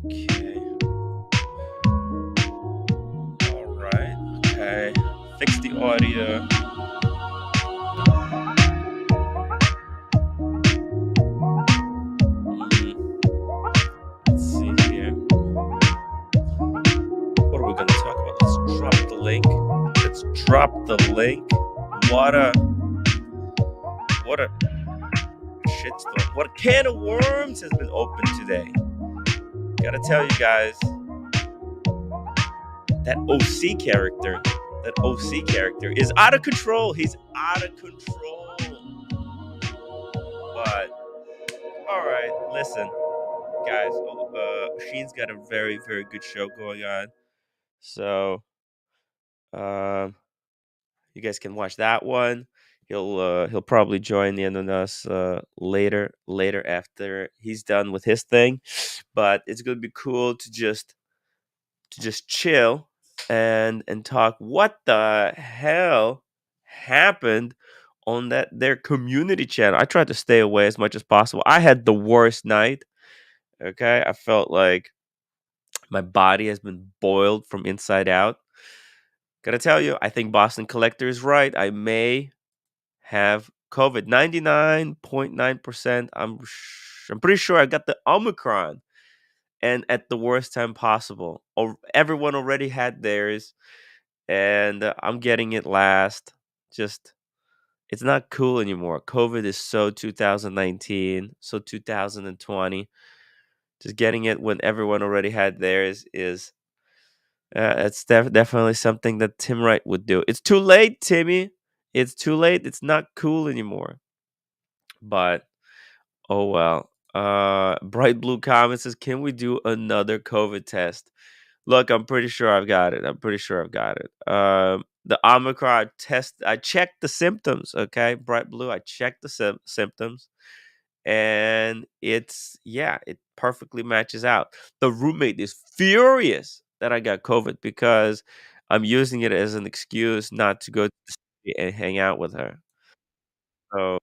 Okay. All right. Okay. Fix the audio. Let's see here. What are we gonna talk about? Let's drop the link. Let's drop the link. What a what a shitstorm. What a can of worms has been opened today. Gotta tell you guys, that OC character is out of control. He's out of control. But all right, listen, guys. Sheen's got a very, very good show going on. So, um, you guys can watch that one. He'll probably join in on us later after he's done with his thing. But it's gonna be cool to just chill and talk what the hell happened on that their community channel. I tried to stay away as much as possible. I had the worst night. Okay, I felt like my body has been boiled from inside out. Gotta tell you, I think Boston Collector is right. I may have COVID. 99.9%. I'm pretty sure I got the Omicron, and at the worst time possible. Everyone already had theirs, and I'm getting it last. Just it's not cool anymore. COVID is so 2019, so 2020. Just getting it when everyone already had theirs is it's definitely something that Tim Wright would do. It's too late, Timmy. It's too late. It's not cool anymore. But oh well. Bright Blue Comet says, "Can we do another COVID test?" Look, I'm pretty sure I've got it. I'm pretty sure I've got it. The Omicron test. I checked the symptoms. Okay, Bright Blue. I checked the symptoms, and it perfectly matches out. The roommate is furious that I got COVID because I'm using it as an excuse not to go to the city and hang out with her. So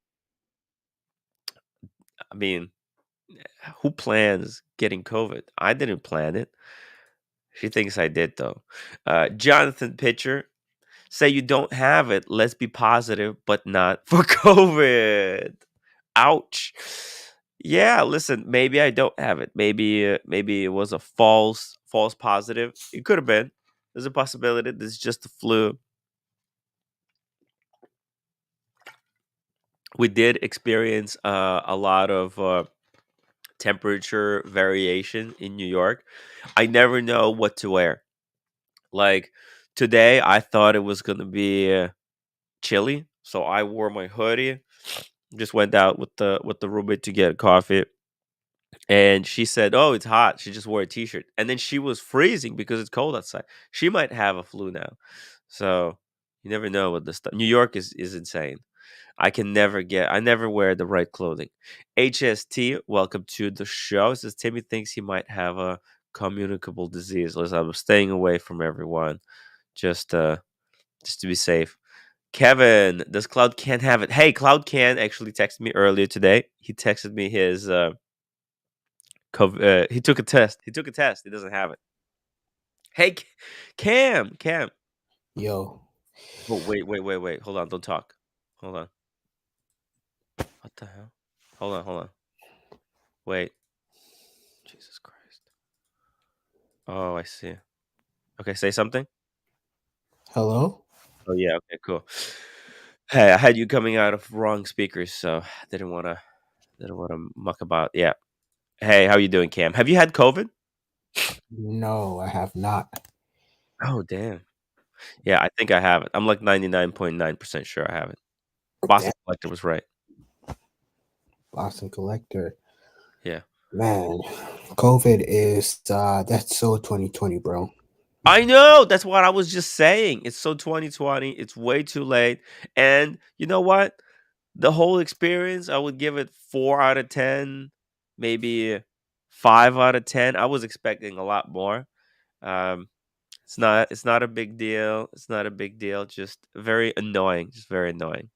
I mean, who plans getting COVID? I didn't plan it. She thinks I did though. Jonathan Pitcher, say you don't have it. Let's be positive, but not for COVID. Ouch. Yeah, listen, maybe I don't have it. Maybe it was a false positive. It could have been. There's a possibility this is just the flu. We did experience a lot of temperature variation in New York. I never know what to wear. Like today, I thought it was gonna be chilly, so I wore my hoodie. Just went out with the roommate to get coffee, and she said, "Oh, it's hot." She just wore a t-shirt, and then she was freezing because it's cold outside. She might have a flu now, so you never know what this stuff. New York is insane. I never wear the right clothing. HST, welcome to the show. Says Timmy thinks he might have a communicable disease. Listen, I'm staying away from everyone just just to be safe. Kevin, does Cloud Can have it? Hey, Cloud Can actually texted me earlier today. He texted me his he took a test. He took a test. He doesn't have it. Hey, Cam. Yo, But wait. Hold on. Don't talk. Hold on. What the hell? Hold on. Wait. Jesus Christ. Oh, I see. Okay, say something. hello? Oh yeah. Okay, cool. Hey, I had you coming out of wrong speakers, so didn't want to muck about. Yeah. Hey, how you doing, Cam? Have you had COVID? No, I have not. Oh, damn. Yeah, I think I have it. I'm like 99.9% sure I have it. Boston Damn, Collector was right. Boston Collector. Yeah. Man, COVID is that's so 2020, bro. I know. That's what I was just saying. It's so 2020. It's way too late. And you know what? The whole experience, I would give it 4 out of 10, maybe 5 out of 10. I was expecting a lot more. Um, it's not a big deal. It's not a big deal. Just very annoying. Just very annoying.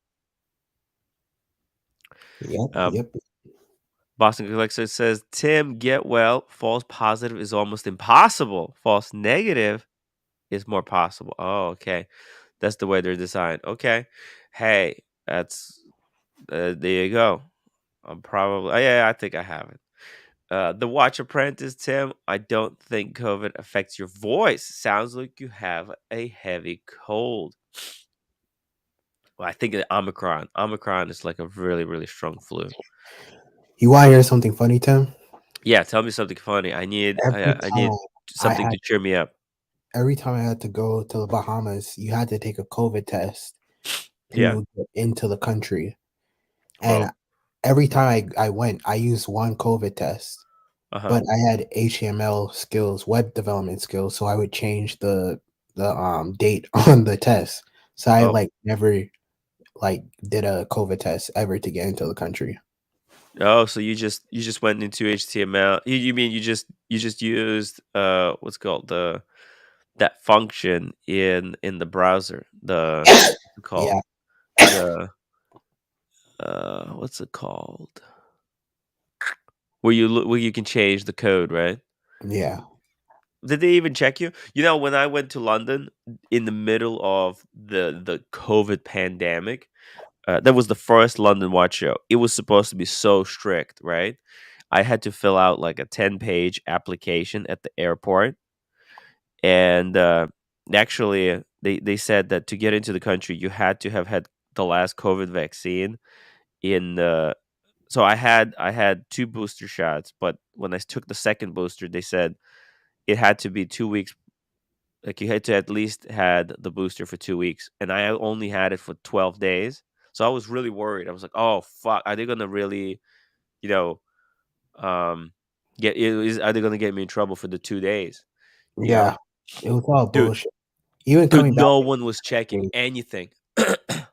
Yep, Um, yep. Boston Alexa says, Tim, get well. False positive is almost impossible. False negative is more possible. Oh, okay. That's the way they're designed. Okay. Hey, that's there you go. I'm probably yeah, I think I have it. The Watch Apprentice, Tim. I don't think COVID affects your voice. Sounds like you have a heavy cold. Well, I think the Omicron. Omicron is like a really, really strong flu. You want to hear something funny, Tim? Yeah, tell me something funny. I need Every I need time I something had to cheer me up. every time I had to go to the Bahamas, you had to take a COVID test Yeah. to get into the country. And Whoa. every time I went, I used one COVID test, Uh-huh. but I had HTML skills, web development skills, so I would change the date on the test. So I Oh. like never like did a COVID test ever to get into the country. Oh, so you just went into HTML. You mean you just used what's called that function in the browser. The what's it called? Yeah, The what's it called? Where you can change the code, right? yeah, Did they even check you? You know, when I went to London in the middle of the COVID pandemic, that was the first London Watch Show. It was supposed to be so strict, right? I had to fill out like a 10-page application at the airport, and actually, they said that to get into the country, you had to have had the last COVID vaccine in so I had two booster shots, but when I took the second booster, they said it had to be 2 weeks. Like you had to at least had the booster for 2 weeks, and I only had it for 12 days. So I was really worried. I was like, "Oh fuck, are they gonna really, you know, um, are they gonna get me in trouble for the 2 days?" You know, yeah. It was all dude, bullshit. Even dude, coming back, no one was checking anything.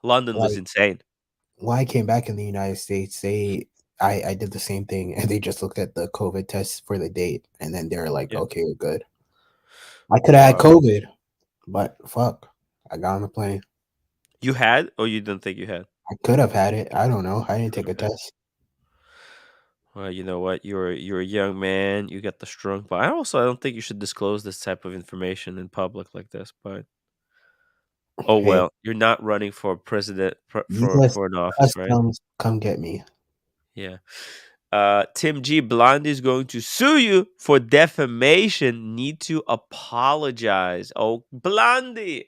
London was like insane. when I came back in the United States, I did the same thing, and they just looked at the COVID test for the date, and then they're like, Yeah. "Okay, we're good." I could have had Wow. COVID, but fuck, I got on the plane. You had, or you didn't think you had? I could have had it. I don't know. I didn't Could take a have had. test. Well, you know what? You're a young man. You got the strong, but I don't think you should disclose this type of information in public like this. But oh Hey, well, you're not running for president U.S. for an office, right? Customs, come get me. Yeah. Tim G. Blondie is going to sue you for defamation. Need to apologize. Oh, Blondie.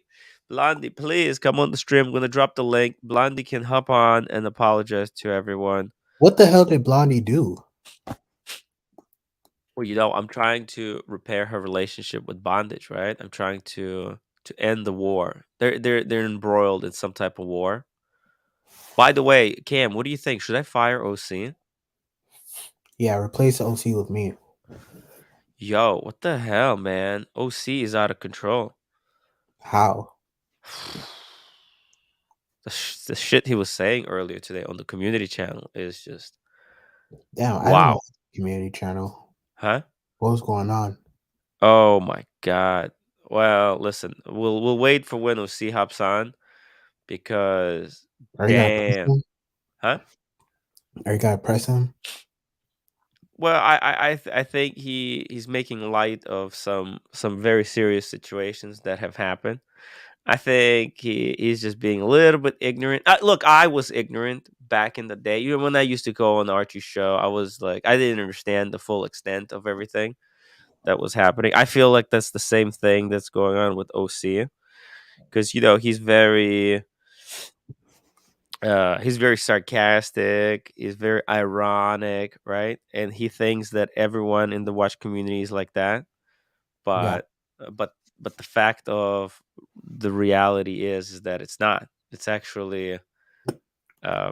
Blondie, please come on the stream. I'm going to drop the link. Blondie can hop on and apologize to everyone. What the hell did Blondie do? Well, I'm trying to repair her relationship with bondage, right? I'm trying to end the war. They're embroiled in some type of war. By the way, Cam, what do you think? Should I fire OC? Yeah, replace OC with me. Yo, what the hell, man? OC is out of control. How? The shit he was saying earlier today on the community channel is just Damn, I don't wow. watch the community channel. Huh? What was going on? Oh my god. Well, listen, we'll wait for when OC hops on because Are you gonna press damn. him? Huh? Are you gonna press him? Well, I think he's making light of some very serious situations that have happened. I think he's just being a little bit ignorant. Look, I was ignorant back in the day. Even when I used to go on Archie's show, I was like, I didn't understand the full extent of everything that was happening. I feel like that's the same thing that's going on with OC because he's very sarcastic, he's very ironic, right? And he thinks that everyone in the watch community is like that, Yeah. but but the fact of the reality is that it's not. It's actually uh,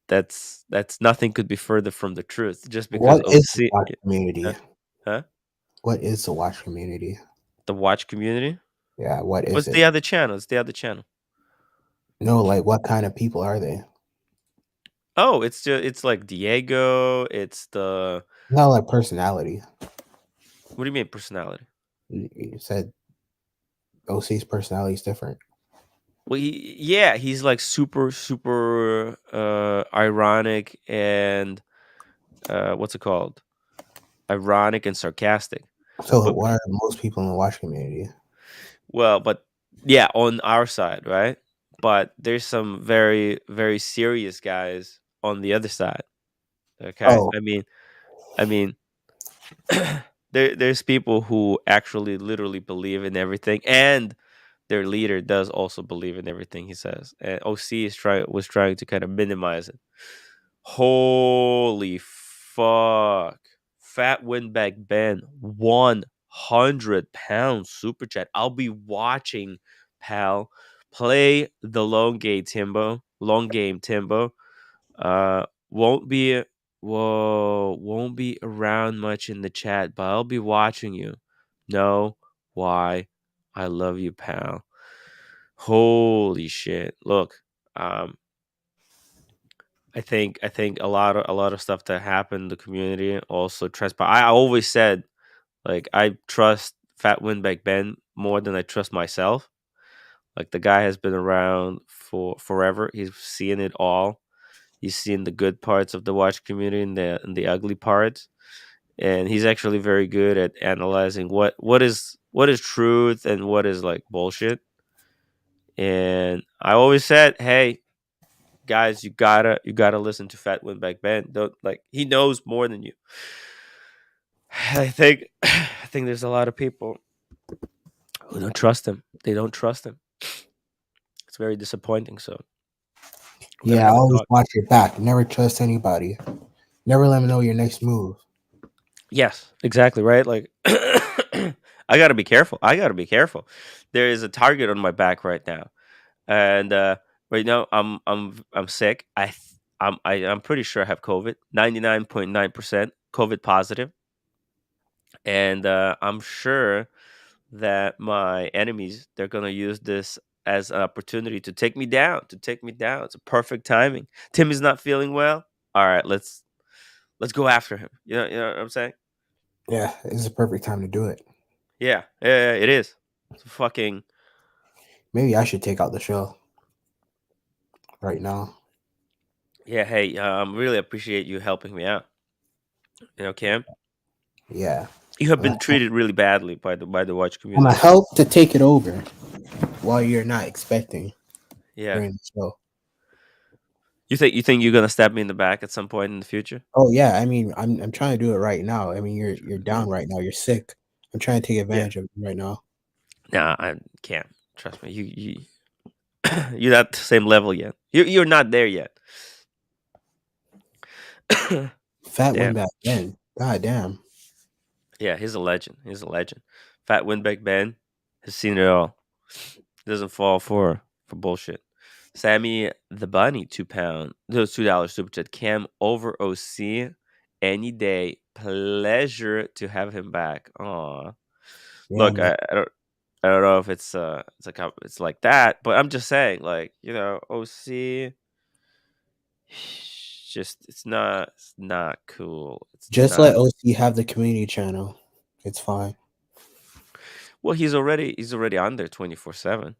that's nothing could be further from the truth. Just because What is the OC, watch huh? community? Huh? What is the watch community? The watch community. Yeah, what is What's it? the other channel? It's the other channel. No, like what kind of people are they? Oh, it's like Diego. It's the Not like personality. what do you mean personality? You said OC's personality is different. Well, yeah, he's like super, super ironic and what's it called? Ironic and sarcastic. So But why are most people in the watch community? well, but yeah, on our side, right? But there's some very very serious guys on the other side. Okay, Oh, I mean, there's people who actually literally believe in everything, and their leader does also believe in everything he says. And OC was trying to kind of minimize it. Holy fuck! Fat Windback Ben, 100 pounds super chat. I'll be watching, pal. Play the long game Timbo. Won't be won't be around much in the chat, but I'll be watching you. No, why? I love you, pal. Holy shit! Look, um, I think a lot of stuff that happened in the community also transpired. I always said like I trust Fat Windback Ben more than I trust myself. Like the guy has been around for forever. He's seen it all. He's seen the good parts of the watch community and the ugly parts, and he's actually very good at analyzing what is truth and what is like bullshit. And I always said, hey guys, you gotta listen to Fat Windback Ben. Don't like he knows more than you. I think there's a lot of people who don't trust him. They don't trust him. It's very disappointing. So we're gonna yeah. have a Always talk. watch your back. Never trust anybody. Never let them know your next move. Yes, exactly right. Like I gotta be careful. I gotta be careful. There is a target on my back right now, and right now I'm sick. I'm pretty sure I have COVID. 99.9% COVID positive, and I'm sure that my enemies they're gonna use this as an opportunity to take me down. To take me down. It's a perfect timing. Tim is not feeling well. All right, let's go after him. You know what I'm saying? Yeah, it's the perfect time to do it. Yeah, yeah, it is. It's a fucking Maybe I should take out the show right now. yeah. Hey, really appreciate you helping me out. Cam, Yeah, you have I'm been treated really badly by the watch gonna community. help to take it over while you're not expecting Yeah, during the show. you think you're gonna stab me in the back at some point in the future? Oh yeah, I mean, I'm trying to do it right now. I mean, you're Yeah, down right now. You're sick. I'm trying to take yeah. advantage of you right now. Nah, I can't. Trust me. You're not the same level yet. You're not there yet. Fat win Damn. back then. God damn. Yeah, he's a legend. He's a legend. Fat Windback Ben has seen it all. He doesn't fall for bullshit. Sammy the Bunny, £2. Those $2 super chat. Cam over OC any day. Pleasure to have him back. Aw. Yeah, Look, man. I don't know if it's like that, but I'm just saying, like, OC it's not cool. It's Just not. let OC have the community channel. It's fine. Well, he's already on there 24/7.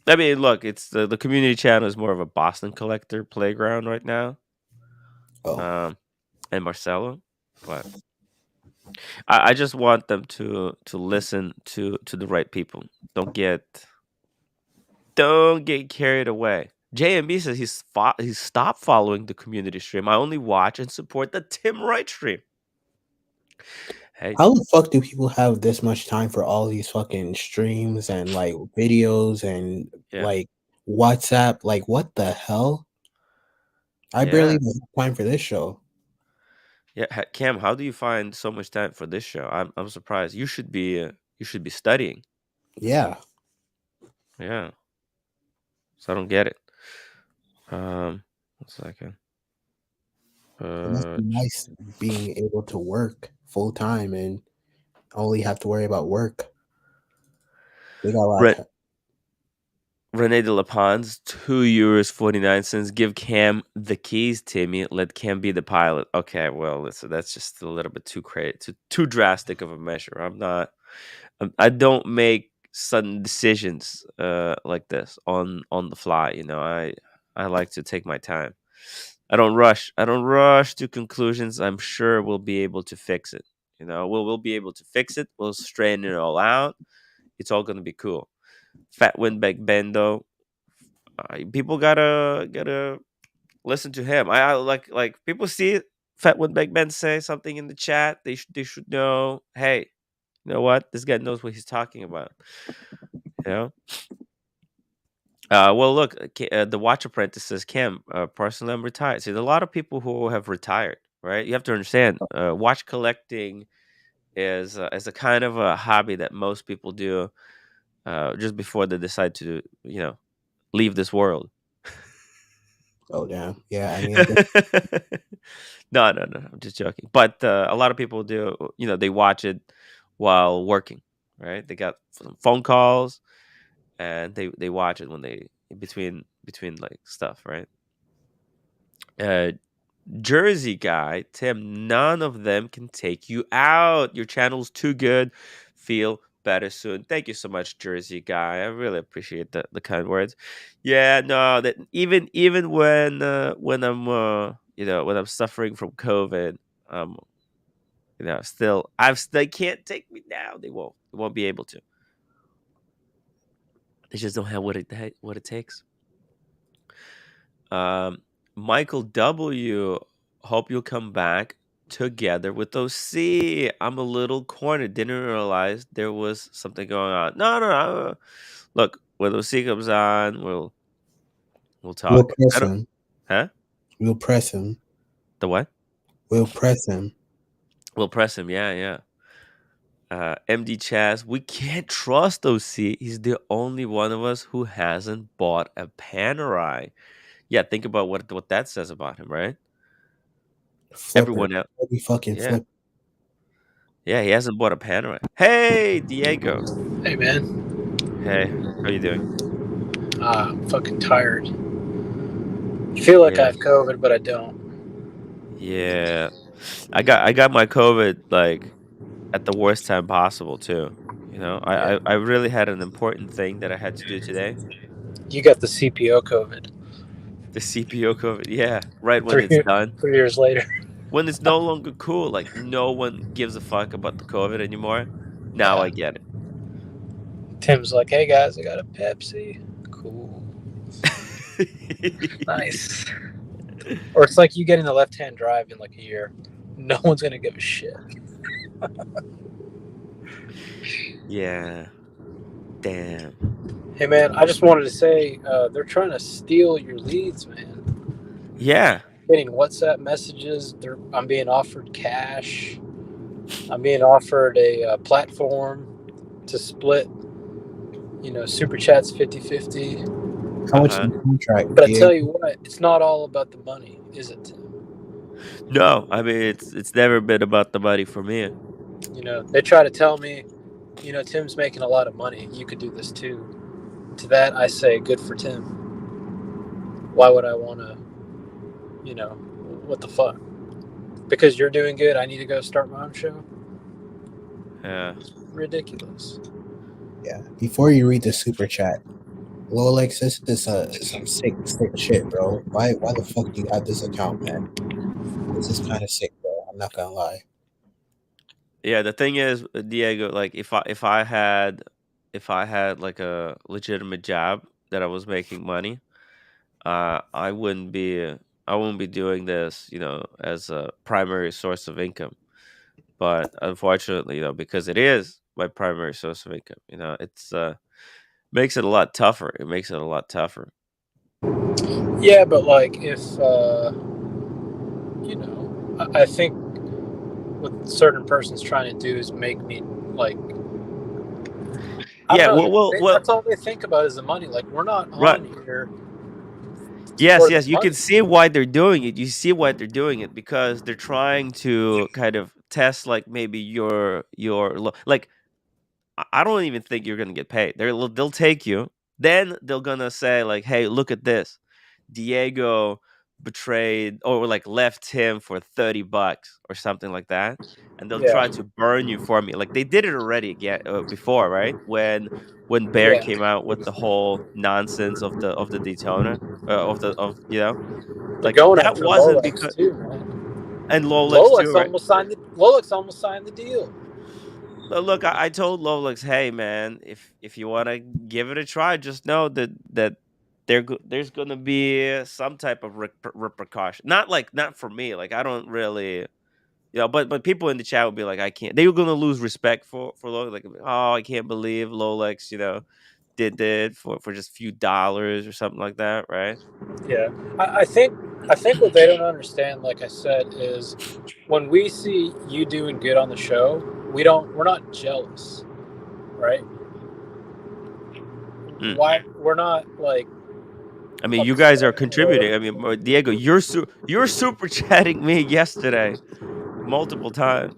I mean, look, it's the community channel is more of a Boston collector playground right now. Oh, Um, and Marcelo, but I just want them to listen to the right people. Don't get carried away. JMB says he's stopped following the community stream. I only watch and support the Tim Wright stream. Hey, how the fuck do people have this much time for all these fucking streams and like videos and yeah, like WhatsApp? Like, what the hell? I barely yeah, even have time for this show. yeah. Cam, how do you find so much time for this show? I'm surprised. You should be studying. Yeah, Yeah, so I don't get it. Um, 1 second. it must Uh, be nice being able to work full time and only have to worry about work. They got a lot of Ren- time. Rene de La Pons, €2.49. Give Cam the keys, Timmy. Let Cam be the pilot. Okay, well, listen, that's just a little bit too crazy, too drastic of a measure. I don't make sudden decisions like this on the fly. I like to take my time. I don't rush to conclusions. I'm sure we'll be able to fix it. We'll be able to fix it. We'll straighten it all out. It's all gonna be cool. Fat Windbag Bendo. People gotta listen to him. I like people see Fat Windbag Ben say something in the chat. They should know. Hey, you know what? This guy knows what he's talking about. You know. Well, look, the Watch Apprentice says, Cam, personally, I'm retired. See, there's a lot of people who have retired, right? You have to understand, watch collecting is a kind of a hobby that most people do just before they decide to, leave this world. Oh damn. Yeah, I mean, I think No, no, no, I'm just joking. But a lot of people do, they watch it while working, right? They got some phone calls and they watch it when they between like stuff, right? Uh, Jersey guy, Tim, none of them can take you out. Your channel's too good. Feel better soon. Thank you so much, Jersey guy. I really appreciate the kind words. Yeah, no, that even when I'm when I'm suffering from COVID, um, still they can't take me down. They won't be able to. They just don't have what it takes. Um, Michael W. Hope you'll come back together with OC. I'm a little cornered. Didn't realize there was something going on. No, no, no. Look, when OC comes on, we'll we'll talk. I press don't. him. Huh? We'll press him. The what? We'll press him. We'll press him. Yeah, yeah. MD Chaz, we can't trust OC. He's the only one of us who hasn't bought a Panerai. Yeah, think about what that says about him, right? Flipper. Everyone else. Every fucking Yeah. flip. Yeah, he hasn't bought a Panerai. Hey, Diego. Hey man, Hey, how you doing? I'm fucking tired. I feel like I Yeah, have COVID, but I don't. yeah. I got my COVID like at the worst time possible too. Yeah, I really had an important thing that I had to do today. you got the CPO COVID The CPO COVID. Yeah, right when three it's done. 3 years later. When it's no longer cool, like no one gives a fuck about the COVID anymore. Now Yeah, I get Tim's like, "Hey guys, I got a Pepsi." Cool, it. nice. Or it's like you getting the left-hand drive in like a year. No one's gonna give a shit. Yeah. Damn. Hey man, I just wanted to say they're trying to steal your leads, man. Yeah. Getting WhatsApp messages. I'm being offered cash. I'm being offered a platform to split, super chats 50-50. How much Uh-huh. is the contract, But I tell Diego? you what, it's not all about the money, is it? No, I mean it's never been about the money for me. They try to tell me, Tim's making a lot of money. You could do this too. To that, I say, good for Tim. Why would I want to, what the fuck? Because you're doing good, I need to go start my own show? Yeah. It's ridiculous. Yeah. Before you read the super chat, Lil Alexis, this is some sick shit, bro. Why the fuck do you have this account, man? This is kind of sick, bro. I'm not gonna lie. Yeah, the thing is, Diego, like if I had like a legitimate job that I was making money, I wouldn't be doing this, as a primary source of income. But unfortunately, because it is my primary source of income, it's makes it a lot tougher. It makes it a lot tougher. Yeah, but like if, I think what certain person's trying to do is make me like, I don't Yeah, know. well, That's all they think about is the money. Like we're not right. on here Yes, for the yes, you can money. see why they're doing it. You see why they're doing it because they're trying to kind of test like maybe like I don't even think you're gonna get paid. They'll take you, then they're gonna say like, "Hey, look at this, Diego betrayed or like left him for $30 or something like that, and they'll Yeah. try to burn you for me. Like they did it already again before, right? When Bear Yeah. came out with the whole nonsense of the Daytona, of They're like going that after wasn't Lolex because, too, man. and Lolex too, Lolex right? almost signed the deal. Look, I told Lolex, hey man, if you want to give it a try, just know that there's gonna be some type of repercussion. Not for me. Like I don't really, but people in the chat would be like, I can't. They were gonna lose respect for Lolex. Like, oh, I can't believe Lolex, did that for just a few dollars or something like that, right? Yeah, I think what they don't understand, like I said, is when we see you doing good on the show, we're not jealous, right? Mm. Why we're not like I mean, you guys are upset or contributing. I mean, Diego, you're super chatting me yesterday multiple times.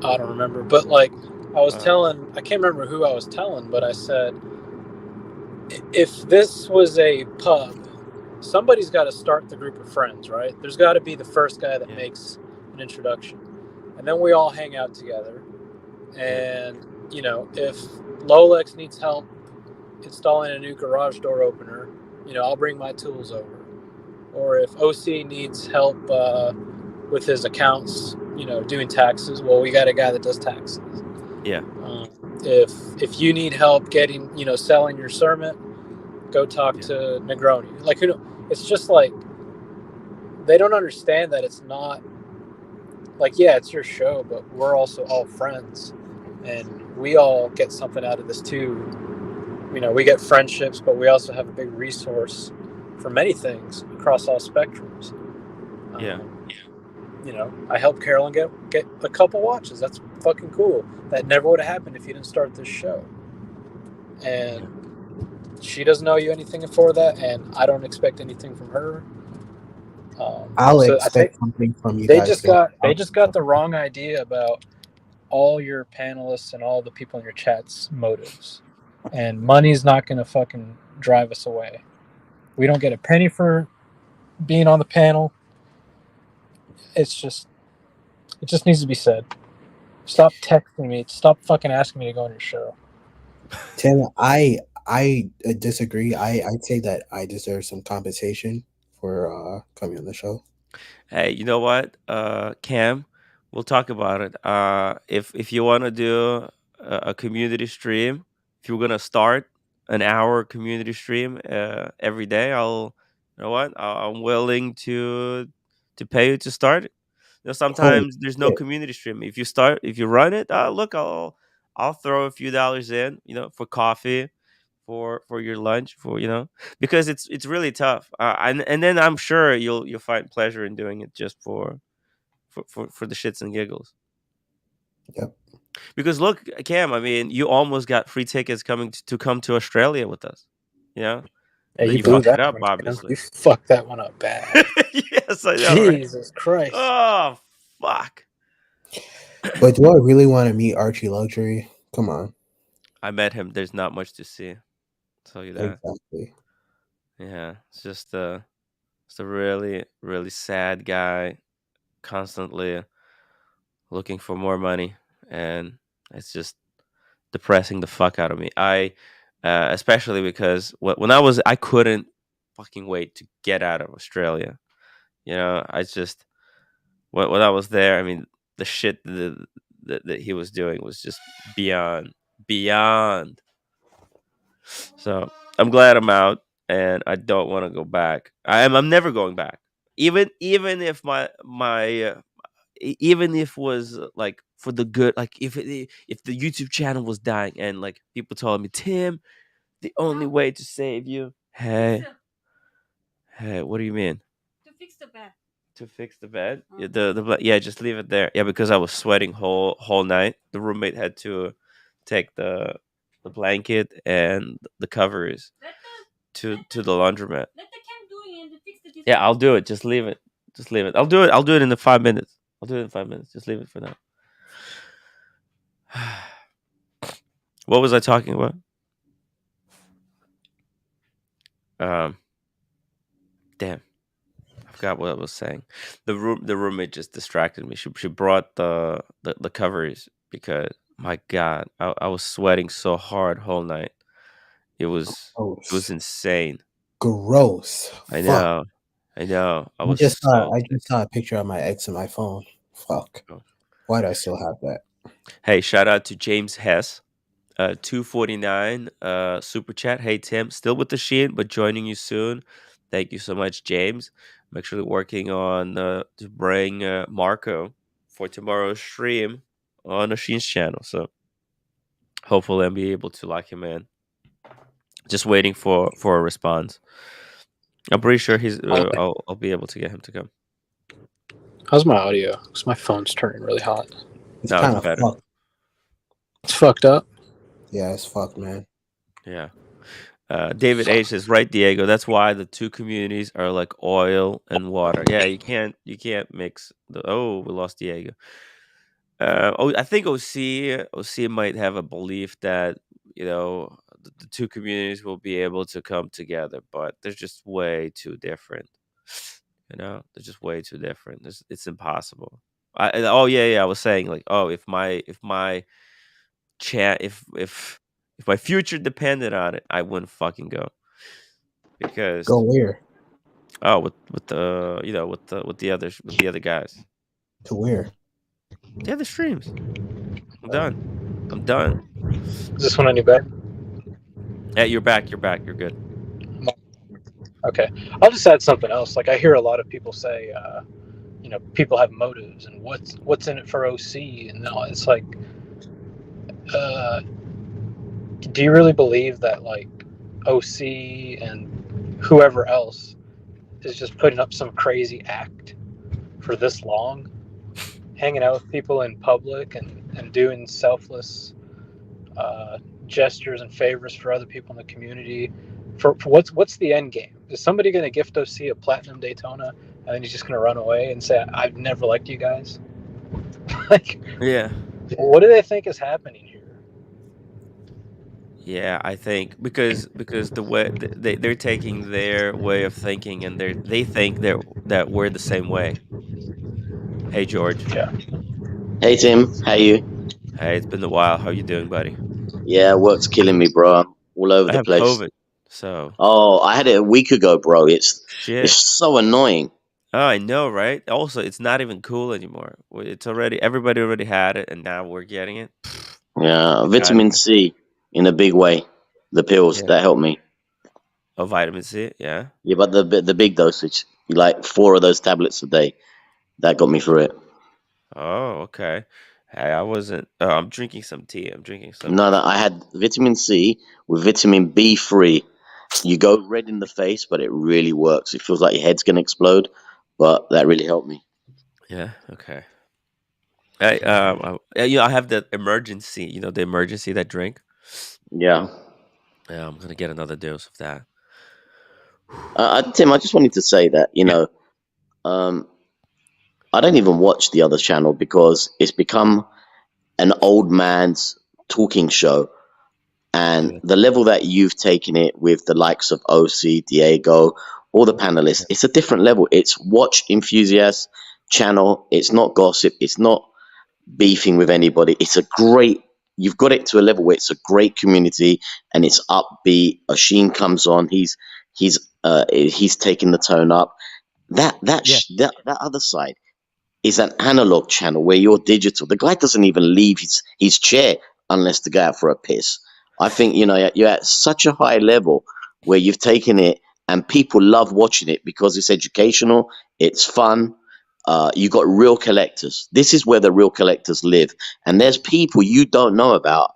I don't remember, but like Uh, I can't remember who I was telling, but I said if this was a pub, somebody's got to start the group of friends, right? There's got to be the first guy that yeah, makes an introduction, and then we all hang out together. yeah, And if Lolex needs help installing a new garage door opener, I'll bring my tools over. Or if OC needs help with his accounts, doing taxes, well, we got a guy that does taxes. yeah, Um, if you need help getting, selling your sermon, go talk yeah, to Negroni. Like, it's just like they don't understand that it's not like, yeah, it's your show, but we're also all friends, and we all get something out of this too. We get friendships, but we also have a big resource for many things across all spectrums. yeah, I helped Carolyn get a couple watches. That's fucking cool. That never would have happened if you didn't start this show. yeah. And she doesn't owe you anything for that, and I don't expect anything from her. I'll So I think expect something from you they guys just going got they out just or got the something. wrong idea about all your panelists and all the people in your chats motives, and money's not going to fucking drive us away. We don't get a penny for being on the panel. It's just it just needs to be said. Stop texting me. Stop fucking asking me to go on your show. Tim, I disagree. I'd say that I deserve some compensation for coming on the show. Hey, you know what, Cam? We'll talk about it. If you want to do a community stream, if you're gonna start an hour community stream every day, you know what? I'm willing to pay you to start it. Holy Sometimes there's no shit! community stream. If you run it, look, I'll throw a few dollars in, for coffee, for your lunch, because it's really tough. And then I'm sure you'll find pleasure in doing it just for the shits and giggles. Yep. Because look, Cam, I mean, you almost got free tickets coming to come to Australia with us. You know, Yeah, but then you you blew fucked it that up, one, Cam. obviously. You fucked that one up bad. Yes, I know, right? Jesus Christ. Oh fuck! But do I really want to meet Archie Luxury? Come on. I met him. There's not much to see. I'll tell you that. Exactly. Yeah, it's a really really sad guy, constantly looking for more money, and it's just depressing the fuck out of me. Especially because I couldn't fucking wait to get out of Australia. I just when I was there, I mean, the shit that he was doing was just beyond. So I'm glad I'm out, and I don't want to go back. I'm never going back. Even if even if was like for the good, like if the YouTube channel was dying and like people told me, Tim, the only way to save you, hey, what do you mean? To fix the bed? Yeah, yeah, just leave it there. Yeah, because I was sweating whole night. The roommate had to take the blanket and the covers to the laundromat. Yeah, I'll do it. Just leave it. Just leave it. I'll do it. I'll do it in the 5 minutes. I'll do it in 5 minutes. Just leave it for now. What was I talking about? Um, damn, forgot what I was saying. The roommate just distracted me. She brought the covers because my God, I was sweating so hard whole night. It was Gross. insane. Gross. I Fuck. know. I know. I I was just saw so I just pissed. saw a picture of my ex on my phone. Fuck. Oh. Why do I still have that? Hey, shout out to James Hess. 249 super chat. Hey Tim, still with the Sheen, but joining you soon. Thank you so much, James. I'm actually working on to bring Marco for tomorrow's stream on the Sheen's channel. So hopefully I'll be able to lock him in. Just waiting for a response. I'm pretty sure I'll be able to get him to come. How's my audio? Because my phone's turning really hot. It's Now it's kind of better. fucked. It's fucked up. Yeah, it's fucked, man. Yeah. David H says, right, Diego. That's why the two communities are like oil and water. Yeah, you can't mix the. Oh, we lost Diego. I think OC might have a belief that the two communities will be able to come together, but they're just way too different. They're just way too different. It's impossible. Oh yeah, I was saying like, oh, if my chat if my future depended on it, I wouldn't fucking go because Go where? with the with the other guys, To where? the other streams. I'm done. Is this one any better? Hey, you're back. You're good. Okay. I'll just add something else. Like I hear a lot of people say, people have motives and what's in it for OC, and it's like, do you really believe that like OC and whoever else is just putting up some crazy act for this long, hanging out with people in public and doing selfless gestures and favors for other people in the community? For what's the end game? Is somebody going to gift OC a platinum Daytona and then he's just going to run away and say, I've never liked you guys? Like, Yeah. what do they think is happening here? Yeah, I think because the way they're taking their way of thinking and they think that we're the same way. Hey George. Yeah. Hey Tim, how you? Hey, it's been a while. How you doing, buddy? Yeah, work's killing me, bro. I'm all over I the have place. COVID, so Oh, I had it a week ago, bro. It's shit. so annoying. Oh, I know, right? Also, it's not even cool anymore. It's already everybody already had it, and now we're getting it. Yeah, Get outta vitamin here. C in a big way. The pills Yeah. that help me. Oh, vitamin C. Yeah. Yeah, but the big dosage, like 4 of those tablets a day, that got me through it. Oh, okay. Hey, I wasn't. Oh, I'm drinking some tea. I'm drinking some. No, I had vitamin C with vitamin B3. You go red in the face, but it really works. It feels like your head's gonna explode, but that really helped me. Yeah. Okay. I have the emergency. The emergency that drink. Yeah. Yeah, I'm gonna get another dose of that. Tim, I just wanted to say that, Yeah. I don't even watch the other channel because it's become an old man's talking show. And Yeah. the level that you've taken it with the likes of OC, Diego, all the panelists, it's a different level. It's watch enthusiast channel. It's not gossip. It's not beefing with anybody. You've got it to a level where it's a great community and it's upbeat. Arshin comes on. He's taking the tone up. That Yeah. that other side is an analog channel where you're digital. The guy doesn't even leave his chair unless to go out for a piss. I think you're at such a high level where you've taken it and people love watching it because it's educational, it's fun. You got real collectors. This is where the real collectors live, and there's people you don't know about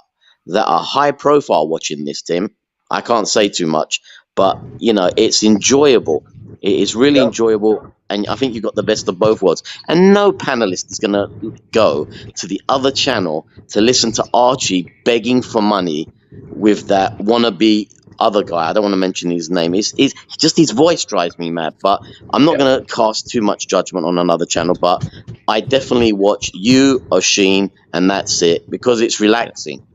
that are high profile watching this. Tim, I can't say too much, but it's enjoyable. It is really enjoyable, and I think you got the best of both worlds. And no panelist is going to go to the other channel to listen to Archie begging for money with that wannabe other guy. I don't want to mention his name. It's just his voice drives me mad. But I'm not going to cast too much judgment on another channel. But I definitely watch you, Arshin, and that's it because it's relaxing.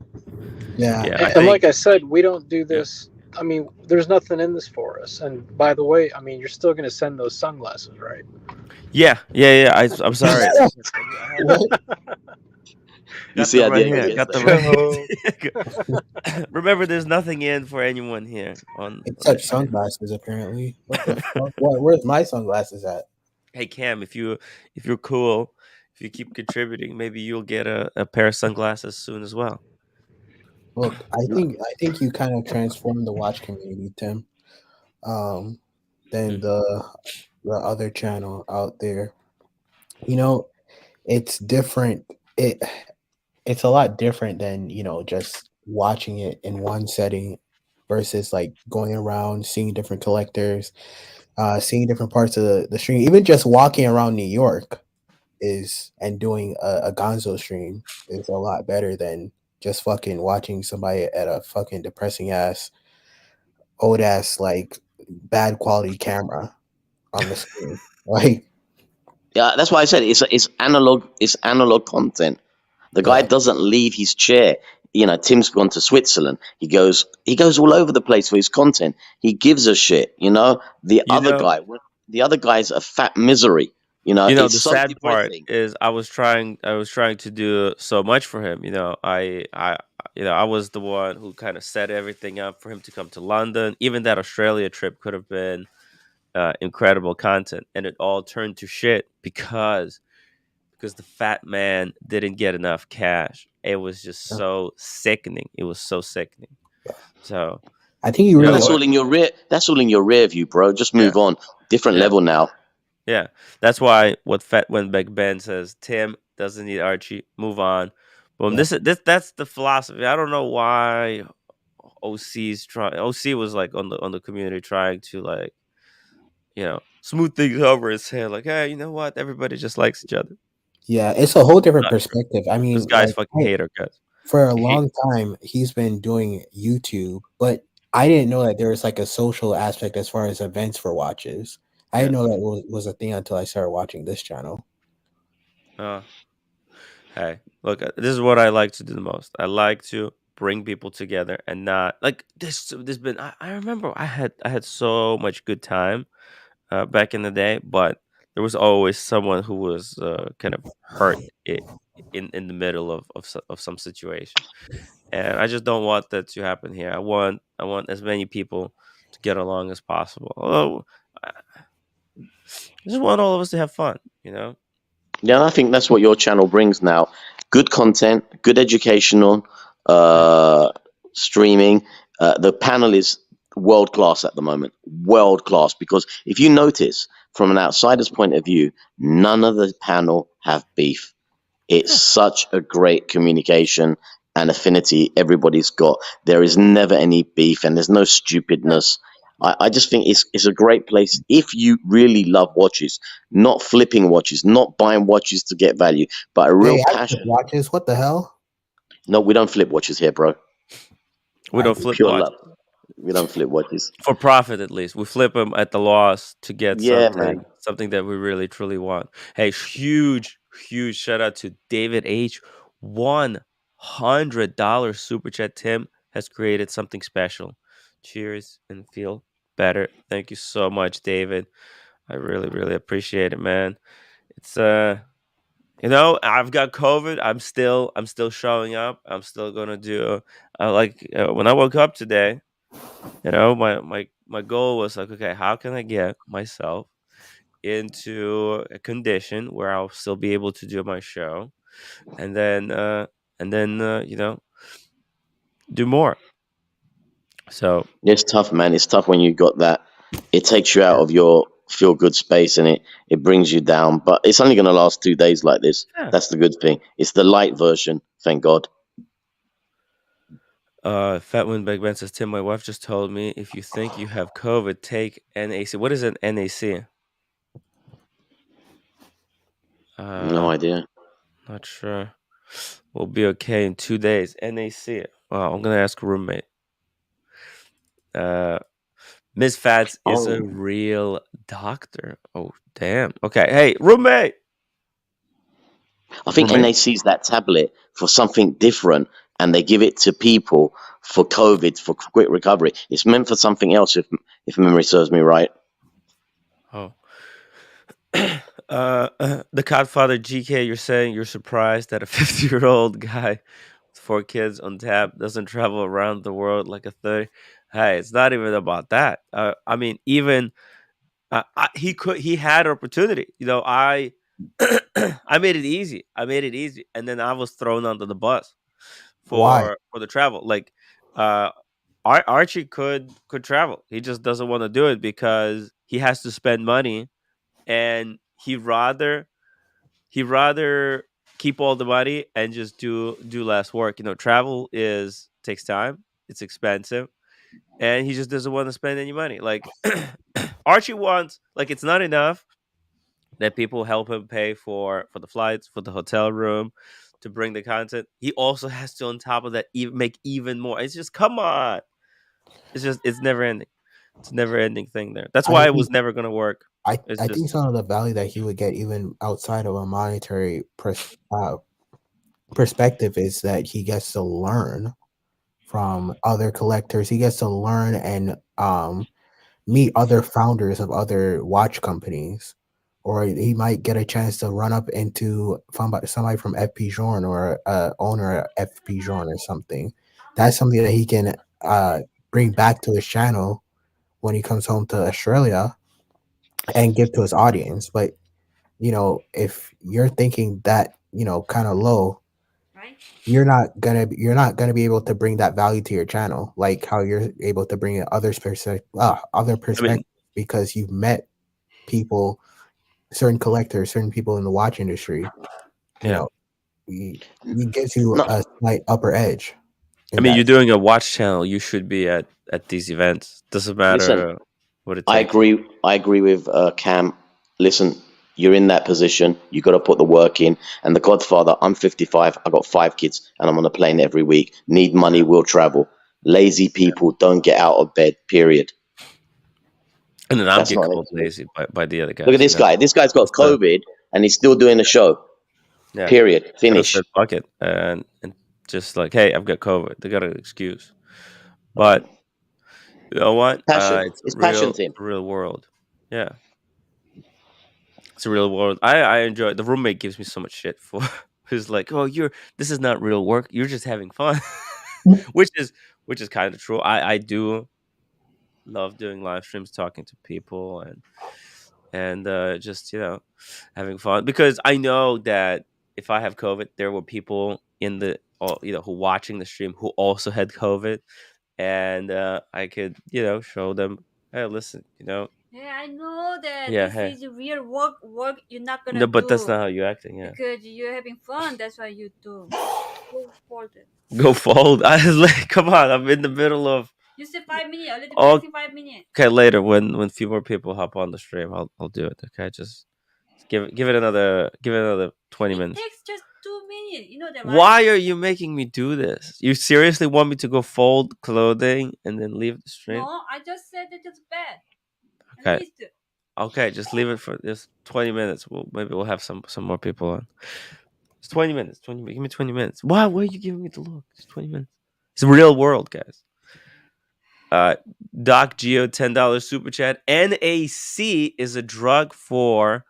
Yeah. Yeah. I And think. like I said, we don't do this I mean, there's nothing in this for us. And by the way, I mean, you're still going to send those sunglasses, right? Yeah. I'm sorry. I have them. What? You Got see them how right Diego here. gets Got them down. So, right. Remember, there's nothing in for anyone here on Except this channel. sunglasses, apparently. What the fuck? What? Where's my sunglasses at? Hey Cam, if you're cool, if you keep contributing, maybe you'll get a pair of sunglasses soon as well. Look, I think you kind of transformed the watch community, Tim. Um, than Mhm. the other channel out there. You know, it's different. It's a lot different than just watching it in one setting versus like going around seeing different collectors, seeing different parts of the stream. Even just walking around New York is and doing a Gonzo stream is a lot better than just fucking watching somebody at a fucking depressing ass old ass like bad quality camera on the screen. Like, Yeah, that's why I said it's analog. It's analog content. The guy yeah, doesn't leave his chair. Tim's gone to Switzerland. He goes all over the place for his content. He gives a shit. The You other know, guy, the other guy's a fat misery. the It's so sad part depressing. is I was trying to do so much for him. I was the one who kind of set everything up for him to come to London. Even that Australia trip could have been incredible content, and it all turned to shit because the fat man didn't get enough cash. It was just yeah, so sickening. It was so sickening. yeah. So I think you you But know really that's what? all in your rear. That's all in your rear view, bro. Just Yeah, move on. Different yeah, level now. yeah. That's why what Fat when Big Ben says Tim doesn't need Archie. Move on. Boom. yeah. That's the philosophy. I don't know why OC's trying. OC was like on the community trying to like smooth things over and say like, hey, you know what? Everybody just likes each other. Yeah, it's a whole different Not true. perspective. I Those mean, guys like fucking hate our guys. for a Hate. long time he's been doing YouTube, but I didn't know that there was like a social aspect as far as events for watches. I Yeah. didn't know that was a thing until I started watching this channel. Uh, Hey, look, this is what I like to do the most. I like to bring people together and not like this. This been. I remember I had so much good time back in the day, but there was always someone who was kind of hurt in the middle of some situation, and I just don't want that to happen here. I want as many people to get along as possible. Although I just want all of us to have fun, you know. Yeah, I think that's what your channel brings now. Good content, good educational Yeah, uh, streaming. The panel is world class at the moment. World class. Because if you notice, from an outsider's point of view, none of the panel have beef. It's yeah, such a great communication and affinity everybody's got. There is never any beef and there's no yeah. stupidness. I just think it's a great place if you really love watches, not flipping watches, not buying watches to get value, but a real Hey, I flip passion. watches. What the hell? No, we don't flip watches here, bro. We I don't do. flip Pure watch. love. We don't flip watches. For profit, at least. We flip them at the loss to get Yeah, something man. something that we really truly want. Hey, huge shout out to David H. $100 super chat. Tim has created something special. Cheers and feel better. Thank you so much, David. I really appreciate it, man. It's I've got COVID. I'm still showing up. I'm still gonna do when I woke up today. My goal was like, okay, how can I get myself into a condition where I'll still be able to do my show, and then do more. So It's tough, man. It's tough when you got that. It takes you out Yeah. of your feel good space and it brings you down. But it's only going to last 2 days like this. yeah. That's the good thing. It's the light version. Thank God. Fat Wind Big Ben says, Tim, my wife just told me if you think you have COVID, take NAC. What is an NAC? No Uh, idea. Not sure. We'll be okay in 2 days. NAC. Well, I'm gonna ask a roommate. Uh, Miss Fats is a Oh, real doctor. Oh, damn. Okay. Hey, roommate. I think Roommate. NAC is that tablet for something different and they give it to people for COVID for quick recovery. It's meant for something else, if memory serves me right. Oh. The Godfather GK, you're saying you're surprised that a 50-year-old guy with 4 kids on tap doesn't travel around the world like a 30. Hey, it's not even about that. I mean, even he had opportunity. I I made it easy. And then I was thrown under the bus Why? for the travel. Like, uh, Archie could travel. He just doesn't want to do it because he has to spend money, and he rather keep all the money and just do less work. Travel is takes time. It's expensive, and he just doesn't want to spend any money. Like, Archie wants, like, it's not enough that people help him pay for the flights, for the hotel room, to bring the content. He also has to, on top of that, make even more. It's just, come on. It's never ending. It's a never ending thing there. That's I why it think was never gonna work. I, It's I just, think some of the value that he would get even outside of a monetary perspective is that he gets to learn from other collectors. He gets to learn and meet other founders of other watch companies, or he might get a chance to run up into somebody from FP Journe or owner of FP Journe or something. That's something that he can bring back to his channel when he comes home to Australia and give to his audience. But if you're thinking that kind of low, you're not gonna be able to bring that value to your channel like how you're able to bring in other I mean, perspectives because you've met people, certain collectors, certain people in the watch industry. You yeah. know, it gives you No, a slight upper edge I in mean, that. you're doing a watch channel. You should be at these events. Doesn't listen, matter what it I takes. agree. I agree with Cam. Listen, you're in that position. You got to put the work in. And the Godfather, I'm 55. I got 5 kids, and I'm on a plane every week. Need money, will travel. Lazy people don't get out of bed. Period. And then I'm That's get not called it. lazy by the other Look at guys. this guy. This guy's got Just uh, COVID, and he's still doing the show. yeah, Period. kind of Finish. said fuck it, and just like, hey, I've got COVID. They got an excuse, but you know what? Passion. It's a It's passion, real, Tim. real world. Yeah, it's a real world. I enjoy it. The roommate gives me so much shit for who's like, oh, this is not real work. You're just having fun, which is kind of true. I do love doing live streams, talking to people, and just having fun, because I know that if I have COVID, there were people in the who watching the stream who also had COVID, and I could show them, hey, listen, Yeah, I know that yeah, this hey, is real work. Work you're not gonna no, but that's do not how you're acting. Yeah, because you're having fun. That's why you do. Go for it. go fold. I was like, come on, I'm in the middle of. You said 5 minutes. Already Oh, passing 5 minutes. okay, later when few more people hop on the stream, I'll do it. Okay, just give it another 20 minutes. It takes just 2 minutes. You know that, right? Why are you making me do this? You seriously want me to go fold clothing and then leave the stream? No, I just said that it's bad. At Okay, least. okay, just leave it for just 20 minutes. Maybe we'll have some more people on. It's 20 minutes. Give me 20 minutes. Why are you giving me the look? It's 20 minutes. It's a real world, guys. Doc Geo, $10 super chat. NAC is a drug for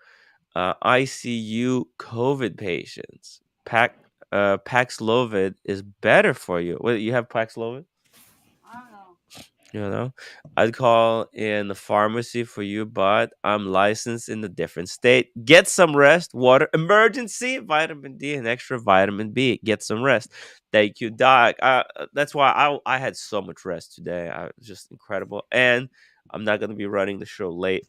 ICU COVID patients. Paxlovid is better for you. Wait, you have Paxlovid? I don't know. I'd call in the pharmacy for you, but I'm licensed in a different state. Get some rest, water, emergency, vitamin D, and extra vitamin B. Get some rest. Thank you, Doc. That's why I had so much rest today. I was just incredible. And I'm not gonna be running the show late,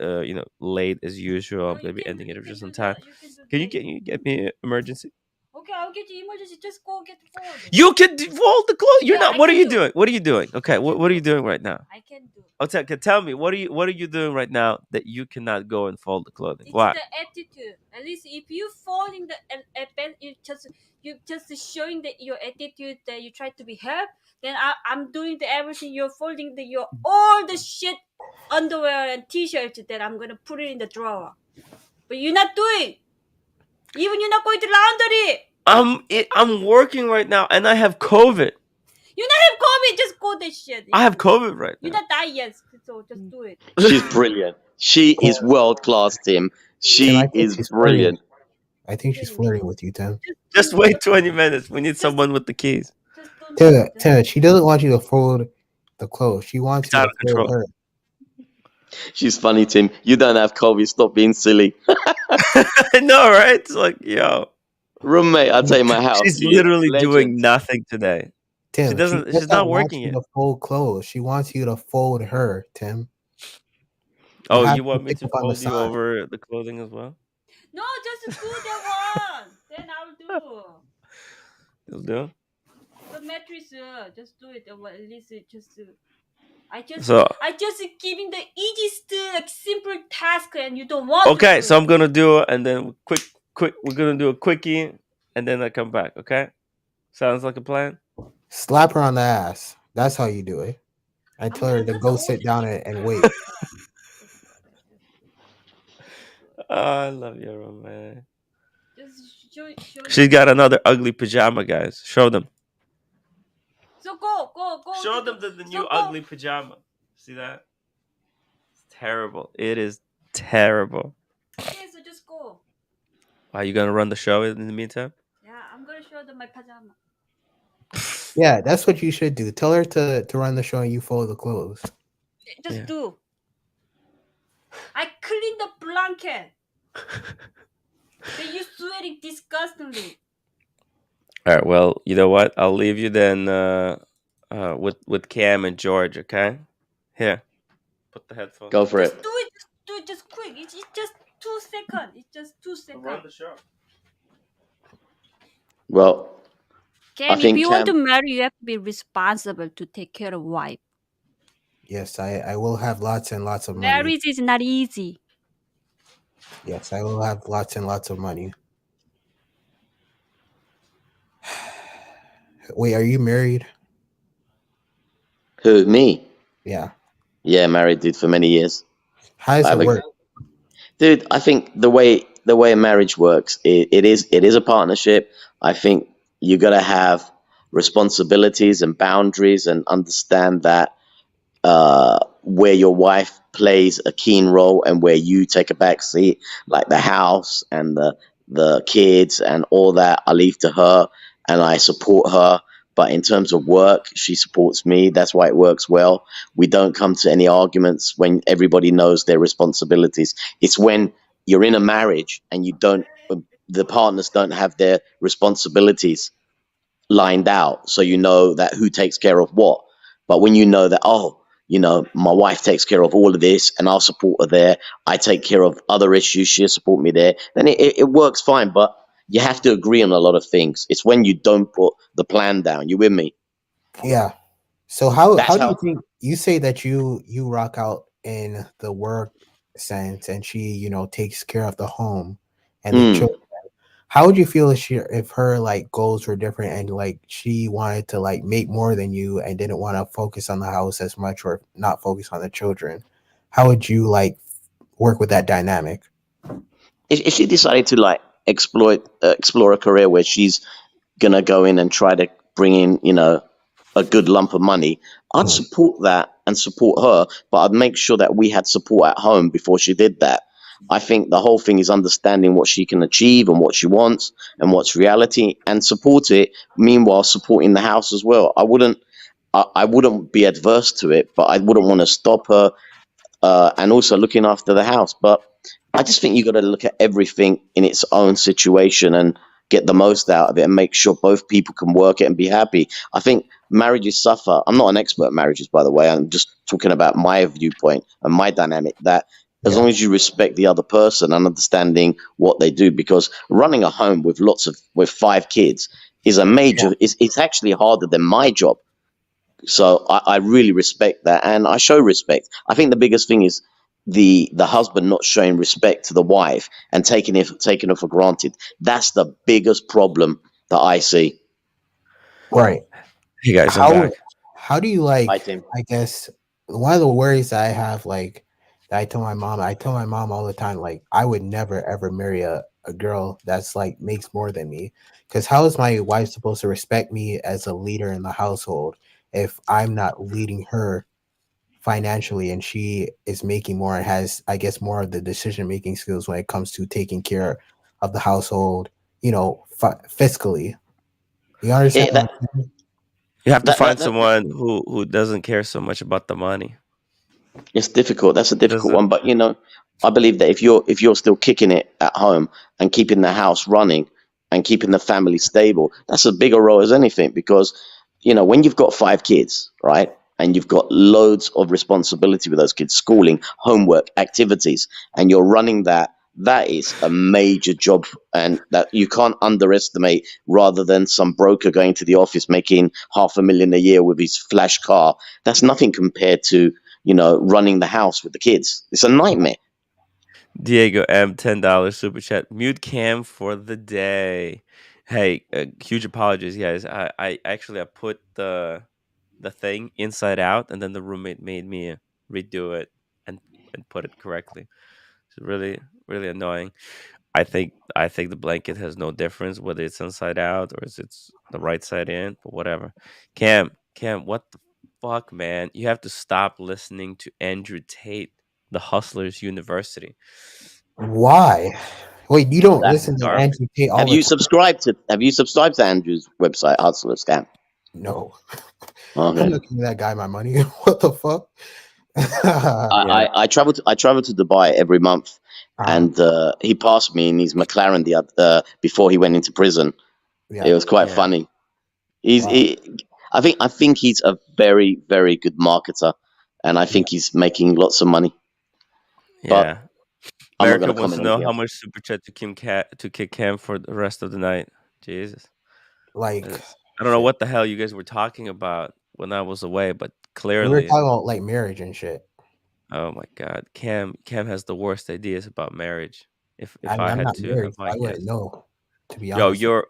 late as usual. No, I'm gonna be ending it you can just on do time. You can do Can late. you get me emergency? Okay, I'll get you emergency. Just go get the phone. You can fold the clothes. You're Yeah, not. I What are can you do. doing? What are you doing? Okay, I what can are you do. doing right now? I can do. Tell me, what are you doing right now that you cannot go and fold the clothing? It's Why? the attitude. At least if you fall in the you just showing that your attitude that you try to be help. Then I'm doing the everything. You're folding your all the shit underwear and t-shirts that I'm gonna put it in the drawer. But you're not doing. Even you're not going to laundry. I'm working right now, and I have COVID. You not have COVID, just go that shit. I have COVID right You now. not die yet, so just do it. She's brilliant. She is world class, Tim. Tim, I She think is she's flirting. brilliant. I think she's flirting with you, Tim. Just wait 20 minutes. We need someone with the keys. Just don't Tim, do it. Tim, she doesn't want you to fold the clothes. She wants It's you out to of control. fold her. She's funny, Tim. You don't have COVID. Stop being silly. I know, right? It's like, yo, Roommate, I'll tell you my house. she's She is literally doing legend. nothing today. Tim, She doesn't. She's doesn't not want working you yet. to fold clothes. She wants you to fold her, Tim. Oh, have you to want me pick to up on the fold you side. over the clothing as well? No, just do that one. Then I'll do. You'll do. The mattress, just do it. Or at least it just. I just So giving the easiest, like, simple task, and you don't want. okay, to do so it. I'm gonna do it, and then quick. We're gonna do a quickie, and then I come back. Okay, sounds like a plan. Slap her on the ass. That's how you do it. I tell her gonna to cut go the sit old down shit. and wait. I love you, man. Just show. She's got another ugly pajama, guys. Show them. So go. Show them the new ugly pajama. See that? It's terrible. It is terrible. Okay, so just go. Are you gonna run the show in the meantime? Yeah, I'm gonna show them my pajama. Yeah, that's what you should do. Tell her to run the show and you fold the clothes. Just Yeah. do. I clean the blanket. Then you sweating disgustingly. All right. Well, you know what? I'll leave you then with Cam and George. Okay. Here. Put the headphones. Go for it. Just do it just quick. It's just 2 seconds. It's just 2 seconds. Run the show. Well, Cam, think if you want to Cam- marry, you have to be responsible to take care of wife. Yes, I will have lots and lots of money. Marriage is not easy. Yes, I will have lots and lots of money. Wait, are you married? who, me? Yeah. Yeah, married, dude, for many years. How does I have it a- work? Dude, I think the way a marriage works, it is a partnership. I think you got to have responsibilities and boundaries and understand that where your wife plays a keen role and where you take a back seat, like the house and the kids and all that, I leave to her and I support her. But in terms of work, she supports me. That's why it works well. We don't come to any arguments when everybody knows their responsibilities. It's when you're in a marriage and the partners don't have their responsibilities lined out, so you know that who takes care of what. But when you know that, my wife takes care of all of this and I'll support her there, I take care of other issues, she'll support me there, then it works fine. But you have to agree on a lot of things. It's when you don't put the plan down. You with me? Yeah. So how That's do you how- think you say that you rock out in the work sense and she, takes care of the home and the children? How would you feel if her like goals were different and like she wanted to like make more than you and didn't want to focus on the house as much or not focus on the children? How would you like work with that dynamic? If she decided to like explore a career where she's gonna go in and try to bring in, a good lump of money, I'd support that and support her, but I'd make sure that we had support at home before she did that. I think the whole thing is understanding what she can achieve and what she wants and what's reality, and support it. Meanwhile, supporting the house as well. I wouldn't be adverse to it, but I wouldn't want to stop her, and also looking after the house. But I just think you got to look at everything in its own situation and get the most out of it and make sure both people can work it and be happy. I think marriages suffer. I'm not an expert at marriages, by the way. I'm just talking about my viewpoint and my dynamic, that as long as you respect the other person and understanding what they do, because running a home with with 5 kids is a major, it's actually harder than my job. So I really respect that, and I show respect. I think the biggest thing is the husband not showing respect to the wife and taking her for granted. That's the biggest problem that I see. Right. Hey guys, I'm back. How do you like? Hi, Tim. I guess one of the worries I have, like, that I tell my mom all the time, like, I would never ever marry a a girl that's like makes more than me. Because how is my wife supposed to respect me as a leader in the household if I'm not leading her financially and she is making more and has, I guess, more of the decision making skills when it comes to taking care of the household, fiscally. You understand It, what that, I'm saying? You have to that, find that, that, someone who doesn't care so much about the money. It's difficult. That's a difficult Doesn't one. But I believe that if you're still kicking it at home and keeping the house running and keeping the family stable, that's a bigger role as anything. Because when you've got 5 kids, right, and you've got loads of responsibility with those kids, schooling, homework, activities, and you're running that. That is a major job, and that you can't underestimate. Rather than some broker going to the office making 500,000 a year with his flash car, that's nothing compared to running the house with the kids. It's a nightmare. Diego M $10 super chat. Mute cam for the day. Hey, huge apologies, guys. I actually I put the thing inside out, and then the roommate made me redo it and put it correctly. It's really really annoying. I think the blanket has no difference whether it's inside out or is it's the right side in, but whatever. Cam, what the fuck, man? You have to stop listening to Andrew Tate, the Hustlers University. Why? Wait, you don't That listen to Garbage. Andrew Tate all have the you time? subscribed to Andrew's website, Hustler Scam? No. I'm Okay. not giving that guy my money. What the fuck? Yeah, I travel to Dubai every month, uh, and he passed me in his McLaren before he went into prison. It yeah. was quite yeah, funny. He's Wow. he, I think he's a very very good marketer, and I Yeah. think he's making lots of money. But yeah. I'm not going America to wants comment to on know anything how else. much super chat to kick Cam for the rest of the night. Jesus. Like, I don't know shit. what the hell you guys were talking about when I was away, but We were clearly, talking about like marriage and shit. oh my god, Cam has the worst ideas about marriage. I If mean, I I'm had not to have married, so my I wouldn't guess. know, to be Yo, honest. you're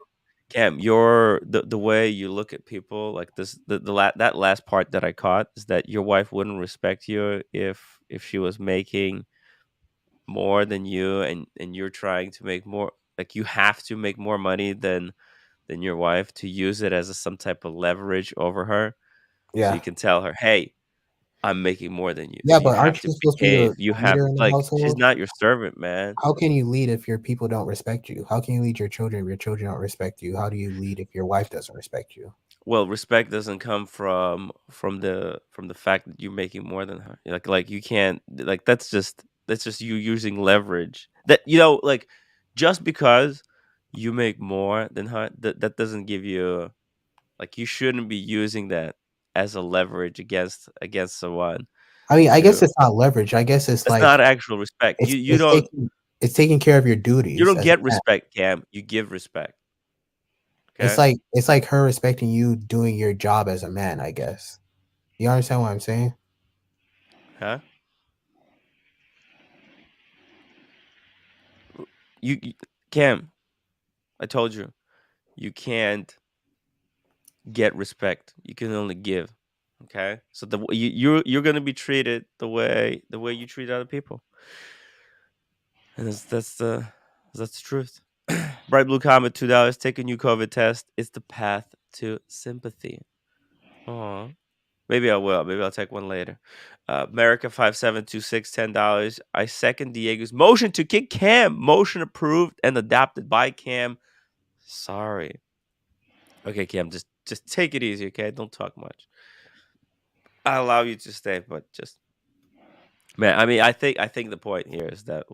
Cam, you're the way you look at people like this that last part that I caught is that your wife wouldn't respect you if she was making more than you and you're trying to make more, like you have to make more money than your wife to use it as some type of leverage over her. So Yeah. you can tell her, "Hey, I'm making more than you. Yeah, So you but have aren't to you supposed to be behave. the You have leader in the like she's household? not your servant, man." How can you lead if your people don't respect you? How can you lead your children if your children don't respect you? How do you lead if your wife doesn't respect you? Well, respect doesn't come from the fact that you're making more than her. Like you can't like that's just you using leverage. That like just because you make more than her, that doesn't give you like you shouldn't be using that as a leverage against someone I mean, I guess to it's not leverage. I guess it's that's like not actual respect. it's You it's don't it's taking care of your you duties don't as a get man. respect, Cam. You give respect. It's Okay? like it's like her respecting you doing your job as a man, I guess. You understand what I'm saying? Huh? You Cam, I told you, you can't get respect. You can only give. Okay? So you're going to be treated the way you treat other people. And that's the truth. Bright Blue Comet $2. Take a new COVID test. It's the path to sympathy. Aw. Maybe I will. Maybe I'll take one later. America 5726 $10. I second Diego's motion to kick Cam. Motion approved and adopted by Cam. Sorry. Okay, Cam, just take it easy, okay? Don't talk much. I allow you to stay, but just man, I mean, I think the point here is that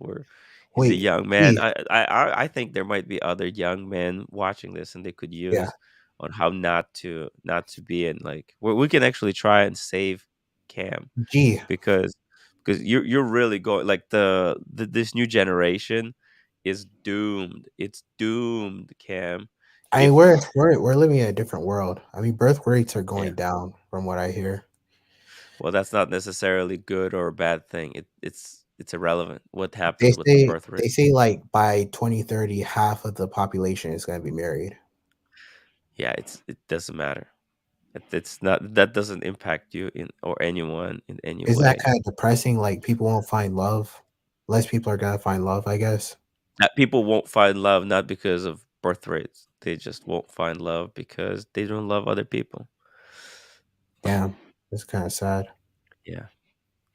he's a Wait, young man. gee, I think there might be other young men watching this, and they could yeah, use on how not to be in like we can actually try and save Cam gee. because you're really going like this new generation is doomed. It's doomed, Cam. I mean, If we're living in a different world. I mean, birth rates are yeah, going down from what I hear. well, that's not necessarily good or a bad thing. It's irrelevant what They happens with the say birth rate. they say like by 2030, half of the population is going to be married. Yeah, it doesn't matter. It's not that doesn't impact you in or anyone in any Isn't that way. kind of depressing? Like people won't find love. Less people are gonna find love, I guess. That people won't find love not because of birth rates. They just won't find love because they don't love other people. Damn, it's kind of sad. Yeah.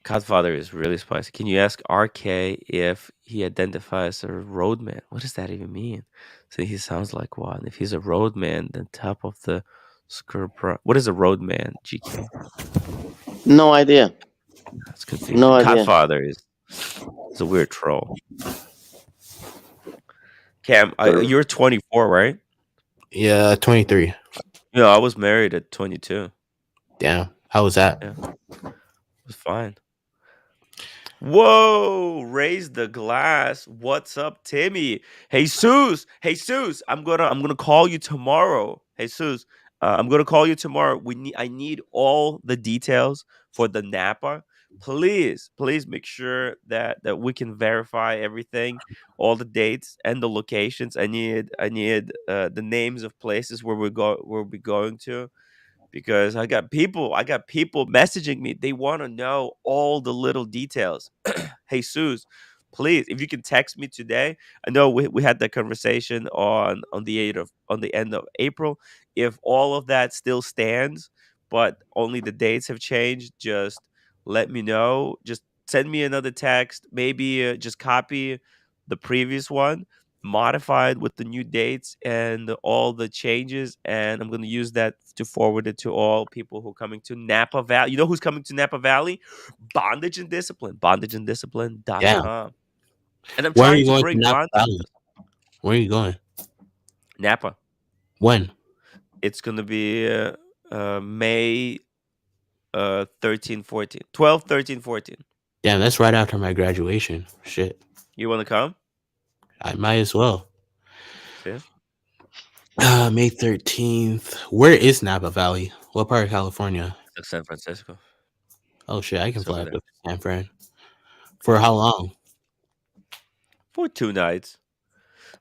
Godfather is really spicy. Can you ask RK if he identifies as a roadman? What does that even mean? So he sounds like one. If he's a roadman, then top of the skirt. What is a roadman, GK? No idea. That's confusing. No idea. Godfather is a weird troll. Cam, you're 24, right? Yeah, 23. Yeah, I was married at 22. Damn, how was that? Yeah, it was fine. Whoa, raise the glass. What's up, Timmy? Jesus, I'm gonna call you tomorrow. Jesus, I'm gonna call you tomorrow. I need all the details for the Napa. Please make sure that we can verify everything, all the dates and the locations. I need the names of places where we're going to, because I got people messaging me. They want to know all the little details. Jesus, please, if you can text me today. I know we had that conversation on the end of April. If all of that still stands, but only the dates have changed, just let me know. Just send me another text. Maybe just copy the previous one, modified with the new dates and all the changes, and I'm going to use that to forward it to all people who are coming to Napa Valley. You know who's coming to Napa Valley? Bondage and Discipline. Damn. BondageandDiscipline.com. And I'm When are trying you to going to bring Napa bondage Valley? Where are you going? Napa. When? It's going to be May 13, 14, 12, 13, 14. Damn, that's right after my graduation. Shit. You want to come? I might as well. See? May 13th. Where is Napa Valley? What part of California? It's like San Francisco. Oh shit, I can It's over fly up there. to San Fran. For how long? For 2 nights.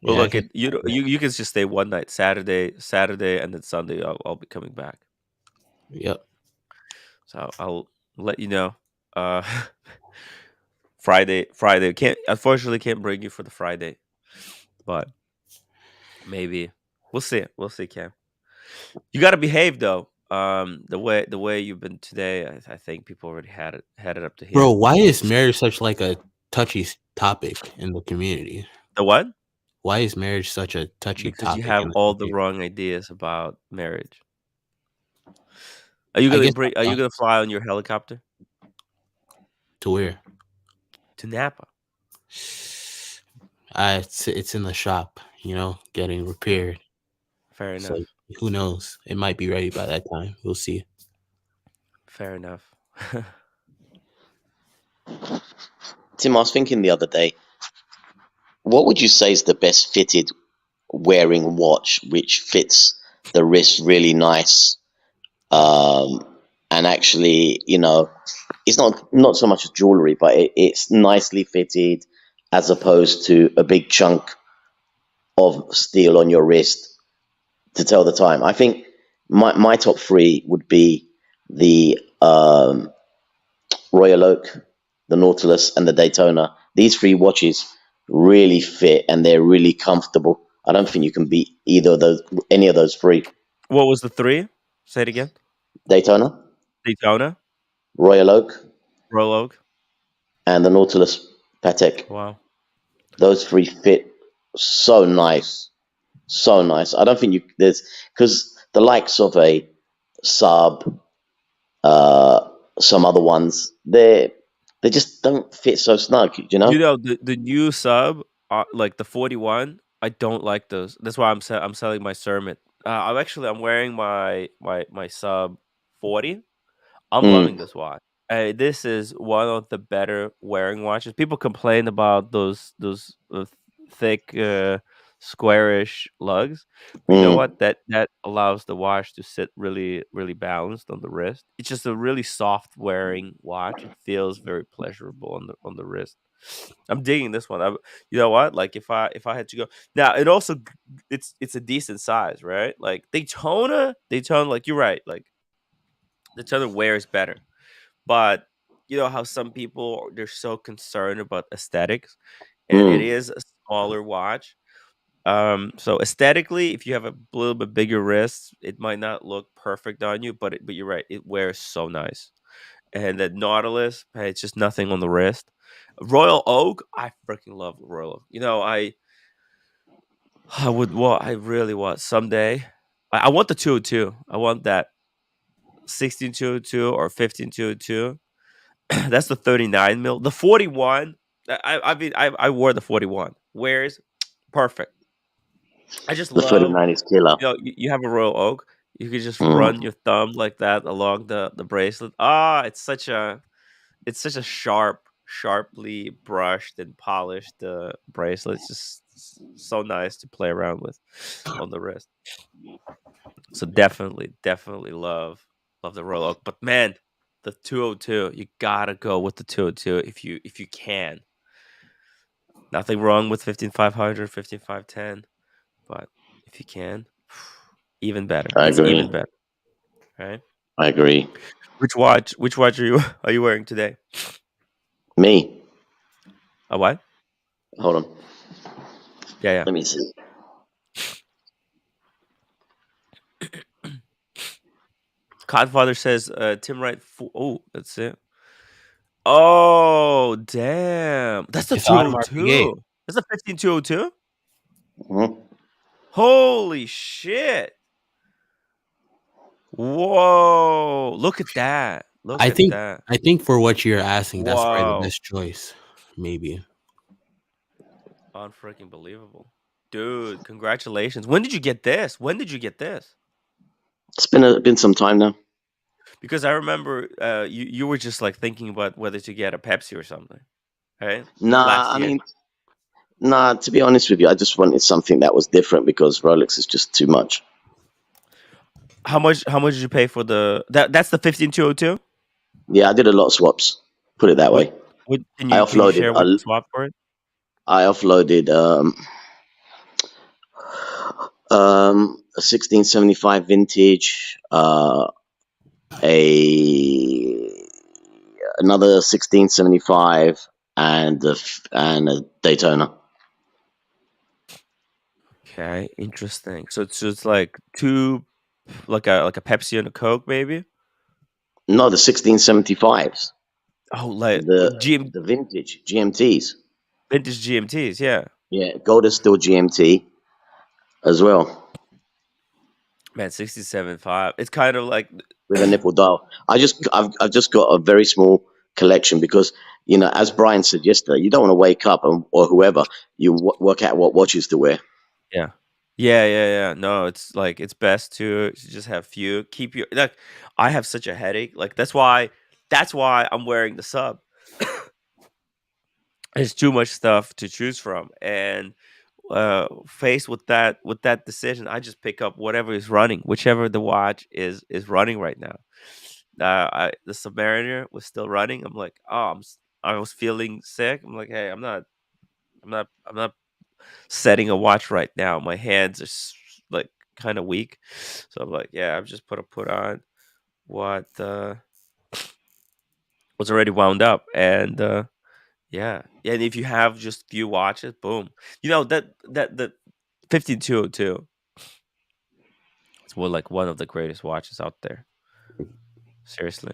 But Yeah, I look, can. you can just stay one night, Saturday, and then Sunday. I'll be coming back, Yep. so I'll let you know. Uh, Friday can't, unfortunately can't bring you for the Friday, but maybe we'll see, Cam. You got to behave though. The way you've been today, I think people already had it up to Bro, here. why is marriage such like a touchy topic in the community? The what? Why is marriage such a touchy Because you topic have in the all the community? wrong ideas about marriage. Are you I gonna guess bring? Are you gonna fly on your helicopter to where? to Napa? It's in the shop, getting repaired. Fair So enough. who knows? It might be ready by that time. We'll see. Fair enough. Tim, I was thinking the other day, what would you say is the best fitted wearing watch, which fits the wrist really nice, um, and actually, it's not so much jewelry, but it's nicely fitted, as opposed to a big chunk of steel on your wrist to tell the time. I think my top three would be the Royal Oak, the Nautilus, and the Daytona. These three watches really fit and they're really comfortable. I don't think you can beat any of those three. What was the three? Say it again. Daytona, Daytona, Royal Oak, Royal Oak. and the Nautilus Patek. Wow. Those three fit so nice, so nice. I don't think there's because the likes of a Saab, uh, some other ones, they just don't fit so snug. You know the new sub, like the 41. I don't like those. That's why I'm selling my Sermon. I'm wearing my sub 40. I'm loving Mm, this watch. This is one of the better wearing watches. People complain about those thick, squarish lugs, but you know mm, what? That allows the watch to sit really, really balanced on the wrist. It's just a really soft wearing watch. It feels very pleasurable on the wrist. I'm digging this one. You know what? Like if I had to go now, it's a decent size, right? Like Daytona. Like you're right. Like Daytona wears better. But you know how some people they're so concerned about aesthetics, and it mm. is a smaller watch. So aesthetically, if you have a little bit bigger wrists, it might not look perfect on you, but you're right, it wears so nice. And the Nautilus, hey, it's just nothing on the wrist. Royal Oak, I freaking love Royal Oak. I would want, I really want someday. I want the 202. I want that 16202 or 15202. That's the 39 mil. The 41. I mean, I wore the 41. Wears perfect. I just The love, 39 is killer. you have a Royal Oak. You could just run Mm. your thumb like that along the bracelet. Ah, it's such a sharply brushed and polished bracelet. It's just so nice to play around with on the wrist. So definitely love the Royal Oak. But man, the 202, you gotta go with the 202 if you can. Nothing wrong with 15500, 15510, but if you can, even better. I It's even agree. better, right? I agree. Which watch are you are you wearing today? Me. A what? Hold on. Yeah, yeah. Let me see. Codfather says Tim Wright. Oh, that's it. Oh, damn. That's the It's Audemars Piguet. 202. That's the 15202? Mhm. Holy shit. Whoa. Look at that. Look I at think that. I think for what you're asking, that's probably the Wow. best choice. Maybe. Unfreaking believable. Dude, congratulations. When did you get this? When did you get this? It's been some time now. Because I remember you were just like thinking about whether to get a Pepsi or something, right? Nah, Last I year. mean, nah. To be honest with you, I just wanted something that was different because Rolex is just too much. How much did you pay for that's the 15202? Yeah, I did a lot of swaps. Put it that What way. what can I you offloaded. share what you swapped for it? I offloaded a 1675 vintage, a another 1675, and a Daytona. Okay, interesting. So it's like two, like a Pepsi and a Coke, maybe. No, the 1675s, Oh, like the vintage GMTs. vintage GMTs. Yeah, Yeah, gold is still GMT as well man, 67.5. It's kind of like with a nipple dial. I've just got a very small collection because as Brian said yesterday, you don't want to wake up or whoever you work out what watches to wear. yeah, yeah. No, it's like it's best to just have few. Keep your like. I have such a headache. Like that's why I'm wearing the sub. There's too much stuff to choose from, and faced with that decision, I just pick up whatever is running, whichever the watch is running right now. The Submariner was still running. I'm like, I was feeling sick. I'm like, hey, I'm not setting a watch right now. My hands are like kind of weak, so I'm like, yeah, I've just put on what was already wound up, and yeah, and if you have just few watches, boom, that the 15202. It's like one of the greatest watches out there. Seriously,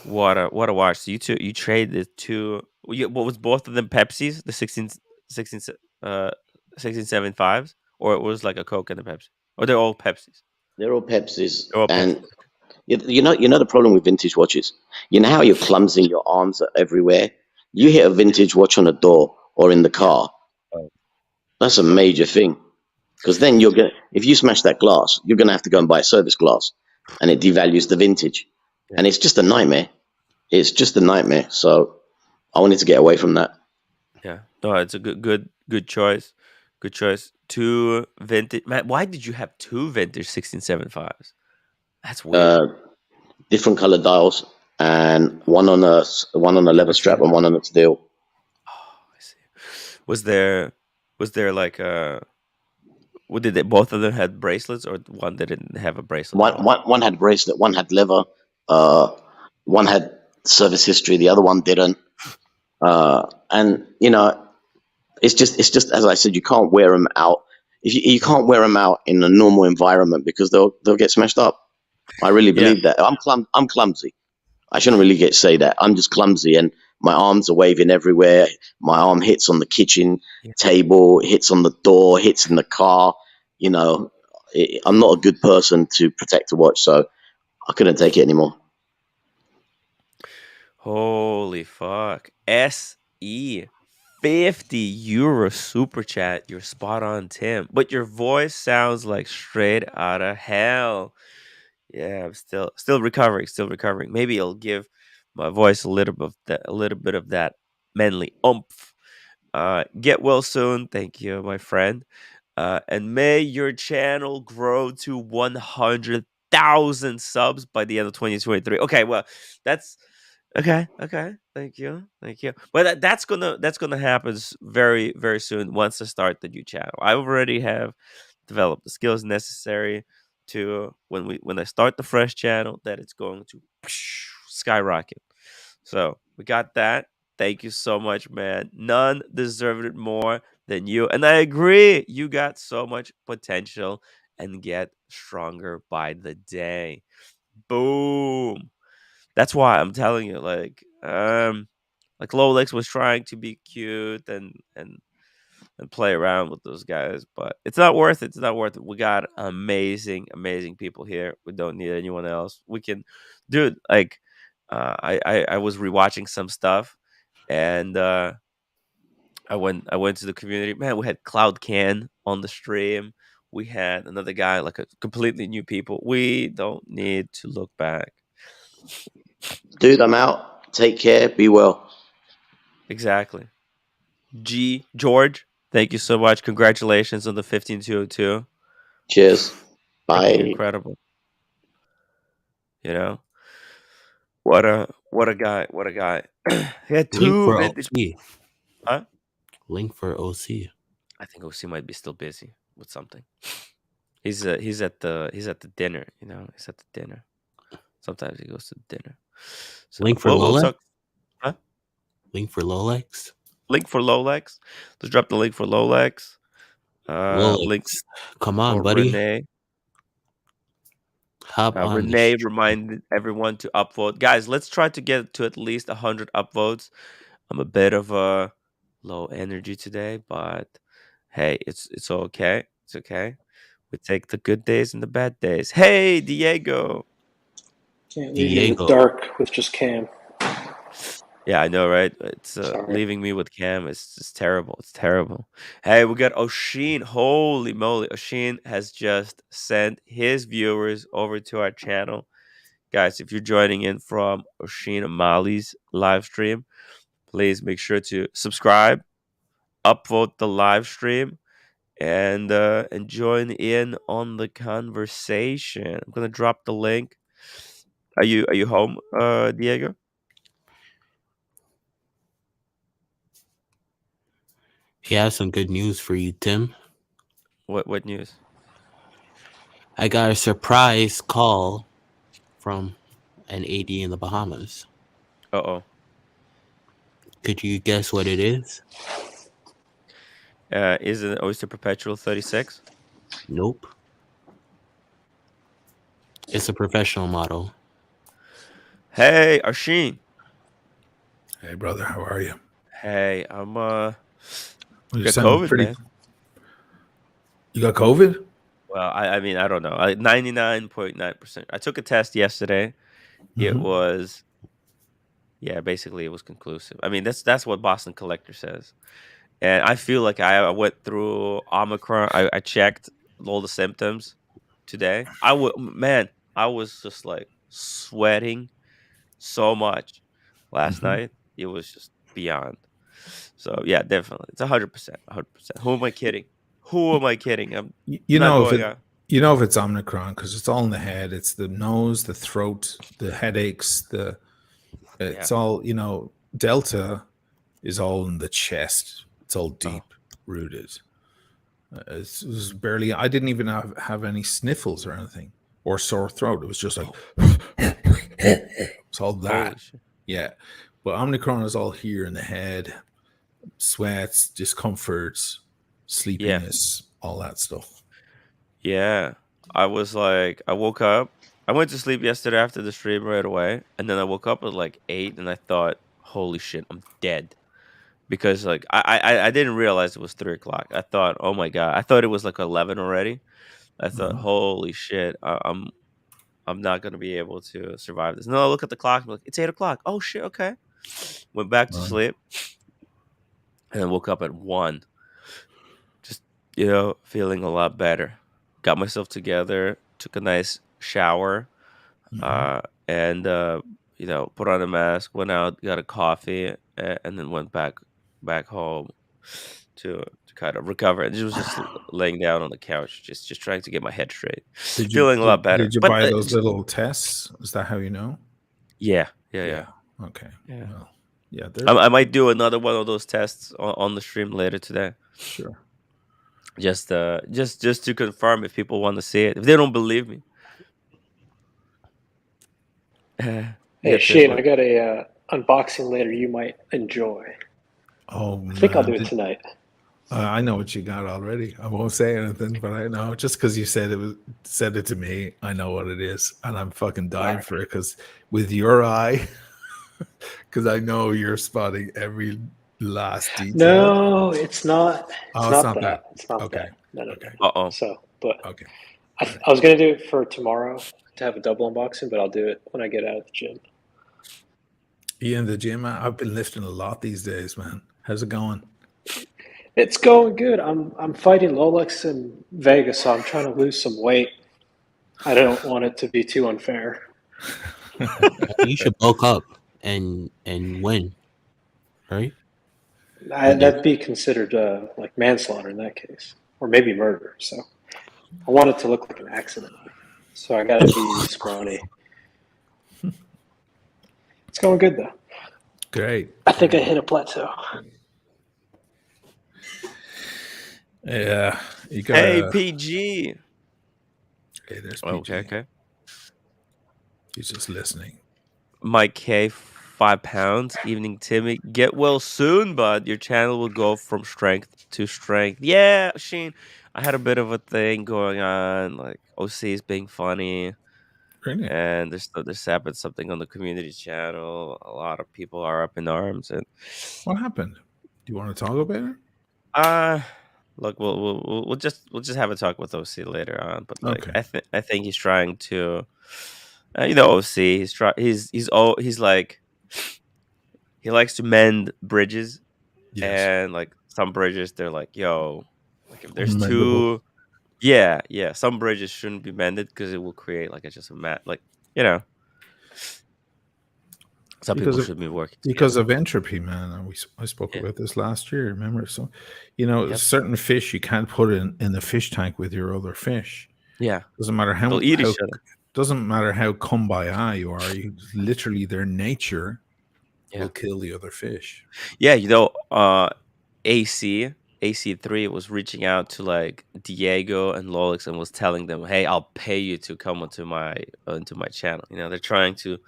what a watch. So you traded two. What was both of them Pepsis? The 16 uh 1675s, or it was like a Coke and a Pepsi, or they're all Pepsis. They're all Pepsis, They're all and Pepsis. you know the problem with vintage watches. You know how you're clumsy, your arms are everywhere. You hit a vintage watch on a door or in the Yeah. car. Oh, That's a major thing because then if you smash that glass, you're gonna have to go and buy a service glass, and it devalues the vintage, yeah. and it's just a nightmare. It's just a nightmare. So I wanted to get away from that. Yeah. No, it's a good choice. Good choice. Two vintage. Man, why did you have two vintage 1675s? That's weird. Uh, Different color dials, and one on a leather Leather strap strap. and one on a steel. Oh, I see. Was there like did they both of them had bracelets, or one that didn't have a bracelet at One, all? one, one had bracelet, one had leather, uh, one had service history, the other one didn't. And It's just as I said, you can't wear them out. If you can't wear them out in a normal environment because they'll get smashed up. I really Yeah. believe that. I'm clumsy. I shouldn't really say that. I'm just clumsy, and my arms are waving everywhere. My arm hits on the kitchen Yeah. table, hits on the door, hits in the car. You know, I'm not a good person to protect a watch, so I couldn't take it anymore. Holy fuck. SE 50 euro super chat. You're spot on, Tim. But your voice sounds like straight out of hell. Yeah, I'm still recovering, still recovering. Maybe it'll give my voice a little bit of that manly oomph. Get well soon. Thank you, my friend. And may your channel grow to 100,000 subs by the end of 2023. Okay, well, that's okay. Okay, thank you, thank you. But that's gonna happen very very soon once I start the new channel. I already have developed the skills necessary to when I start the fresh channel that it's going to skyrocket. So we got that. Thank you so much, man. None deserved it more than you. And I agree, you got so much potential and get stronger by the day. Boom. That's why I'm telling you, like Lolex was trying to be cute and play around with those guys, but it's not worth it. It's not worth it. We got amazing people here. We don't need anyone else. We can, dude. Like, I was rewatching some stuff, and I went to the community. Man, we had Cloud Can on the stream. We had another guy, like a completely new people. We don't need to look back. Dude, I'm out. Take care. Be well. Exactly. George, thank you so much. Congratulations on the 15202. Cheers. Freaking Bye. incredible. You know? What a guy. What a guy. He had Link two for vintage. OC. Huh? Link for OC. I think OC might be still busy with something. He's at the dinner, He's at the dinner. Sometimes he goes to the dinner. So Link for we'll Lolex. talk. Huh? Link for Lolex. Link for Lolex. Let's drop the link for Lolex. Link Lolex. Come on, for buddy. Renee. Hop on the Renee stream. reminded everyone to upvote. Guys, let's try to get to at least 100 upvotes. I'm a bit of a low energy today, but hey, it's okay. It's okay. We take the good days and the bad days. Hey, Diego. Can't leave you in the Diego. dark with just Cam. Yeah, I know, right? It's Sorry. leaving me with Cam. It's just terrible. It's terrible. Hey, we got Oshin. Holy moly. Oshin has just sent his viewers over to our channel. Guys, if you're joining in from Oshin Mali's live stream, please make sure to subscribe, upvote the live stream, and join in on the conversation. I'm gonna drop the link. Are you home, Diego? He has some good news for you, Tim. What news? I got a surprise call from an AD in the Bahamas. Uh-oh. Could you guess what it is? Is it Oyster Perpetual 36? Nope. It's a professional model. Hey, Arshin. Hey, brother, how are you? Hey, I'm You got sound COVID, man. You got COVID? Well, I mean, I don't know. 99.9%. I took a test yesterday. It Mhm. was, yeah, basically it was conclusive. I mean, that's what Boston Collector says. And I feel like I went through Omicron. I checked all the symptoms today. I was just like sweating so much last Mhm. night. It was just beyond. So yeah, definitely. It's 100%. 100%. Who am I kidding? Who am I kidding? I'm You not know if going it, out. you know if it's Omicron because it's all in the head. It's the nose, the throat, the headaches. It's all Delta is all in the chest. It's all deep rooted. It was barely. I didn't even have any sniffles or anything or sore throat. It was just like it's all Holy that. shit. Yeah, but Omicron is all here in the head. sweats, discomforts, sleepiness, all that stuff. Yeah. I was like, I woke up. I went to sleep yesterday after the stream right away, and then I woke up at like 8, and I thought, "Holy shit, I'm dead." Because like I didn't realize it was 3 o'clock. I thought, "Oh my god," I thought it was like 11 already. I thought, Uh-huh. "Holy shit, I'm not gonna be able to survive this." No, I look at the clock. I'm like, "It's 8 o'clock." Oh shit, okay. Went back to Right. sleep, and then woke up at 1. Just feeling a lot better. Got myself together. Took a nice shower. Mhm. And put on a mask, went out, got a coffee, and then went back home to kind of recover. And just was just laying down on the couch, just trying to get my head straight. Did you Feeling a lot better. did you But buy those little tests? Is that how you know? yeah. Okay. Yeah. Well, yeah. They're I might do another one of those tests on the stream later today. sure. Just to confirm if people want to see it. If they don't believe me. Hey Shane, I got a unboxing later you might enjoy. Oh I think I'll do man, it tonight. I know what you got already. I won't say anything, but I know just because you said it to me, I know what it is, and I'm fucking dying Alright. for it. Because with your eye, because I know you're spotting every last detail. No, it's not. Oh, it's not that. that. It's not Okay. that. No. Okay. Uh-oh. So, but Okay. I was gonna do it for tomorrow to have a double unboxing, but I'll do it when I get out of the gym. You in the gym? I've been lifting a lot these days, man. How's it going? It's going good. I'm fighting Lolex in Vegas, so I'm trying to lose some weight. I don't want it to be too unfair. You should bulk up and win, right? That'd be considered like manslaughter in that case, or maybe murder. So I want it to look like an accident. So I gotta be scrawny. It's going good though. Great. I think I hit a plateau. Yeah. You got. Hey, PG. Hey, there's PG. Okay. He's just listening. Mike K, 5 pounds. Evening, Timmy. Get well soon, bud. Your channel will go from strength to strength. Yeah, Shane. I had a bit of a thing going on. Like OC is being funny, Really? and there's happened something on the community channel. A lot of people are up in arms, and What happened? Do you want to talk about it? look, we'll just have a talk with OC later on. But like, Okay. I think he's trying to. OC. He's like he likes to mend bridges, Yes. and like some bridges, they're like, yo, like if there's Unmendable. two, yeah, some bridges shouldn't be mended because it will create like just a mat, like some people should be working because together. of entropy, man. And I spoke about this last year. Remember? So, Yep. certain fish you can't put in the fish tank with your other fish. Yeah, Doesn't matter they'll eat each other. Doesn't matter how kumbaya you are. You literally, their nature Yeah. will kill the other fish. Yeah, AC3 was reaching out to like Diego and Lolix and was telling them, "Hey, I'll pay you to come into my channel." They're trying to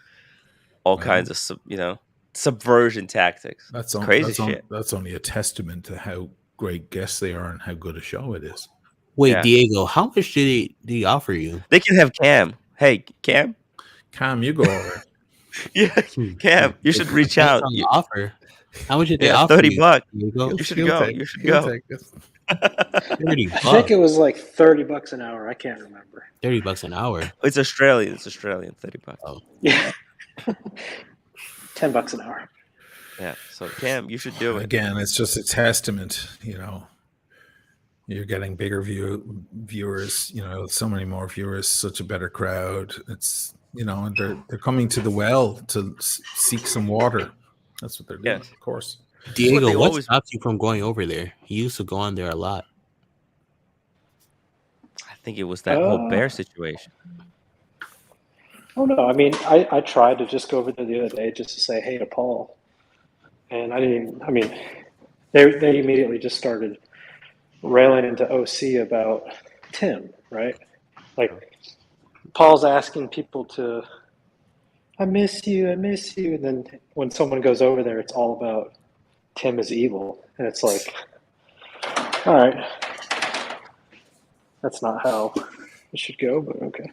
all kinds of subversion tactics. That's Crazy shit. That's only a testament to how great guests they are and how good a show it is. Wait, Yeah. Diego, how much did he offer you? They can have Cam. Hey, Cam. Cam, you go over. Yeah, Cam, you should reach out. On the offer. How much did they offer 30 you, bucks. Diego? You should go. You should go. 30 I think it was like $30 an hour. I can't remember. $30 an hour. It's Australian. 30 bucks. Oh. Yeah. $10 an hour. Yeah. So Cam, you should do it. Again, it's just a testament, You're getting bigger viewers, so many more viewers, such a better crowd. It's, and they're coming to the well to seek some water. That's what they're doing, Yes. of course. Diego, what stops you from going over there? He used to go on there a lot. I think it was that whole bear situation. Oh no, I mean, I tried to just go over there the other day just to say hey to Paul, and they immediately just started railing into OC about Tim, right? Like Paul's asking people to, I miss you, and then when someone goes over there, it's all about Tim is evil, and it's like, all right, that's not how it should go, but okay.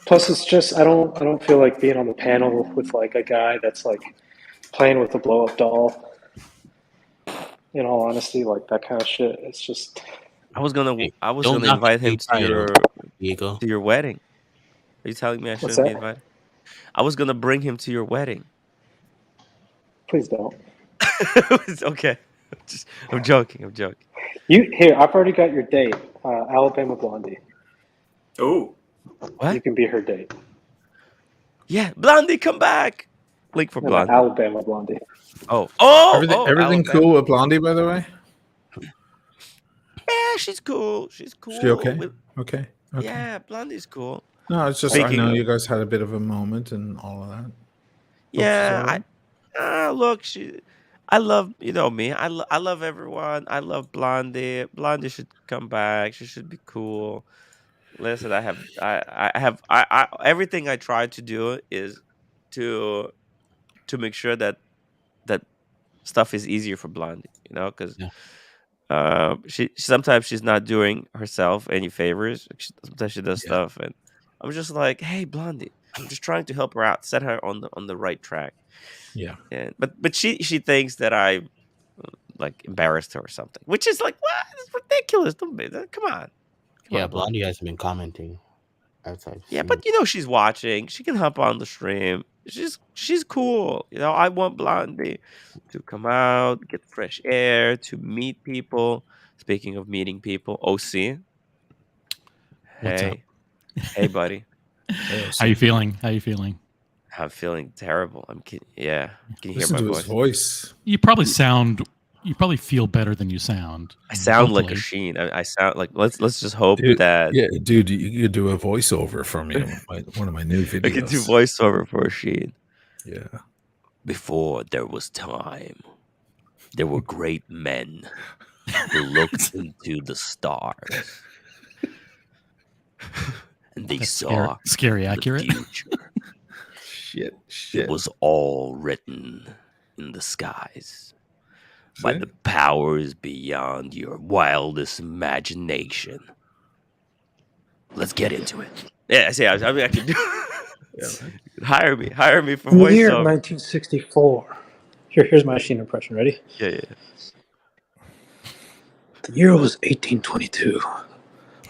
Plus, it's just I don't feel like being on the panel with like a guy that's like playing with a blow up doll. In all honesty, like that kind of shit, it's just. I was gonna Don't knock invite him the title, Diego. to your wedding. Are you telling me I What's shouldn't be that? invited? I was gonna bring him to your wedding. Please don't. It's okay. I'm joking. I've already got your date, Alabama Blondie. Oh, What? You can be her date. Yeah, Blondie, come back. Link for No, Blondie. Alabama Blondie. Everything Alabama. cool with Blondie, by the way? Yeah, she's cool. She's cool. She okay? Okay. Yeah, Blondie's cool. No, it's just Speaking I know of- you guys had a bit of a moment and all of that. Yeah, look, I love, you know me. I love everyone. I love Blondie. Blondie should come back. She should be cool. Listen, I everything I try to do is to make sure that stuff is easier for Blondie, you know, because she sometimes she's not doing herself any favors. Sometimes she does stuff, and I'm just like, hey, Blondie, I'm just trying to help her out, set her on the right track. Yeah. And but she thinks that I like embarrassed her or something, which is like, what? It's ridiculous. Don't be, come on. Yeah, on, Blondie has been commenting. Yeah, but you know she's watching. She can hop on the stream. She's cool. You know, I want Blondie to come out, get fresh air, to meet people. Speaking of meeting people, OC. What's up? Hey, buddy. How you feeling? I'm feeling terrible. I'm kidding. Yeah, can you Listen hear my to his voice. You probably feel better than you sound. I sound like Hopefully. a sheen. I sound like let's just hope that. Yeah, dude, you could do a voiceover for me on one of my new videos. I can do voiceover for a sheen. Yeah. Before there was time, there were great men who looked into the stars, and they That's saw scary the accurate. future. Shit. It was all written in the skies by the powers beyond your wildest imagination. Let's get into it. Yeah, see, I mean, I can do. Hire me for In the year voiceover. 1964. Here's my Sheen impression. Ready? Yeah. The year was 1822.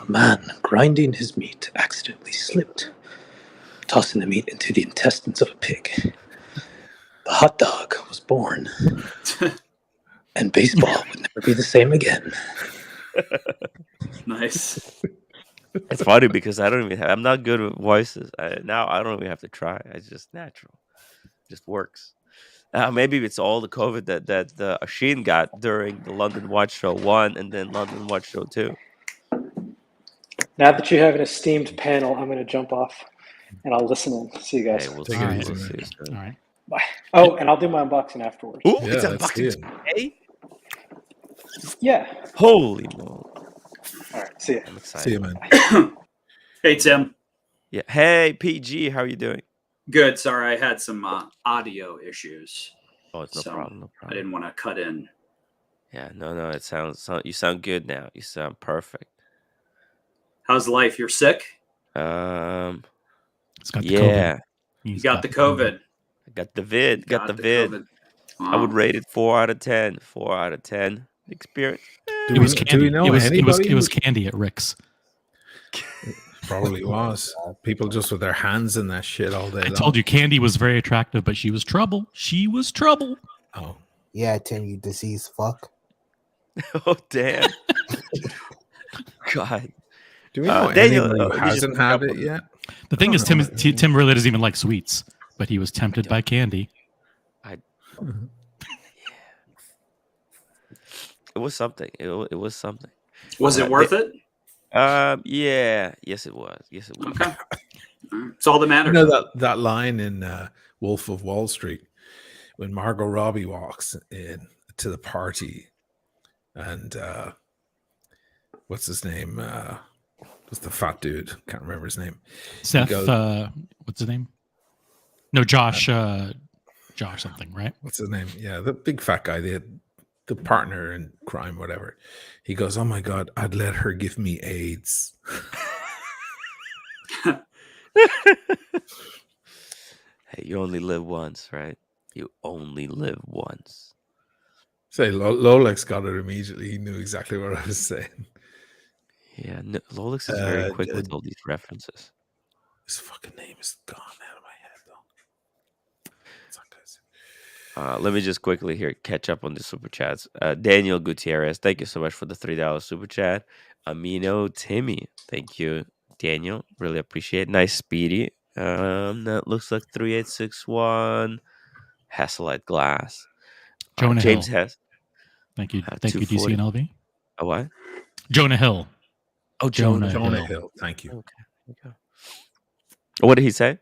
A man grinding his meat accidentally slipped, tossing the meat into the intestines of a pig. The hot dog was born, and baseball would never be the same again. nice. It's funny because I'm not good with voices. Now I don't even have to try. It's just natural. It just works. Maybe it's all the COVID that Arshin got during the London Watch Show 1 and then London Watch Show 2. Now that you have an esteemed panel, I'm going to jump off and I'll listen in. See you guys. Hey, we'll All right. see you soon. All right. Bye. Oh, and I'll do my unboxing afterwards. Ooh, Yeah, it's let's see unboxing it. today? Yeah. Holy moly. All right. See ya. I'm excited. See you, man. Hey, Tim. Yeah. Hey, PG, how are you doing? Good. Sorry, I had some audio issues. Oh, it's no problem. I didn't want to cut in. Yeah, no. You sound good now. You sound perfect. How's life? You're sick? It's got the Yeah. COVID. You got the COVID. I got the vid. Got the vid. COVID. I would rate it 4 out of 10. 4 out of 10. Experience. It was candy. Do we know it was anybody? candy at Rick's. Probably was. People just with their hands in that shit all day I long. told you Candy was very attractive, but she was trouble. Oh. Yeah, Tim, you diseased fuck. Oh, damn. God. Do we know Daniel, anybody who you hasn't just- had it yet? The thing is, know. Tim really doesn't even like sweets, but he was tempted by candy. It was something. It was something. Was it worth it? Yeah. Yes, it was. Okay. It's all that matters. You know that line in Wolf of Wall Street when Margot Robbie walks in to the party and what's his name? Was the fat dude? Can't remember his name. Seth, goes- what's his name? No, Josh Josh something, right? What's his name? Yeah, the big fat guy, the partner in crime, whatever. He goes, "Oh my God, I'd let her give me AIDS." Hey, you only live once, right? You only live once. Say, Lolex got it immediately. He knew exactly what I was saying. Yeah, no, Lolix is very quick with all these references. His fucking name is gone out of my head, though. It's not good. Let me just quickly here catch up on the super chats. Daniel Gutierrez, thank you so much for the $3 super chat. Amino Timmy, thank you, Daniel. Really appreciate it. Nice speedy. That looks like 3861 Hasselite glass. Jonah James Hill. has. Thank you. Thank you, 240. DCNLV. Oh, what? Jonah Hill. Oh, Jonah Jonah Hill. Hill. Thank you. Okay. What did he say?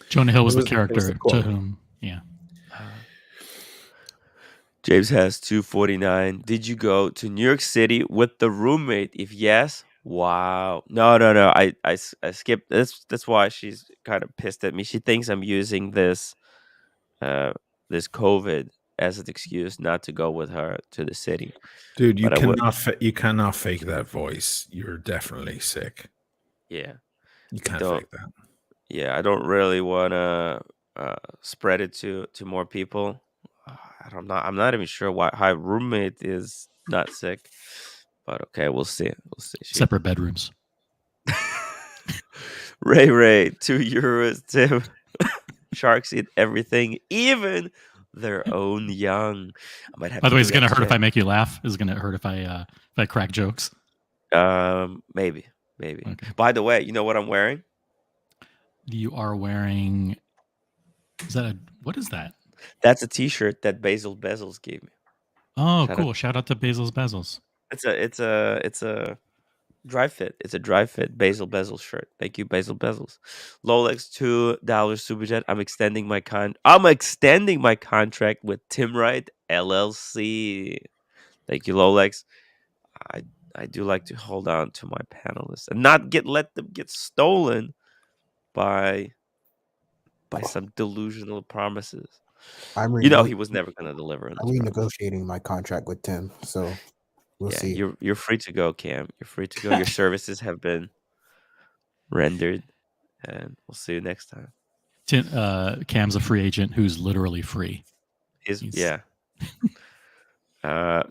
Jonah Hill was It the was character the quote. to whom, yeah. James has 249. Did you go to New York City with the roommate? If yes, wow. No. I skipped. That's why she's kind of pissed at me. She thinks I'm using this this COVID as an excuse not to go with her to the city. Dude, you But I would. you cannot fake that voice. You're definitely sick. Yeah. You can't Don't. fake that. Yeah, I don't really want to spread it to more people. I'm not even sure why her roommate is not sick, but okay, we'll see. Separate bedrooms. Ray, €2, Tim. Sharks eat everything, even their own young. I might have By to the way, do it's gonna that hurt if shit. I make you laugh. Is it gonna hurt if I crack jokes? Maybe. Okay. By the way, you know what I'm wearing? You are wearing. What is that? That's a T-shirt that Basil Bezels gave me. Oh, Shout cool! Shout out to Basil's Bezels. It's a dry fit. It's a dry fit Basil Bezels shirt. Thank you, Basil Bezels. Lolex $2 super chat. I'm extending my contract with Tim Wright LLC. Thank you, Lolex. I do like to hold on to my panelists and not let them get stolen by some delusional promises. You know he was never going to deliver on I'm his promise. renegotiating my contract with Tim, so we'll Yeah, see. you're free to go, Cam. You're free to go. Your services have been rendered, and we'll see you next time. Cam's a free agent who's literally free. Yeah.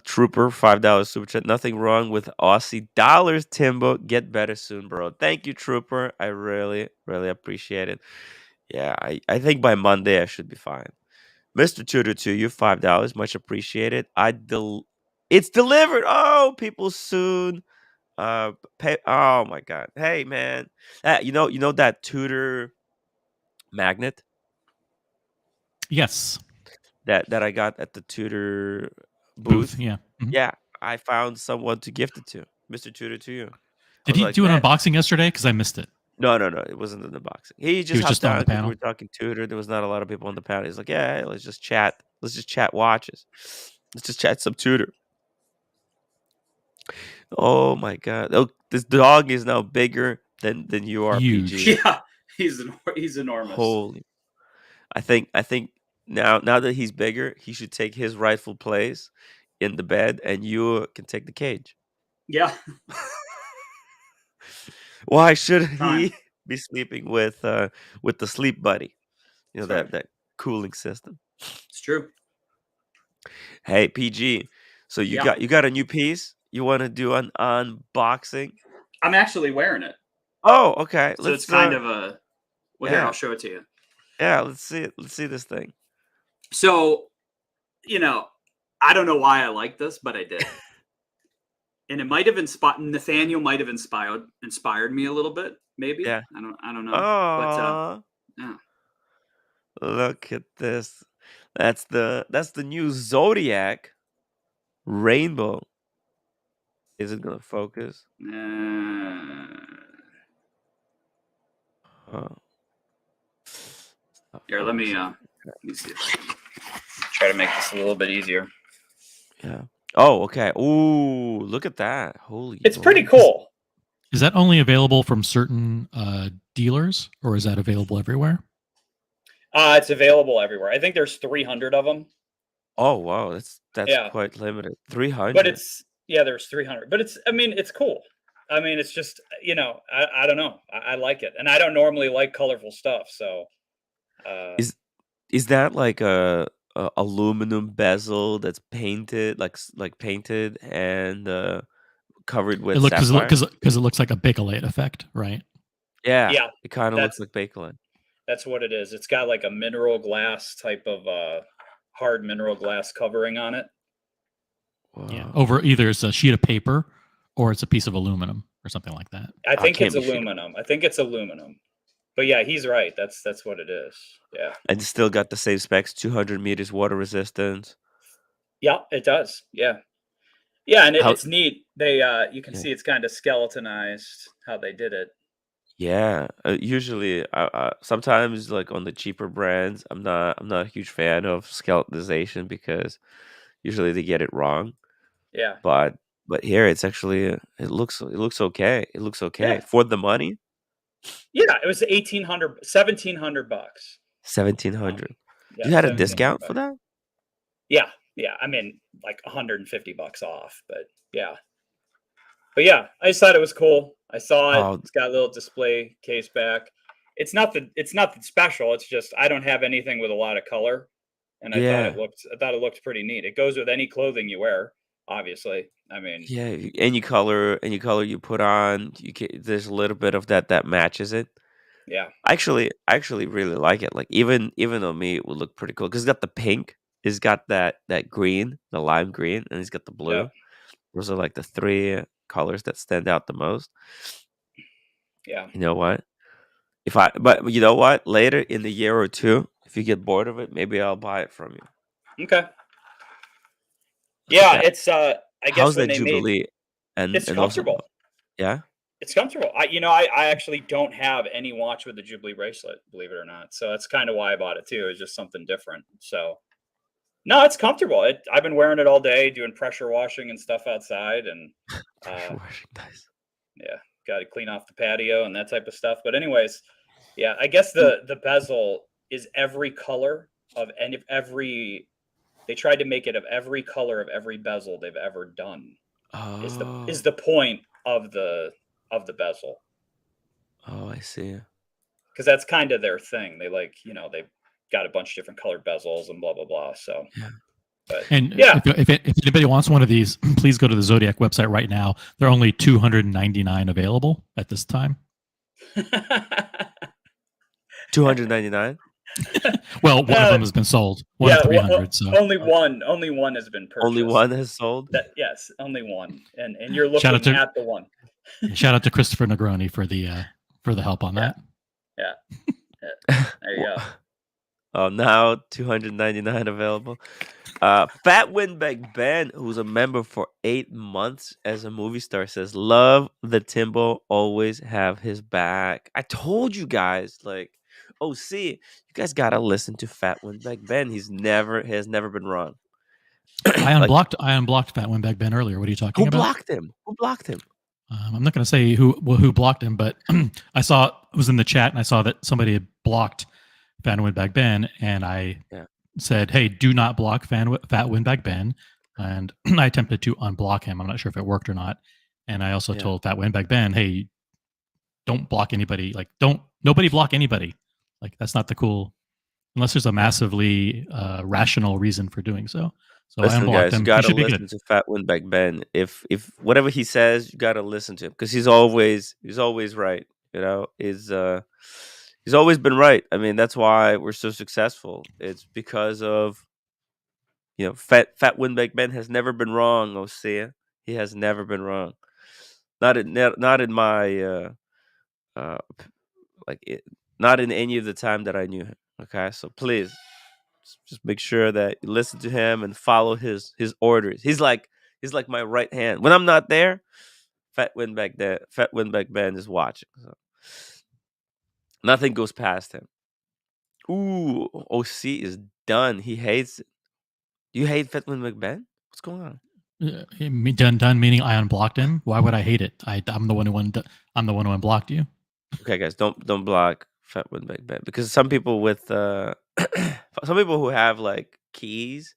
Trooper, $5 super chat. Nothing wrong with Aussie dollars, Timbo. Get better soon, bro. Thank you, Trooper. I really, really appreciate it. Yeah, I think by Monday I should be fine. Mr. Tutor to you, $5. Much appreciated. It's delivered. Oh, people soon. Pay. Oh my God. Hey, man. You know that Tutor magnet? Yes. That I got at the Tutor Booth. booth. Yeah. Mm-hmm. Yeah, I found someone to gift it to. Mr. Tutor to you. Did he do an unboxing yesterday? Because I missed it. No. It wasn't an unboxing. He just was hopped just on on the because we panel? were talking Tutor. There was not a lot of people on the panel. He's like, yeah, hey, let's just chat. Let's just chat watches. Let's just chat some Tutor. Oh my God! Oh, this dog is now bigger than you are, Huge. PG. Yeah, he's enormous. Holy! I think now that he's bigger, he should take his rightful place in the bed, and you can take the cage. Yeah. Why should he Fine. be sleeping with the sleep buddy? You know, That's right. that cooling system. It's true. Hey, PG. So you Yeah. got a new piece? You want to do an unboxing? I'm actually wearing it. Oh, okay. So it's kind of a. Well, here, I'll show it to you. Yeah, let's see it. Let's see this thing. So, I don't know why I like this, but I did. And it might have Nathaniel might have inspired me a little bit, maybe. Yeah. I don't know. Oh, But yeah. Look at this. That's the new Zodiac rainbow. Is it gonna focus? Here, let me see if I can try to make this a little bit easier. Yeah. Oh, okay. Ooh, look at that. Holy. It's pretty cool. Is that only available from certain dealers, or is that available everywhere? It's available everywhere. I think there's 300 of them. Oh wow, that's Yeah, quite limited. but 300. there's 300. But I mean, it's cool. I mean, it's just I don't know. I like it, and I don't normally like colorful stuff. So Is is that like a aluminum bezel that's painted like painted and covered It with look sapphire? because it looks like a Bakelite effect, right? Yeah, yeah, it kind of looks that's like bakelite. that's what it is. It's got like a mineral glass type of hard mineral glass covering on it. Yeah, Wow. over either it's a sheet of paper or it's a piece of aluminum or something like that. I think Can't it's be shit. aluminum. I think it's aluminum. But yeah, he's right. That's what it is. Yeah. And it's still got the same specs: 200 meters water resistance. Yeah, it does. Yeah. Yeah, and How? it's neat. They you can Yeah. see it's kind of skeletonized how they did it. Yeah, usually, sometimes like on the cheaper brands, I'm not a huge fan of skeletonization because usually they get it wrong. Yeah. But here it's actually it looks okay. It looks okay Yeah. for the money. Yeah, it was 1,800, 1,700 bucks. 1,700. Yeah, You had a 1,700 discount bucks. for that? Yeah, yeah. I mean, like 150 bucks off, but yeah. But yeah, I just thought it was cool. I saw it. Oh It's got a little display case back. It's nothing special. It's just I don't have anything with a lot of color, and I thought yeah, it looked pretty neat. It goes with any clothing you wear, obviously. I mean, yeah. Any color you put on, there's a little bit of that matches it. yeah, I actually really like it. Like even though me, it would look pretty cool because it's got the pink, it's got that green, the lime green, and it's got the yeah, blue. Those are like the three colors that stand out the most. yeah. You know what? But you know what? Later in the year or two, if you get bored of it, maybe I'll buy it from you. Okay. Yeah, Okay. it's I guess How's when that they made Jubilee? it's And also, comfortable. yeah. It's comfortable. I actually don't have any watch with the Jubilee bracelet, believe it or not. So that's kind of why I bought it too. It's just something different. So no, it's comfortable. I've been wearing it all day, doing pressure washing and stuff outside, and Pressure washing, nice. yeah, got to clean off the patio and that type of stuff. But anyways, yeah, I guess Mm. the bezel is every color of every. They tried to make it of every color of every bezel they've ever done. Is Oh, the point of the bezel, oh, I see. because that's kind of their thing. They they've got a bunch of different colored bezels and blah blah blah. So, Yeah. but And yeah, if anybody wants one of these, please go to the Zodiac website right now. They're only 299 available at this time. 299. Well, one of them has been sold. One yeah, of 300. So only one has been purchased. Only one has sold. Yes, only one, and you're Shout looking out to- at the one. shout out to Christopher Negroni for the help on that. Yeah, there you go. Oh, now 299 available. Fat Windbag Ben, who's a member for 8 months as a movie star, says, "Love the Timbo, always have his back." I told you guys, like, see, you guys gotta listen to Fat Windbag Ben. He has never been wrong. I unblocked Fat Windbag Ben earlier. What are you talking Who about? blocked him? Who blocked him? I'm not going to say who blocked him, but I saw it was in the chat and I saw that somebody had blocked Fat Windbag Ben, and I said, "Hey, do not block Fat Windbag Ben." And I attempted to unblock him. I'm not sure if it worked or not. And I also told Fat Windbag Ben, "Hey, don't block anybody. Like, nobody block anybody. Like, that's not the cool, unless there's a massively rational reason for doing so." So Listen, I unblocked guys, him. you He gotta should be listen good. to Fat Windbag Ben. If whatever he says, you gotta listen to him because he's always right. You know, he's always been right. I mean, that's why we're so successful. It's because of Fat Windbag Ben has never been wrong. Osea, he has never been wrong. Not in my not in any of the time that I knew him. Okay, so please. Just make sure that you listen to him and follow his orders. He's like my right hand. When I'm not there, Fat Windbag Ben is watching. So nothing goes past him. Ooh, OC is done. He hates it. You hate Fat Windbag Ben? What's going on? Done meaning I unblocked him. Why would I hate it? I'm the one who unblocked you. Okay, guys, don't block Fat Windbag Ben, because some people with some people who have like keys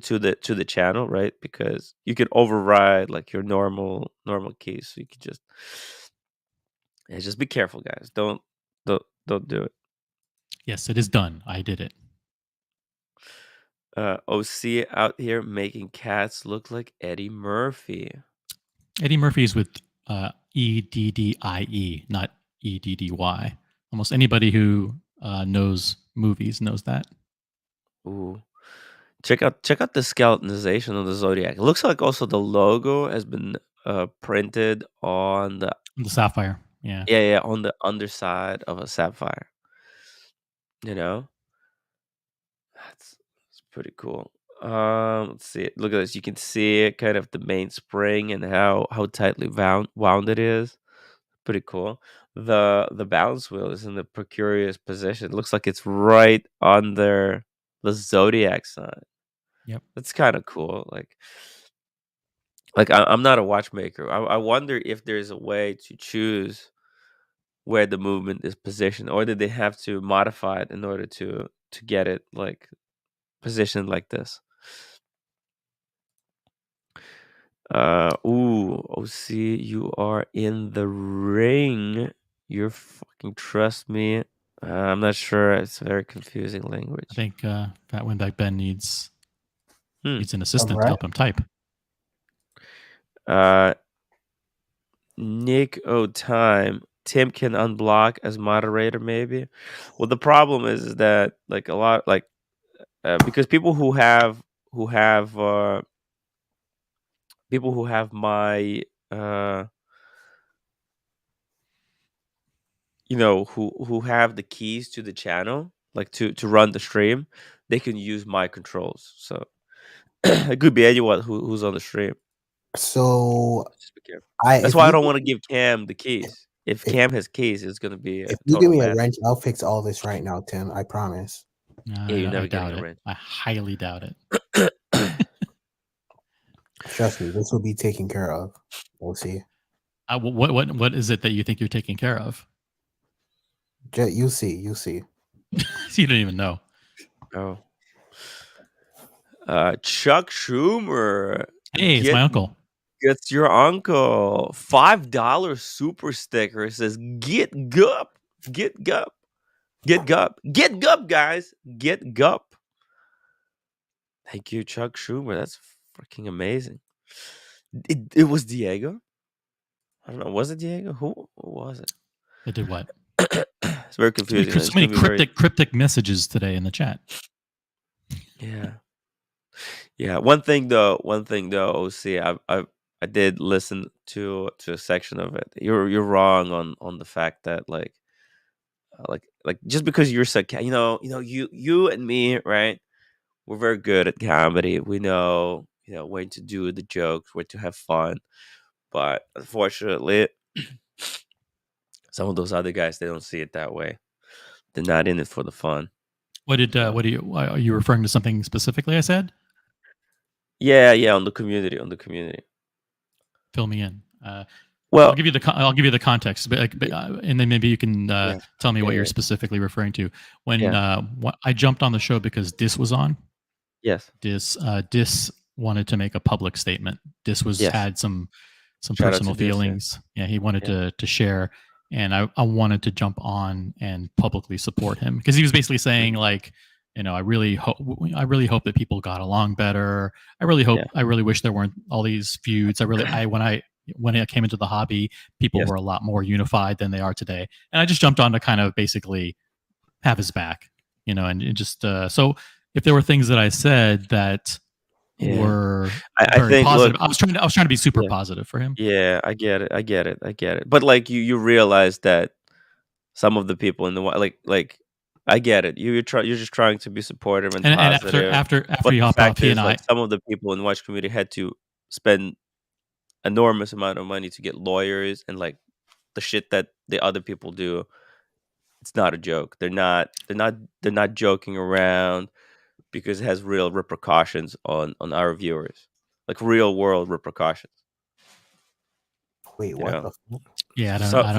to the channel, right? Because you can override like your normal keys, so you can just be careful, guys. Don't do it. Yes, it is done. I did it. OC out here making cats look like Eddie Murphy. Eddie Murphy is with EDDIE, not EDDY. Almost anybody who knows movies knows that. Ooh. Check out the skeletonization of the Zodiac. It looks like also the logo has been printed on the sapphire. Yeah. Yeah, on the underside of a sapphire. You know? That's pretty cool. Let's see. Look at this. You can see it, kind of the main spring and how tightly wound it is. Pretty cool. The balance wheel is in the precarious position. It looks like it's right under the Zodiac sign. Yep. That's kind of cool. Like I'm not a watchmaker. I wonder if there's a way to choose where the movement is positioned, or did they have to modify it in order to get it like positioned like this? OC, you are in the ring. You're fucking trust me. I'm not sure. It's a very confusing language. I think Fat Windbag Ben needs an assistant Alright. to help him type. Nick O'Time. Tim can unblock as moderator, maybe. Well, the problem is that like a lot, like because people who have my who have the keys to the channel, like to run the stream, they can use my controls. So it could be anyone who's on the stream. So Just be careful. I That's if why I you don't gi- want to give Cam the keys. If Cam has keys, it's gonna be if a you give total me a madness. wrench, I'll fix all this right now, Tim. I promise. Yeah, you're never I doubt getting a it. wrench. I highly doubt it. Trust me, this will be taken care of. We'll see. What is it that you think you're taking care of? You see. You see. You don't even know. Oh. Chuck Schumer. Hey, it's my uncle. It's your uncle. $5 super sticker says get gup. Get gup. Get gup. Get gup, guys. Get gup. Thank you, Chuck Schumer. That's freaking amazing. It was Diego? I don't know. Was it Diego? Who was it? It did what? It's very confusing. So many cryptic messages today in the chat. Yeah. Yeah. One thing though, OC, I did listen to a section of it. You're wrong on the fact that like just because you're you and me, right? We're very good at comedy. We know, when to do the jokes, when to have fun. But unfortunately, some of those other guys, they don't see it that way. They're not in it for the fun. What are you referring to something specifically I said? Yeah, on the community, Fill me in. Well, I'll give you the context, but and then maybe you can tell me what you're specifically referring to. When I jumped on the show because Dis was on. Yes. Dis wanted to make a public statement. Dis had some personal feelings. Yeah, he wanted to share, and I wanted to jump on and publicly support him because he was basically saying like, I really hope that people got along better. I really wish there weren't all these feuds. When I came into the hobby, people were a lot more unified than they are today. And I just jumped on to kind of basically have his back, and it just so if there were things that I said that were very positive, I was trying to be super positive for him. Yeah, I get it. But like you realize that some of the people in the like I get it. You're just trying to be supportive and positive. And after but you the hop fact off, he is, and like, some of the people in the watch community had to spend enormous amount of money to get lawyers, and like the shit that the other people do, it's not a joke. They're not joking around, because it has real repercussions on our viewers, like real world repercussions. Wait, what the fuck? Yeah, I So don't.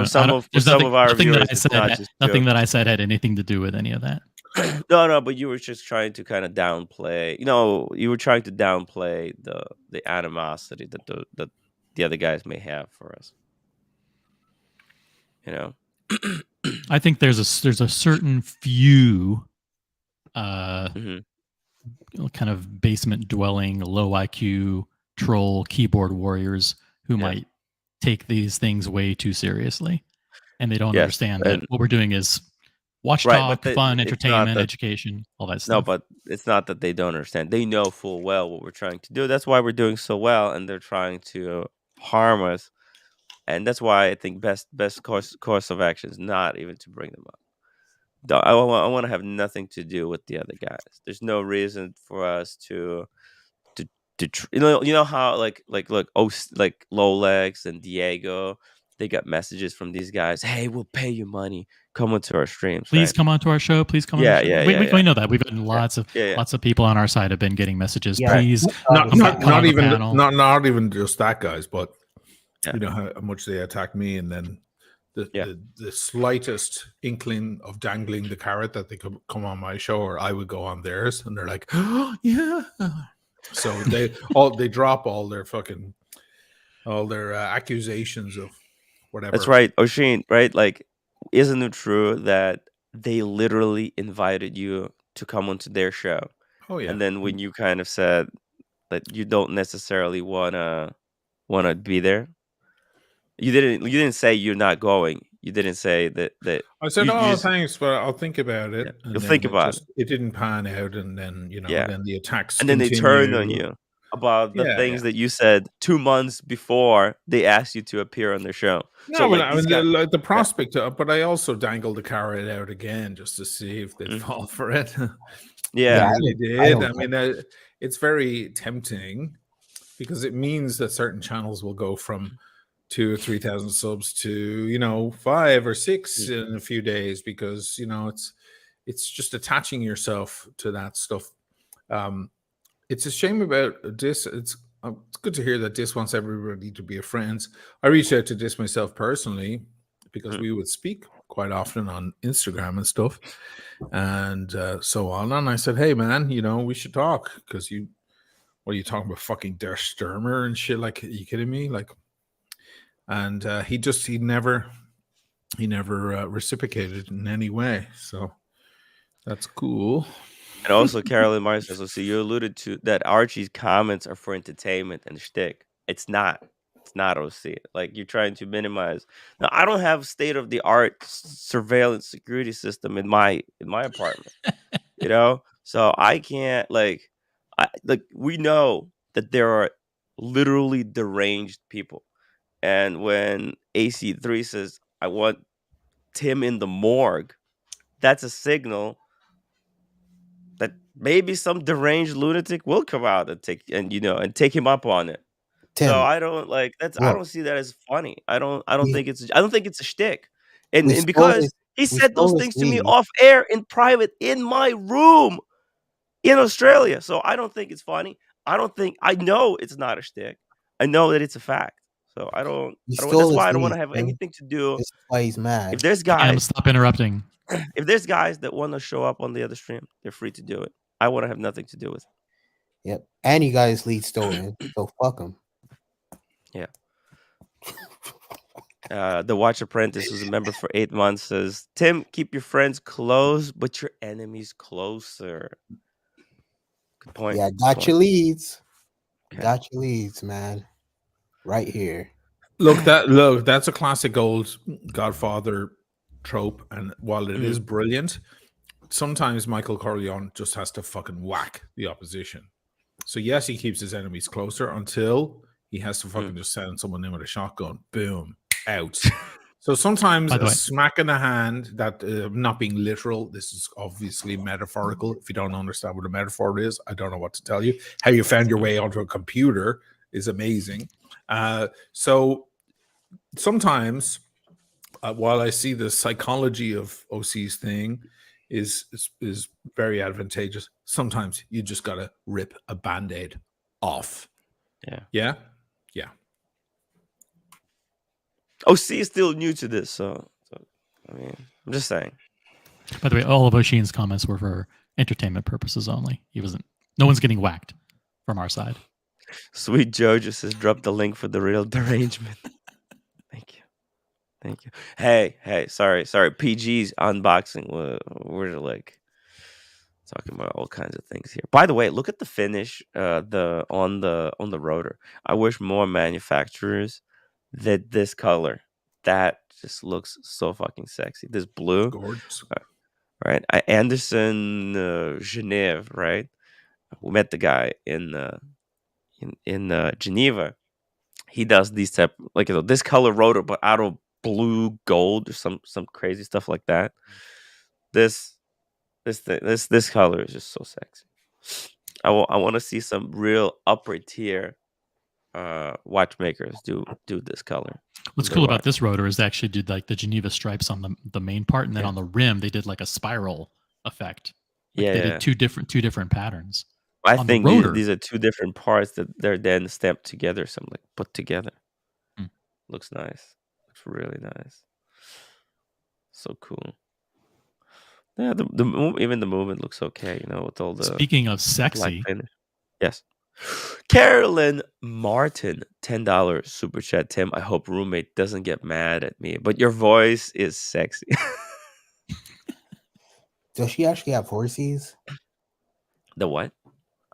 for some of our Nothing that viewers, I it's said. not just Nothing joke. that I said had anything to do with any of that. No, but you were just trying to kind of downplay. You were trying to downplay the animosity that the other guys may have for us. I think there's a certain few, Mhm. kind of basement dwelling, low IQ troll keyboard warriors who Yeah. might take these things way too seriously, and they don't Yes, understand that and what we're doing is watch right, but talk, fun, it's not entertainment, that. education, all that No, stuff. but it's not that they don't understand. They know full well what we're trying to do. That's why we're doing so well, and they're trying to harm us. And that's why I think best course of action is not even to bring them up. I want to have nothing to do with the other guys. There's no reason for us to you know how look, like Lolex and Diego, they got messages from these guys. Hey, we'll pay you money. Come onto our streams, Please right? come onto our show. Please come on our Yeah, show. yeah, We, yeah, we, yeah, we know that. We've gotten yeah, lots yeah. of people on our side have been getting messages. Yeah, Please Not come on not the even panel. not even just that, guys, but Yeah. you know how much they attack me, and then Yeah. the slightest inkling of dangling the carrot that they could come on my show or I would go on theirs, and they're like, oh yeah. So they drop all their accusations of whatever. That's right, Oshin, right? Like, isn't it true that they literally invited you to come onto their show? Oh yeah. And then when you kind of said that you don't necessarily wanna be there, you didn't say you're not going. You didn't say that I said, you "Oh, just thanks, but I'll think about it." yeah, And you'll then think about it. it didn't pan out, and then Yeah. then the attacks And then they turned on continue. you about the Yeah, things that you said 2 months before they asked you to appear on their show. So, No, but like, I these mean guys the yeah. prospect, but I also dangled the carrot out again just to see if they'd Mhm. fall for it. Yeah. They really I did. don't I mean, it's very tempting because it means that certain channels will go from 2,000 or 3,000 subs to 5 or 6 Mhm. in a few days because it's just attaching yourself to that stuff. It's a shame about this. It's good to hear that Dis wants everybody to be a friends. I reached out to Dis myself personally because Mhm. we would speak quite often on Instagram and stuff, and so on. And I said, "Hey, man, we should talk because what are you talking about? Fucking Der Stürmer and shit? Like, are you kidding me? Like." And he never reciprocated in any way. So that's cool. And also, Carolyn Myers says, so you alluded to that Archie's comments are for entertainment and shtick. It's not. It's not OC. Like, you're trying to minimize. Now, I don't have state of the art surveillance security system in my apartment. So I can't we know that there are literally deranged people. And when AC3 says, I want Tim in the morgue, that's a signal that maybe some deranged lunatic will come out and take him up on it. So Tim, I don't I look, don't see that as funny. I don't we think it's a shtick. we And stole because his he we said those stole his things to me weed. off air in private in my room in Australia. So I don't think it's funny. I know it's not a shtick. I know that it's a fact. So We I don't that's stole his why I don't want weed, to have Tim. anything to do. This is why he's If mad. there's Cam, guys stop interrupting. if there's guys that want to show up on the other stream, they're free to do it. I want to have nothing to do with it. Yep. And he got his lead stolen. So fuck him. Yeah. The Watch Apprentice, who's a member for 8 months, says, Tim, keep your friends close, but your enemies closer. Good point. Yeah, Good got your point. leads. Okay. Got your leads, man. Right here. Look, that's a classic old Godfather trope, and while it is brilliant, sometimes Michael Corleone just has to fucking whack the opposition. So yes, he keeps his enemies closer until he has to fucking just send someone in with a shotgun. Boom, out. So sometimes a smack in the hand, that not being literal, this is obviously metaphorical. If you don't understand what a metaphor is, I don't know what to tell you. How you found your way onto a computer is amazing. So sometimes, while I see the psychology of OC's thing is very advantageous, sometimes you just got to rip a Band-Aid off. Yeah. Yeah? Yeah. Oh, C is still new to this, so I mean, I'm just saying. By the way, all of Oshin's comments were for entertainment purposes only. No one's getting whacked from our side. Sweet Jojo says, drop the link for the real derangement. Thank you. Hey, sorry. PG's unboxing. We're like talking about all kinds of things here. By the way, look at the finish. On the rotor. I wish more manufacturers did this color. That just looks so fucking sexy. This blue, Gorgeous. right? Anderson Genève, right? We met the guy in Geneva. He does these type this color rotor, but out of blue gold or some crazy stuff like that. This color is just so sexy. I want to see some real upper tier watchmakers do this color. What's cool about this rotor is they actually did like the Geneva stripes on the main part, and then on the rim they did like a spiral effect. They did two different patterns. I think these are two different parts that they're then stamped together, something like put together. Looks nice. Looks really nice. So cool. Yeah, even the movement looks okay, with all the. Speaking of sexy, yes. Carolyn Martin, $10 super chat. Tim, I hope roommate doesn't get mad at me, but your voice is sexy. Does she actually have horses? The what?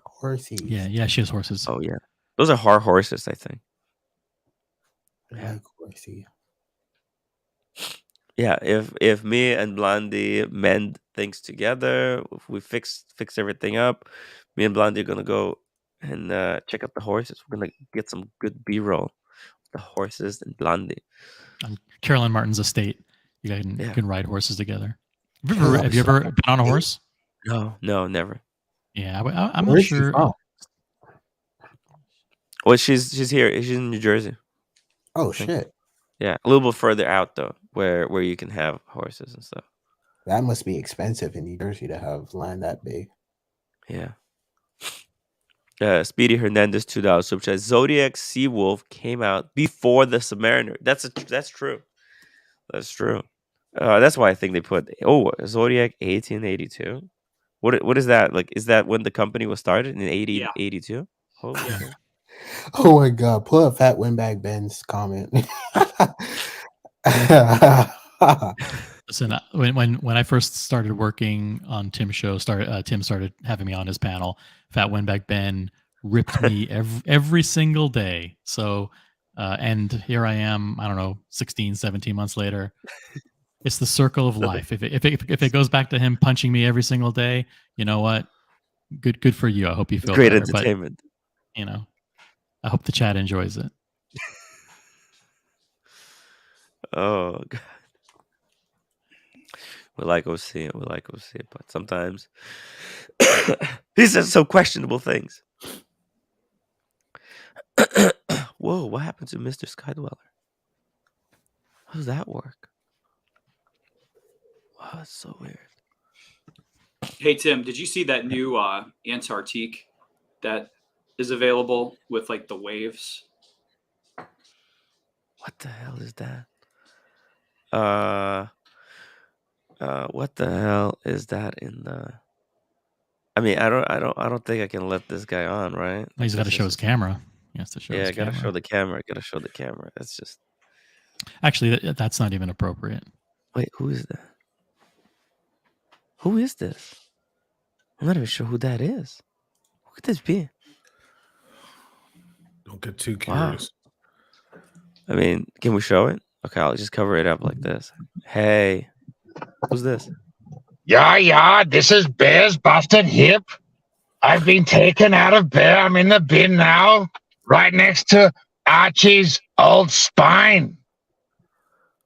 Horses. Yeah, she has horses. Oh yeah, those are hard horses, I think. I like horsey. Yeah, if me and Blondie mend things together, if we fix everything up, me and Blondie are gonna go and check out the horses. We're gonna get some good B-roll. The horses and Blondie. On Carolyn Martin's estate, you guys can ride horses together. Have you ever been on a horse? No, never. Yeah, I'm not sure. Well, she's here. She's in New Jersey. Oh shit! Yeah, a little bit further out though, where you can have horses and stuff. That must be expensive in New Jersey to have land that big. Yeah. Speedy Hernandez, $2 super chat. Zodiac Seawolf came out before the Submariner. That's true. That's true. That's why I think they put Zodiac 1882. What is that? Like, is that when the company was started in 1882? Holy shit. Oh my god! Pull up Fat Windbag Ben's comment. Listen, when I first started working on Tim's show, Tim started having me on his panel. Fat Windbag Ben ripped me every single day. So, and here I am. I don't know, 16, 17 months later. It's the circle of life. If it goes back to him punching me every single day, you know what? Good for you. I hope you feel great better, entertainment. But, I hope the chat enjoys it. Oh god. We like OC, but sometimes he says some questionable things. Whoa, what happened to Mr. Skydweller? How does that work? Wow, that's so weird. Hey Tim, did you see that new Antarctique that is available with like the waves? What the hell is that? What the hell is that in the? I mean, I don't think I can let this guy on, right? He's got to show his camera. He has to show. Yeah, his gotta show the camera. Gotta show the camera. That's just. Actually, that's not even appropriate. Wait, who is that? Who is this? I'm not even sure who that is. Who could this be? Don't get too curious. Wow. I mean, can we show it? Okay, I'll just cover it up like this. Hey, who's this? Yeah, this is Bear's busted hip. I've been taken out of Bear. I'm in the bin now, right next to Archie's old spine.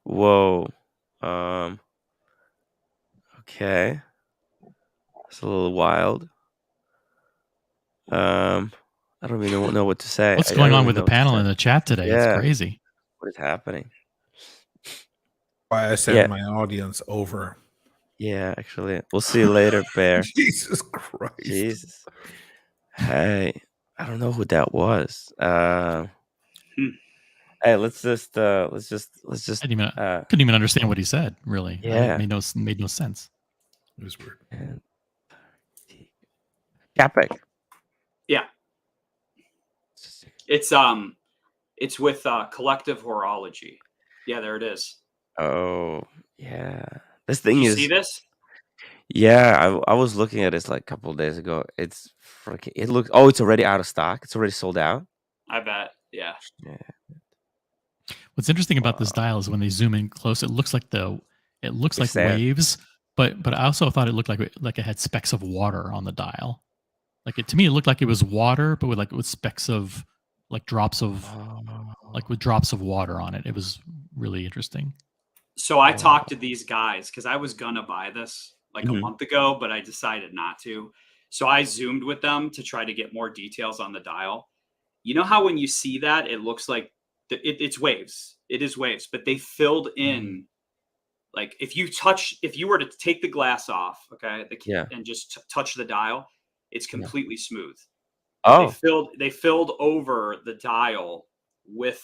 Whoa. Okay. It's a little wild. I don't even know what to say. What's going on with the panel in the chat today? Yeah. It's crazy. What is happening? Why I sent my audience over. Yeah, actually. We'll see you later, Bear. Jesus Christ. Jesus. Hey, I don't know who that was. Hey, let's just couldn't even understand what he said. Really, yeah. made no sense. It was weird. And Chapek. Yeah. It's with Collective Horology. Yeah, there it is. Oh yeah, this thing Did you is. see this? Yeah, I was looking at this like a couple of days ago. It's freaking. It looks. Oh, it's already out of stock. It's already sold out. I bet. Yeah. Yeah. What's interesting about this dial is when they zoom in close, it looks like sand. waves, but I also thought it looked like it had specks of water on the dial. To me, it looked like it was water, but with specks of drops of with drops of water on it. It was really interesting. So I talked to these guys because I was gonna buy this like a month ago, but I decided not to. So I zoomed with them to try to get more details on the dial. You know how when you see that, it looks like it's waves. It is waves, but they filled in like if you were to take the glass off, okay, and just touch the dial, it's completely smooth. Oh, they filled over the dial with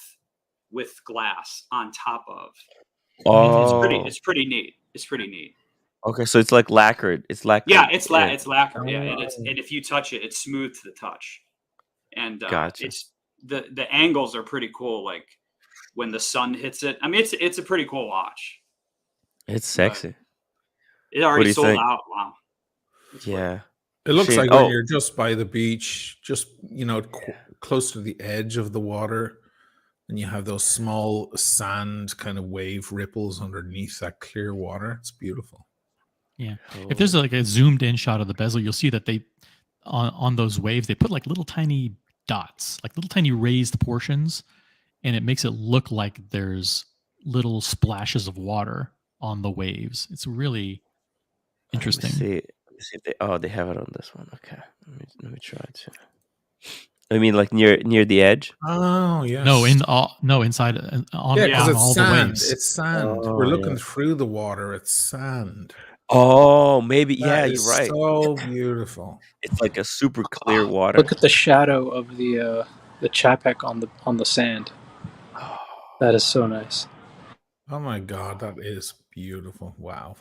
glass on top of. oh, It's pretty neat. It's pretty neat. Okay, so it's like lacquered. It's lacquered. Yeah, it's lacquered. Yeah, and if you touch it, it's smooth to the touch. And Gotcha. it's the angles are pretty cool. Like when the sun hits it. I mean, it's a pretty cool watch. It's sexy. It already sold out. Wow. Yeah. It looks like when you're just by the beach, just close to the edge of the water, and you have those small sand kind of wave ripples underneath that clear water. It's beautiful. Yeah. If there's like a zoomed in shot of the bezel, you'll see that they on those waves, they put like little tiny dots, like little tiny raised portions, and it makes it look like there's little splashes of water on the waves. It's really interesting. Let me see if they have it on this one. Okay. Let me try to. I mean, like near the edge. Oh yes. No, inside on because it's all sand. the waves. It's sand. We're looking through the water. It's sand. Oh, maybe. That you're right. So beautiful. It's like a super clear water. Look at the shadow of the Chapek on the sand. That is so nice. Oh my god, that is beautiful. Wow.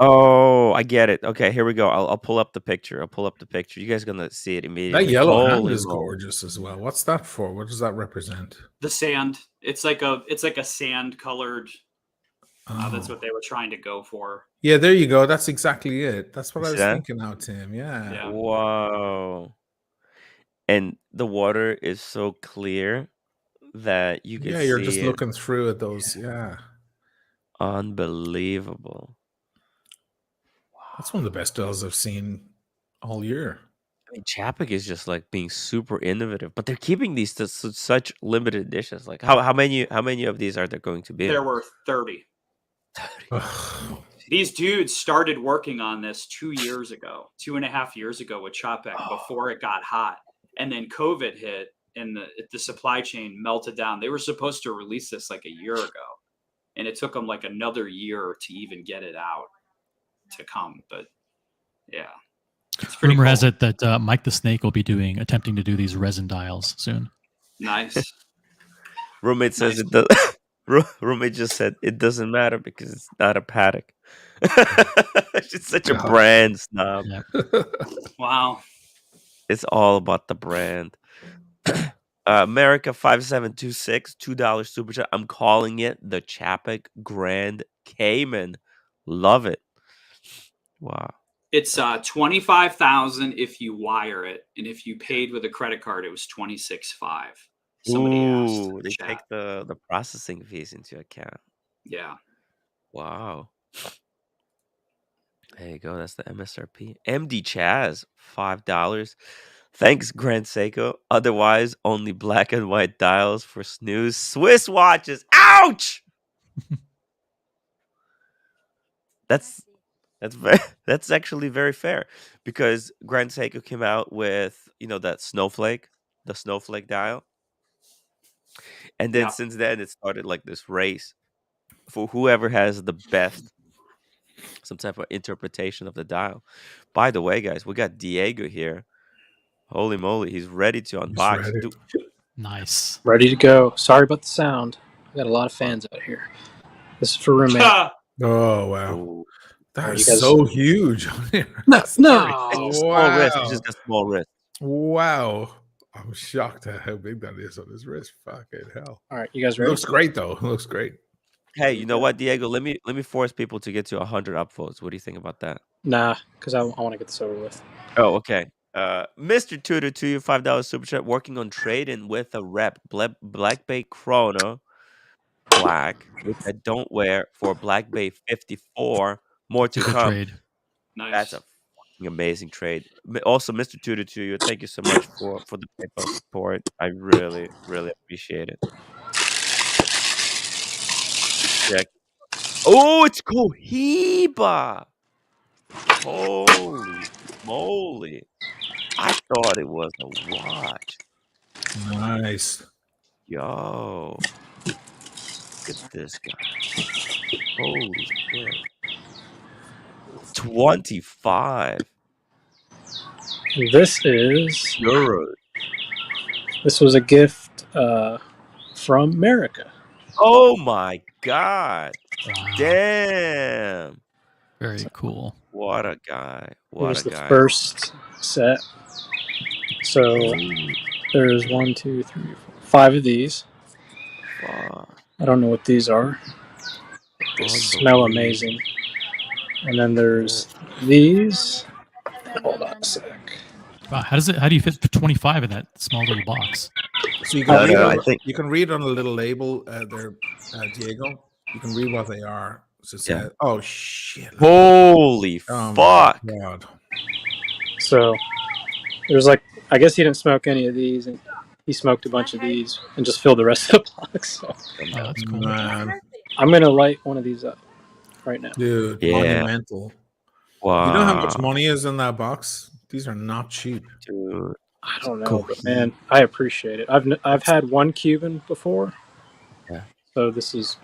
Oh, I get it. Okay, here we go. I'll pull up the picture. You guys are gonna see it immediately. That yellow hand is gorgeous as well. What's that for? What does that represent? The sand. It's like a sand colored. That's what they were trying to go for. Yeah, there you go. That's exactly it. That's what I was thinking now, Tim. Yeah. Wow. And the water is so clear that you can see you're just looking through at those. Yeah. Unbelievable. Wow. That's one of the best dials I've seen all year. I mean, Chapek is just like being super innovative, but they're keeping these to such limited editions. Like how many of these are there going to be? There were 30. These dudes started working on this 2.5 years ago with Chapek before it got hot. And then COVID hit and the supply chain melted down. They were supposed to release this like a year ago. And it took them like another year to even get it out to come. But yeah. Rumor has it that Mike the Snake will be attempting to do these resin dials soon. Nice. Roommate says it does. Roommate just said it doesn't matter because it's not a Patek. She's such a brand snob. Yeah. Wow. It's all about the brand. America 5726, $2 super chat. I'm calling it the Chapek Grand Cayman. Love it. Wow. It's $25,000 if you wire it, and if you paid with a credit card, it was $26,500. Somebody asked. They take the processing fees into account. Yeah. Wow. There you go. That's the MSRP. MD Chaz, $5. Thanks, Grand Seiko. Otherwise, only black and white dials for snooze. Swiss watches. Ouch! That's actually very fair because Grand Seiko came out with the snowflake dial, and then since then it started like this race for whoever has the best some type of interpretation of the dial. By the way, guys, we got Diego here. Holy moly, he's ready to unbox. Nice. Ready to go. Sorry about the sound. I got a lot of fans out here. This is for roommate. Oh wow, Ooh. that Alright, is you guys- so huge. No, It's a small wrist. He's Wow. just got small wrist. Wow. I'm shocked at how big that is on his wrist. Fucking hell. All right, you guys It ready? looks great though. It looks great. Hey, you know what, Diego? Let me force people to get to 100 upvotes. What do you think about that? Nah, because I want to get this over with. Oh, okay. Mr. Tutor to you, $5 super chat. Working on trading with a rep, Black Bay Chrono Black, which I don't wear, for Black Bay 54. More It's a to good come. trade. Nice. That's a fucking amazing trade. Also, Mr. Tutor to you, thank you so much for the PayPal support. I really, really appreciate it. Check. Oh, it's Cohiba. Holy moly. I thought it was a watch. Nice. Yo. Look at this guy. Holy shit. 25 This is euros. this was a gift from America. Oh my god. Wow. Damn. Very cool. What a guy. What Here's a the guy. first set. So Ooh, there's 1, 2, 3, 4, 5 of these. fuck. I don't know what these are. They smell amazing. And then there's these. Hold on a sec. Wow, how do you fit 25 in that small little box? So you can No, read no, on, I think you can read on a little label there, Diego. You can read what they are. So it Yeah. says, oh shit. holy Oh fuck. my god. So there's like, I guess he didn't smoke any of these, and he smoked a bunch of these and just filled the rest of the box. So Oh, that's cool. Man. I'm gonna light one of these up right now. Dude, Yeah. monumental. Wow. You know how much money is in that box? These are not cheap. Dude. I don't know, but man, I appreciate it. I've had one Cuban before, Yeah. so this is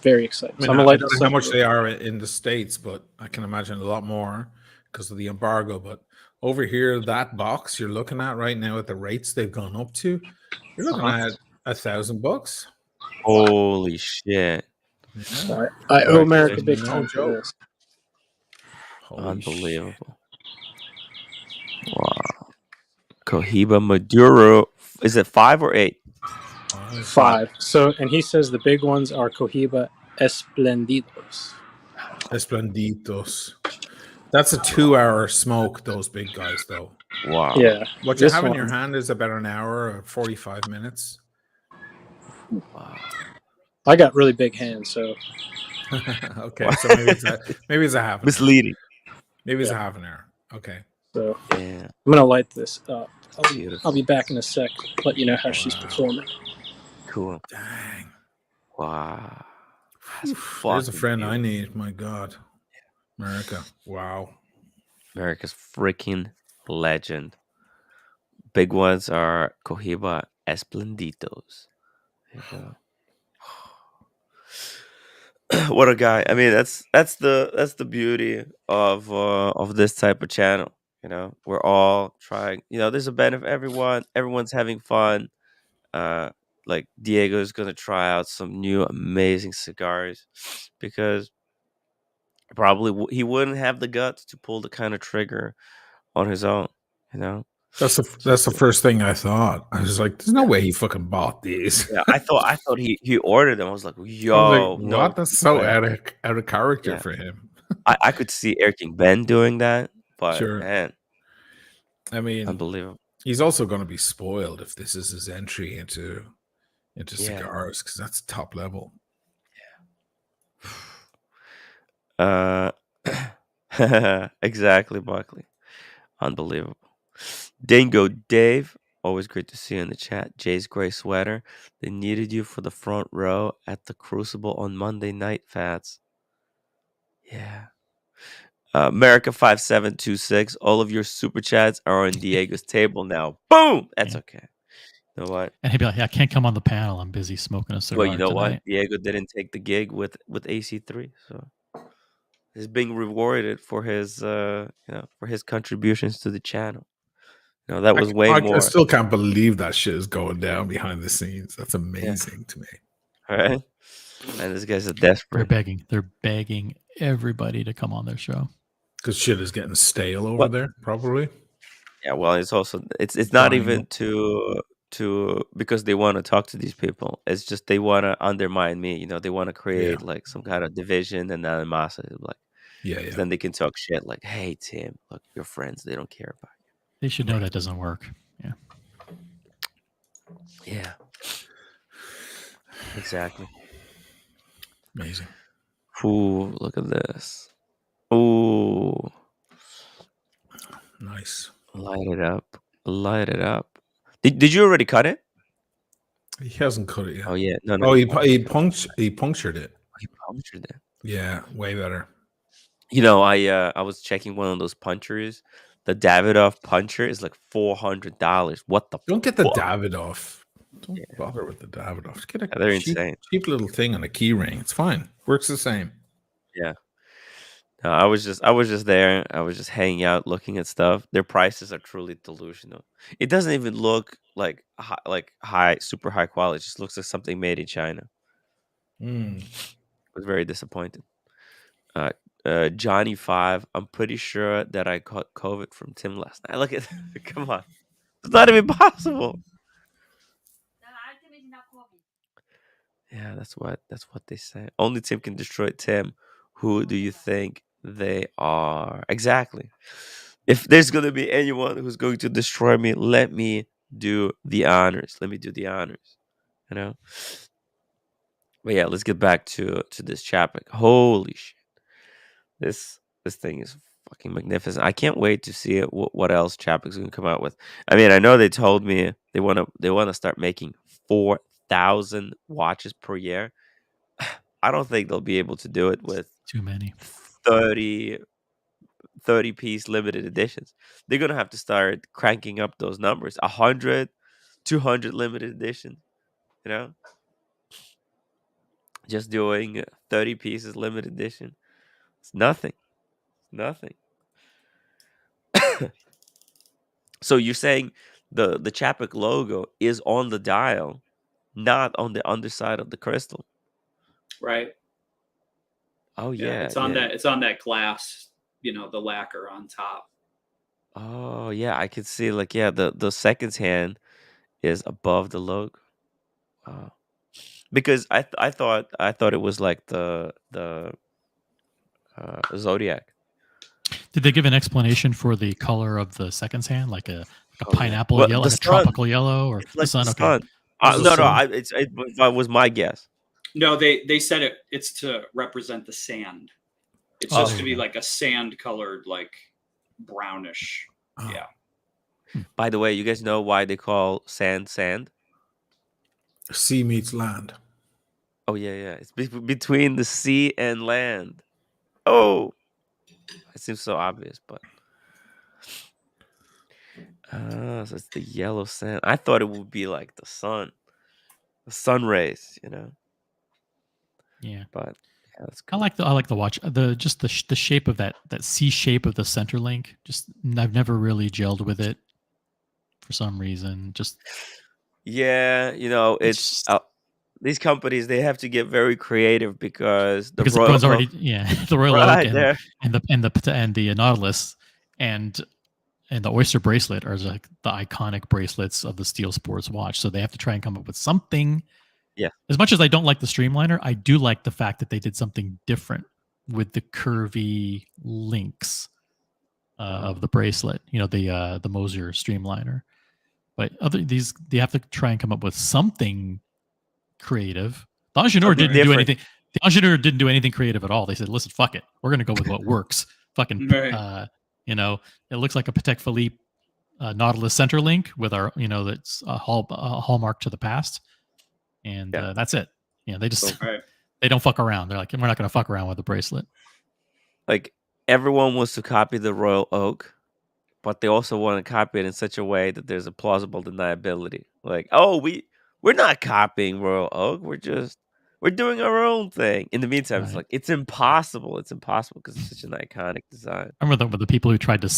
very exciting. I mean, So I'm gonna I light don't this know up. how much they are in the States, but I can imagine a lot more because of the embargo. But over here, that box you're looking at right now at the rates they've gone up to, you're looking at $1,000. Holy shit. Yeah. So I owe America big No time for joke. this. Holy Unbelievable. Wow. Cohiba Maduro. Is it 5 or 8? shit. 5. So, and he says the big ones are Cohiba Esplendidos. Esplendidos. That's a 2-hour smoke, those big guys, though. Wow. Yeah. What you this have in one- your hand is about an hour or 45 minutes. Wow. I got really big hands, so Okay, so maybe it's a half an hour. Misleading. Maybe it's a Yeah. half an hour. Okay. so Yeah. I'm gonna light this up. Beautiful. I'll be back in a sec. Let you know how she's performing. Cool. Dang. Wow. That's There's a fucking friend I beautiful. need. My God. America. Wow. America's freaking legend. Big ones are Cohiba Esplendidos. There you go. What a guy. I mean, that's the beauty of this type of channel. You know, we're all trying. You know, there's a benefit. Everyone's having fun. Like Diego's gonna try out some new amazing cigars because probably he wouldn't have the guts to pull the kind of trigger on his own. You know. That's the first thing I thought. I was like, "There's no way he fucking bought these." Yeah, I thought he ordered them. I was like, I was yo, like, no. "What? That's so way. out of character Yeah. for him." I could see Eric King Ben doing that, but Sure. man, I mean, unbelievable. he's also going to be spoiled if this is his entry into Yeah. cigars because that's top level. Exactly, Buckley. Unbelievable. Dingo Dave, always great to see you in the chat. Jay's gray sweater. They needed you for the front row at the Crucible on Monday night, Fats. Yeah. America 5726. All of your super chats are on Diego's table now. Boom. That's okay. You know what? And he'd be like, "Yeah, I can't come on the panel. I'm busy smoking a cigar Well, you know tonight." what? Diego didn't take the gig with AC3, so he's being rewarded for his for his contributions to the channel. You know, that was way I more. still can't believe that shit is going down behind the scenes. That's amazing to me. All right. And these guys are desperate. They're begging everybody to come on their show. Because shit is getting stale over there, probably. Yeah, well, it's also it's not even to because they want to talk to these people. It's just they want to undermine me. You know, they want to create like some kind of division and animosity. Like, then they can talk shit like, "Hey, Tim, look, your friends, they don't care about you." They should know that doesn't work. Yeah. Yeah. Exactly. Amazing. Ooh, look at this. Ooh. Nice. Light it up. Light it up. Did you already cut it? He hasn't cut it yet. Oh yeah. No. Oh, he punctured it. He punctured it. Yeah, way better. You know, I was checking one of those punchers. The Davidoff puncher is like $400. What the? Don't get the Davidoff. Don't bother with the Davidoff. Get a they're insane. cheap little thing on a key ring. It's fine. Works the same. Yeah. No, I was just there. I was just hanging out, looking at stuff. Their prices are truly delusional. It doesn't even look like super high quality. It just looks like something made in China. I was very disappointed. Johnny 5. I'm pretty sure that I caught COVID from Tim last night. Look at, come on, it's not even possible. Yeah, that's what they say. Only Tim can destroy Tim. Who do you think they are? Exactly. If there's gonna be anyone who's going to destroy me, let me do the honors. Let me do the honors. You know. But yeah, let's get back to this Chapek. Holy shit! This thing is fucking magnificent. I can't wait to see it. What else Chapek's gonna come out with? I mean, I know they told me they wanna start making 4,000 watches per year. I don't think they'll be able to do it with too many 30 piece limited editions. They're gonna have to start cranking up those numbers. 100, 200 limited editions. You know, just doing 30 pieces limited edition. It's nothing. Nothing. So you're saying the Chapek logo is on the dial, not on the underside of the crystal, right? Oh yeah, it's on that. It's on that glass. You know, the lacquer on top. Oh yeah, I could see like the second hand is above the logo. Because I thought it was like the Zodiac. Did they give an explanation for the color of the second hand, like a pineapple Well, yellow, the like a sun. tropical yellow, or It's like the sun? the Okay. sun. It was my guess. No, they said it's to represent the sand. It's just to be like a sand colored, like brownish. Yeah. By the way, you guys know why they call sand? Sea meets land. Oh yeah. It's between the sea and land. Oh, it seems so obvious, but so it's the yellow sand. I thought it would be like the sun rays, you know. Yeah, but yeah, that's cool. I like the watch. The shape of that C shape of the center link. Just I've never really gelled with it for some reason. Just yeah, you know, it's these companies, they have to get very creative because the because Royal everyone's already Oak, the Royal right Oak there. and the Nautilus and the Oyster bracelet are like the iconic bracelets of the Steel Sports watch. So they have to try and come up with something. Yeah. As much as I don't like the Streamliner, I do like the fact that they did something different with the curvy links of the bracelet. You know, the Moser Streamliner. But they have to try and come up with something creative. The Ingenieur didn't do anything. The Ingenieur didn't do anything creative at all. They said, "Listen, fuck it. We're going to go with what works." Fucking, you know, it looks like a Patek Philippe Nautilus center link with our, you know, that's a hallmark to the past, and that's it. You know, they just they don't fuck around. They're like, we're not going to fuck around with the bracelet. Like everyone wants to copy the Royal Oak, but they also want to copy it in such a way that there's a plausible deniability. Like, oh, we're not copying Royal Oak. We're doing our own thing. In the meantime, it's like it's impossible. It's impossible because it's such an iconic design. I remember the people who tried to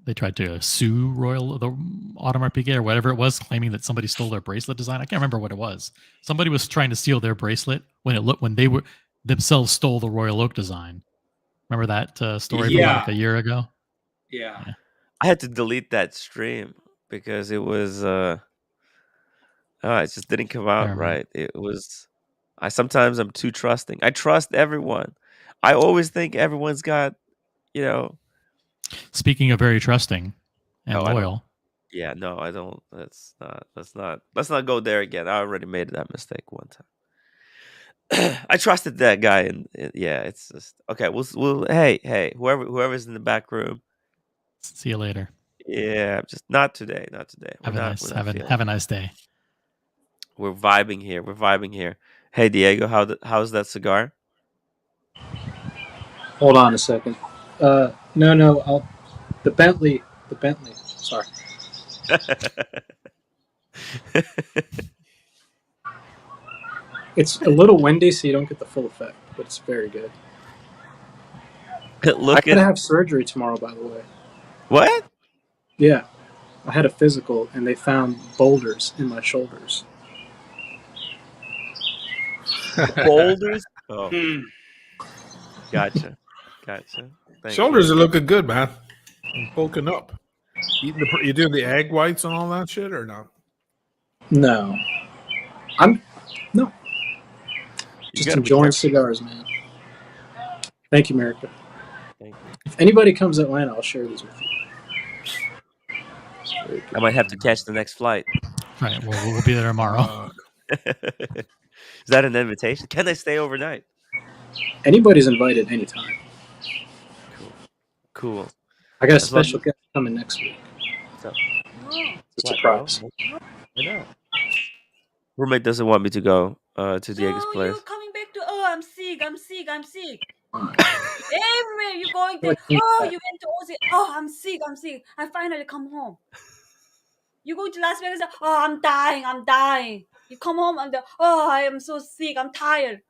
they tried to sue the Audemars Piguet or whatever it was, claiming that somebody stole their bracelet design. I can't remember what it was. Somebody was trying to steal their bracelet when they were themselves stole the Royal Oak design. Remember that story from like a year ago? Yeah. I had to delete that stream because it was it just didn't come out right. It was sometimes I'm too trusting. I trust everyone. I always think everyone's got, you know. Speaking of very trusting and loyal. Yeah, no, I don't. Let's not go there again. I already made that mistake one time. I trusted that guy, and yeah, it's just okay. We'll hey, whoever's in the back room. See you later. Yeah, just not today. Not today. Have a nice day. We're vibing here. Hey Diego, how's that cigar? Hold on a second. No. The Bentley. Sorry. It's a little windy, so you don't get the full effect, but it's very good. I gotta have surgery tomorrow, by the way. What? Yeah, I had a physical, and they found boulders in my shoulders. Boulders? Oh, gotcha. Shoulders are looking good, man. I'm bulking up. You doing the egg whites and all that shit, or not? No. Just enjoying cigars, man. Thank you, America. Thank you. If anybody comes to Atlanta, I'll share these with you. I might have to catch the next flight. All right, we'll be there tomorrow. Is that an invitation? Can I stay overnight? Anybody's invited anytime. Cool. I got a special guest coming next week. It's a surprise. I know. Roommate doesn't want me to go to Diego's place. You're coming back to, I'm sick. Everywhere you're going there, you went to Aussie. I'm sick. I finally come home. You go to Las Vegas, I'm dying. You come home and I am so sick, I'm tired.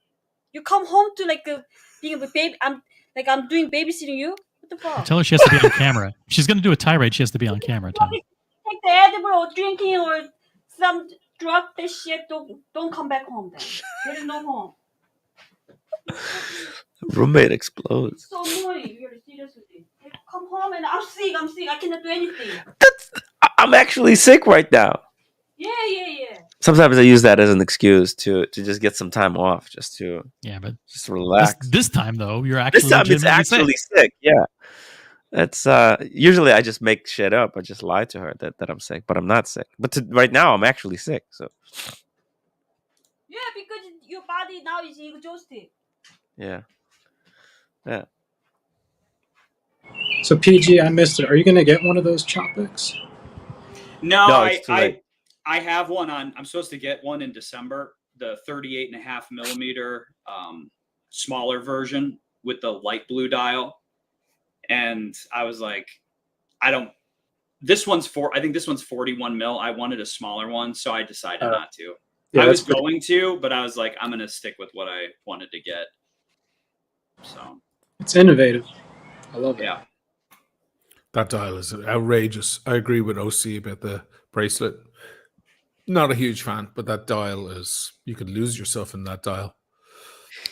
You come home to being a baby. I'm doing babysitting you. What the fuck? Tell her she has to be on camera. If she's gonna do a tirade, she has to be on camera. Take the edible or drinking or some drug. This shit. Don't come back home then. There is no home. Roommate explodes. So annoying. You're serious with it. Come home and I'm sick. I cannot do anything. I'm actually sick right now. Yeah. Sometimes I use that as an excuse to just get some time off, just to just relax. This time though, you're actually this time it's actually sick. Yeah, that's usually I just make shit up. I just lie to her that I'm sick, but I'm not sick. But right now I'm actually sick. So yeah, because your body now is exhausted. Yeah. So PG, I missed it. Are you gonna get one of those Chopicks? No, I have one on. I'm supposed to get one in December, the 38.5 millimeter smaller version with the light blue dial. And I was like, I think this one's 41 mil. I wanted a smaller one, so I decided not to. Yeah, I was going to, but I was like, I'm going to stick with what I wanted to get. So it's innovative. I love it. Yeah. That dial is outrageous. I agree with OC about the bracelet. Not a huge fan, but that dial is, you could lose yourself in that dial.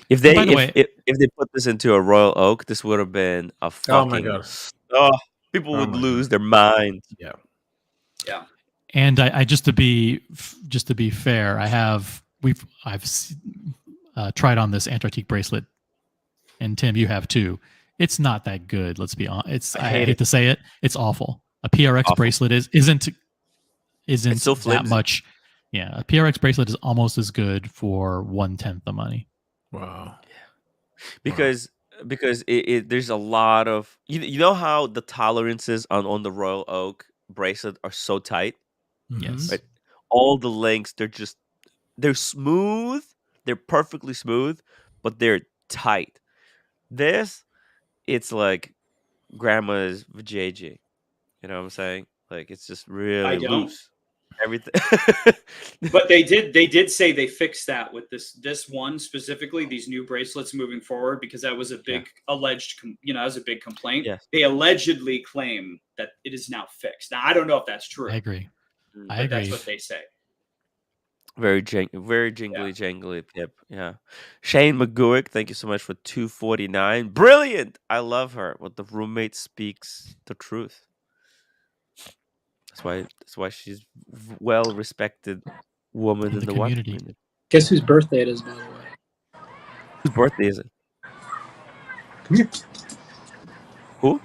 If they put this into a Royal Oak, this would have been a fucking. Oh my god! People would lose their mind. Yeah. And I just to be fair, I've tried on this Antarctique bracelet, and Tim, you have too. It's not that good. Let's be honest. I hate to say it. It's awful. A PRX bracelet isn't so that much. Yeah, a PRX bracelet is almost as good for 1/10 the money. Wow. Because there's a lot of you know how the tolerances on the Royal Oak bracelet are so tight. Yes. Right? All the links, they're smooth. They're perfectly smooth, but they're tight. This, it's like grandma's vajayjay. You know what I'm saying? Like it's just really loose. everything. But they did say they fixed that with this one specifically, these new bracelets moving forward, because that was a big alleged, that was a big complaint. Yes. They allegedly claim that it is now fixed. Now I don't know if that's true. I agree. But that's what they say. Very jingly, jangly Pip. Yeah. Shane McGowick, thank you so much for 249. Brilliant. I love her. What the roommate speaks the truth. That's why she's well respected woman in the community. Guess whose birthday it is, by the way? Whose birthday is it? Come here. Who?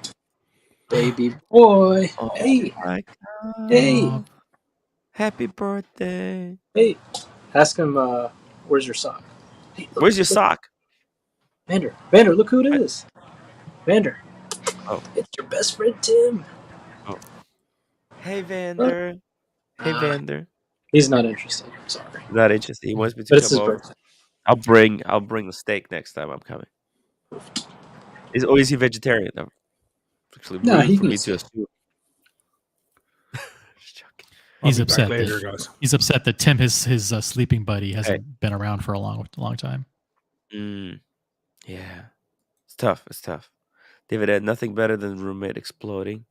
Baby boy. Oh, Hey. my God. Hey. Happy birthday. Hey. Ask him, where's your sock? Hey, look, where's your sock? Vander, look who it is. Vander. Oh. It's your best friend, Tim. Oh. Hey, Vander. Hey, Vander. He's not interested. I'm sorry. Not interested. He wants me to But it's come his over. birthday. I'll bring the steak next time I'm coming. Is he vegetarian? I'm actually rooting for me to assume. He's upset. He's upset that Tim, his sleeping buddy, hasn't been around for a long time. Yeah, it's tough. It's tough. David had nothing better than roommate exploding.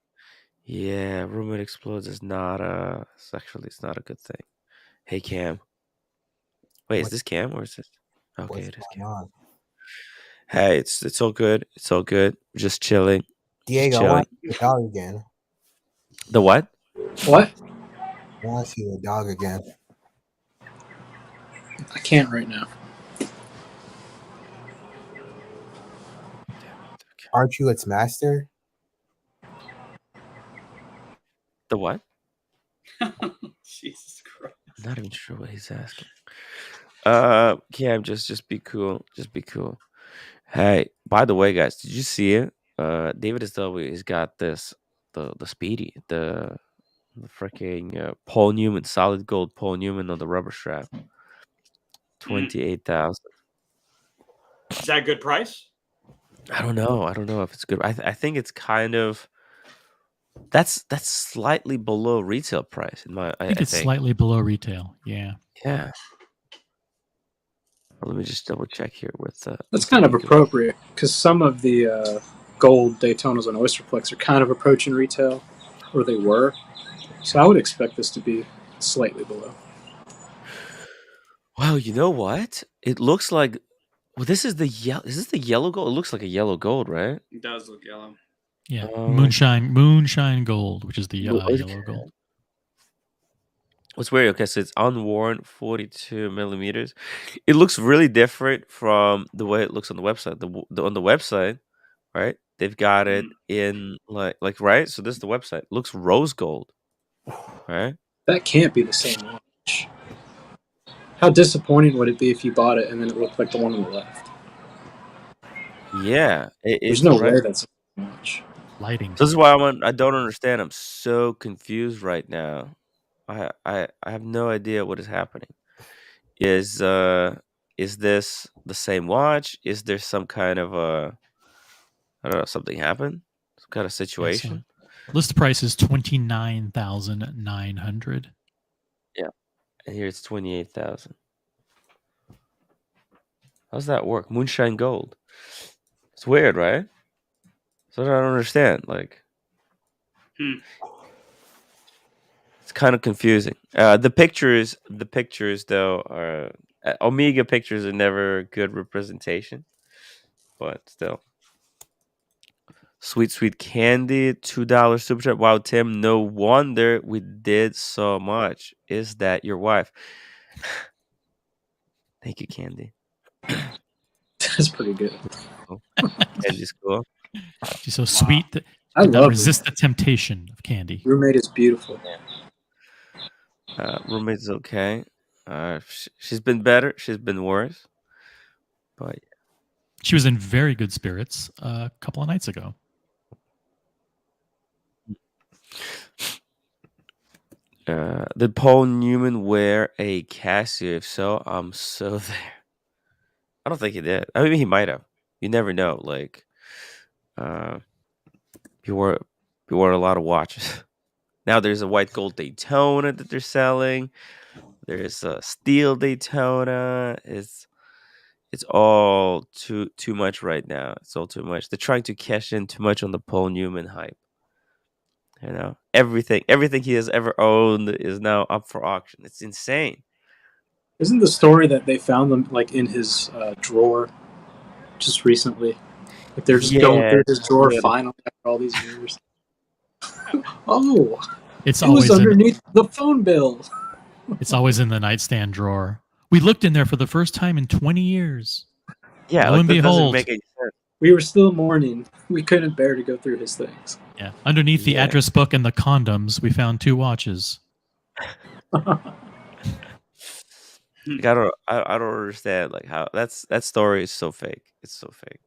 Yeah, roommate explodes is not it's not a good thing. Hey, Cam. Wait, is this Cam or is this? Okay, it is Cam. Hey, it's all good. It's all good. Just chilling. Diego, just I chilling. want to see the dog again. The what? What? I want to see the dog again. I can't right now. Aren't you its master? The what? Jesus Christ. I'm not even sure what he's asking. Cam, just be cool. Just be cool. Hey, by the way, guys, did you see it? David he's got this the Speedy, the freaking Paul Newman, solid gold Paul Newman on the rubber strap. 28,000. Is that a good price? I don't know if it's good. I think it's kind of that's slightly below retail price in my. I think it's slightly below retail. Yeah. Yeah. Let me just double check here with. That's kind of appropriate because some of the gold Daytonas on Oysterplex are kind of approaching retail, or they were. So I would expect this to be slightly below. Well, you know what? It looks like. Well, this is the yellow. Is this the yellow gold? It looks like a yellow gold, right? It does look yellow. Yeah, moonshine gold, which is the yellow gold. What's weird? Okay, so it's unworn, 42 millimeters. It looks really different from the way it looks on the website. On the website, right? They've got it in like right. So this is the website. It looks rose gold, right? That can't be the same watch. How disappointing would it be if you bought it and then it looked like the one on the left? Yeah, there's no way that's a watch. Lighting. So this is why I don't understand. I'm so confused right now. I have no idea what is happening. Is this the same watch? Is there some kind of I don't know, something happened? Some kind of situation? List price is 29,900. Yeah. And here it's 28,000. How's that work? Moonshine gold. It's weird, right? So I don't understand. Like it's kind of confusing. The pictures though are Omega pictures are never good representation, but still. Sweet candy, $2 super chat. Wow, Tim, no wonder we did so much. Is that your wife? Thank you, Candy. That's pretty good. Candy's cool. She's so sweet that I did not love resist the temptation of Candy. Roommate is beautiful. Roommate's okay. She's been better. She's been worse. But she was in very good spirits a couple of nights ago. Did Paul Newman wear a Casio? If so, I'm so there. I don't think he did. I mean, he might have. You never know. Like, he wore a lot of watches. Now there's a white gold Daytona that they're selling. There's a steel Daytona. It's all too much right now. It's all too much. They're trying to cash in too much on the Paul Newman hype. You know, everything he has ever owned is now up for auction. It's insane. Isn't the story that they found them like in his drawer just recently? Like they're just going through his drawer finally after all these years. Oh, It's it was always underneath the phone bill. It's always in the nightstand drawer. We looked in there for the first time in 20 years. Yeah, Lo like and that doesn't behold, make any sense. We were still mourning. We couldn't bear to go through his things. yeah, underneath the Yeah. address book and the condoms, we found 2 watches. Like, I don't understand like how that story is so fake. It's so fake.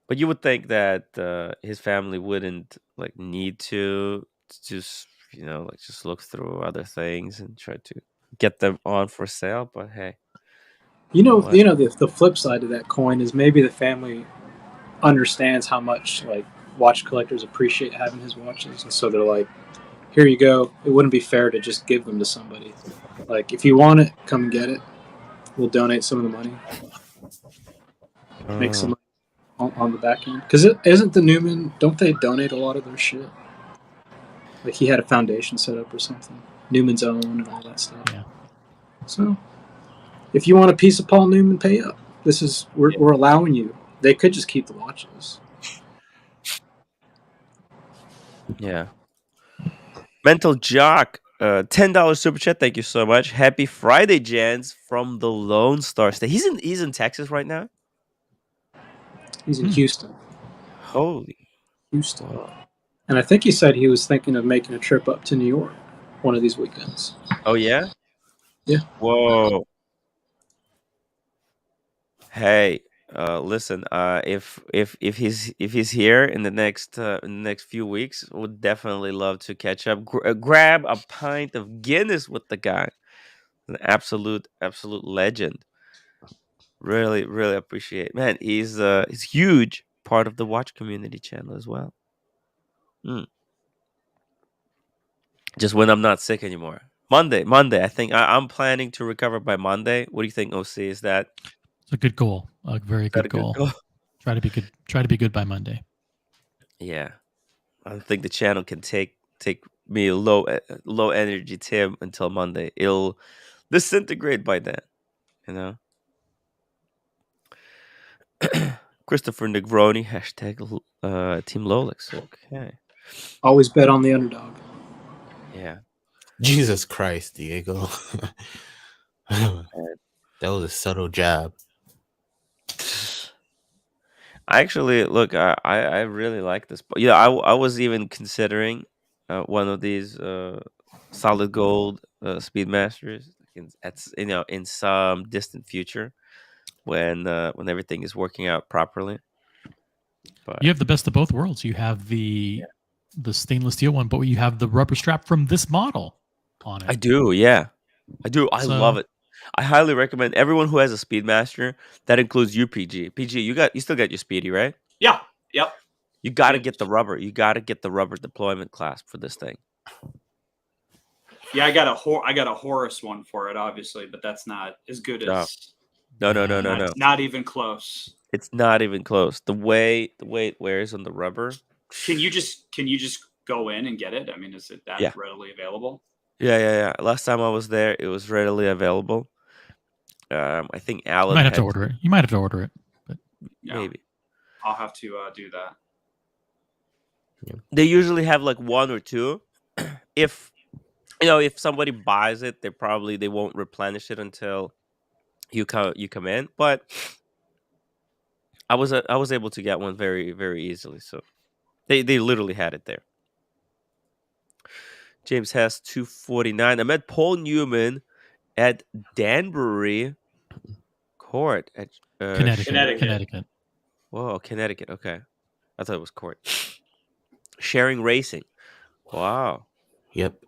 But you would think that his family wouldn't like need to just like just look through other things and try to get them on for sale. But hey, what? The flip side of that coin is maybe the family understands how much like watch collectors appreciate having his watches, and so they're like, "Here you go." It wouldn't be fair to just give them to somebody. Like, if you want it, come and get it. We'll donate some of the money, make some on the back end. Because isn't the Newman? Don't they donate a lot of their shit? Like he had a foundation set up or something, Newman's Own and all that stuff. Yeah. So, if you want a piece of Paul Newman, pay up. We're allowing you. They could just keep the watches. Yeah. Mental Jock, $10 super chat. Thank you so much. Happy Friday, Jans, from the Lone Star State. He's in Texas right now. He's in Houston. Holy Houston. Wow. And I think he said he was thinking of making a trip up to New York one of these weekends. Oh yeah? Yeah. Whoa. Hey, listen. If he's here in the next few weeks, would definitely love to catch up. Grab a pint of Guinness with the guy. An absolute legend. Really, really appreciate. Man, he's huge part of the watch community channel as well. Just when I'm not sick anymore. Monday. I think I'm planning to recover by Monday. What do you think, OC? Is that It's a good goal. A very good goal. Try to be good. Try to be good by Monday. Yeah, I don't think the channel can take me low energy Tim until Monday. It'll disintegrate by then. You know. Christopher Negroni hashtag Team Lolix. Okay. Always bet on the underdog. Yeah. Jesus Christ, Diego. That was a subtle jab. Actually, look, I really like this. Yeah, I was even considering one of these solid gold Speedmasters in some distant future when everything is working out properly. But you have the best of both worlds. You have the stainless steel one, but you have the rubber strap from this model on it. I do, yeah. I do. I love it. I highly recommend everyone who has a Speedmaster. That includes you, PG. PG, you still got your Speedy, right? Yeah. Yep. You got to get the rubber. You got to get the rubber deployment clasp for this thing. Yeah, I got a Horus one for it, obviously, but that's not as good as. No. Not even close. It's not even close. The way it wears on the rubber. Can you just go in and get it? I mean, is it that readily available? Yeah. Last time I was there, it was readily available. I think Alan You might have to order it. You might have to order it, but maybe I'll have to do that. Yeah. They usually have like one or two. If somebody buys it, they won't replenish it until you come in. But I was able to get one very, very easily. So they literally had it there. James has 249. I met Paul Newman at Danbury Court at Connecticut. Whoa, Connecticut. Okay, I thought it was Court. Sharing Racing. Wow. Yep.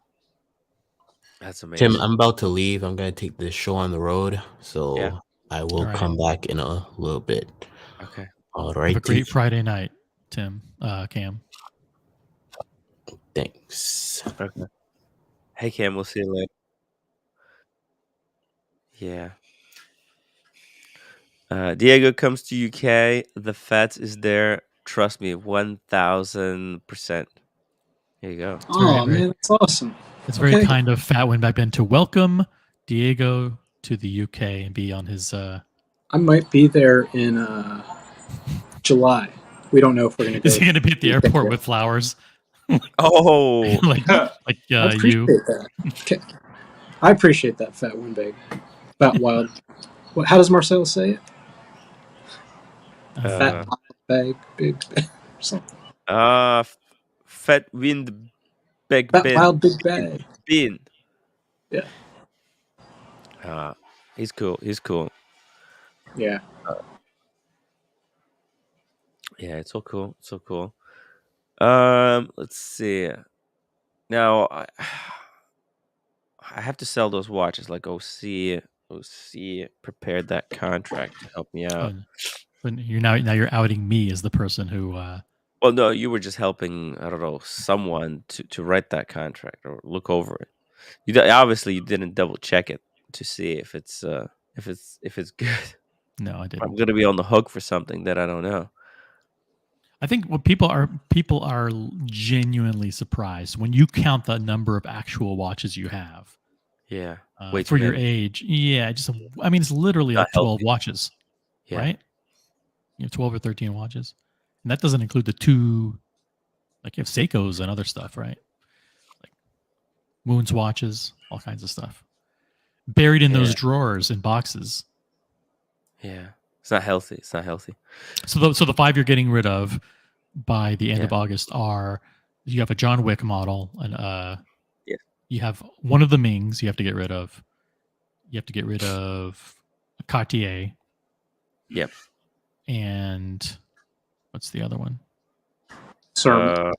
That's amazing. Tim, I'm about to leave. I'm gonna take this show on the road, so I will come back in a little bit. Okay. All right. Have a great Friday night, Tim. Cam. Thanks. Okay. Hey, Cam, we'll see you later. Yeah. Diego comes to UK. The fat is there. Trust me, 1000%. Here you go. Oh man, that's awesome. It's very kind of Fat Windbag Ben to welcome Diego to the UK and be on his. I might be there in July. We don't know if we're going to go. Is he going to be at the airport with flowers? Oh, I appreciate you. that. Okay. I appreciate that, Fat Windbag. Fat Wild. How does Marcel say it? Fat Bag, Big Bag, or something. Fat Wind Bag Fat Ben. Wild Big Bag. Bean. Yeah. He's cool. He's cool. Yeah. Yeah, it's so cool. So cool. Let's see. Now I have to sell those watches. Like OC prepared that contract to help me out. But now you're outing me as the person who. Well, no, you were just helping. I don't know, someone to write that contract or look over it. Obviously you didn't double check it to see if it's good. No, I didn't. I'm gonna be on the hook for something that I don't know. I think what people are genuinely surprised when you count the number of actual watches you have. Yeah, for your age. Yeah, I mean, it's literally like 12 watches, right? You have 12 or 13 watches, and that doesn't include the 2, like you have Seikos and other stuff, right? Like Moon's watches, all kinds of stuff, buried in those drawers and boxes. Yeah. It's not healthy. It's not healthy. So the 5 you're getting rid of by the end of August are, you have a John Wick model, and you have one of the Mings you have to get rid of. You have to get rid of a Cartier. Yep. And what's the other one? Sermon.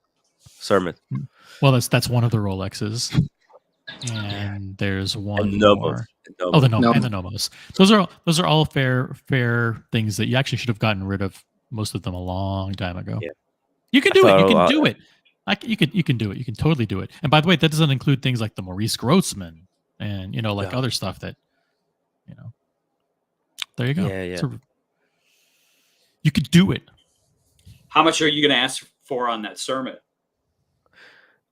Well, that's one of the Rolexes. And there's one and more. Oh, the Nomos. And the Nomos. Those are all fair things that you actually should have gotten rid of most of them a long time ago. Yeah. You can do it. You can do it. You can do it. You can totally do it. And by the way, that doesn't include things like the Maurice Grossman and other stuff that there you go. Yeah. You could do it. How much are you going to ask for on that Sermon?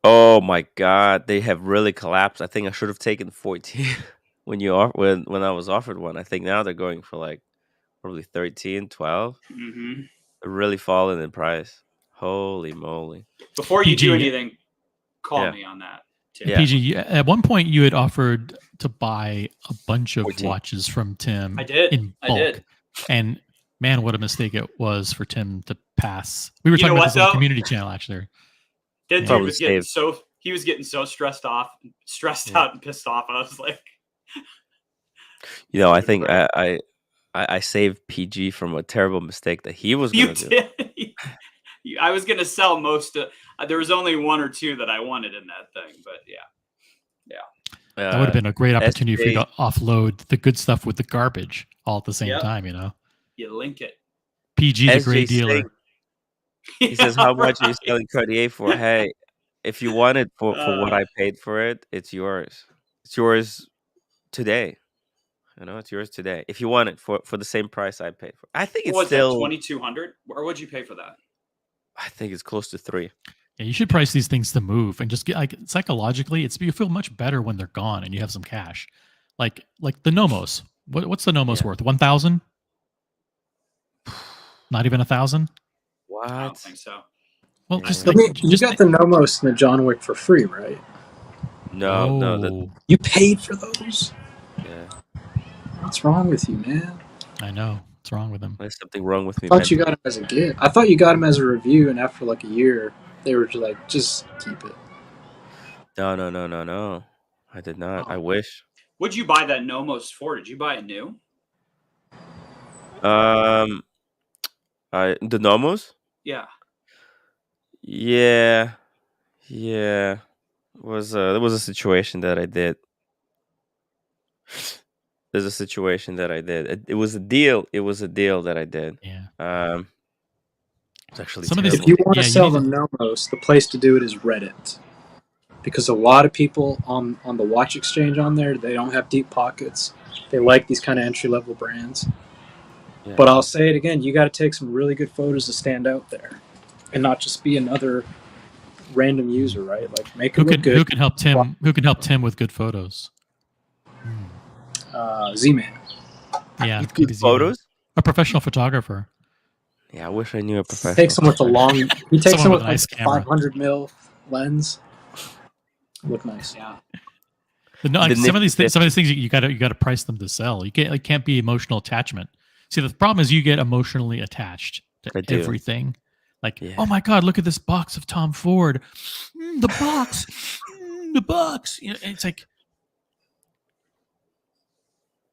Oh my God, they have really collapsed. I think I should have taken 14 when I was offered one. I think now they're going for like probably 13, 12. Mm-hmm. They're really falling in price. Holy moly! Before you do anything, call me on that. Tim. Yeah. PG, at one point you had offered to buy a bunch of 14 watches from Tim. I did. In bulk. I did. And man, what a mistake it was for Tim to pass. We were talking about this on the community channel actually. That dude was getting so stressed out and pissed off. I was like, I think I saved PG from a terrible mistake that he was going to do. I was going to sell most of. There was only 1 or 2 that I wanted in that thing, but yeah. That would have been a great opportunity for you to offload the good stuff with the garbage all at the same time. You link it. PG, the great dealer. He says, "How much are you selling Cartier for?" Hey, if you want it for what I paid for it, it's yours. It's yours today. It's yours today. If you want it for the same price I paid for, I think it's still $2,200. Or what'd you pay for that? I think it's close to 3. Yeah, you should price these things to move and just get like psychologically, you feel much better when they're gone and you have some cash. Like the Nomos. What's the Nomos worth? 1,000? Not even 1,000? What? I don't think so. Well, you got the Nomos and the John Wick for free, right? No. You paid for those? Yeah. What's wrong with you, man? I know. What's wrong with them? There's something wrong with me. I thought you got them as a gift. I thought you got them as a review, and after like a year, they were just like, just keep it. No. I did not. I wish. What'd you buy that Nomos for? Did you buy it new? The Nomos? Yeah. Yeah. There was a situation that I did. There's a situation that I did. It was a deal. It was a deal that I did. Yeah. It's actually if you want to sell the Nomos, the place to do it is Reddit. because a lot of people on the watch exchange on there, they don't have deep pockets. They like these kind of entry level brands. Yeah. But I'll say it again, you got to take some really good photos to stand out there, and not just be another random user, right? Like make it look good. Who can help Tim? Who can help Tim with good photos? Z-Man. Yeah, With good maybe Z-Man. photos. A professional photographer. Yeah, I wish I knew a professional. Takes them with the long. He takes Someone them with with a nice like camera. 500 mil lens. Look nice. Yeah. But no, like some of these things you gotta price them to sell. You can't be emotional attachment. See, the problem is you get emotionally attached to everything. Like, oh my God, look at this box of Tom Ford. The box, the box. You know, it's like,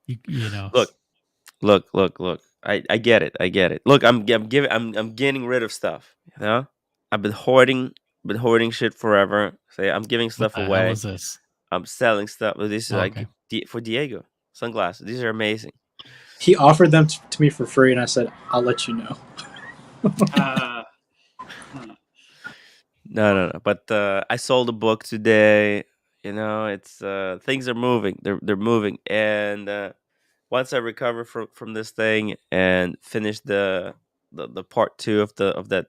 you know. Look. I get it. Look, I'm getting rid of stuff. You know, I've been hoarding shit forever. Say, I'm giving stuff What the away. hell is this? I'm selling stuff. This is Okay. for Diego sunglasses. These are amazing. He offered them to me for free, and I said, "I'll let you know." No. But I sold a book today. You know, it's things are moving. They're moving, and once I recover from this thing and finish the part 2 of that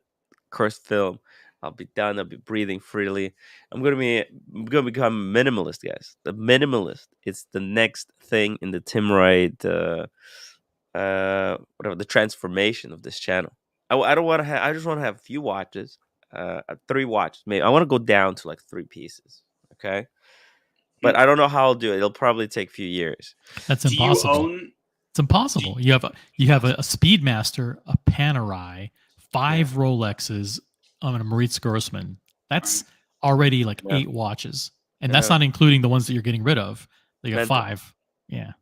cursed film, I'll be done. I'll be breathing freely. I'm gonna become a minimalist, guys. The minimalist. It's the next thing in the Tim Wright, whatever, the transformation of this channel. I don't want to have. I just want to have a few watches, 3 watches. Maybe I want to go down to like 3 pieces. Okay, but I don't know how I'll do it. It'll probably take a few years. That's impossible. It's impossible. You have a Speedmaster, a Panerai, 5 Rolexes, and a Maurice Grossman. That's already like 8 watches, and that's not including the ones that you're getting rid of. You got 5. Yeah.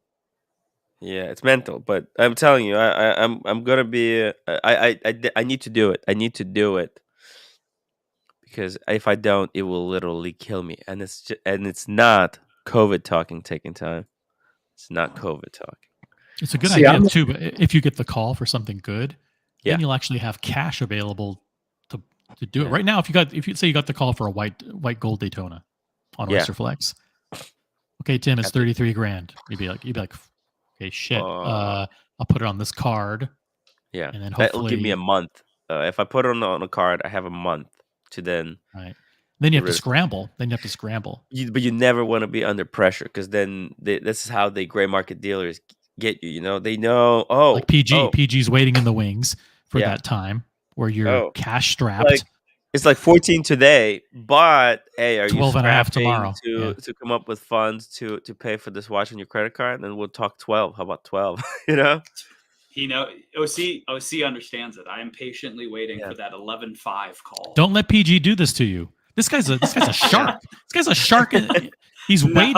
Yeah, it's mental, but I'm telling you, I'm gonna be. I need to do it. I need to do it because if I don't, it will literally kill me. And it's not COVID talking taking time. It's not COVID talking. It's a good idea too, but if you get the call for something good, then you'll actually have cash available to do it. Right now, if you say you got the call for a white gold Daytona on Oyster Flex, okay, Tim, it's 33 grand. You'd be like, okay, shit. I'll put it on this card. Yeah, and then that'll give me a month. If I put it on a card, I have a month to then. Right. Then you have to scramble. But you never want to be under pressure because then this is how the gray market dealers get you. You know, they know. Like PG's waiting in the wings for that time where you're cash strapped. It's like 14 today, but hey, are 12 you and a half scrapping tomorrow to come up with funds to pay for this watch on your credit card? Then we'll talk 12. How about 12? You know. OC understands it. I am patiently waiting for that 11.5 call. Don't let PG do this to you. This guy's a shark. This guy's a shark. He's waiting.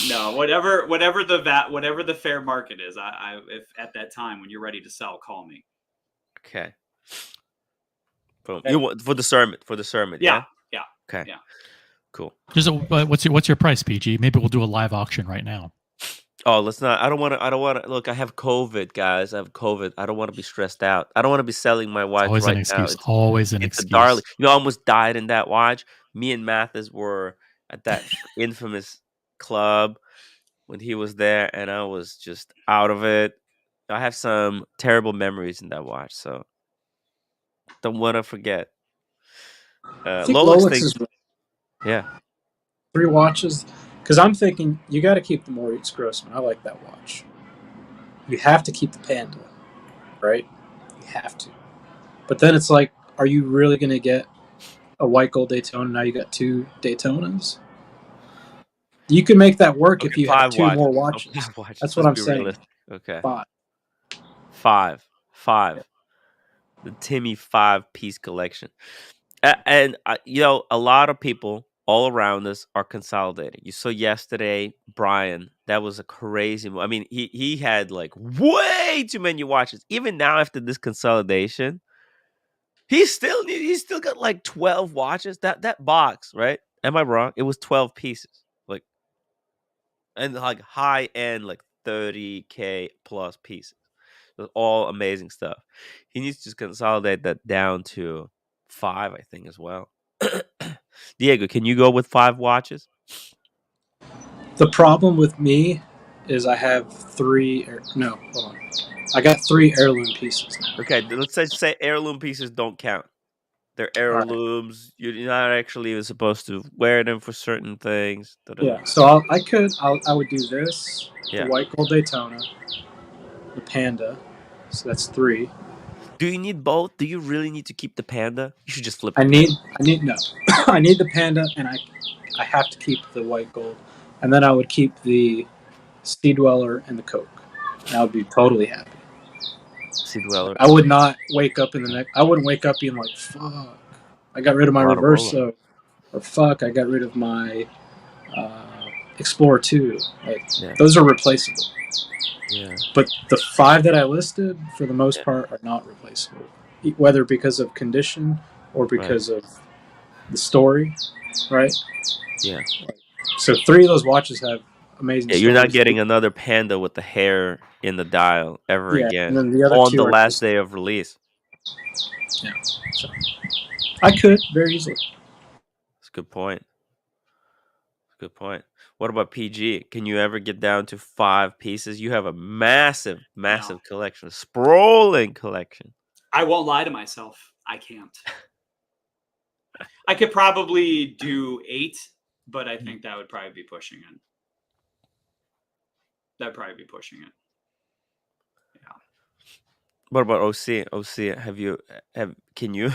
No, whatever the fair market is. If at that time when you're ready to sell, call me. Okay. Boom. You want for the sermon? Yeah. Okay. Yeah. Cool. What's your price, PG? Maybe we'll do a live auction right now. Oh, let's not. I don't want to. Look, I have COVID, guys. I have COVID. I don't want to be stressed out. I don't want to be selling my watch always right an excuse. now. Always an it's excuse. a darling. You know, I almost died in that watch. Me and Mathis were at that infamous club when he was there, and I was just out of it. I have some terrible memories in that watch, so don't want to forget. Rolex is 3 watches. Because I'm thinking you got to keep the Maurice Grossman. I like that watch. You have to keep the Panda, right? You have to. But then it's like, are you really going to get a white gold Daytona? Now you got 2 Daytonas. You can make that work if you have 2 more watches. That's what I'm saying. Realistic. Okay. 5. The Timmy 5-piece collection. And you know, a lot of people all around us are consolidating. You saw yesterday, Brian. That was a crazy move. I mean, he had like way too many watches. Even now, after this consolidation, he's still got like 12 watches. That box, right? Am I wrong? It was 12 pieces, like, and like high end, like 30K plus pieces. It was all amazing stuff. He needs to consolidate that down to 5, I think, as well. Diego, can you go with 5 watches? The problem with me is I have 3. No, hold on. I got 3 heirloom pieces now. Okay, let's say heirloom pieces don't count. They're All right. heirlooms. You're not actually even supposed to wear them for certain things. Yeah, so I would do this, Yeah. the white gold Daytona, the Panda, so that's 3. Do you need both? Do you really need to keep the Panda? You should just flip the I need Panda. no, I need the Panda, and I have to keep the white gold, and then I would keep the Sea Dweller and the Coke, and I would be totally happy. Sea Dweller. I would not wake up in the next. I wouldn't wake up being like, "Fuck, I got rid of my Reverso," or "Fuck, I got rid of my Explorer 2." Like those are replaceable. Yeah. But the 5 that I listed, for the most part, are not replaceable, whether because of condition or because of the story, right? Yeah. So 3 of those watches have amazing. Yeah, you're not getting another Panda with the hair in the dial ever again. And then the other on 2 the are last day of release. Yeah. So I could very easily. That's a good point. Good point. What about PG? Can you ever get down to 5 pieces? You have a massive collection, a sprawling collection. I won't lie to myself. I can't. I could probably do 8, but I think that would probably be pushing it. That'd probably be pushing it. Yeah. What about OC? Can you?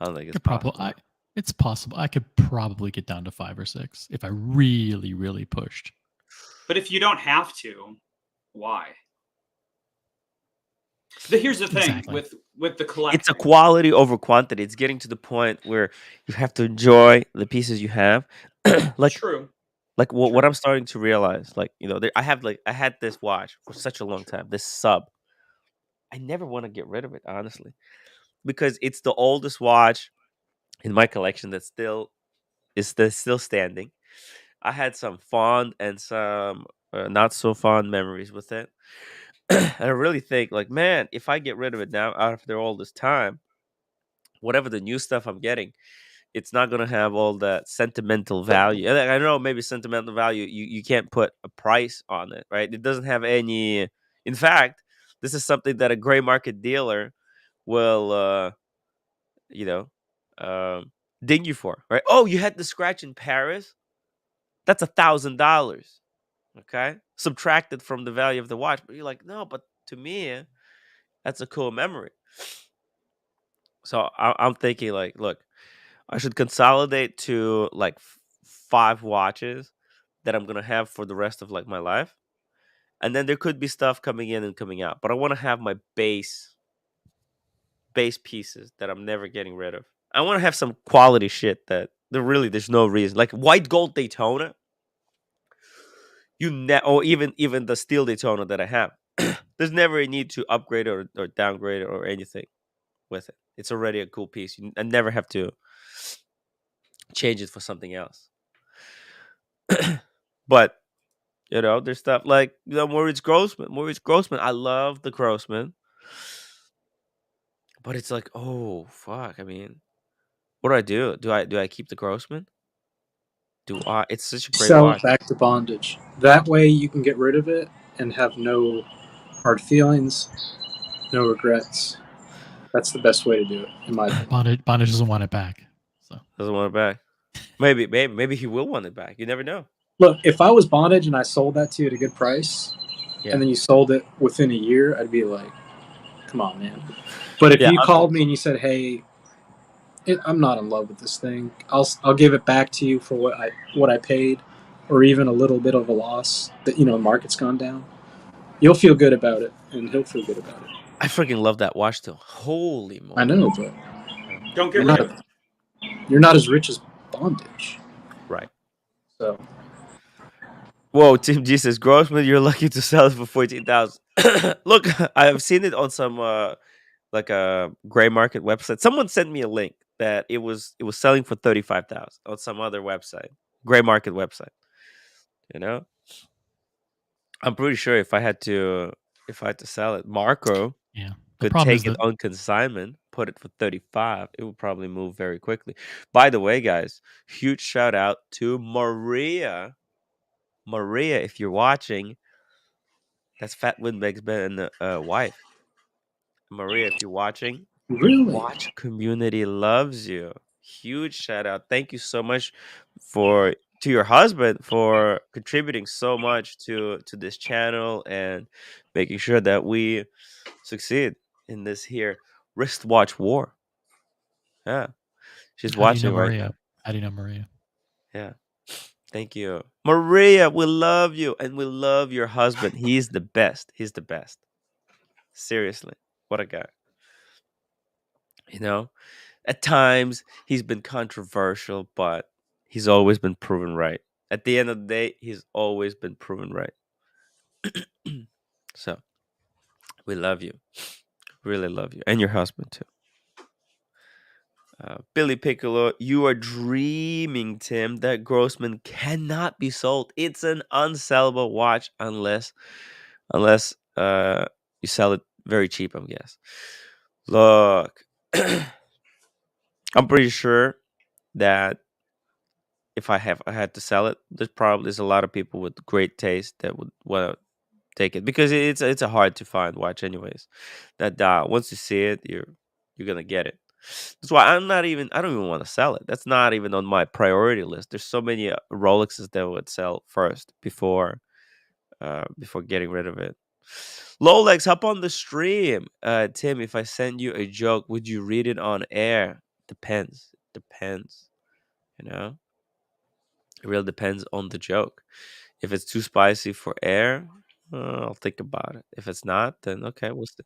I don't think it's possible. It's possible. I could probably get down to 5 or 6 if I really, really pushed. But if you don't have to, why? Here's the thing with the collecting. It's a quality over quantity. It's getting to the point where you have to enjoy the pieces you have. True. Like what I'm starting to realize, like, you know, I had this watch for such a long time, this sub. I never want to get rid of it, honestly, because it's the oldest watch in my collection that still standing. I had some fond and some not so fond memories with it. And I really think, like, man, if I get rid of it now after all this time, whatever the new stuff I'm getting, it's not gonna have all that sentimental value. And I know maybe sentimental value, you can't put a price on it, right? It doesn't have any. In fact, this is something that a gray market dealer will, you know, ding you for, right? Oh, you had the scratch in Paris. That's $1,000. Okay, subtracted from the value of the watch. But you're like, no, but to me, that's a cool memory. So I'm thinking, like, look, I should consolidate to like 5 watches that I'm gonna have for the rest of like my life, and then there could be stuff coming in and coming out. But I want to have my base pieces that I'm never getting rid of. I want to have some quality shit that there's no reason, like white gold Daytona. Or even the steel Daytona that I have. There's never a need to upgrade or downgrade or anything with it. It's already a cool piece. I never have to change it for something else. But you know, there's stuff like, you know, Maurice Grossman. I love the Grossman, but it's like, oh fuck. I mean, what do I do? Do I keep the Grossman? It's such a great Sell watch. it back to bondage. That way you can get rid of it and have no hard feelings, no regrets. That's the best way to do it, in my opinion. Bondage doesn't want it back. So doesn't want it back. Maybe he will want it back. You never know. Look, if I was bondage and I sold that to you at a good price, and then you sold it within a year, I'd be like, come on, man. But if you called me and you said, hey, I'm not in love with this thing, I'll give it back to you for what I paid, or even a little bit of a loss that, you know, the market's gone down, you'll feel good about it, and he'll feel good about it. I freaking love that watch though. Holy moly. I know, but don't get rid of it. You're not as rich as bondage. Right. So. Whoa, Tim G says, Grossman, you're lucky to sell it for 14,000. Look, I have seen it on some like a gray market website. Someone sent me a link that it was selling for 35,000 on some other website, gray market website. You know, I'm pretty sure if I had to sell it, Marco, could take it on consignment, put it for 35, it would probably move very quickly. By the way, guys, huge shout out to Maria. Maria, if you're watching, that's Fat Windbag's been wife. Maria, if you're watching, Really? the watch community loves you. Huge shout out. Thank you so much to your husband for contributing so much to this channel and making sure that we succeed in this here wristwatch war. Yeah. She's watching right now. How do you know Maria? Yeah. Thank you. Maria, we love you and we love your husband. He's the best. He's the best. Seriously. What a guy. You know, at times he's been controversial, but he's always been proven right. At the end of the day, he's always been proven right. So, we love you. Really love you. And your husband, too. Billy Piccolo, you are dreaming, Tim. That Grossman cannot be sold. It's an unsellable watch unless you sell it very cheap, I guess. Look, I'm pretty sure that if I had to sell it, there's a lot of people with great taste that would want to take it because it's a hard to find watch, anyways. That dial, once you see it, you're gonna get it. That's why I don't even want to sell it. That's not even on my priority list. There's so many Rolexes that would sell first before getting rid of it. Lolex, hop on the stream. Tim, if I send you a joke, would you read it on air? Depends. You know, it really depends on the joke. If it's too spicy for air, I'll think about it. If it's not, then okay, we'll see.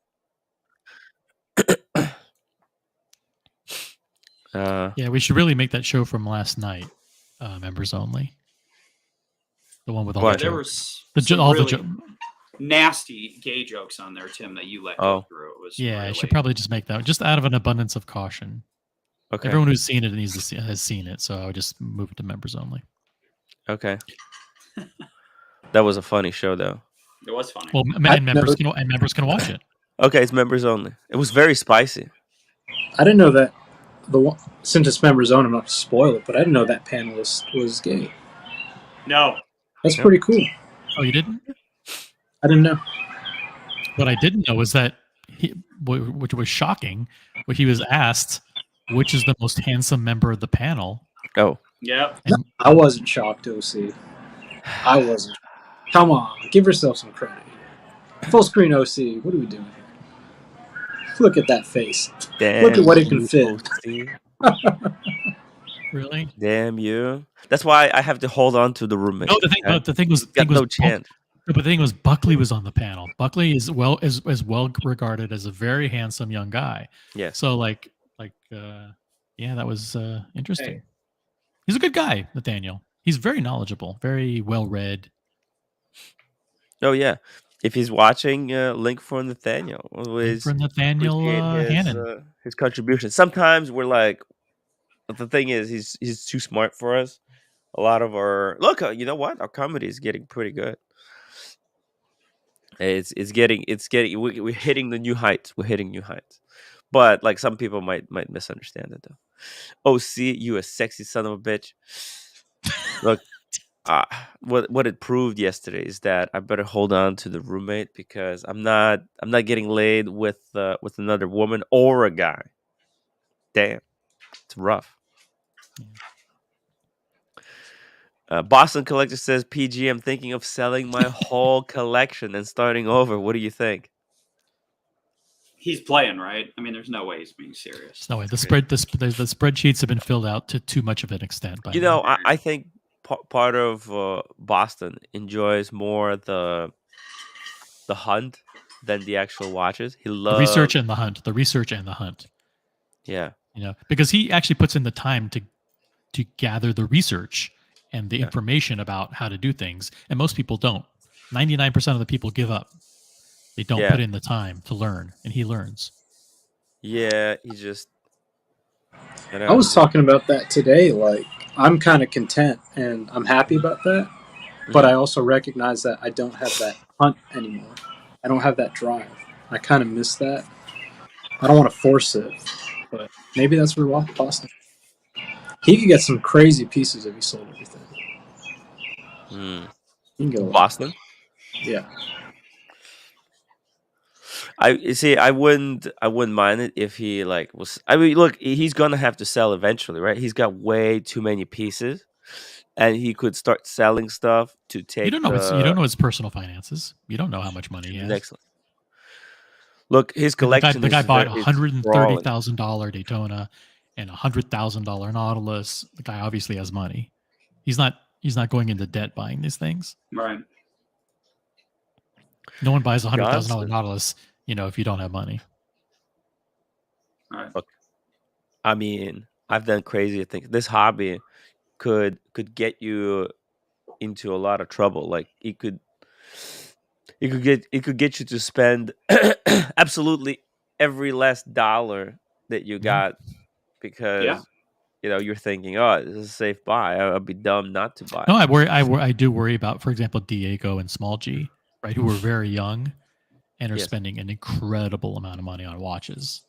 Yeah, we should really make that show from last night, members only. The one with all the jokes. Nasty gay jokes on there, Tim, that you let go through. It was I should probably just make that just out of an abundance of caution. Okay. Everyone who's seen it has seen it, so I would just move it to members only. Okay. That was a funny show, though. It was funny. Well, members can watch it. Okay, it's members only. It was very spicy. I didn't know that. Since it's members only, I'm not to spoil it, but I didn't know that panelist was gay. No. That's pretty cool. Oh, you didn't? I didn't know. What I didn't know was that which was shocking, when he was asked which is the most handsome member of the panel. Oh. Yeah. I wasn't shocked, OC. I wasn't. Come on, give yourself some credit here. Full screen OC, what are we doing here? Look at that face. Damn. Look at what it can fit. Really? Damn you. That's why I have to hold on to the roommate. No, the thing was no chance. But the thing was, Buckley was on the panel. Buckley is well regarded as a very handsome young guy. Yeah. So that was interesting. Hey. He's a good guy, Nathaniel. He's very knowledgeable, very well read. Oh yeah. If he's watching, link for Nathaniel. Hannon. His contribution. Sometimes we're like, the thing is, he's too smart for us. A lot of you know what? Our comedy is getting pretty good. It's getting. We're hitting the new heights. We're hitting new heights. But like some people might misunderstand it though. OC, you a sexy son of a bitch. Look. What it proved yesterday is that I better hold on to the roommate because I'm not getting laid with another woman or a guy. Damn, it's rough. Boston Collector says, PG, I'm thinking of selling my whole collection and starting over. What do you think? He's playing, right? I mean, there's no way he's being serious. No way. The spreadsheets have been filled out to too much of an extent. I think part of Boston enjoys more the hunt than the actual watches. He loves the research and the hunt. Yeah, because he actually puts in the time to gather the research and the information about how to do things, and most people don't. 99% of the people give up. They don't put in the time to learn, and he learns. Yeah, he just. I was talking about that today. Like, I'm kind of content and I'm happy about that, but I also recognize that I don't have that hunt anymore. I don't have that drive. I kind of miss that. I don't want to force it, but maybe that's where Boston. He could get some crazy pieces if he sold everything. He can get a lot. Boston. Yeah. I wouldn't mind it if he like was. I mean, look, he's gonna have to sell eventually, right? He's got way too many pieces, and he could start selling stuff to take. You don't know his personal finances. You don't know how much money he has. Excellent. Look, his collection. The guy bought $130,000 Daytona and $100,000 Nautilus. The guy obviously has money. He's not going into debt buying these things. Right. No one buys $100,000 Nautilus, if you don't have money. All right. Look, I mean, I've done crazier things. This hobby could get you into a lot of trouble. Like it could get you to spend absolutely every last dollar that you got because you're thinking, oh, this is a safe buy. I'd be dumb not to buy. No, I do worry about, for example, Diego and Small G, right, who were very young and are spending an incredible amount of money on watches,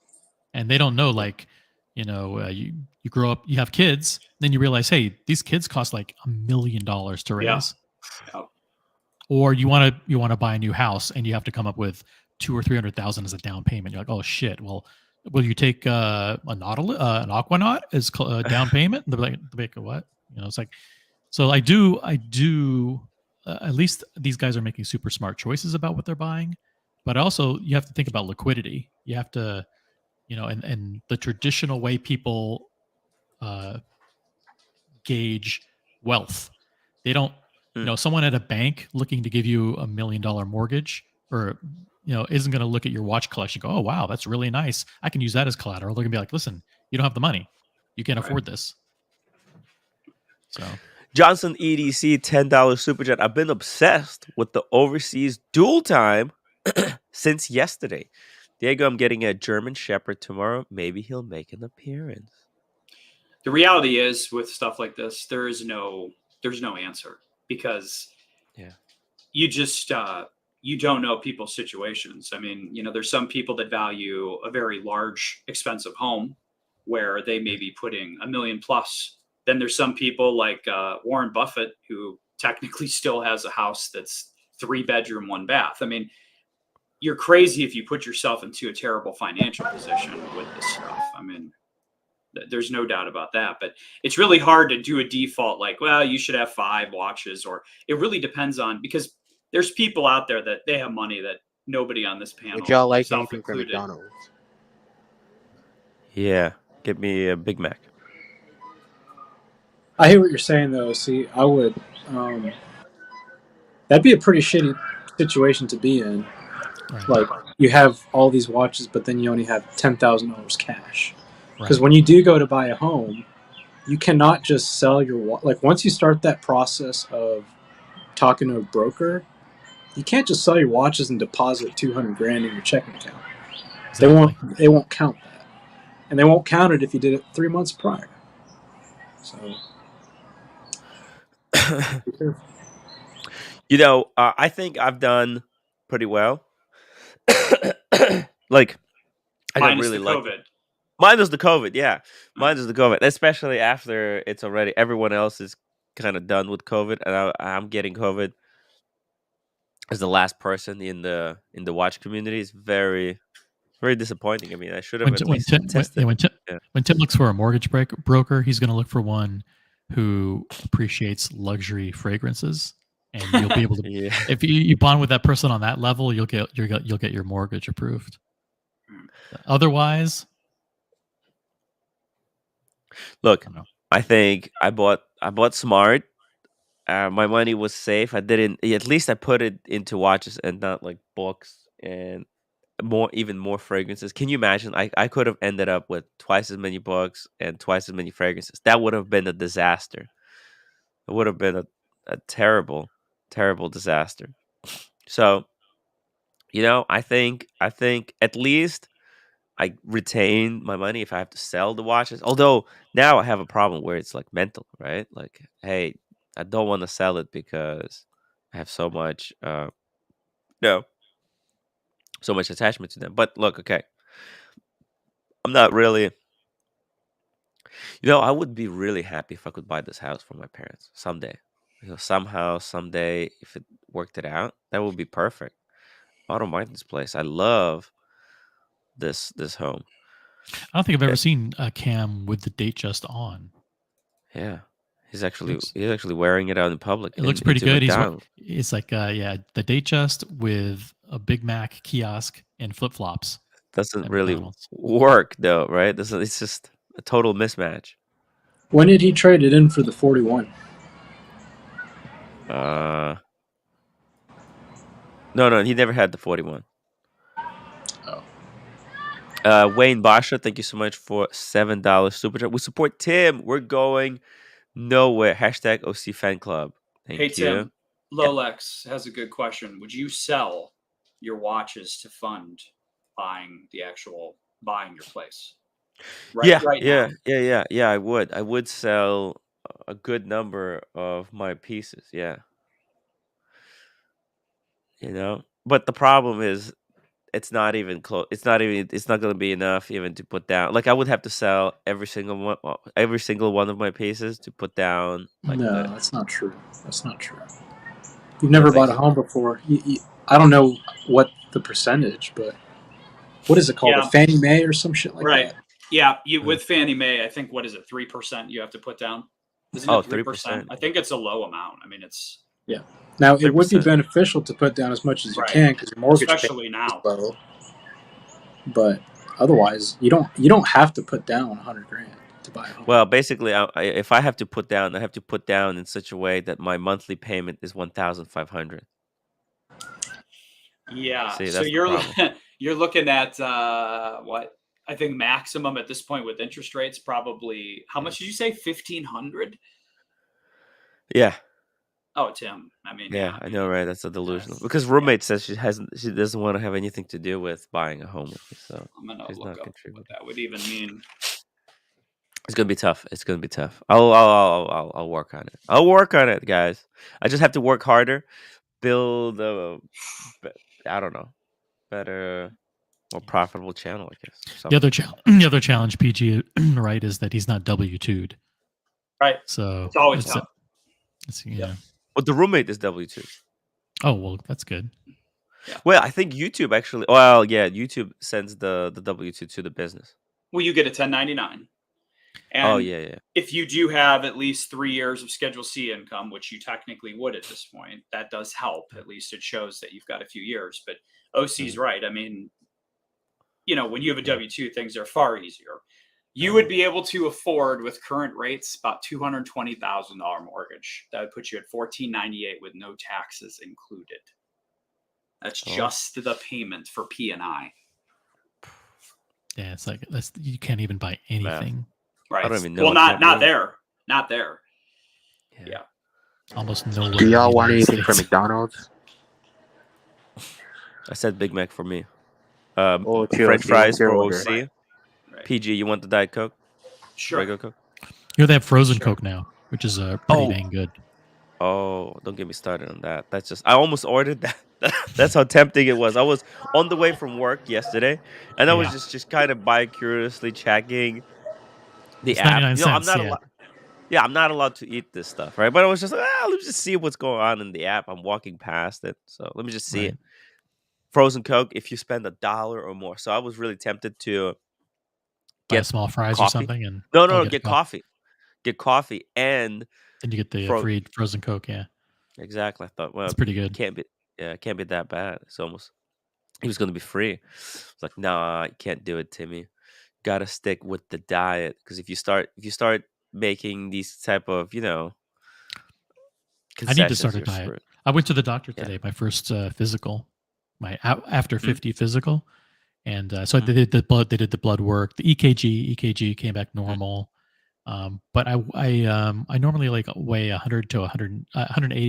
and they don't know, like, you grow up, you have kids, then you realize, hey, these kids cost like $1 million to raise. Yeah. Or you want to buy a new house and you have to come up with $200,000 or $300,000 as a down payment. You're like, oh shit. Well, will you take a Nautilus, an Aquanaut as a down payment? They're like, what? It's like, so I do. At least these guys are making super smart choices about what they're buying, but also you have to think about liquidity. You have to, and the traditional way people gauge wealth, they don't. Someone at a bank looking to give you $1 million mortgage, or isn't going to look at your watch collection and go, oh wow, that's really nice, I can use that as collateral. They're going to be like, listen, you don't have the money, you can't afford this. So Johnson EDC $10 super chat. I've been obsessed with the overseas dual time since yesterday. Diego, I'm getting a German Shepherd tomorrow. Maybe he'll make an appearance. The reality is, with stuff like this, there's no answer, because you just you don't know people's situations. I mean, there's some people that value a very large, expensive home where they may be putting $1 million plus. Then there's some people like Warren Buffett, who technically still has a house that's 3-bedroom, 1 bath. I mean, you're crazy if you put yourself into a terrible financial position with this stuff. I mean, there's no doubt about that, but it's really hard to do a default like, well, you should have 5 watches, or it really depends on, because there's people out there that they have money that nobody on this panel, would y'all like anything from McDonald's? Yeah, get me a Big Mac. I hear what you're saying, though. See, I would. That'd be a pretty shitty situation to be in. Right. Like, you have all these watches, but then you only have $10,000 cash. Because when you do go to buy a home, you cannot just sell your watch. Like, once you start that process of talking to a broker, you can't just sell your watches and deposit $200,000 in your checking account. Exactly. They won't count that, and they won't count it if you did it 3 months prior. So, I think I've done pretty well. Like, I don't really like COVID. Minus the COVID, yeah. Minus the COVID, especially after it's already everyone else is kind of done with COVID, and I'm getting COVID as the last person in the watch community. Is very, very disappointing. I mean, I should have at least tested. When Tim looks for a mortgage broker, he's going to look for one who appreciates luxury fragrances, and you'll be able to. If you bond with that person on that level, you'll get your mortgage approved. Otherwise. Look, I think I bought smart. My money was safe. I didn't. At least I put it into watches and not like books and even more fragrances. Can you imagine? I could have ended up with twice as many books and twice as many fragrances. That would have been a disaster. It would have been a terrible, terrible disaster. So, I think at least I retain my money if I have to sell the watches. Although now I have a problem where it's like mental, right? Like, hey, I don't want to sell it because I have so much, so much attachment to them. But look, okay, I'm not really. I would be really happy if I could buy this house for my parents someday. Somehow, someday, if it worked it out, that would be perfect. I don't mind this place. I love this home. I don't think I've ever seen a Cam with the date just on. Yeah, he's actually wearing it out in public. It looks pretty good. It's like the date just with a Big Mac kiosk and flip flops. Doesn't really work though, right? It's just a total mismatch. When did he trade it in for the 41? No, he never had the 41. Wayne Basha, thank you so much for $7 super chat. We support Tim. We're going nowhere. Hashtag OC Fan Club. Thank you. Tim, Lolex has a good question. Would you sell your watches to fund buying your place? Yeah. I would sell a good number of my pieces. Yeah. But the problem is, it's not even close. It's not going to be enough even to put down. Like, I would have to sell every single one of my pieces to put down. That's not true. That's not true. You've never bought a home before. I don't know what the percentage, but what is it called? A Fannie Mae or some shit like that? Yeah, with Fannie Mae, I think, what is it, 3% you have to put down? Isn't it 3%? I think it's a low amount. I mean, it's... Yeah. Now, it would be beneficial to put down as much as you can because your mortgage especially now. Is low. But otherwise, you don't have to put down $100,000 to buy a home. Well, basically, if I have to put down, I have to put down in such a way that my monthly payment is $1,500. Yeah. So you're looking at what? I think maximum at this point with interest rates probably. How much did you say? $1,500. Yeah. Oh, Tim. I mean, yeah, I know, right? That's a delusional. Because roommate says she doesn't want to have anything to do with buying a home with me. So I'm gonna look up what that would even mean. It's gonna be tough. I'll work on it. I'll work on it, guys. I just have to work harder, build I don't know, better, more profitable channel, I guess. The other challenge, PG, right, is that he's not W-2'd. Right. So it's always tough. But the roommate is W-2. Oh, well, that's good. Yeah. Well, I think YouTube actually. Well, yeah, YouTube sends the W-2 to the business. Well, you get a 1099. And yeah. If you do have at least 3 years of Schedule C income, which you technically would at this point, that does help. At least it shows that you've got a few years. But OC's right. I mean, when you have a W-2, things are far easier. You would be able to afford, with current rates, about $220,000 mortgage. That would put you at $1,498 with no taxes included. That's just the payment for P&I. Yeah, it's like you can't even buy anything. Right. I don't even know. Well, not there. Not there. Yeah. Almost nowhere. Do y'all want anything from McDonald's? I said Big Mac for me. French fries for OC. Right. PG, you want the Diet Coke? Sure. Regular Coke? They have frozen Coke now, which is pretty dang good. Oh, don't get me started on that. That's just, I almost ordered that. That's how tempting it was. I was on the way from work yesterday, and I was just kind of bi-curiously checking the app. 99 cents, I'm not allowed to eat this stuff, right? But I was just like, let me just see what's going on in the app. I'm walking past it, so let me just see it. Frozen Coke, if you spend $1 or more. So I was really tempted to get small fries coffee. Or something, and get coffee. Get coffee, and then you get the free frozen Coke. Yeah, exactly. I thought, well, it's pretty good. Can't be that bad. It's almost, it was going to be free. It's like, nah, you can't do it, Timmy. Got to stick with the diet, because if you start making these type of, I need to start a diet. Screwed. I went to the doctor today, my first physical, my after 50 physical, and so they did the blood work, the EKG came back normal, but I normally weigh 180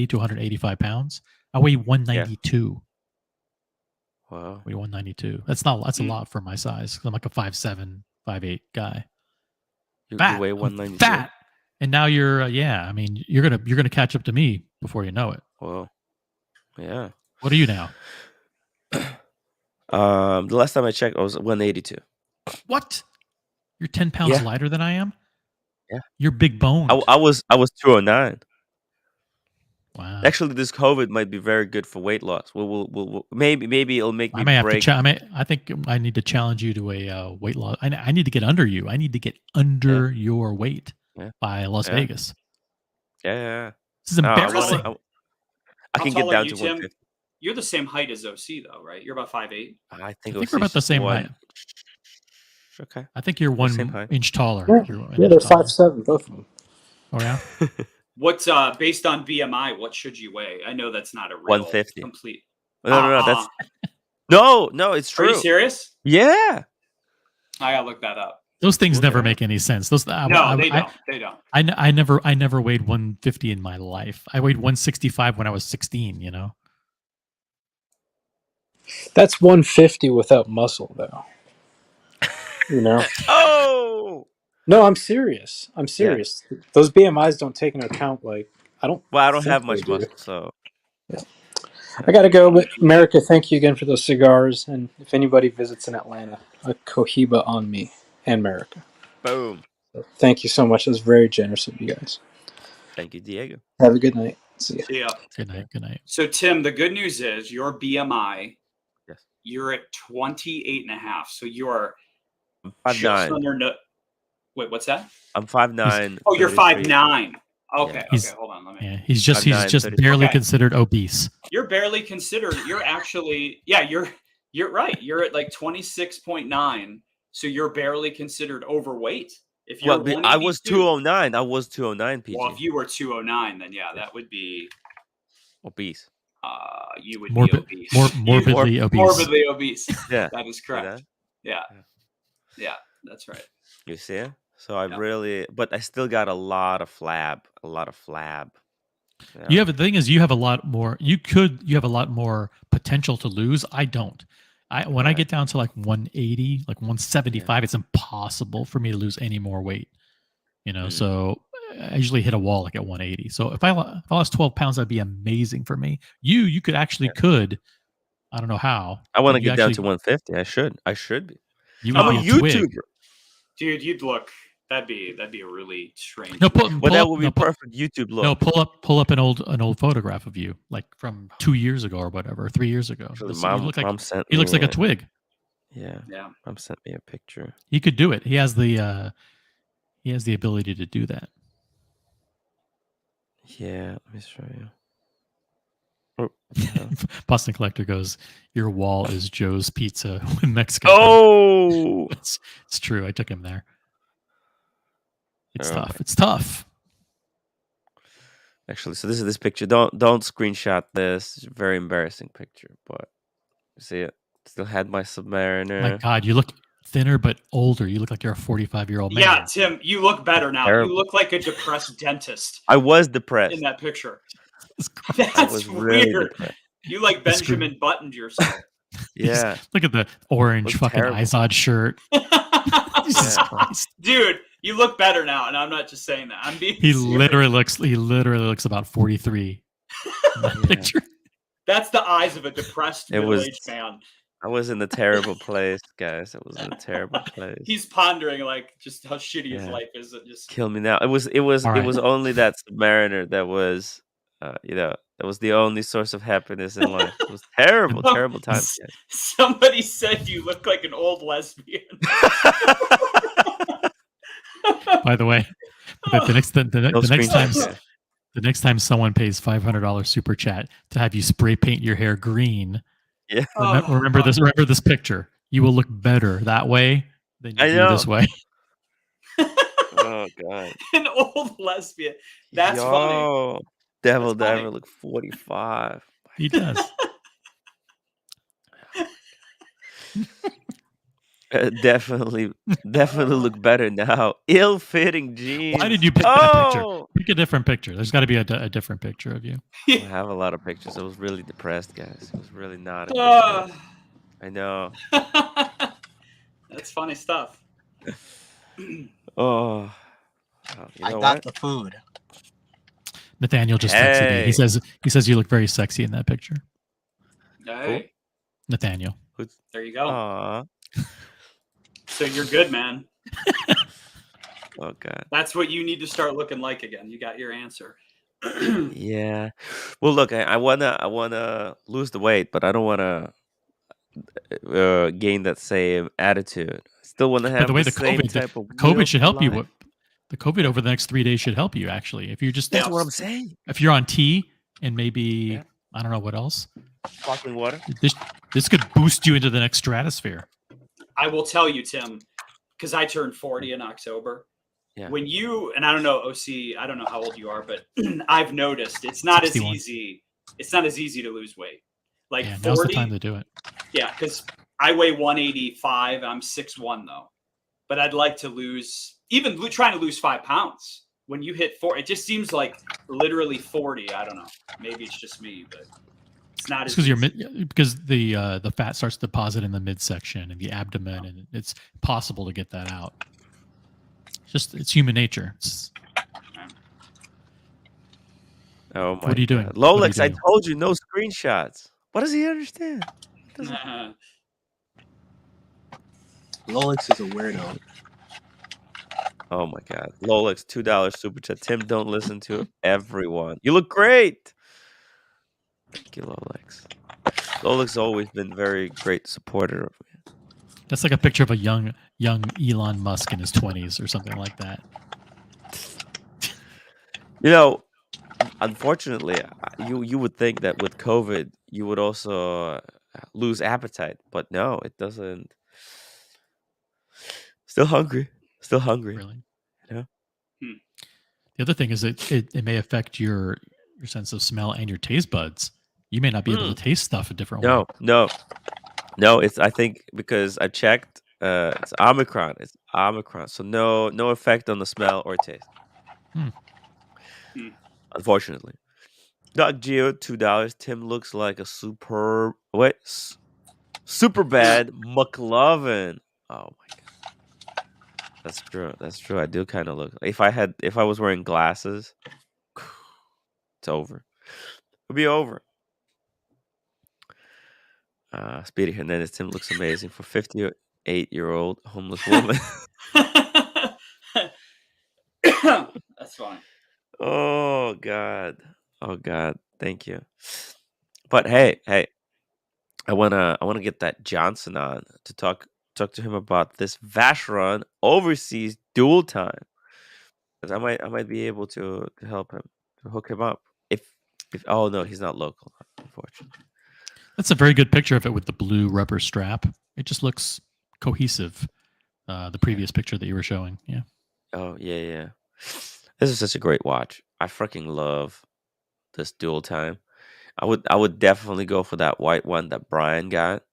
to 185 pounds. I weigh 192. Wow. I weigh 192. That's a lot for my size. I'm like a 5'7", 5'8" guy. You weigh 192. Fat. And now you're I mean, you're gonna catch up to me before you know it. Well, yeah. What are you now? The last time I checked, I was 182. What? You're 10 pounds lighter than I am. Yeah, you're big boned. I was 209. Wow. Actually, this COVID might be very good for weight loss. We'll maybe it'll make me I may have break. to. I think I need to challenge you to a weight loss. I need to get under you. I need to get under your weight by Las Vegas. Yeah. This is embarrassing. I can get down to 150. You're the same height as OC, though, right? You're about 5'8". I think we're about the same height. Okay. I think you're 1 inch taller. Yeah, they're 5'7", both of them. Oh yeah. What's based on BMI? What should you weigh? I know that's not a real 150. complete. No, that's no. It's true. Are you serious? Yeah. I gotta look that up. Those things never make any sense. Those they don't. They don't. I never weighed 150 in my life. I weighed 165 when I was 16. You know. That's 150 without muscle, though. You know. Oh. No, I'm serious. Yeah. Those BMIs don't take into account I don't have much muscle, so. Yeah. I gotta go, but America, thank you again for those cigars. And if anybody visits in Atlanta, a Cohiba on me and America. Boom. So thank you so much. That was very generous of you guys. Thank you, Diego. Have a good night. See ya. Good night. So, Tim, the good news is your BMI, yes, you're at 28.5. So you're 5'9". Wait, what's that? I'm 5'9". Oh, you're 5'9". Okay, hold on. Let me. Yeah, he's just barely considered obese. You're barely considered. You're actually, you're right. You're at 26.9. So you're barely considered overweight. If you're I was 209. I was 209, PG. Well, if you were 209, then that would be obese. You would be obese. Morbidly obese. Morbidly obese. Yeah, that is correct. Yeah, that's right. You see? So I really, but I still got a lot of flab. Yeah. The thing is, you have a lot more. You have a lot more potential to lose. I don't. When I get down to 180, 175, it's impossible for me to lose any more weight. You know, so I usually hit a wall at 180. So if I lost 12 pounds, that'd be amazing for me. You could actually I don't know how. I want to get down to 150. I should be. I'm a YouTuber. Dude, you'd look. That'd be a really strange. No, that would be perfect YouTube look. No, pull up an old photograph of you, from 2 years ago or whatever, 3 years ago. Mom looks like a twig. Yeah. Mom sent me a picture. He could do it. He has the ability to do that. Yeah, let me show you. Boston Collector goes, your wall is Joe's Pizza in Mexico. Oh, it's true. I took him there. It's tough. It's tough. Actually, so this is this picture. Don't screenshot this. It's a very embarrassing picture, but you see it. Still had my Submariner. My God, you look thinner but older. You look like you're a 45-year-old man. Yeah, Tim, you look better now. Terrible. You look like a depressed dentist. I was depressed in that picture. That's really weird. Depressed. You Benjamin buttoned yourself. Yeah. Look at the orange fucking terrible. Izod shirt. Jesus Christ. Dude, you look better now, and I'm not just saying that. I'm being He serious. literally looks about 43 in that picture. That's the eyes of a depressed middle-aged man. I was in a terrible place, guys. I was in a terrible place. He's pondering just how shitty his life is. Just kill me now. It was only that Submariner that was that was the only source of happiness in life. It was terrible times, guys. Somebody said you look like an old lesbian. By the way, the next time someone pays $500 super chat to have you spray paint your hair green, remember this picture. You will look better that way than you do this way. Oh God! An old lesbian. That's funny. Devil Diver look 45. He does. Definitely look better now. Ill-fitting jeans. Why did you pick that picture? Pick a different picture. There's got to be a different picture of you. I have a lot of pictures. I was really depressed, guys. It was really not. I know. That's funny stuff. I got the food. Nathaniel just texted me. He says you look very sexy in that picture. Hey. Nathaniel. There you go. Aww. So you're good, man. Oh God. That's what you need to start looking like again. You got your answer. Yeah. Well, look, I wanna lose the weight, but I don't wanna gain that same attitude. I still wanna By the have way, the the same COVID, type of the will COVID should for help you. life. The COVID over the next 3 days should help you actually. If you just That's what I'm saying. if you're on tea and maybe Yeah. I don't know what else, Sparkling water. this could boost you into the next stratosphere. I will tell you, Tim, because I turned 40 in October. Yeah. When you, and I don't know, OC, I don't know how old you are, but I've noticed it's not 61. as easy. It's not as easy to lose weight. Like Yeah, 40, now's the time to do it. Yeah, because I weigh 185. I'm 6'1", though. But I'd like to lose, even trying to lose 5 pounds. When you hit 4, it just seems like literally 40. I don't know. Maybe it's just me, but it's not as because the fat starts to deposit in the midsection and the abdomen, and it's possible to get that out. It's human nature. Oh my! What are you doing? God. Lolex, I told you no screenshots. What does he understand? Lolex is a weirdo. Oh my God. Lolex, $2 super chat. Tim, don't listen to everyone. You look great. Thank you, Lolex. Lolex always been very great supporter of me. That's like a picture of a young Elon Musk in his 20s or something like that. You know, unfortunately, you would think that with COVID you would also lose appetite, but no, it doesn't. Still hungry. Really? Yeah. The other thing is it may affect your sense of smell and your taste buds. You may not be able to taste stuff a different way. No. It's I think because I checked. It's Omicron. So no effect on the smell or taste. Unfortunately. Doc Geo, $2. Tim looks like a super bad McLovin. Oh my God. That's true. I do kind of look. If I was wearing glasses, it's over. It'll be over. Speedy Hernandez. Tim looks amazing for 58-year-old homeless woman. That's fine. Oh God. Thank you. But hey, I wanna get that Johnson on to talk to him about this Vacheron overseas dual time. Because I might be able to help him, to hook him up. If oh no, he's not local, unfortunately. That's a very good picture of it with the blue rubber strap. It just looks cohesive. The previous picture that you were showing, yeah. Oh yeah. This is such a great watch. I freaking love this dual time. I would definitely go for that white one that Brian got.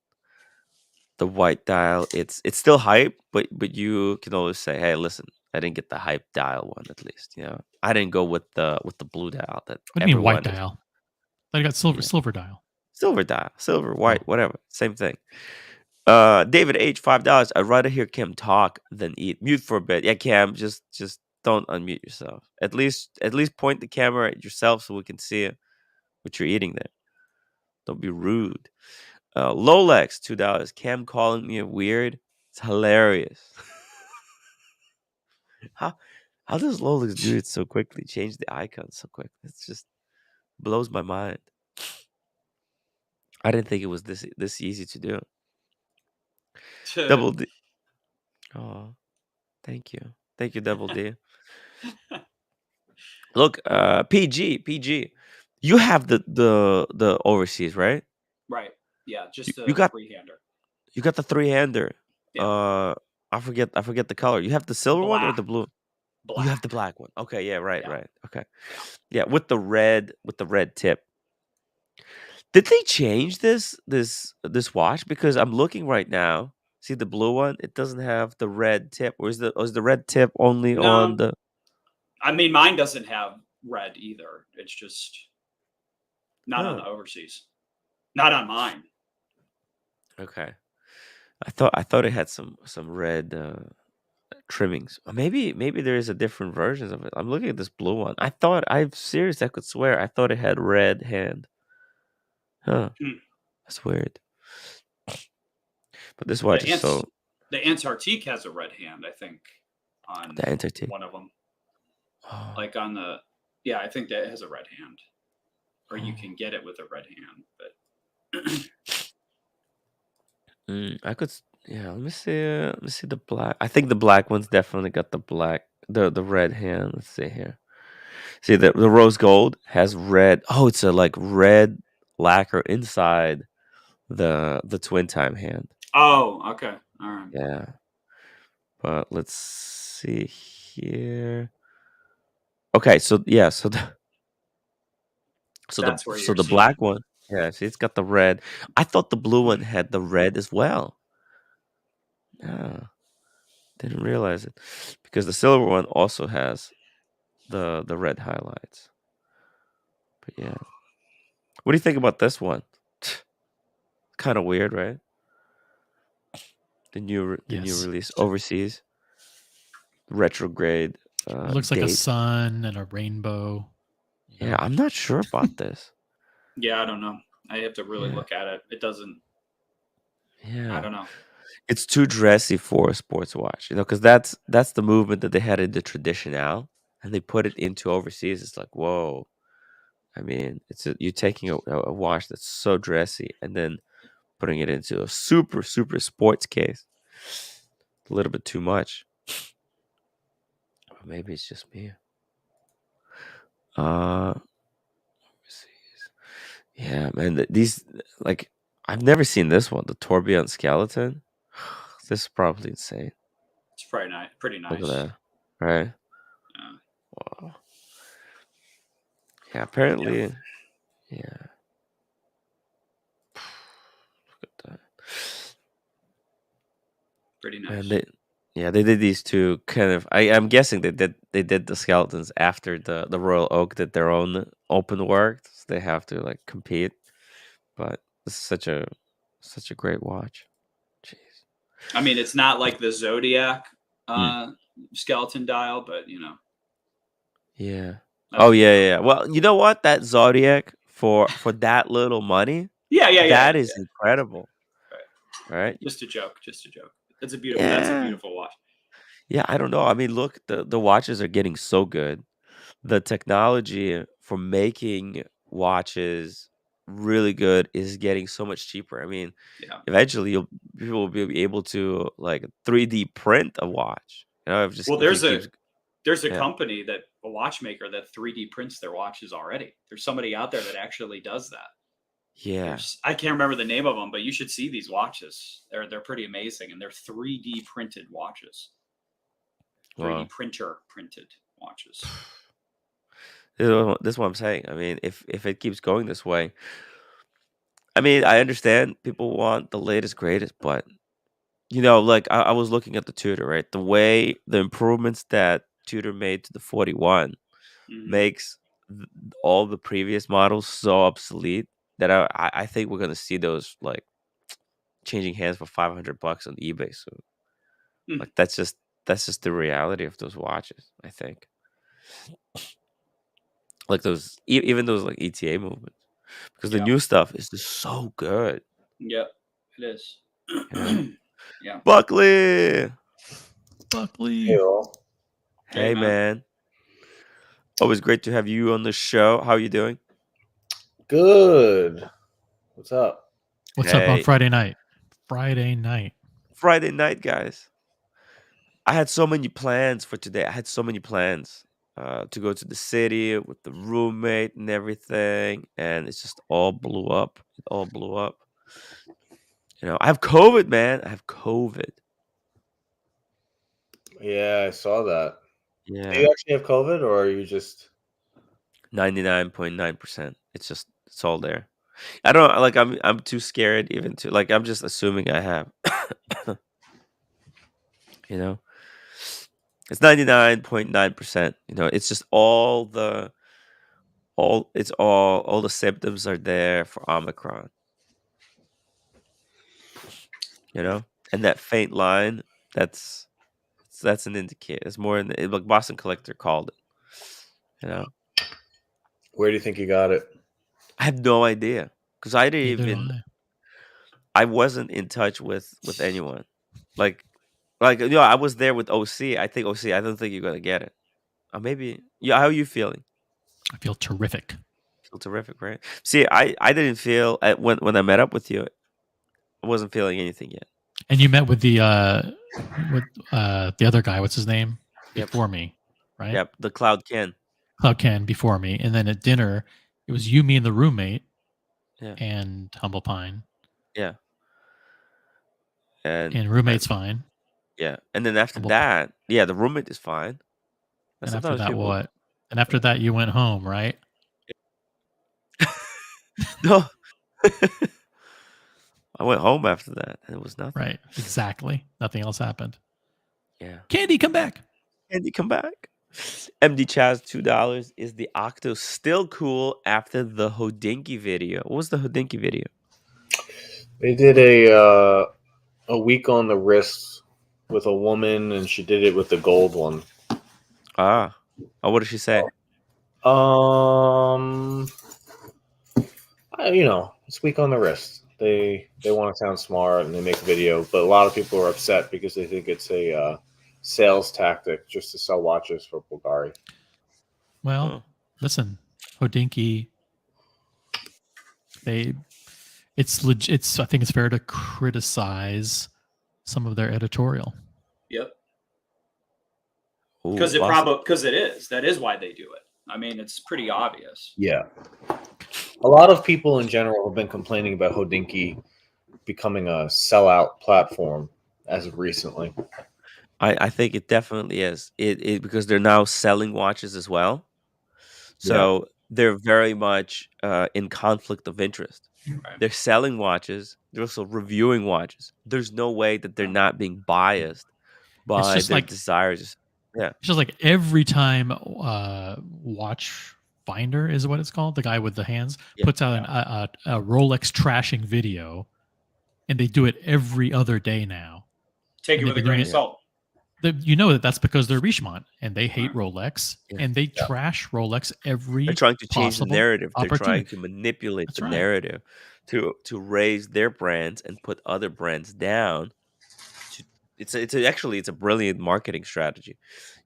The white dial, it's still hype, but you can always say, hey, listen, I didn't get the hype dial one at least. You know, I didn't go with the blue dial that. What do you mean white dial? I got silver dial. Silver dial, silver, white, whatever, same thing. David H, $5. I'd rather hear Cam talk than eat. Mute for a bit. Yeah, Cam, just don't unmute yourself. At least point the camera at yourself so we can see what you're eating there. Don't be rude. Lolex, $2. Cam calling me weird. It's hilarious. How does Lolex do it so quickly? Change the icon so quick. It's just blows my mind. I didn't think it was this easy to do. Double D. Oh, thank you, Double D. Look, PG. You have the overseas, right? Right. Yeah, just you got three-hander. You got the three-hander. Yeah. I forget the color. You have the silver one or the blue? Black. You have the black one. Okay, yeah, right. Okay. Yeah, with the red tip. Did they change this watch? Because I'm looking right now. See the blue one? It doesn't have the red tip. Or is the red tip only on the? I mean, mine doesn't have red either. It's just not on the overseas. Not on mine. Okay. I thought it had some red trimmings. Maybe there is a different version of it. I'm looking at this blue one. I could swear I thought it had red hand. Huh. That's weird. But this watch is so The Antarctique has a red hand, I think, on The Antarctique. one of them. Oh. Like on the, yeah, I think that has a red hand, or you can get it with a red hand. But I could, yeah. Let me see the black. I think the black one's definitely got the red hand. Let's see here. See the rose gold has red. Oh, it's a like red lacquer inside the twin time hand. Oh, okay, all right. Yeah, but let's see here. Okay, so yeah, so the black one, yeah, see, it's got the red. I thought the blue one had the red as well. Yeah, didn't realize it because the silver one also has the red highlights. But yeah, what do you think about this one? Kind of weird, right? The new release overseas, retrograde. It looks like a sun and a rainbow. Yeah, I'm not sure about this. Yeah, I don't know. I have to really look at it. It doesn't. Yeah, I don't know. It's too dressy for a sports watch, because that's the movement that they had in the traditional, and they put it into overseas. It's like, whoa. I mean, you're taking a watch that's so dressy and then putting it into a super sports case. A little bit too much. Or maybe it's just me. Overseas. Yeah, man. These, like, I've never seen this one. The Tourbillon skeleton. This is probably insane. It's probably nice. Pretty nice. Look at that. Right? Yeah. Wow. Yeah, apparently. Yeah. Look at that. Pretty nice. And they did these two kind of. I'm guessing they did the skeletons after the Royal Oak did their own open work. So they have to like compete. But this is such a great watch. Jeez. I mean, it's not like the Zodiac skeleton dial, but Yeah. Oh yeah. Well, you know what? That Zodiac for that little money. Yeah. That is incredible. Right. Just a joke. That's a beautiful watch. Yeah, I don't know. I mean, look, the watches are getting so good. The technology for making watches really good is getting so much cheaper. I mean, eventually people will be able to like 3D print a watch. There's a company a watchmaker that 3D prints their watches already. There's somebody out there that actually does that. Yeah. I can't remember the name of them, but you should see these watches. They're pretty amazing, and they're 3D printed watches. 3D printer printed watches. This is what I'm saying. I mean, if it keeps going this way, I mean, I understand people want the latest, greatest, but like I was looking at the Tudor, right? The way the improvements that Tudor made to the 41 makes all the previous models so obsolete that I think we're gonna see those like changing hands for $500 on eBay soon. Like that's just the reality of those watches, I think. Like those, even those like ETA movements, because the new stuff is just so good. Yep, it is. Yeah. Buckley. Hey, man. Always great to have you on the show. How are you doing? Good. What's up? What's up on Friday night? Friday night, guys. I had so many plans for today. I had so many plans to go to the city with the roommate and everything, and it's just all blew up. It all blew up. I have COVID, man. I have COVID. Yeah, I saw that. Yeah. Do you actually have COVID, or are you just 99.9%? It's all there. I don't like. I'm too scared even to like. I'm just assuming I have. It's 99.9%. It's just all the symptoms are there for Omicron. And that faint line, that's an indicator. It's more like Boston Collector called it. Where do you think you got it? I have no idea because I didn't even. I wasn't in touch with anyone. Like Like, I was there with OC. I think OC. I don't think you're gonna get it. Or maybe. Yeah. How are you feeling? I feel terrific. Feel terrific, right? See, I didn't feel when I met up with you. I wasn't feeling anything yet. And you met with the other guy. What's his name? Before me, right? Yep. The Cloud Ken. Cloud Ken before me, and then at dinner it was you, me, and the roommate. Yeah. And Humble Pine. Yeah. And roommate's fine. Yeah. And then after that, the roommate is fine. And after that, what? And after that, you went home, right? No. I went home after that, and it was nothing. Right. Exactly. Nothing else happened. Yeah. Candy, come back. Candy, come back. MD Chaz, $2. Is the Octo still cool after the Hodinky video? What was the Hodinky video? They did a week on the wrist with a woman, and she did it with the gold one. Oh, what did she say? It's weak on the wrist. They want to sound smart and they make a video, but a lot of people are upset because they think it's a sales tactic just to sell watches for Bulgari. Well, listen, Hodinky, it's legit. I think it's fair to criticize some of their editorial. Yep. Because it is. That is why they do it. I mean, it's pretty obvious. Yeah. A lot of people in general have been complaining about Hodinky becoming a sellout platform as of recently. I think it definitely is. It because they're now selling watches as well. So they're very much in conflict of interest. Right. They're selling watches. They're also reviewing watches. There's no way that they're not being biased by their desires. Yeah. It's just like every time Watch Finder is what it's called, the guy with the hands, puts out a Rolex trashing video, and they do it every other day now. Take it with a grain of salt. You know that's because they're Richemont and they hate Rolex and they trash Rolex every. They're trying to change the narrative. They're trying to manipulate the narrative to raise their brands and put other brands down. It's a brilliant marketing strategy.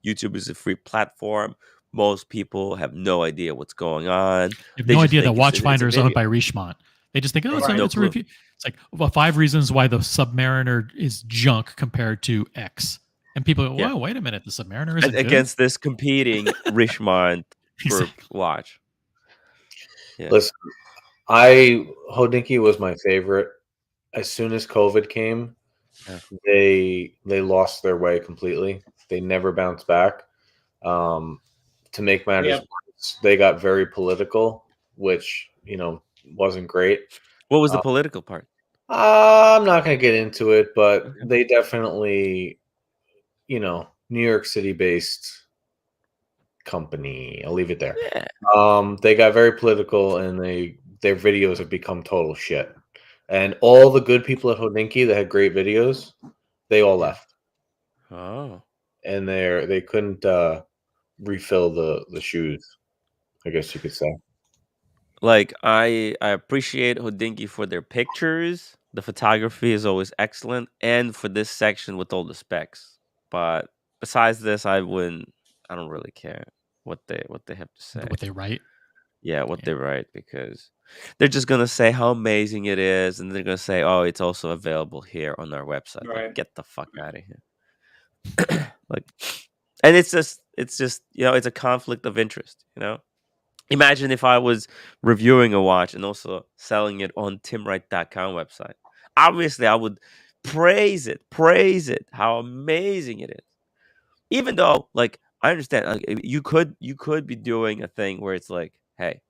YouTube is a free platform. Most people have no idea what's going on. They have no idea that Watchfinder is owned by Richemont. They just think, it's a review. It's like 5 reasons why the Submariner is junk compared to X. And people go, whoa, wait a minute, the Submariner isn't against this competing Richemont watch. Yeah. Listen, Hodinky was my favorite. As soon as COVID came, they lost their way completely. They never bounced back. To make matters worse, they got very political, which wasn't great. What was the political part? I'm not going to get into it, but they definitely, New York City based company. I'll leave it there. Yeah. They got very political, and their videos have become total shit. And all the good people at Hodinky that had great videos, they all left. Oh. And they couldn't refill the shoes, I guess you could say. Like, I appreciate Hodinky for their pictures. The photography is always excellent, and for this section with all the specs. But besides this, I don't really care what they have to say. What they write? Yeah, they write, because they're just gonna say how amazing it is, and they're gonna say, "Oh, it's also available here on our website." Right. Like, get the fuck out of here. And it's just it's a conflict of interest. Imagine if I was reviewing a watch and also selling it on timwright.com website. Obviously, I would praise it, how amazing it is. Even though, I understand, you could be doing a thing where it's like, hey,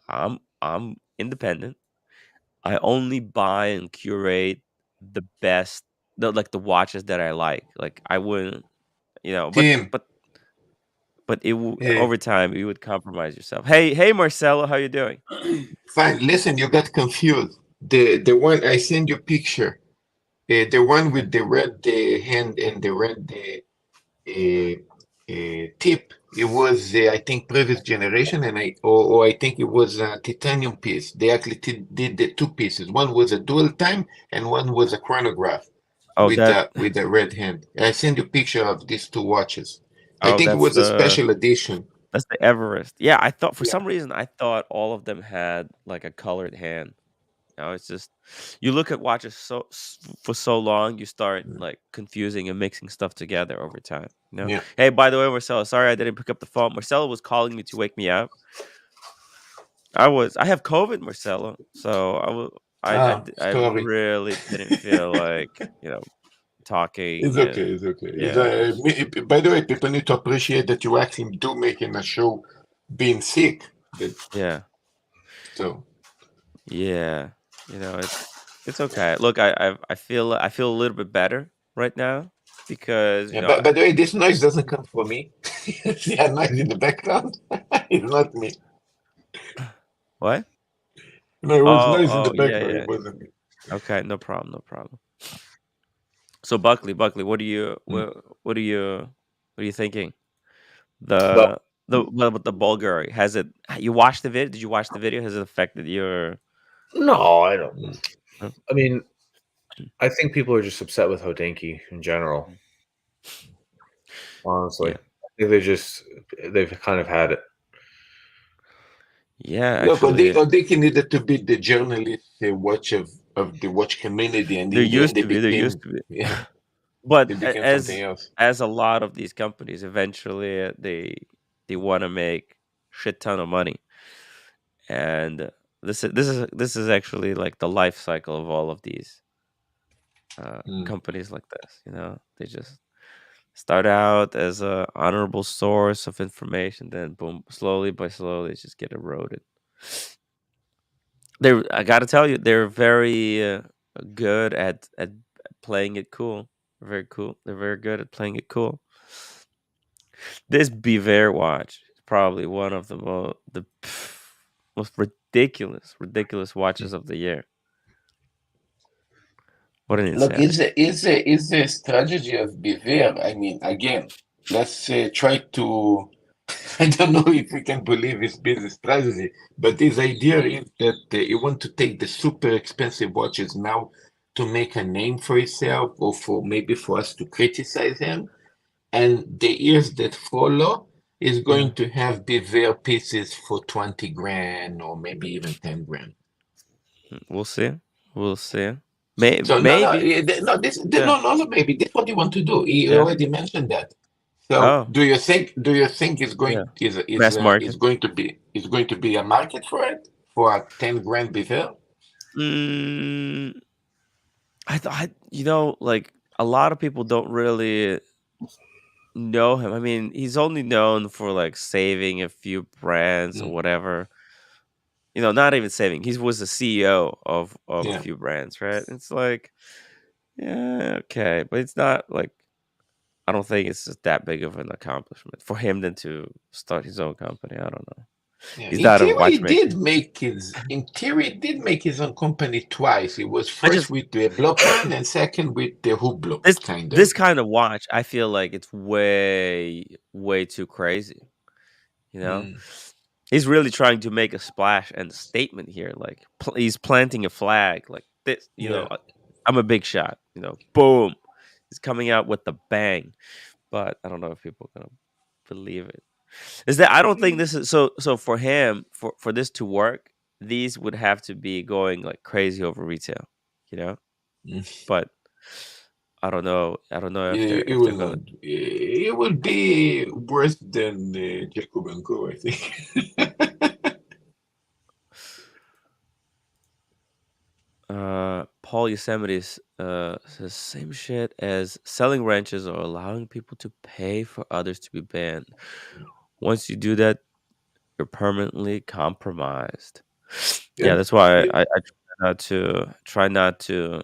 I'm independent. I only buy and curate the best, the watches that I like. Like, I wouldn't, but it over time you would compromise yourself. Hey, Marcelo, how you doing? Fine. Listen, you got confused. The one I sent you picture, the one with the red hand and the red tip. It was I think previous generation, and I think it was a titanium piece. They actually did the 2 pieces. One was a dual time, and one was a chronograph. with the red hand. I sent you a picture of these two watches. I think it that's was a special edition. That's the Everest. Yeah, I thought for some reason I thought all of them had like a colored hand. It's just you look at watches for so long, you start like confusing and mixing stuff together over time. Yeah. Hey, by the way, Marcelo, sorry I didn't pick up the phone. Marcelo was calling me to wake me up. I have COVID, Marcelo, so I really didn't feel like talking. It's okay. It's okay. Yeah. By the way, people need to appreciate that you actually do making a show being sick. Yeah. So. Yeah, it's okay. Look, I feel a little bit better right now because But by the way, this noise doesn't come from me. See a noise in the background? It's not me. What? No, it was noise in the background. Yeah. It wasn't me. Okay, no problem. So Buckley, what are you thinking? The Bulgari, has it? You watched the video? Did you watch the video? Has it affected your? No, I don't. I mean, I think people are just upset with Hodinkee in general. Honestly, I think they've kind of had it. Yeah, look, actually, Hodinkee needed to be the journalist watch of the watch community, and there used to be. Yeah, but they became something else. As a lot of these companies, eventually they want to make shit ton of money, and this is actually like the life cycle of all of these companies like this. They just start out as a honorable source of information, then boom, slowly just get eroded. I gotta tell you, they're very good at playing it cool. Very cool. They're very good at playing it cool. This Biver watch is probably one of the most ridiculous watches of the year. What an Look, insanity. is the strategy of Biver. I mean, again, let's try to. I don't know if we can believe his business strategy, but his idea is that he want to take the super expensive watches now to make a name for himself, or maybe for us to criticize him. And the years that follow is going to have Biver pieces for 20 grand or maybe even 10 grand. We'll see. Maybe. Maybe. No, maybe. This is what he want to do. He already mentioned that. So do you think it's going is going to be a market for it, for a 10 grand Biver? I thought like a lot of people don't really know him. I mean, he's only known for like saving a few brands or whatever. Not even saving. He was the CEO of a few brands, right? It's like, yeah, okay, but it's not like, I don't think it's just that big of an accomplishment for him than to start his own company. I don't know. Yeah. He's not a He watchmaker. did make his own company twice. It was first with the Blopan and second with the Hublot. This kind of watch, I feel like it's way too crazy. He's really trying to make a splash and a statement here. Like he's planting a flag. Like this, I'm a big shot. Boom, he's coming out with the bang. But I don't know if people are gonna believe it. Is that I don't think this is so for him for this to work. These would have to be going like crazy over retail, But I don't know. If it will not. It will be worse than Jacob & Co, I think. Paul Yosemite says same shit as selling wrenches or allowing people to pay for others to be banned. Once you do that, you're permanently compromised. Yeah, that's why I try not to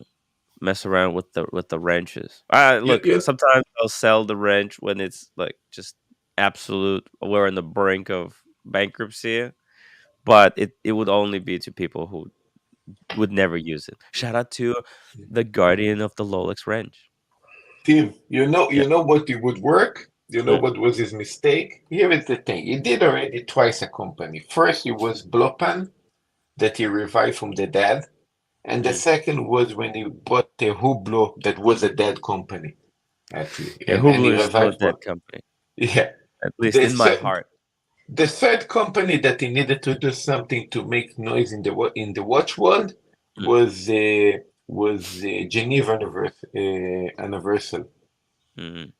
mess around with the wrenches. Look, sometimes I'll sell the wrench when it's like just absolute. We're on the brink of bankruptcy, but it would only be to people who would never use it. Shout out to the guardian of the Rolex wrench. Tim, you know what it would work? You know what was his mistake? Here is the thing. He did already twice a company. First, it was Blopan that he revived from the dead. And the second was when he bought the Hublot, that was a dead company, actually. Yeah, And he Hublot is still a revived dead one. company, Yeah. at least The in my third, heart. the third company that he needed to do something to make noise in the watch world was Geneva Universal.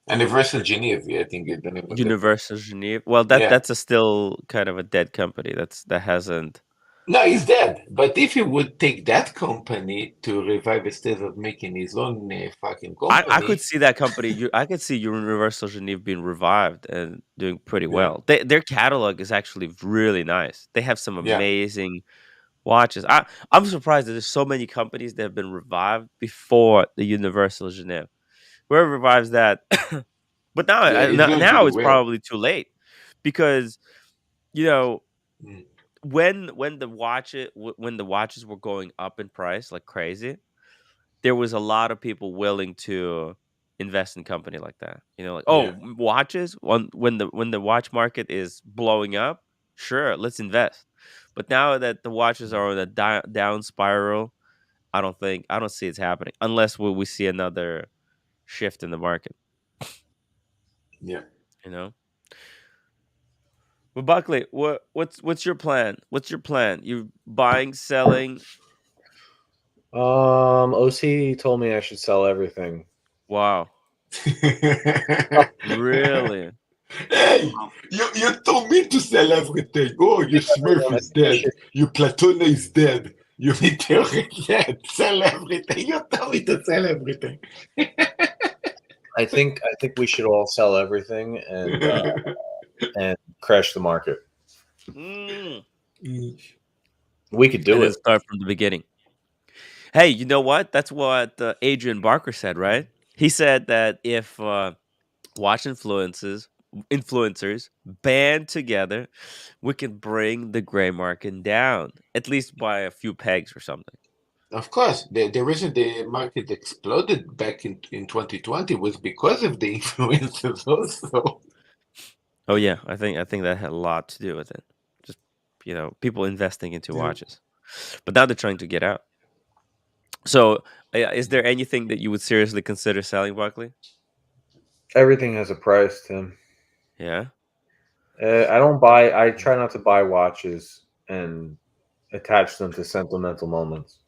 Universal Geneva, I think is the name of the Universal Geneva. Well, yeah. that's a still kind of a dead company. That hasn't. No, he's dead. But if he would take that company to revive instead of making his own fucking company, I could see that company. I could see Universal Geneva being revived and doing pretty Yeah. well. Their catalog is actually really nice. They have some Yeah. amazing watches. I'm surprised that there's so many companies that have been revived before the Universal Geneva. Whoever revives that, but now Yeah, he's going to do it's well. probably too late because you know Mm. when the watches were going up in price like crazy, there was a lot of people willing to invest in a company like that. You know, like Yeah. watches when the watch market is blowing up, sure, let's invest. But now that the watches are on a down spiral, I don't see it's happening unless we see another shift in the market. Yeah. You know. But Buckley, what's your plan? What's your plan? You buying, selling? OC told me I should sell everything. Wow. Really? Hey, you told me to sell everything. Oh, your Smurf is dead. Your Platona is dead. Your Meteor is dead. Sell everything. You told me to sell everything. I think we should all sell everything and crash the market. We could do and it. then start from the beginning. Hey, you know what? That's what Adrian Barker said, right? He said that if watch influencers band together, we can bring the gray market down, at least by a few pegs or something. Of course, the reason the market exploded back in 2020 was because of the influencers also. Oh yeah, I think that had a lot to do with it. Just people investing into watches, but now they're trying to get out. So, is there anything that you would seriously consider selling, Buckley? Everything has a price, Tim. Yeah. I try not to buy watches and attach them to sentimental moments.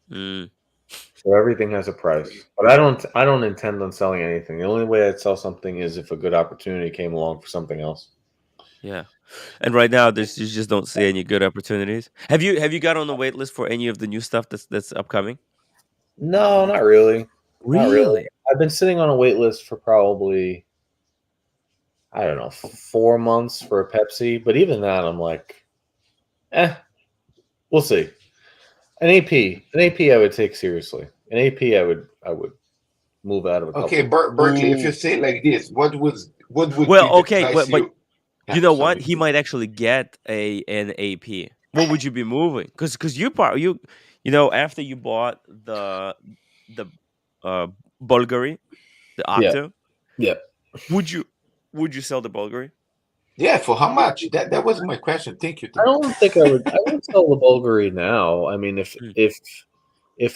So everything has a price. But I don't intend on selling anything. The only way I'd sell something is if a good opportunity came along for something else. Yeah. And right now you just don't see any good opportunities. Have you got on the wait list for any of the new stuff that's upcoming? No, not really. Not really. Really? I've been sitting on a wait list for probably, I don't know, 4 months for a Pepsi. But even that, I'm like, we'll see. An AP I would take seriously. An AP I would move out of a couple. Okay, Berkeley, if you say it like this, what would Well, be the okay, price but you know what? sorry. He might actually get an AP. What would you be moving? Because after you bought the Bulgari, the Octo, Yeah. would you sell the Bulgari? Yeah, for how much? That was my question. Thank you. I don't think I would. I would sell the Bulgari now. I mean, if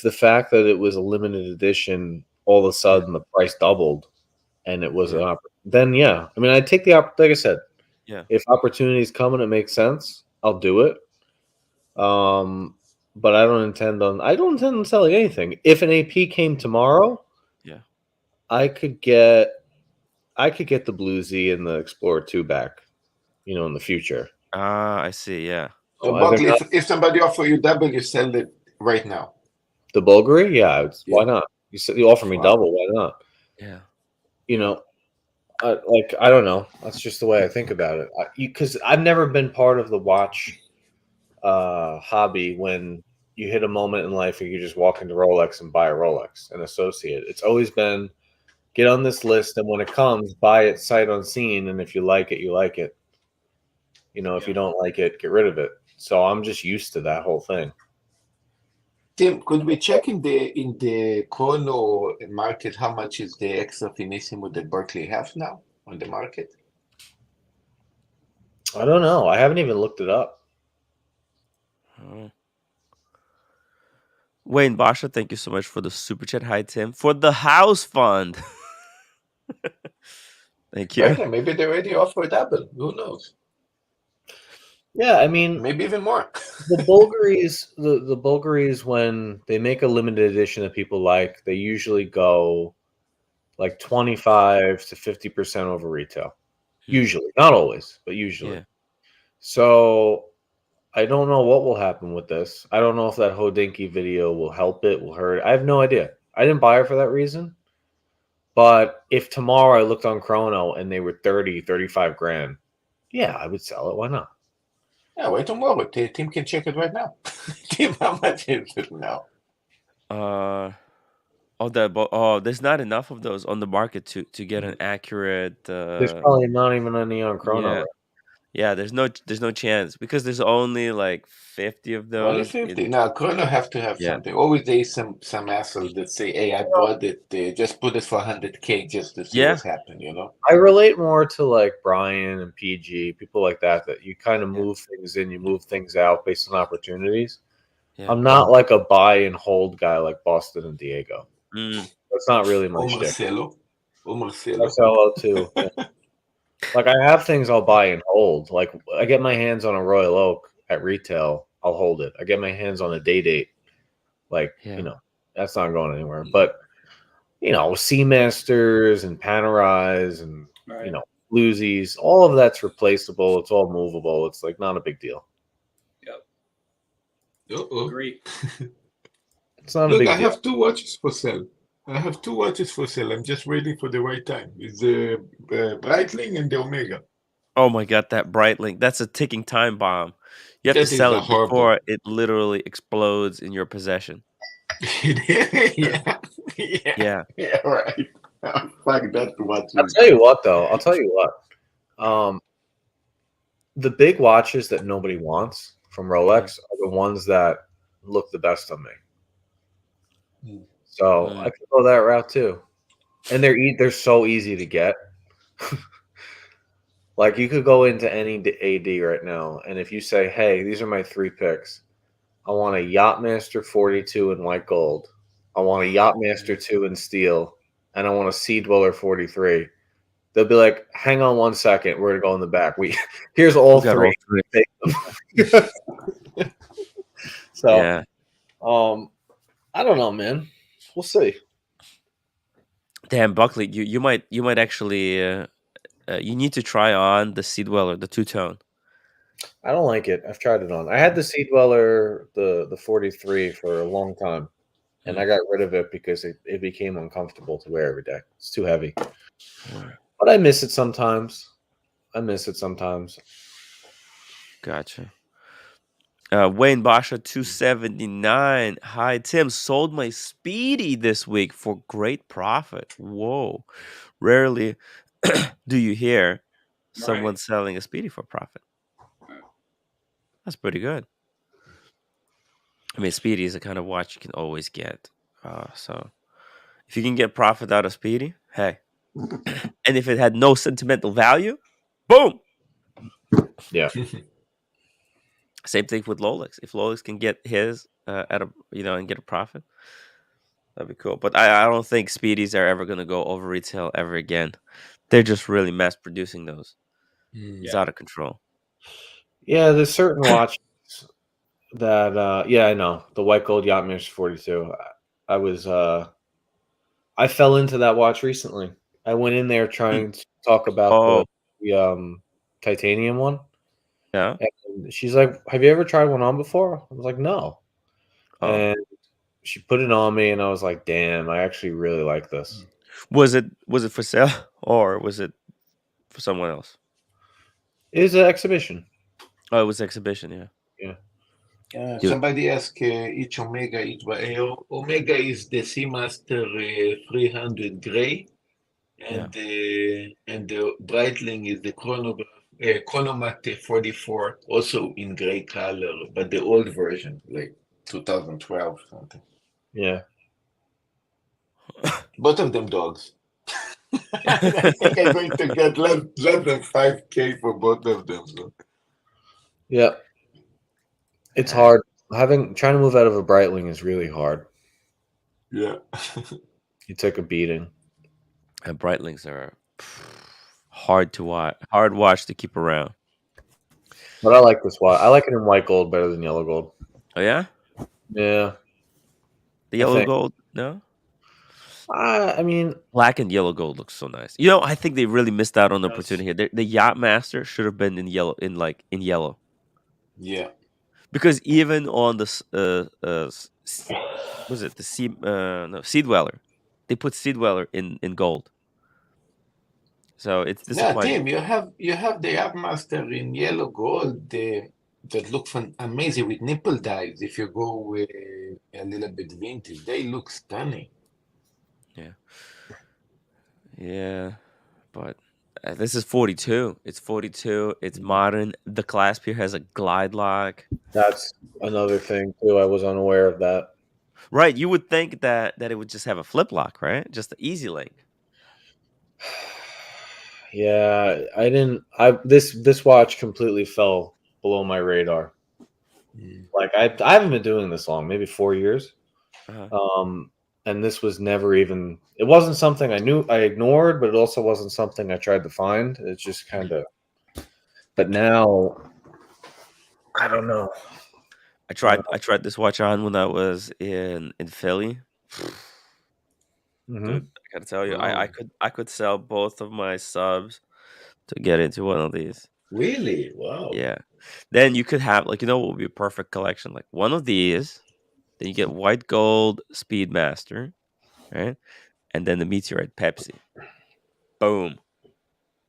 the fact that it was a limited edition, all of a sudden the price doubled, and it was then yeah. I mean, I'd take the like I said. Yeah. If opportunities come and it makes sense, I'll do it. But I don't intend on selling anything. If an AP came tomorrow, I could get the Bluesy and the Explorer 2 back, in the future. I see. Yeah. So, Buckley, if somebody offer you double, you sell it right now. The Bulgari, yeah. Why not? You offer me double. Why not? Yeah. I don't know. That's just the way I think about it. Because I've never been part of the watch hobby when you hit a moment in life where you just walk into Rolex and buy a Rolex and associate. It's always been get on this list, and when it comes, buy it sight unseen, and if you like it, you like it. If you don't like it, get rid of it. So I'm just used to that whole thing. Tim, could we check in the chrono market how much is the extra finissimo that Berkeley have now on the market? I don't know. I haven't even looked it up. Wayne Basha, thank you so much for the super chat. Hi, Tim. For the house fund. Thank you. Okay, maybe they already offer double. Who knows? Yeah, I mean, maybe even more. the Bulgaris, when they make a limited edition that people like, they usually go like 25 to 50% over retail. Usually, not always, but usually. Yeah. So I don't know what will happen with this. I don't know if that Hodinky video will help it, will hurt it. I have no idea. I didn't buy it for that reason. But if tomorrow I looked on Chrono and they were 30, 35 grand, yeah, I would sell it. Why not? Yeah, wait tomorrow. Tim can check it right now. Tim, how much is it now? There's not enough of those on the market to get an accurate. There's probably not even any on Chrono. Yeah. Right? Yeah, there's no chance because there's only like 50 of those. Only 50. Now, Chrono have to have something. Always there is some asshole that say, "Hey, I bought it. Just put it for 100K just to see what's happening." You know. I relate more to like Brian and PG, people like that. That you kind of move things in, you move things out based on opportunities. Yeah. I'm not like a buy and hold guy like Boston and Diego. That's not really my shtick. Marcelo too. Yeah. Like I have things I'll buy and hold. Like I get my hands on a Royal Oak at retail, I'll hold it. I get my hands on a Day. Like, you know, that's not going anywhere. But you know, Seamasters and Panerais and you know, bluesies, all of that's replaceable. It's all movable. It's like not a big deal. Yep. Agree. It's not a Look, big I deal. have 2 watches for sale. I'm just waiting for the right time. It's the Breitling and the Omega. Oh my god, that Breitling. That's a ticking time bomb. You have That to is sell a it horrible- before it literally explodes in your possession. Yeah, right. Fuck that watch. I'll tell you what, though. The big watches that nobody wants from Rolex are the ones that look the best on me. So I could go that route too. And they're so easy to get. Like you could go into any AD right now, and if you say, "Hey, these are my 3 picks. I want a Yachtmaster 42 in white gold. I want a Yachtmaster 2 in steel, and I want a Sea Dweller 43." They'll be like, "Hang on 1 second. We're gonna go in the back. Here's all 3. Take them." So, I don't know, man. We'll see. Damn, Buckley, you might actually you need to try on the Sea Dweller, the 2-tone. I don't like it. I've tried it on. I had the Sea Dweller, the 43 for a long time, and I got rid of it because it became uncomfortable to wear every day. It's too heavy. But I miss it sometimes. Gotcha. Wayne Basha 279. Hi, Tim. Sold my Speedy this week for great profit. Whoa. Rarely do you hear someone selling a Speedy for profit. That's pretty good. I mean, Speedy is the kind of watch you can always get. So if you can get profit out of Speedy, hey. And if it had no sentimental value, boom. Yeah. Same thing with Rolex. If Rolex can get his at a and get a profit, that'd be cool. But I don't think Speedies are ever gonna go over retail ever again. They're just really mass producing those. It's out of control. Yeah, there's certain watches that I know. The white gold Yachtmaster 42. I fell into that watch recently. I went in there trying to talk about the titanium one. Yeah. And she's like, "Have you ever tried one on before?" I was like, "No." And she put it on me, and I was like, "Damn, I actually really like this." Was it for sale or was it for someone else? It was an exhibition. Oh, it was exhibition. Yeah. Somebody asked each Omega, Omega is the Seamaster 300 gray, and the Breitling is the Chronomat 44, also in gray color, but the old version, like 2012 something. Yeah. Both of them dogs. I think I'm going to get less than 5K for both of them. So. Yeah. It's hard trying to move out of a Breitling is really hard. Yeah. You took a beating. And Breitlings are hard to watch to keep around. But I like this watch. I like it in white gold better than yellow gold. Oh yeah? Yeah. The yellow gold? No? I mean, black and yellow gold looks so nice. You know, I think they really missed out on the opportunity here. The Yacht Master should have been in yellow, in yellow. Yeah. Because even on the was it the Sea Dweller? They put Sea Dweller in gold. So it's disappointing. Tim, you have the Yacht Master in yellow gold that look amazing with nipple dies. If you go with a little bit vintage, they look stunning. Yeah. Yeah, but this is 42. It's 42. It's modern. The clasp here has a glide lock. That's another thing too. I was unaware of that. Right, you would think that it would just have a flip lock, right? Just an easy link. Yeah, I didn't. This watch completely fell below my radar. Like I haven't been doing this long, maybe 4 years. And this was never even. It wasn't something I knew I ignored, but it also wasn't something I tried to find. It's just kind of. But now, I don't know. I tried this watch on when I was in Philly. Dude, I gotta tell you, I could sell both of my subs to get into one of these. Really? Wow. Yeah. Then you could have, like, you know what would be a perfect collection? Like one of these, then you get white gold Speedmaster, right? And then the Meteorite Pepsi. Boom.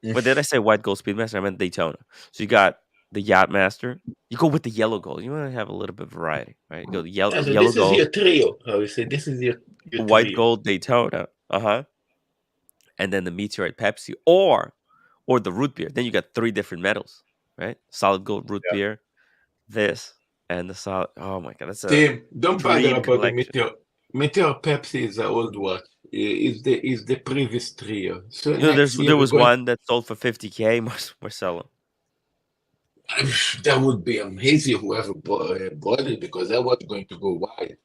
But did I say white gold Speedmaster? I meant Daytona. So you got the Yacht Master. You go with the yellow gold. You want to have a little bit of variety, right? You go yellow So yellow this gold. is your trio. How you say this is your white trio. gold Daytona. And then the Meteorite Pepsi or the root beer. Then you got 3 different metals, right? Solid gold root beer, this, and the solid. Oh my god, that's a Tim, don't bother dream about collection. the Meteor Pepsi is an old watch. Is the previous trio. So You know, next year there was one that sold for $50K, Marcelo. That would be amazing whoever bought it, because that was going to go wide.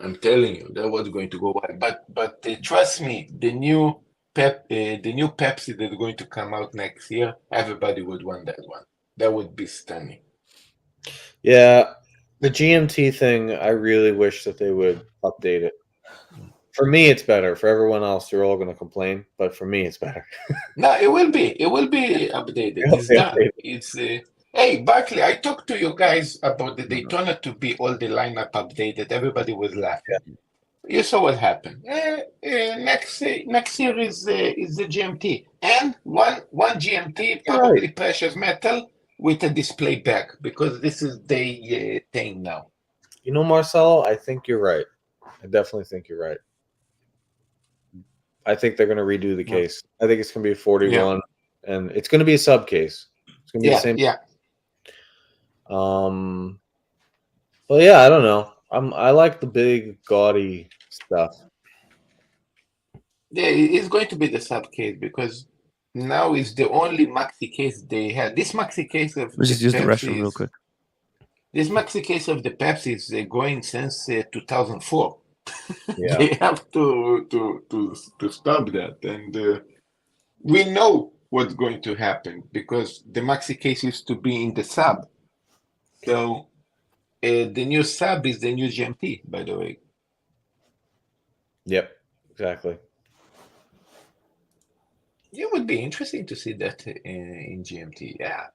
I'm telling you, that was going to go wide. But trust me, the new Pepsi that's going to come out next year, everybody would want that one. That would be stunning. Yeah, the GMT thing, I really wish that they would update it. For me, it's better. For everyone else, they're all going to complain, but for me, it's better. No, it will be updated. It's done. It's hey, Barkley, I talked to you guys about the Daytona to be all the lineup updated. Everybody was laughing. Yeah. You saw what happened. Next year is the GMT, and one GMT, probably precious metal with a display back, because this is the thing now. You know, Marcelo, I think you're right. I definitely think you're right. I think they're going to redo the case. I think it's going to be a 41, and it's going to be a sub case. It's going to be the same. Yeah. Well, yeah, I don't know. I like the big gaudy stuff. Yeah, it's going to be the sub case, because now is the only maxi case they have. This maxi case of Let's just use the restroom real quick. This maxi case of the Pepsi is going since 2004. Yeah. They have to stop that, and we know what's going to happen, because the maxi case used to be in the sub. So the new sub is the new GMT, by the way. Yep, exactly. It would be interesting to see that in GMT. Yeah,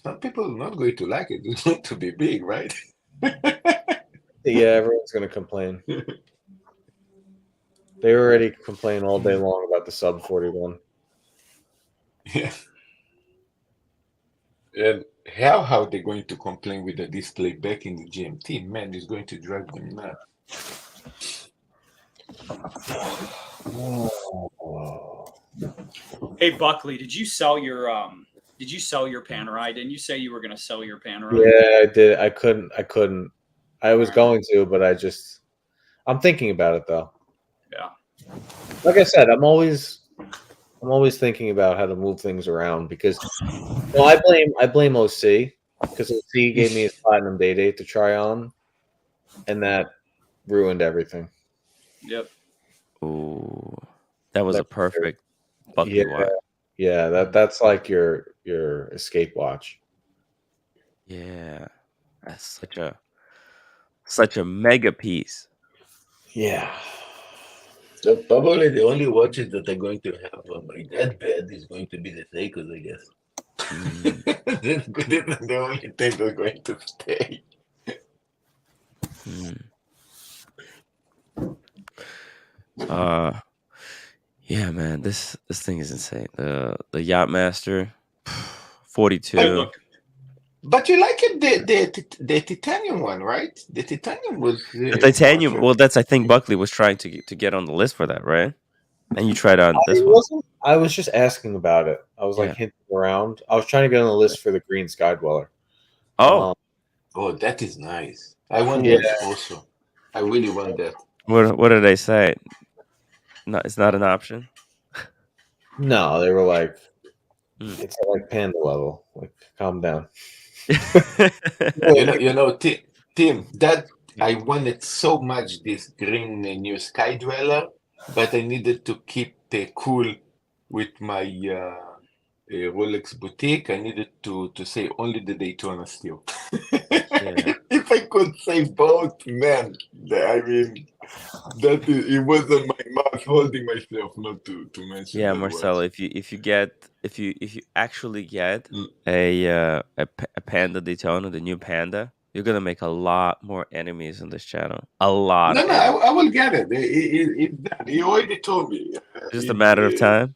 some people are not going to like it. It's going to be big, right? Yeah, everyone's going to complain. They already complain all day long about the sub 41. Yeah. And how they're going to complain with the display back in the GMT? Man, it's going to drive them nuts. Hey Buckley, did you sell your Panerai? Didn't you say you were going to sell your Panerai? Yeah, I did. I couldn't. I was going to, but I'm thinking about it though. Yeah. Like I said, I'm always thinking about how to move things around, because I blame OC, because OC gave me his platinum day date to try on, and that ruined everything. Yep. Ooh, that was a perfect Buckley Yeah, watch. yeah. That's like your escape watch. Yeah, that's such a mega piece. Yeah. So probably the only watches that are going to have on my deathbed is going to be the Seikos, I guess. That's the only thing they're going to stay. Yeah, man, this thing is insane. The Yachtmaster, 42. But you like it, the titanium one, right? The titanium was The titanium. Well, that's I think Buckley was trying to get on the list for that, right? And you tried on this one. I was just asking about it. I was like hinting around. I was trying to get on the list for the Green Sky Dweller. Oh, that is nice. I want that also. I really want that. What did they say? No, it's not an option. No, they were like, it's at like panda level. Like, calm down. you know, Tim, that I wanted so much this green new Sky Dweller, but I needed to keep cool with my Rolex boutique. I needed to say only the Daytona steel. If I could say both, man, I mean, it was on my mouth holding myself not to mention. Yeah, that Marcelo, word. if you actually get a Panda Daytona, the new Panda, you're gonna make a lot more enemies on this channel. A lot. No, I will get it. He already told me. Just a matter of time.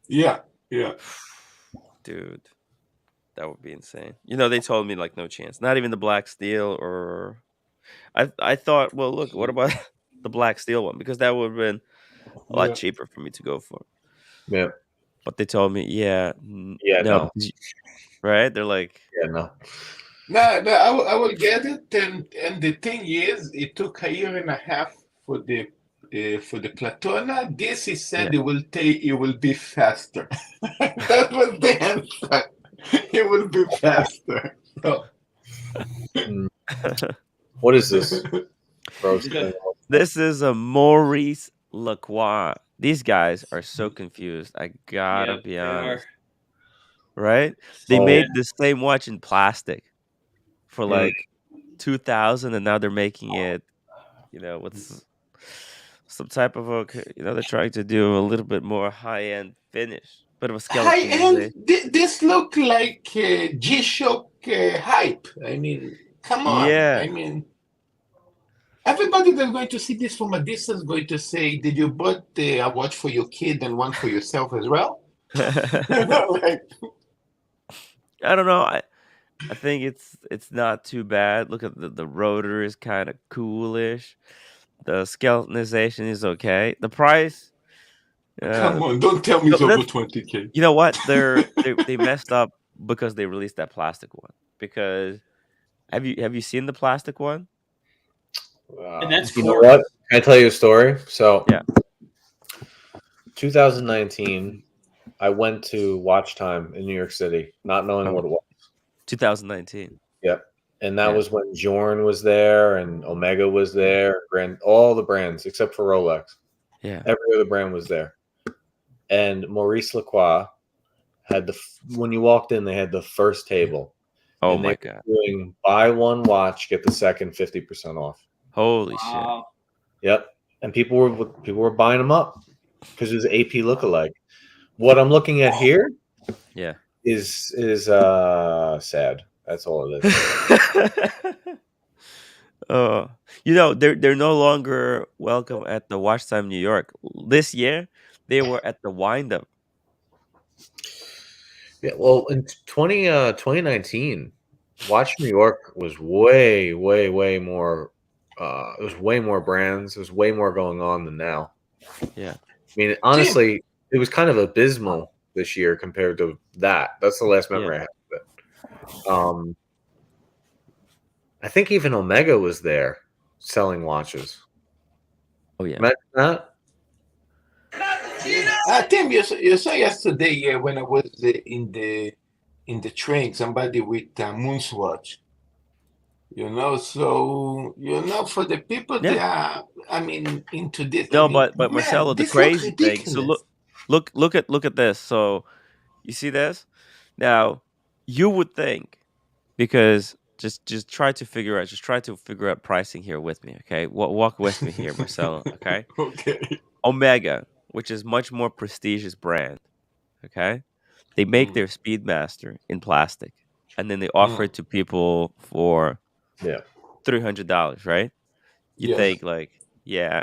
Yeah. Dude, that would be insane. You know, they told me like no chance. Not even the black steel or I thought, well, look, what about the black steel one? Because that would have been a lot cheaper for me to go for. Yeah. But they told me, no. Right? They're like, no, I will get it. And the thing is, it took a year and a half for the Platona. This he said it will be faster. That was the answer. It will be faster. So. What is this? This is a Maurice Lacroix. These guys are so confused. I gotta be honest. Right? They made the same watch in plastic for like 2000, and now they're making it, with some type of they're trying to do a little bit more high-end finish, bit of a skeleton. High-end. This look like G-Shock hype. I mean, come on. Yeah. I mean, everybody that's going to see this from a distance is going to say, "Did you bought a watch for your kid and one for yourself as well?" I don't know. I think it's not too bad. Look at the rotor is kind of coolish. The skeletonization is okay. The price. Come on, don't tell me it's over $20K. You know what? They messed up because they released that plastic one. Because have you seen the plastic one? And that's you know what? Can I tell you a story? So, 2019, I went to Watch Time in New York City, not knowing what it was. 2019. Yep. And that was when Jorn was there and Omega was there, all the brands except for Rolex. Yeah. Every other brand was there. And Maurice Lacroix had when you walked in, they had the first table. Oh and my they God. were doing buy one watch, get the second 50% off. Holy shit. Yep. And people were buying them up because it was AP lookalike. What I'm looking at here is sad. That's all it is. Oh, they're no longer welcome at the Watch Time New York. This year, they were at the Wind Up. Yeah, well, in 2019, Watch New York was way, way, way more. It was way more brands. There's way more going on than now. Yeah, I mean, honestly, it was kind of abysmal this year compared to that. That's the last memory I have of it. I think even Omega was there selling watches. Oh yeah. Imagine that. Tim, you saw yesterday when I was in the train, somebody with a Moon's watch. So for the people that are, into this. No, but Marcelo, the this looks crazy thing. So ridiculous. look at this. So you see this? Now, you would think, because just try to figure out pricing here with me, okay? Walk with me here, Marcelo, okay? Okay. Omega, which is much more prestigious brand, okay? They make their Speedmaster in plastic, and then they offer it to people for $300, right? You Yes. think like, yeah,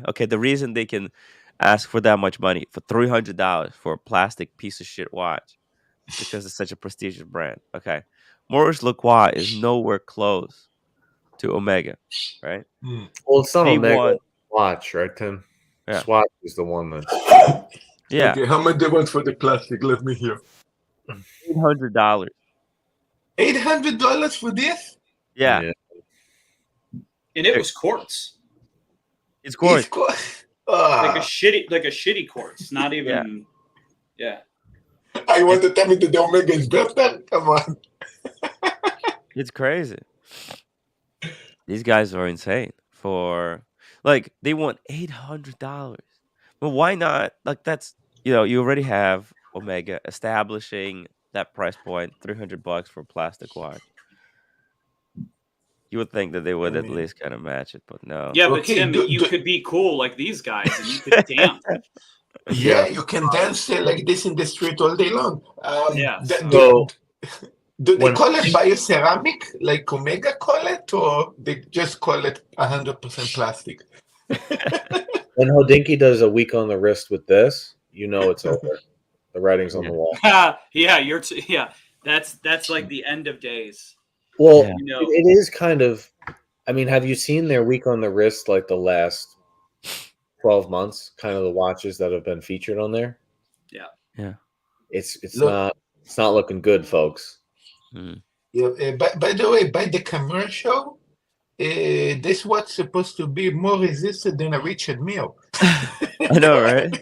okay, the reason they can ask for that much money for $300 for a plastic piece of shit watch is because it's such a prestigious brand. Okay. Maurice Lacroix is nowhere close to Omega, right? Well, it's not They Omega want, Swatch, right, Tim? yeah, Swatch is the one that's yeah, Okay, how much they want for the plastic? Let me hear. $800. $800 for this? Yeah, And it was quartz. it's gorgeous. Like a shitty quartz. Not even. Yeah. I want to tell me that the Omega is better. Come on. It's crazy. These guys are insane for, like, they want $800. But why not? Like, that's, you already have Omega establishing that price point, $300 for a plastic watch. You would think that they would at least kind of match it, but no. Yeah, but Tim, you could be cool like these guys, and you could dance. Yeah, you can dance like this in the street all day long. Yeah. Do they call it bioceramic, like Omega call it, or they just call it 100% plastic? When Hodinky does a week on the wrist with this, it's over. The writing's on the wall. Yeah, that's like the end of days. Well, it is kind of. I mean, have you seen their week on the wrist like the last 12 months? Kind of the watches that have been featured on there. Yeah. It's not looking good, folks. Yeah. By the way, by the commercial, this watch supposed to be more resistant than a Richard Mille. I know, right?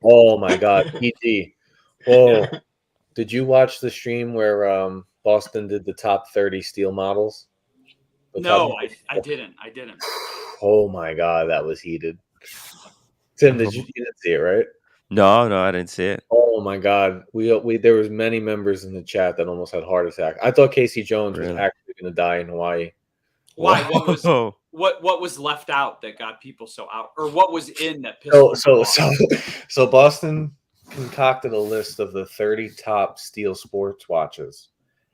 Oh my God, PG. Whoa. Yeah. Did you watch the stream where Boston did the top 30 steel models? No, I didn't. Oh my God, that was heated. Tim, you didn't see it, right? No, I didn't see it. Oh my God, we there was many members in the chat that almost had heart attack. I thought Casey Jones was actually going to die in Hawaii. Why? What was left out that got people so out, or what was in that pissed people off? So Boston concocted a list of the 30 top steel sports watches,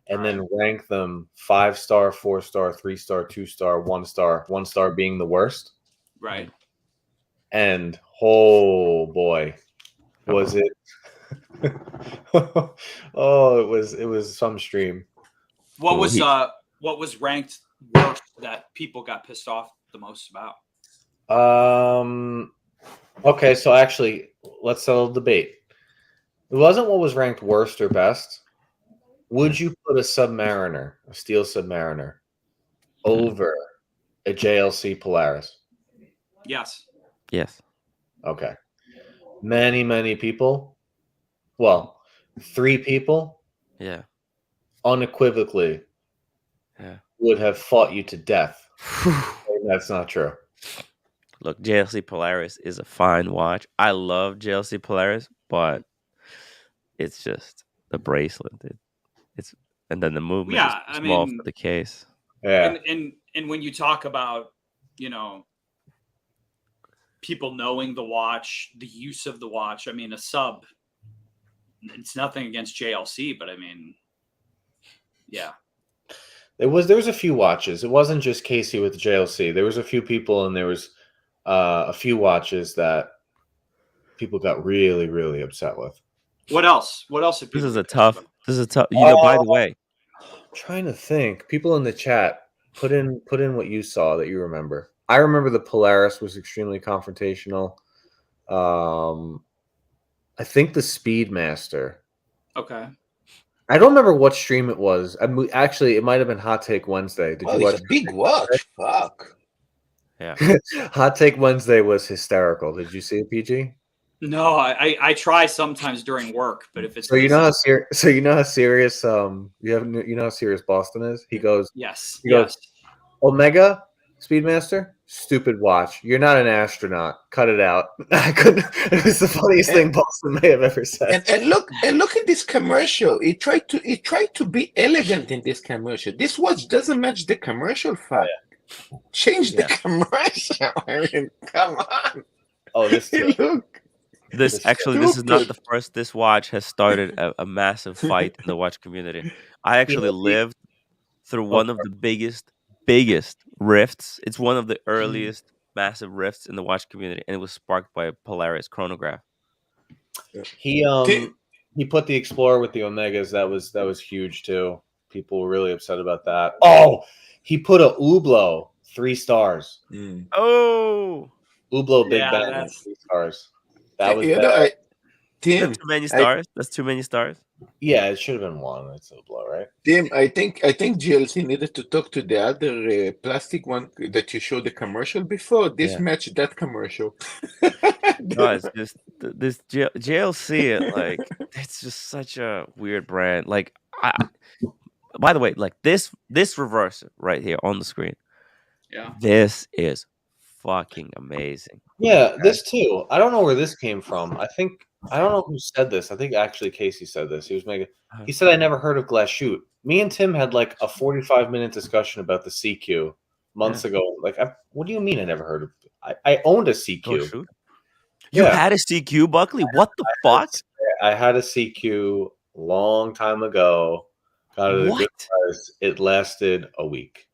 and then rank them 5-star, 4-star, 3-star, 2-star, 1-star, 1-star being the worst. Right. And oh boy, was it? Oh, it was some stream. What was ranked worst that people got pissed off the most about? Okay, so actually, let's settle the debate. It wasn't what was ranked worst or best. Would you put a Submariner, a steel Submariner, over a JLC Polaris? Yes. Yes. Okay. Many people. Well, 3 people. Yeah. Unequivocally. Yeah. Would have fought you to death. That's not true. Look, JLC Polaris is a fine watch. I love JLC Polaris, but it's just the bracelet. It's and then the movement is small for the case. Yeah. And when you talk about, people knowing the watch, the use of the watch, I mean, a sub, it's nothing against JLC, but I mean, yeah. There was a few watches. It wasn't just Casey with the JLC. There was a few people, and there was a few watches that people got really, really upset with. What else? This is a tough. By the way, I'm trying to think. People in the chat, put in what you saw that you remember. I remember the Polaris was extremely confrontational. I think the Speedmaster. Okay. I don't remember what stream it was. Actually, it might have been Hot Take Wednesday. Did you watch? It's a big watch. Fuck. Yeah. Hot Take Wednesday was hysterical. Did you see it, PG? No, I try sometimes during work, but if it's so you know how serious you know how serious Boston is. He goes yes. Omega Speedmaster, stupid watch. You're not an astronaut. Cut it out. I couldn't. It was the funniest thing Boston may have ever said. And look at this commercial. It tried to be elegant in this commercial. This watch doesn't match the commercial fact. Change the commercial. I mean, come on. Oh, this too. Look. This is not the first. This watch has started a massive fight in the watch community. I actually lived through one of the biggest rifts. It's one of the earliest massive rifts in the watch community, and it was sparked by a Polaris chronograph. He put the Explorer with the Omegas. That was huge too. People were really upset about that. Oh, he put a Hublot 3 stars. Oh, Hublot Big Bang 3 stars. That was Tim. That's too many stars. That's too many stars. Yeah, it should have been 1. It's Hublot, right? Tim, I think GLC needed to talk to the other plastic one that you showed the commercial before. This matched that commercial. No, it's just this JLC. Like, it's just such a weird brand. Like, by the way, like this reverser right here on the screen. Yeah, this is fucking amazing. Yeah, this too. I don't know where this came from. I don't know who said this. I think actually Casey said this. He said I never heard of Glashute. Me and Tim had like a 45-minute discussion about the CQ months ago. Like, what do you mean I never heard of? I owned a CQ. Glashute? You had a CQ, Buckley? What the fuck? I had a CQ long time ago. Got it at a good price. It lasted a week.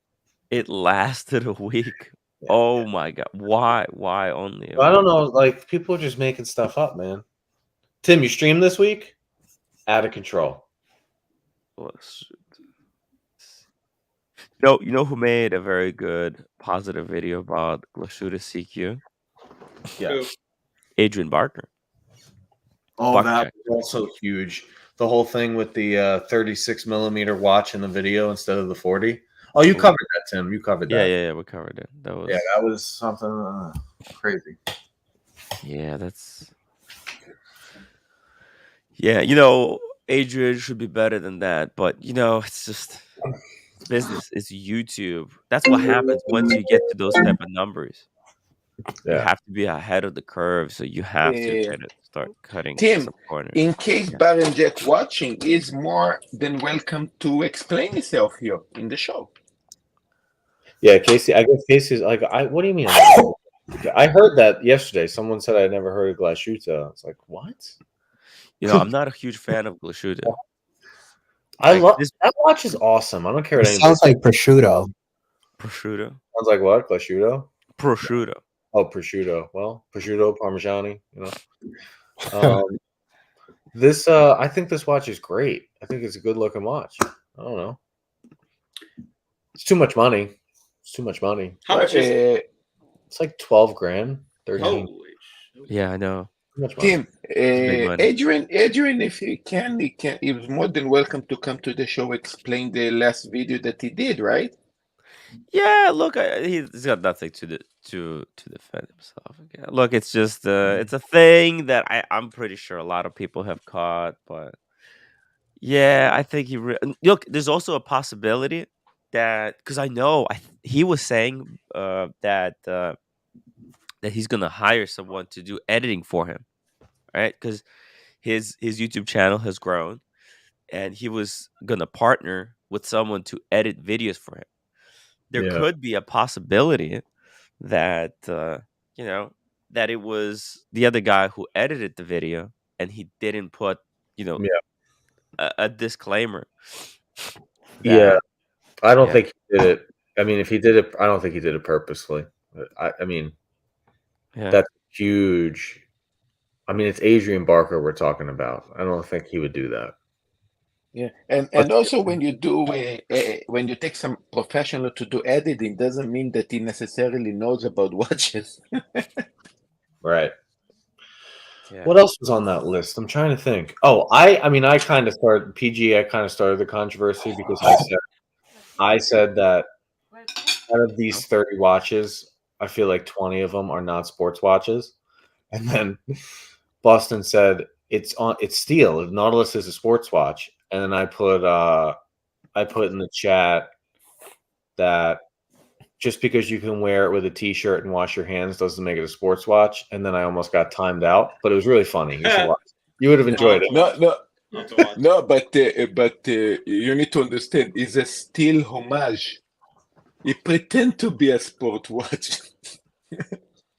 It lasted a week. Oh my god! Why only? I don't know. Like, people are just making stuff up, man. Tim, you streamed this week? Out of control. No, you know who made a very good positive video about Glashute CQ? Yeah, Adrian Barker. Oh, that was also huge. The whole thing with the 36 millimeter watch in the video instead of the 40. Oh, you covered that, Tim. You covered that. Yeah, we covered it. That was something crazy. Yeah, that's. Yeah, you know, Adrian should be better than that, but you know, it's just business. It's YouTube. That's what happens once you get to those type of numbers. You have to be ahead of the curve, so you have to kind of start cutting Tim, some corners. in case Baron Jack watching is more than welcome to explain himself here in the show. Yeah, Casey. I guess Casey's like, what do you mean? I heard that yesterday. Someone said I never heard of Glashute. It's like, what? You know, I'm not a huge fan of Glashute. I love that watch is awesome. I don't care what anybody sounds like prosciutto. Prosciutto? Sounds like what? Glashute? Prosciutto. Oh, prosciutto. Well, prosciutto, parmigiani, you know. This I think this watch is great. I think it's a good looking watch. I don't know. It's too much money. It's too much money. How much is it? It's like 12 grand, 13. Yeah, I know. Tim, Adrian, if he can, he was more than welcome to come to the show, explain the last video that he did, right? Yeah, look, he's got nothing to defend himself. Again. Look, it's just it's a thing that I'm pretty sure a lot of people have caught, but yeah, I think look. There's also a possibility that because I know he was saying that he's gonna hire someone to do editing for him, right? Because his YouTube channel has grown, and he was gonna partner with someone to edit videos for him. There could be a possibility that you know that it was the other guy who edited the video, and he didn't put a disclaimer. I don't think he did it. I mean, if he did it, I don't think he did it purposely. I mean, that's huge. I mean, it's Adrian Barker we're talking about. I don't think he would do that. Yeah, and also when you do when you take some professional to do editing, doesn't mean that he necessarily knows about watches. Right. Yeah. What else was on that list? I'm trying to think. Oh, I mean, I kind of started PG. I kind of started the controversy because I said that out of these 30 watches, I feel like 20 of them are not sports watches, and then Boston said it's steel. Nautilus is a sports watch, and then I put in the chat that just because you can wear it with a t-shirt and wash your hands doesn't make it a sports watch. And then I almost got timed out, but it was really funny. You should watch. You would have enjoyed it. No, but you need to understand, it's a still homage. It pretend to be a sport watch.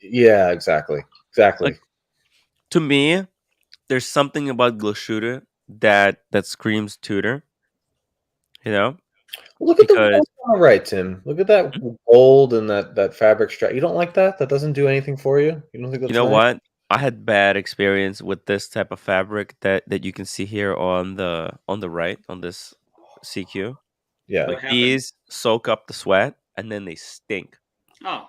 Yeah, exactly. Like, to me, there's something about Glashooter that screams Tudor. You know? Look at the all right, Tim. Look at that gold and that fabric strap. You don't like that? That doesn't do anything for you? You don't think that's You know nice? what? I had bad experience with this type of fabric that you can see here on the right on this CQ. Yeah. Like these soak up the sweat and then they stink. Oh.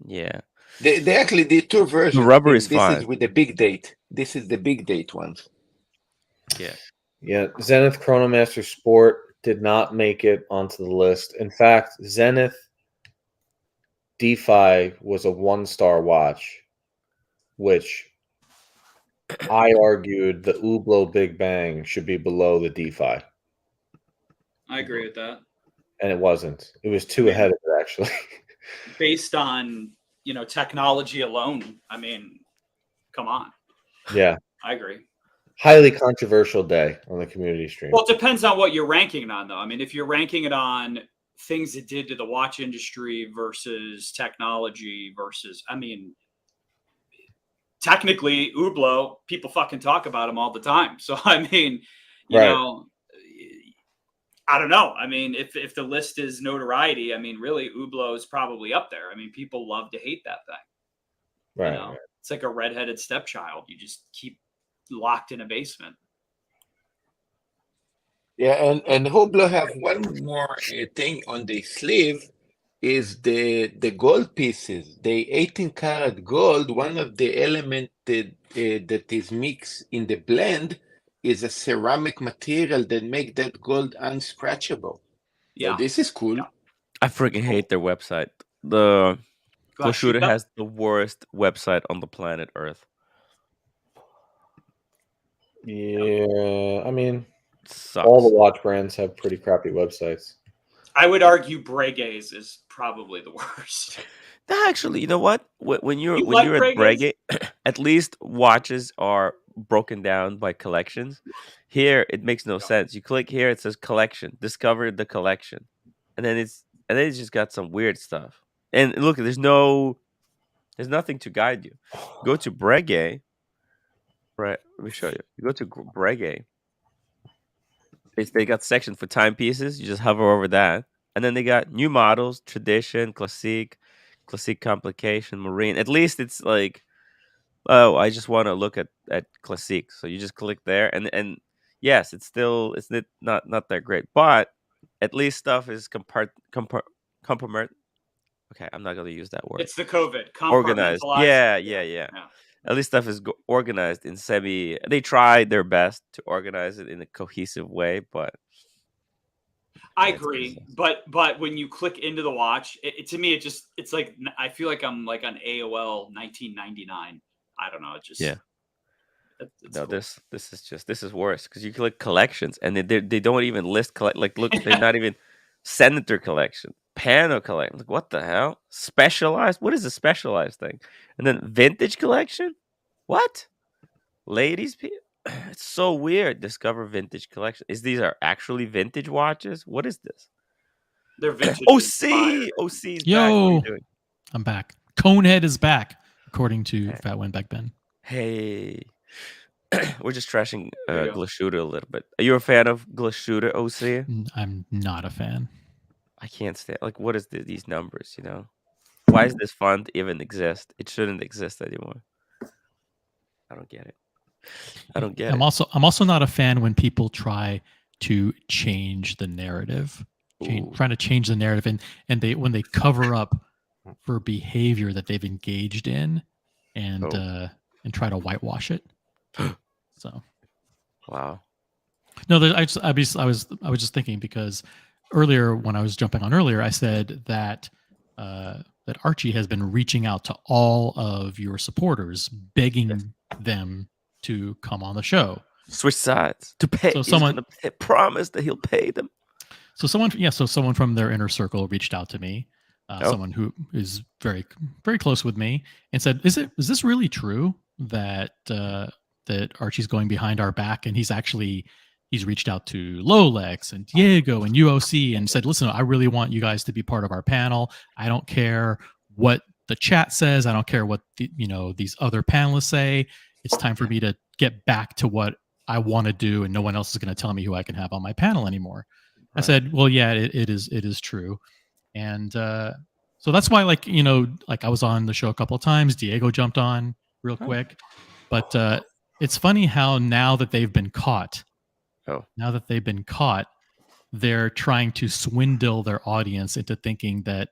Yeah. They actually did two versions. The rubber is this fine. is with the big date. This is the big date ones. Yeah. Yeah. Zenith Chronomaster Sport did not make it onto the list. In fact, Zenith DeFi was a 1-star watch, which I argued the Hublot Big Bang should be below the DeFi. I agree with that. And it wasn't. It was two ahead of it, actually. Based on, technology alone, I mean, come on. Yeah. I agree. Highly controversial day on the community stream. Well, it depends on what you're ranking it on, though. I mean, if you're ranking it on things it did to the watch industry versus technology versus, I mean, technically, Hublot, people fucking talk about him all the time. So, I mean, you know, I don't know. I mean, if the list is notoriety, I mean, really, Hublot is probably up there. I mean, people love to hate that thing. Right. It's like a redheaded stepchild. You just keep locked in a basement. Yeah, and Hublot have one more thing on the sleeve is the gold pieces. The 18-karat gold, one of the elements that is mixed in the blend is a ceramic material that make that gold unscratchable. Yeah. So this is cool. Yeah. I freaking hate their website. The Glashooter Glashooter has the worst website on the planet Earth. Yeah, I mean, Sucks. all the watch brands have pretty crappy websites. I would argue Breguet's is probably the worst. Actually, you know what? When you're like at Breguet's? Breguet, at least watches are broken down by collections. Here, it makes no sense. You click here, it says collection, discover the collection, and then it's just got some weird stuff. And look, there's nothing to guide you. Go to Breguet. Right, let me show you. You go to Breguet. They got section for timepieces. You just hover over that, and then they got new models, tradition, classique complication, marine. At least it's like, oh, I just want to look at classique. So you just click there, and yes, it's not that great, but at least stuff is compartment. Okay, I'm not gonna use that word. It's the COVID. Organized. Compartmentalized. Yeah. At least stuff is organized in semi. They tried their best to organize it in a cohesive way, but I agree. But when you click into the watch, to me, it's like I feel like I'm like on AOL 1999. I don't know. It just no. Cool. This is worse because you click collections and they don't even list like look they're not even Senator collection. Pano collection. Like, what the hell? Specialized? What is a specialized thing? And then vintage collection? What? Ladies? It's so weird. Discover vintage collection. These are actually vintage watches? What is this? They're vintage. OC's Yo, back. What are you doing? I'm back. Conehead is back, according to Fat Windback Ben. Hey. We're just trashing Glashooter a little bit. Are you a fan of Glashooter, OC? I'm not a fan. I can't stand. Like, what is these numbers? Why does this font even exist? It shouldn't exist anymore. I don't get it. I'm also not a fan when people try to change the narrative, trying to change the narrative, and when they cover up for behavior that they've engaged in, and try to whitewash it. So, wow. No, I was just thinking because earlier when I was jumping on earlier, I said that that Archie has been reaching out to all of your supporters, begging them to come on the show. Switch sides to pay. So He's someone gonna promise that he'll pay them. So someone from their inner circle reached out to me, someone who is very, very close with me, and said, "Is this really true that that Archie's going behind our back, and he's reached out to Lolex and Diego and UOC and said, listen, I really want you guys to be part of our panel. I don't care what the chat says. I don't care what these other panelists say. It's time for me to get back to what I want to do, and no one else is going to tell me who I can have on my panel anymore." Right. I said, well, yeah, it is true. And so that's why, like I was on the show a couple of times. Diego jumped on real quick. But it's funny how now that they've been caught, they're trying to swindle their audience into thinking that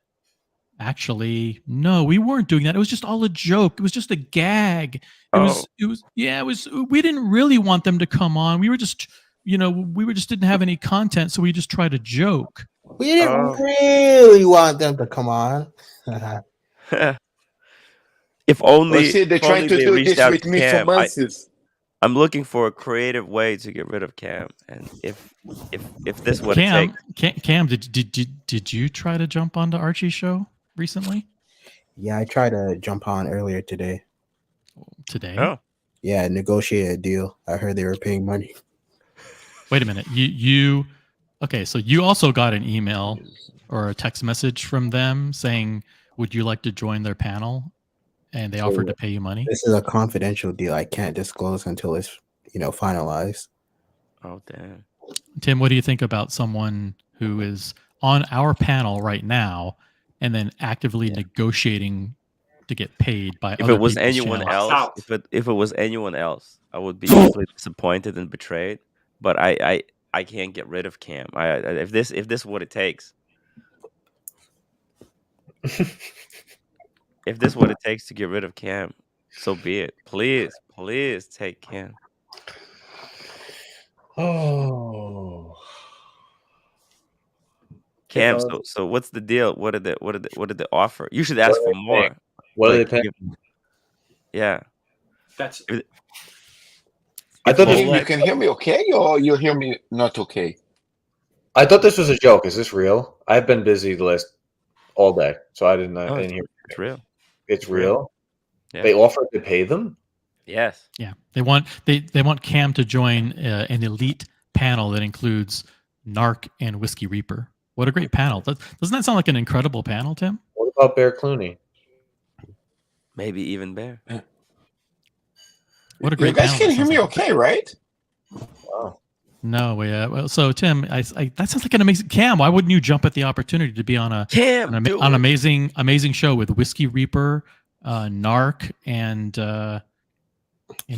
actually, no, we weren't doing that. It was just all a joke. It was just a gag. We didn't really want them to come on. We were just, didn't have any content, so we just tried to joke. We didn't really want them to come on. If only they're trying to do this with me for months. I'm looking for a creative way to get rid of Cam, and if this would take Cam, did you try to jump onto Archie's show recently? Yeah, I tried to jump on earlier today. Today? Oh, yeah, negotiate a deal. I heard they were paying money. Wait a minute, okay? So you also got an email or a text message from them saying, "Would you like to join their panel?" And they offered to pay you money? This is a confidential deal. I can't disclose until it's, finalized. Oh, damn. Tim, what do you think about someone who is on our panel right now and then actively negotiating to get paid by if it was anyone else? If it was anyone else, I would be deeply disappointed and betrayed. But I can't get rid of Cam. If this is what it takes. If this is what it takes to get rid of Cam, so be it. Please take Cam. Oh, Cam. So what's the deal? What did they offer? You should ask for more. What are they paying? Yeah. That's. I thought you can hear me okay, or you hear me not okay? I thought this was a joke. Is this real? I've been busy all day, so I didn't hear. It's real. It's real. Yeah. They offered to pay them. Yes. Yeah. They want Cam to join an elite panel that includes Narc and Whiskey Reaper. What a great panel! Doesn't that sound like an incredible panel, Tim? What about Bear Clooney? Maybe even Bear. What a great You guys panel! can hear me okay, right? Wow. No, well, so Tim, that sounds like an amazing Cam. Why wouldn't you jump at the opportunity to be on an amazing show with Whiskey Reaper, Narc, and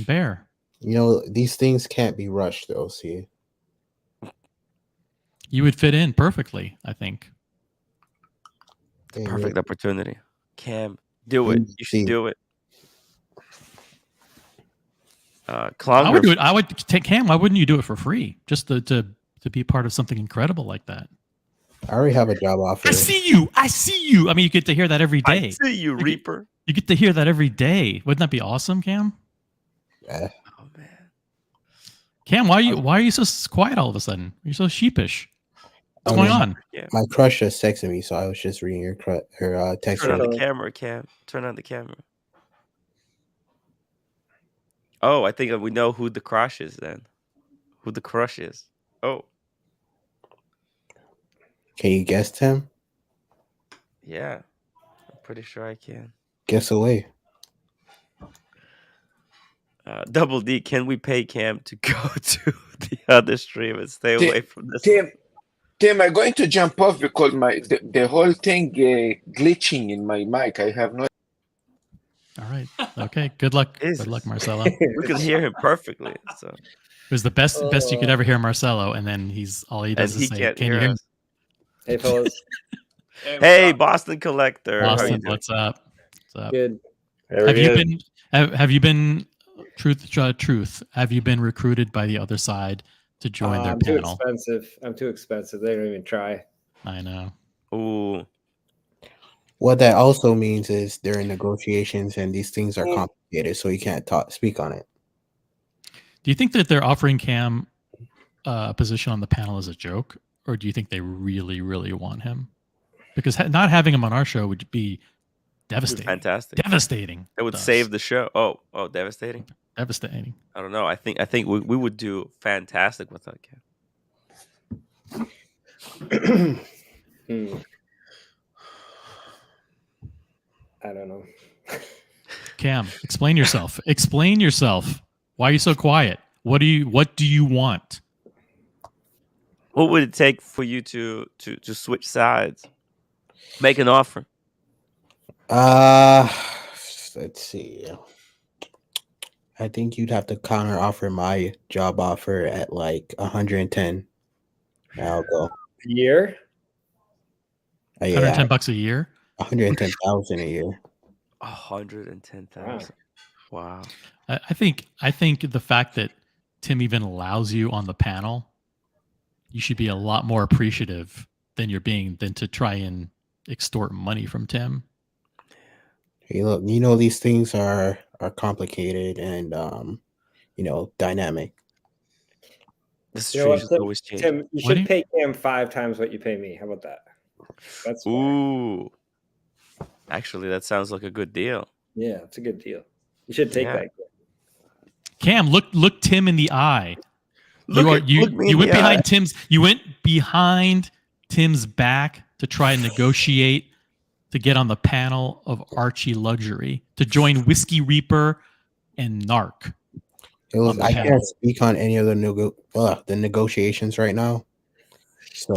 Bear? These things can't be rushed, though. See, you would fit in perfectly, I think. Perfect opportunity, Cam. Do it. You should do it. I would do it. I would take Cam. Why wouldn't you do it for free? Just to be part of something incredible like that. I already have a job offer. I see you. I mean, you get to hear that every day. I see you, Reaper. You get to hear that every day. Wouldn't that be awesome, Cam? Yeah. Oh man. Cam, why are you so quiet all of a sudden? You're so sheepish. What's going on? Yeah. My crush just texted me, so I was just reading her text. Turn on the camera, Cam. Turn on the camera. Oh, I think we know who the crush is then. Who the crush is. Oh. Can you guess, Tim? Yeah. I'm pretty sure I can. Guess away. Double D, can we pay Cam to go to the other stream and stay away from this? Tim, I'm going to jump off because the whole thing glitching in my mic. I have no. All right. Okay. Good luck. Good luck, Marcelo. We can hear him perfectly. So it was the best you could ever hear Marcelo, and then he does is say, "Can you hear me?" Hey, fellas. Hey, Boston Collector. Boston, what's up? What's up? Good. Have you been truth? Have you been recruited by the other side to join their panel? I'm too expensive. They don't even try. I know. Ooh. What that also means is they're in negotiations and these things are complicated, so you can't speak on it. Do you think that they're offering Cam a position on the panel as a joke, or do you think they really, really want him? Because not having him on our show would be devastating. Fantastic. Devastating. It would save the show. Oh, devastating. Devastating. I don't know. I think we would do fantastic with that Cam. I don't know. Cam, explain yourself. Explain yourself. Why are you so quiet? What do you want? What would it take for you to switch sides? Make an offer. Let's see. I think you'd have to counter offer my job offer at like 110. I'll go. A year? $110 a year? 110,000 a year. 110,000. Wow. I think the fact that Tim even allows you on the panel, you should be a lot more appreciative than to try and extort money from Tim. Hey, look, these things are complicated and dynamic. The street is always changing. Tim, you should pay Cam 5 times what you pay me. How about that? That's Ooh. Actually, that sounds like a good deal. Yeah, it's a good deal. You should take that. Cam, look Tim in the eye. You went behind Tim's back to try and negotiate to get on the panel of Archie Luxury to join Whiskey Reaper and Narc. I can't speak on any of the negotiations right now. So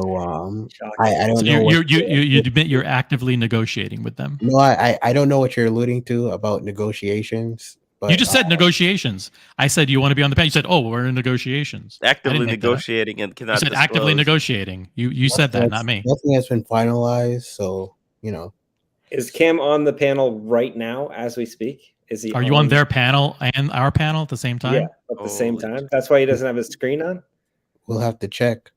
I don't know. You admit you're actively negotiating with them. No, I don't know what you're alluding to about negotiations. But, you just said negotiations. I said you want to be on the panel. You said, "Oh, we're in negotiations." Actively negotiating and cannot. You said disclose. Actively negotiating. You said that, not me. Nothing has been finalized, so Is Cam on the panel right now as we speak? Is he? Are you on their panel and our panel at the same time? Yeah, at the same time. That's why he doesn't have his screen on. We'll have to check.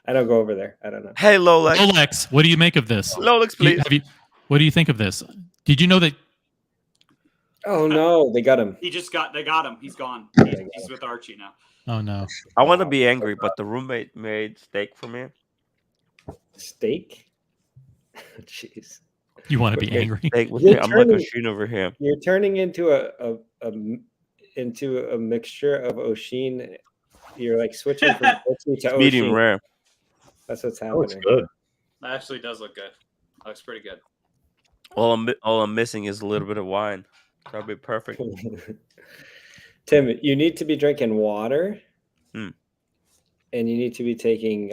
I don't go over there. I don't know. Hey, Lolex. Lolex, what do you make of this? Lolex, please. What do you think of this? Did you know that? Oh no, they got him. They got him. He's gone. He's with Archie now. Oh no. I want to be angry, but the roommate made steak for me. Steak? Jeez. You want to be angry? I'm like Arshin over here. You're turning into a mixture of Oshin. You're like switching from Oshin to Oshin. Medium rare. That's what's happening. It's good. That actually does look good. Looks pretty good. All I'm missing is a little bit of wine. That'll be perfect. Tim, you need to be drinking water, and you need to be taking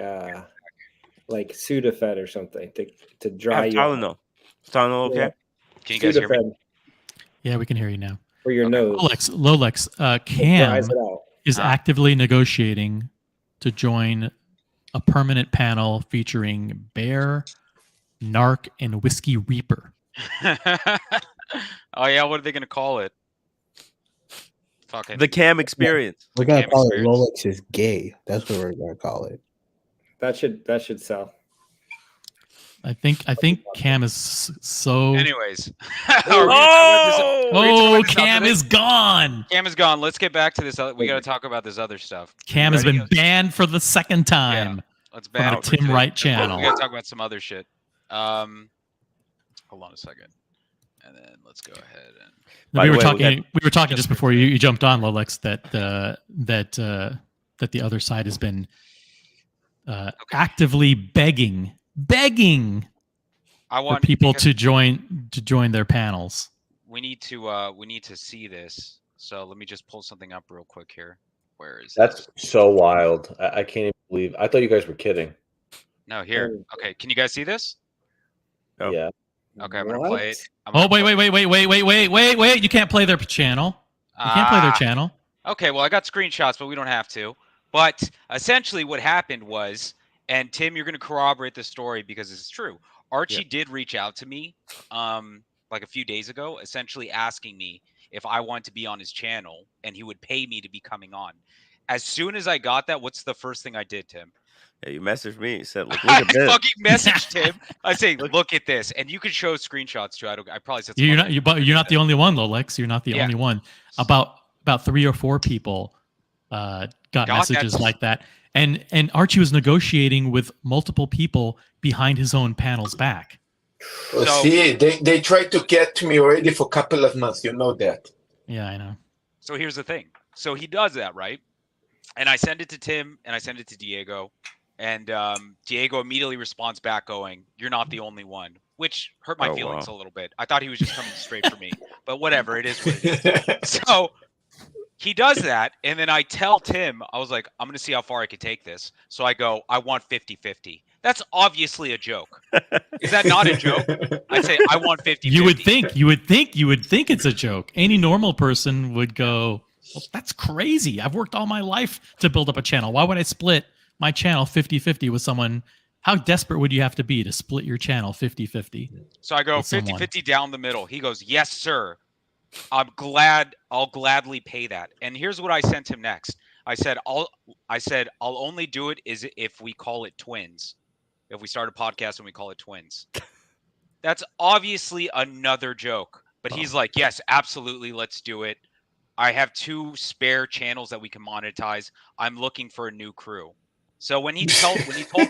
like Sudafed or something to dry you. Tylenol. Tylenol, okay? Can you guys hear me? Yeah, we can hear you now. For your nose. Lolex, Cam is actively negotiating to join a permanent panel featuring Bear, Narc, and Whiskey Reaper. Oh yeah, what are they gonna call it? Fucking the Cam experience. We're gonna call it Lolex is gay. That's what we're gonna call it. That should sell. I think Cam is so. Anyways, Cam is gone. Cam is gone. Let's get back to this. We got to talk about this other stuff. Cam has been banned for the second time. Yeah, let's ban from the Tim Wright channel. We got to talk about some other shit. Hold on a second, and then let's go ahead and. No, we were talking just before you jumped on, Lolex, that the other side has been actively begging for people to join their panels. We need to see this. So let me just pull something up real quick here. Where is that's so wild? I can't even believe. I thought you guys were kidding. No, here. Okay, can you guys see this? Oh. Yeah. Okay, I'm gonna play it. Wait! You can't play their channel. You can't play their channel. Okay, well I got screenshots, but we don't have to. But essentially, what happened was, and Tim, you're gonna corroborate this story because it's true. Archie did reach out to me, like a few days ago, essentially asking me if I want to be on his channel, and he would pay me to be coming on. As soon as I got that, what's the first thing I did, Tim? Yeah, you messaged me. You said, "Look I at this." fucking messaged him. I say, look at this, and you can show screenshots too. I probably said you're not. But you're not the only one, though, Lex. You're not the Yeah. only one. About 3 or 4 people got messages like that, and Archie was negotiating with multiple people behind his own panel's back. Well, see, they tried to get to me already for a couple of months. You know that. Yeah, I know. So here's the thing. So he does that, right? And I send it to Tim, and I send it to Diego, and Diego immediately responds back, going, "You're not the only one," which hurt my feelings a little bit. I thought he was just coming straight for me, but whatever. It is what it is. So he does that, and then I tell Tim, I was like, I'm going to see how far I can take this. So I go, I want 50-50. That's obviously a joke. Is that not a joke? I say, I want 50-50. You would think it's a joke. Any normal person would go, well, that's crazy. I've worked all my life to build up a channel. Why would I split my channel 50-50 with someone? How desperate would you have to be to split your channel 50-50? So I go 50-50 down the middle. He goes, yes, sir. I'll gladly pay that. And here's what I sent him next. I said I'll only do it is if we call it twins. If we start a podcast and we call it twins. That's obviously another joke. But he's like, yes, absolutely, let's do it. I have 2 spare channels that we can monetize. I'm looking for a new crew. So when he told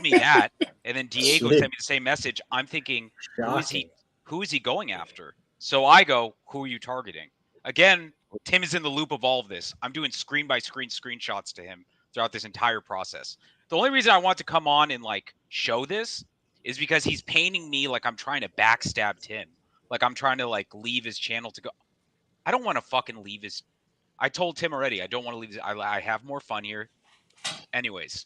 me that, and then Diego sent me the same message, I'm thinking, who is he going after? So I go, who are you targeting? Again, Tim is in the loop of all of this. I'm doing screen by screen screenshots to him throughout this entire process. The only reason I want to come on and like show this is because he's painting me like I'm trying to backstab Tim. Like I'm trying to like leave his channel to go. I don't want to fucking leave his. I told Tim already. I don't want to leave. I have more fun here. Anyways,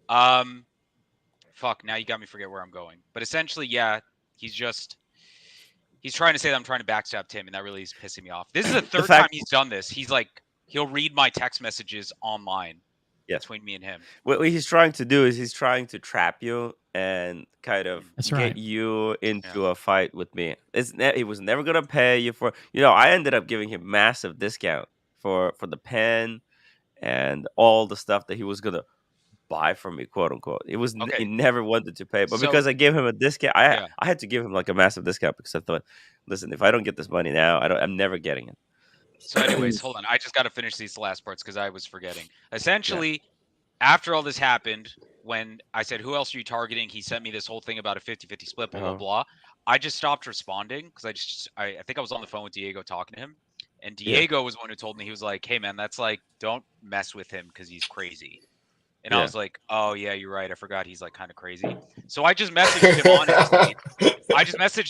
fuck. Now you got me forget where I'm going. But essentially, yeah, he's trying to say that I'm trying to backstab Tim, and that really is pissing me off. This is the third time he's done this. He's like, he'll read my text messages online between me and him. What he's trying to do is he's trying to trap you and kind of get you into a fight with me. He was never gonna pay you for. I ended up giving him massive discount for the pen and all the stuff that he was gonna buy from me, quote unquote. He never wanted to pay, but because I gave him a discount, I had to give him like a massive discount because I thought, listen, if I don't get this money now, I'm never getting it. So anyways, hold on. I just got to finish these last parts because I was forgetting. Essentially, after all this happened, when I said, who else are you targeting? He sent me this whole thing about a 50-50 split, blah, blah, blah. I just stopped responding because I think I was on the phone with Diego talking to him. And Diego was the one who told me, he was like, hey, man, that's like, don't mess with him because he's crazy. And I was like, oh, yeah, you're right. I forgot he's like kind of crazy. So I just messaged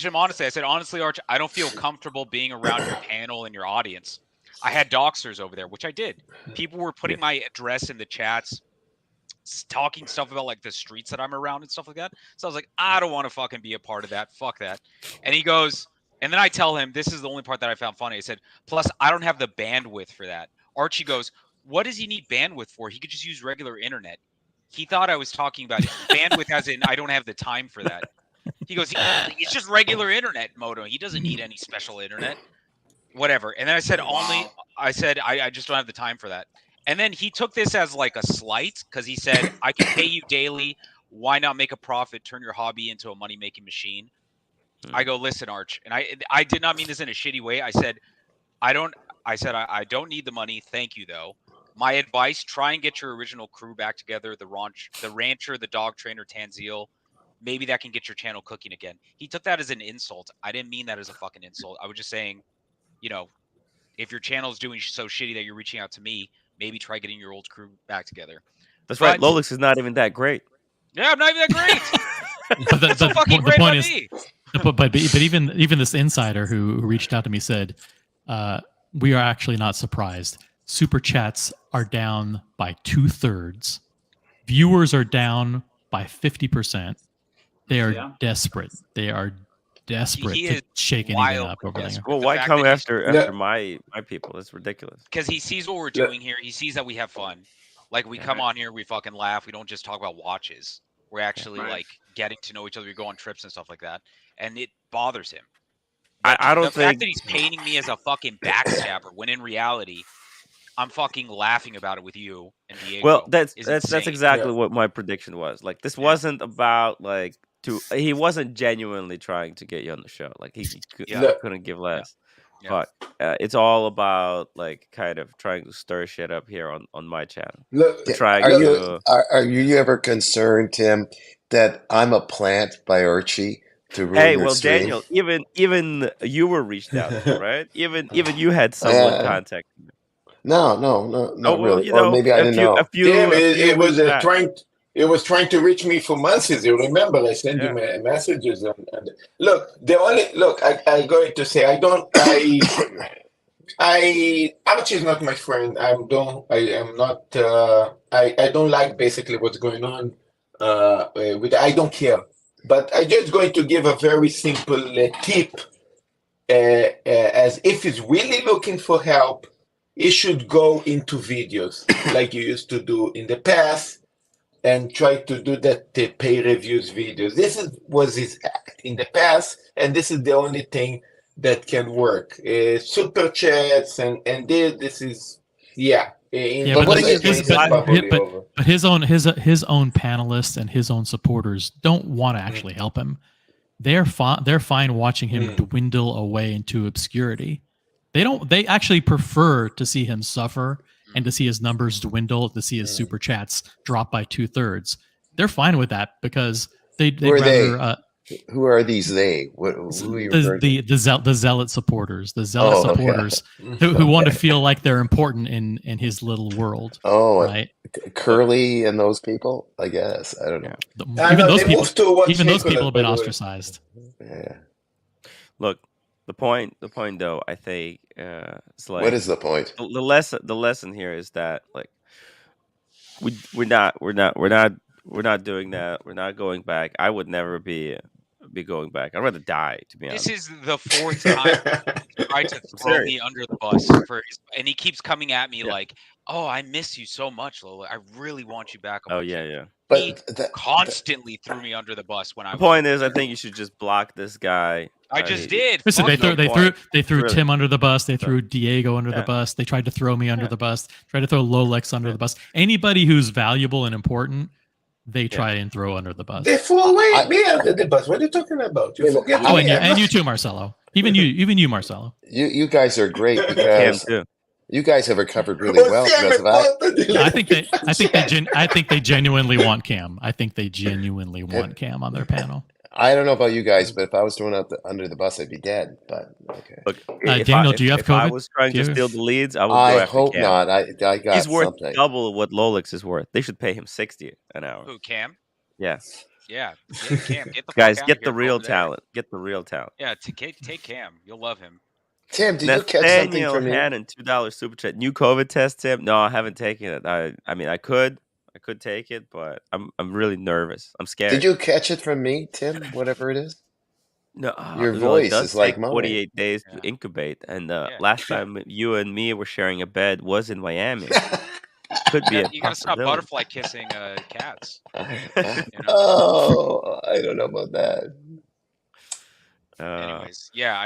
him honestly. I said, honestly, Arch, I don't feel comfortable being around your panel and your audience. I had doxers over there, which I did. People were putting my address in the chats, talking stuff about like the streets that I'm around and stuff like that. So I was like, I don't want to fucking be a part of that. Fuck that. And he goes, and then I tell him, this is the only part that I found funny. I said, plus I don't have the bandwidth for that. Archie goes, what does he need bandwidth for? He could just use regular internet. He thought I was talking about bandwidth as in I don't have the time for that. He goes, it's just regular internet modem. He doesn't need any special internet. Whatever. And then I said, I just don't have the time for that. And then he took this as like a slight because he said, I can pay you daily. Why not make a profit, turn your hobby into a money-making machine? I go, listen, Arch. And I did not mean this in a shitty way. I said, I don't need the money. Thank you, though. My advice, try and get your original crew back together, the rancher, the dog trainer, Tanzil. Maybe that can get your channel cooking again. He took that as an insult. I didn't mean that as a fucking insult. I was just saying, if your channel is doing so shitty that you're reaching out to me, maybe try getting your old crew back together. That's right. Lolix is not even that great. Yeah, I'm not even that great. But the point is, but even this insider who reached out to me said, we are actually not surprised. Super chats are down by 2/3. Viewers are down by 50%. They are desperate. They are desperate to shake anything up over there. Well, why come after my people? That's ridiculous. Because he sees what we're doing here. He sees that we have fun. Like we come on here, we fucking laugh. We don't just talk about watches. We're actually like getting to know each other. We go on trips and stuff like that. And it bothers him. I don't think the fact that he's painting me as a fucking backstabber when in reality, I'm fucking laughing about it with you and Diego. Well, that's insane. exactly what my prediction was. Like, this wasn't about like he wasn't genuinely trying to get you on the show. Like, he couldn't give less. Yeah. But it's all about like kind of trying to stir shit up here on my channel. Look, are you ever concerned, Tim, that I'm a plant by Archie to ruin Hey, your well, stream? Daniel, even you were reached out to, right? Even you had someone contact you. No, not really. You Or know, maybe I didn't know. Tim, it was reached back. it was trying to reach me for months. You remember, I sent you messages. And look, I'm going to say Archie is not my friend. I don't like basically what's going on with. I don't care, but I'm just going to give a very simple tip. As if he's really looking for help, he should go into videos like you used to do in the past and try to do that pay reviews videos. Was his act in the past, and this is the only thing that can work. Super chats and this is but his own panelists and his own supporters don't want to actually help him. They're fine watching him dwindle away into obscurity. They actually prefer to see him suffer and to see his numbers dwindle, to see his super chats drop by 2/3. They're fine with that because they'd rather. Who are these they? Who are you referring to? The zealot supporters, supporters who want to feel like they're important in his little world. Oh, right. Curly and those people, I guess. I don't know. Even those people have been ostracized. Yeah. Look, the point though, I think it's like, what is the point? The lesson here is that like we're not doing that. We're not going back. I would never be going back. I'd rather die, to be honest. This is the 4th time he tried to throw me under the bus and he keeps coming at me like, "Oh, I miss you so much, Lola. I really want you back." Oh yeah. But he constantly threw me under the bus when I. The point is, I think you should just block this guy. I just did. Listen, they threw Tim under the bus. They threw Diego under the bus. They tried to throw me under the bus. Tried to throw Lolex under the bus. Anybody who's valuable and important, they try and throw under the bus. They threw away me under the bus. What are you talking about? You forget me. And you too, Marcelo. Even you, Marcelo. You guys are great because you guys have recovered really well. I think they genuinely want Cam. I think they genuinely want Cam on their panel. I don't know about you guys, but if I was thrown out under the bus, I'd be dead. But okay. Look, Daniel, do you have COVID? If I was trying to steal the leads, I would go after hope Cam. not. I got He's worth something. double what Lolex is worth. They should pay him $60 an hour. Who, Cam? Yeah. Yeah, Cam. Get the guys, fuck get out the real talent. Get the real talent. Yeah, take Cam. You'll love him. Tim, did you catch something from me? Hannon, $2 super chat. New COVID test, Tim? No, I haven't taken it. I mean, I could take it, but I'm really nervous. I'm scared. Did you catch it from me, Tim? Whatever it is. No, your voice is like mine. 48 days to incubate, and last time you and me were sharing a bed was in Miami. Could be. You gotta stop butterfly kissing cats. Oh, I don't know about that. Anyways, yeah, I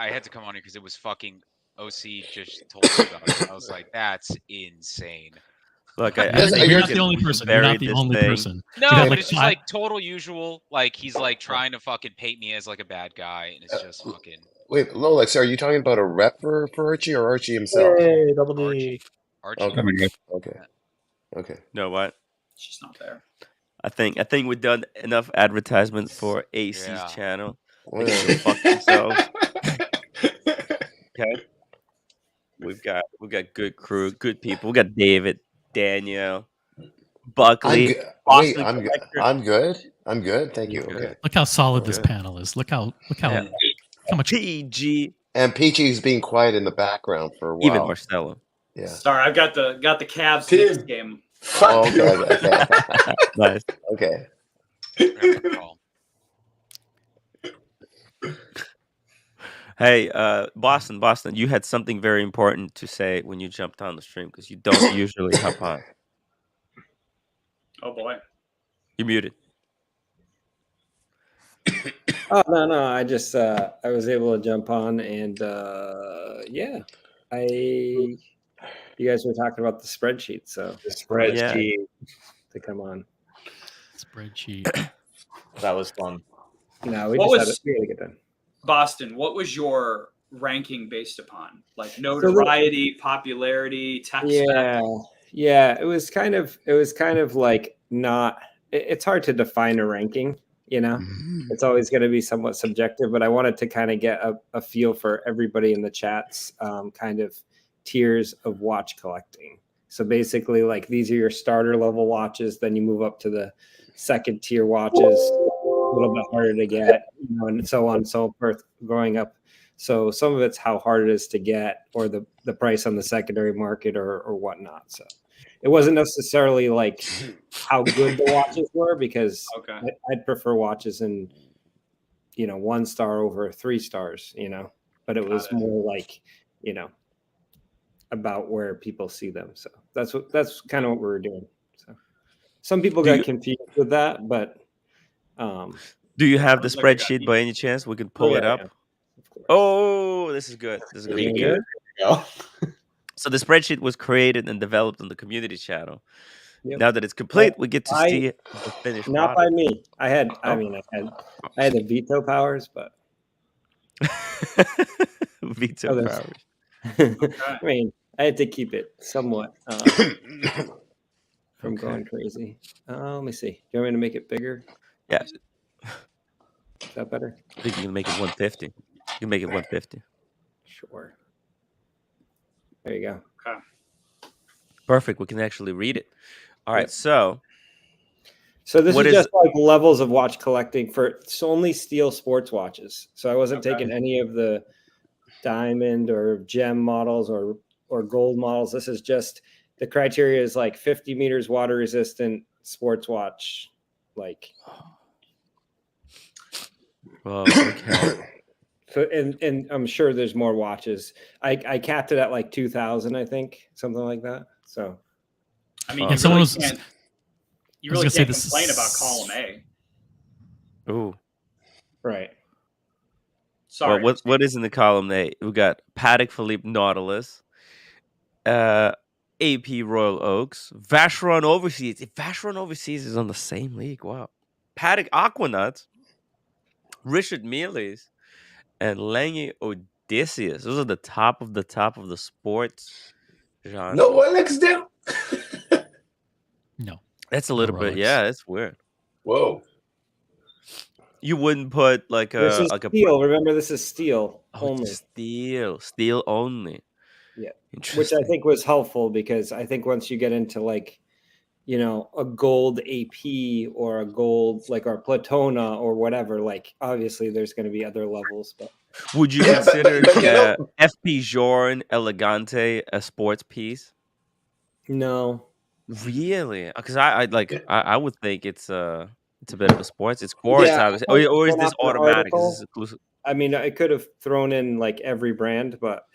had to come on here because it was fucking OC just told me about it. I was like, that's insane. Look, you're not the only person. You're not the only person. No, but it's just like total usual. Like he's like trying to fucking paint me as like a bad guy, and it's just fucking. Wait, Lolex, are you talking about a rep for Archie or Archie himself? Hey, double D. Archie. Okay. No, what? She's not there. I think we've done enough advertisements for AC's channel. They can go fuck themselves. Okay. We've got good crew, good people. We got David, Danielle, Buckley. I'm good. Thank you. Okay. Look how solid this panel is. Look how much PG. And PG's being quiet in the background for a while. Even Marcelo. Yeah. Sorry, I've got the Cavs Knicks game. Okay. Nice. Okay. Hey, Boston, you had something very important to say when you jumped on the stream because you don't usually hop on. Oh boy. You're muted. Oh no! I just I was able to jump on, and I you guys were talking about the spreadsheet, so the spreadsheet to come on. Spreadsheet. That was fun. No, we had a good time. Boston, what was your ranking based upon? Like notoriety, popularity, tech spec? Yeah. It was kind of like not. It's hard to define a ranking. It's always going to be somewhat subjective. But I wanted to kind of get a feel for everybody in the chats, kind of tiers of watch collecting. So basically, like these are your starter level watches. Then you move up to the second tier watches, a little bit harder to get, and so on and so forth growing up. So some of it's how hard it is to get, or the price on the secondary market, or whatnot. So it wasn't necessarily like how good the watches were, because I'd prefer watches in 1 star over 3 stars, but it was more like about where people see them. So that's kind of what we were doing. So some people got confused with that, but do you have the spreadsheet by any chance? We can pull it up. Yeah. Oh, this is good. This is gonna be good. So the spreadsheet was created and developed on the community channel. Yep. Now that it's complete, we get to see the finished not product. By me. I had the veto powers, but veto powers. I mean, I had to keep it somewhat from going crazy. Let me see. Do you want me to make it bigger? Yeah. Is that better? I think you can make it 150. You can make it 150. Sure. There you go. Okay. Perfect. We can actually read it. All right. So this is just like levels of watch collecting for only steel sports watches. So I wasn't taking any of the diamond or gem models or gold models. This is just the criteria is like 50 meters water resistant sports watch. Like, okay. So and I'm sure there's more watches. I capped it at like 2,000, I think, something like that. So, I mean, you really can't complain about column A. Ooh, right. Sorry. Well, what is in the column A? We got Patek Philippe Nautilus, AP Royal Oaks, Vacheron Overseas. If Vacheron Overseas is on the same league, wow. Patek Aquanauts, Richard Miles, and Lange Odysseus. Those are the top of the sports genre. No Rolex there? No. That's a little bit. Yeah, that's weird. Whoa. You wouldn't put like this is steel. Remember, this is steel only. Steel only. Yeah, which I think was helpful, because I think once you get into like, a gold AP or a gold like our Platona or whatever, like obviously there's going to be other levels. But would you consider FP Journe Elegante a sports piece? No. Really? Because I would think it's a bit of a sports. It's sports, or is this automatic? Is this exclusive? I mean, I could have thrown in like every brand, but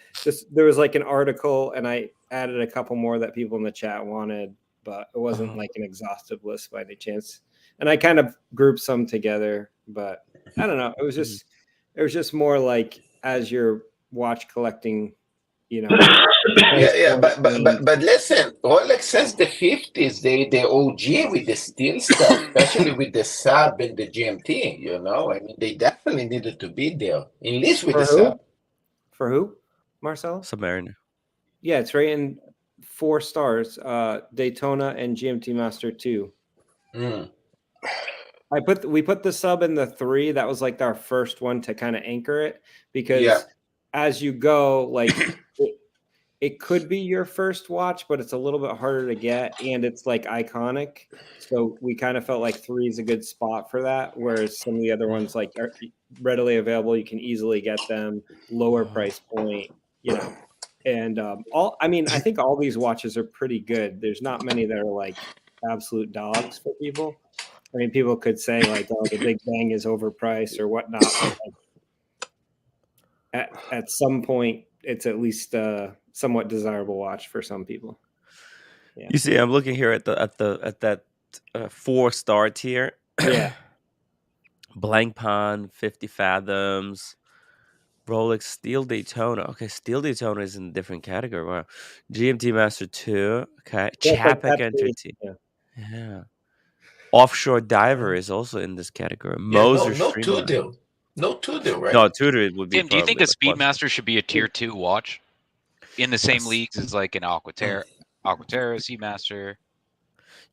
there was like an article, and I added a couple more that people in the chat wanted, but it wasn't like an exhaustive list by any chance. And I kind of grouped some together, but I don't know. It was just more like as you're watch collecting, but listen, Rolex says the 50s, the OG with the steel stuff, especially with the sub and the GMT, I mean, they definitely needed to be there, at least with the sub. For who, Marcelo? Submariner. Yeah, it's right in 4 stars, Daytona and GMT Master 2. We put the sub in the 3. That was like our first one to kind of anchor it, because as you go, like it could be your first watch, but it's a little bit harder to get, and it's like iconic. So we kind of felt like 3 is a good spot for that, whereas some of the other ones like are readily available. You can easily get them, lower price point, And I think all these watches are pretty good. There's not many that are like absolute dogs for people. I mean, people could say like, "Oh, the Big Bang is overpriced" or whatnot. But at some point, it's at least a somewhat desirable watch for some people. Yeah. You see, I'm looking here at that 4-star tier. Yeah. Blank Pond, 50 Fathoms, Rolex Steel Daytona. Okay, Steel Daytona is in a different category. Wow. GMT Master 2. Okay. Just like Chapek Pepsi. NTT. Yeah. Yeah. Offshore Diver is also in this category. Yeah, Moser no Streamline. Tudor. No Tudor, right? No, Tudor it would be Tim, do you think probably a like one. Speedmaster should be a tier 2 watch in the same Yes. leagues as like an Aquaterra, Seamaster?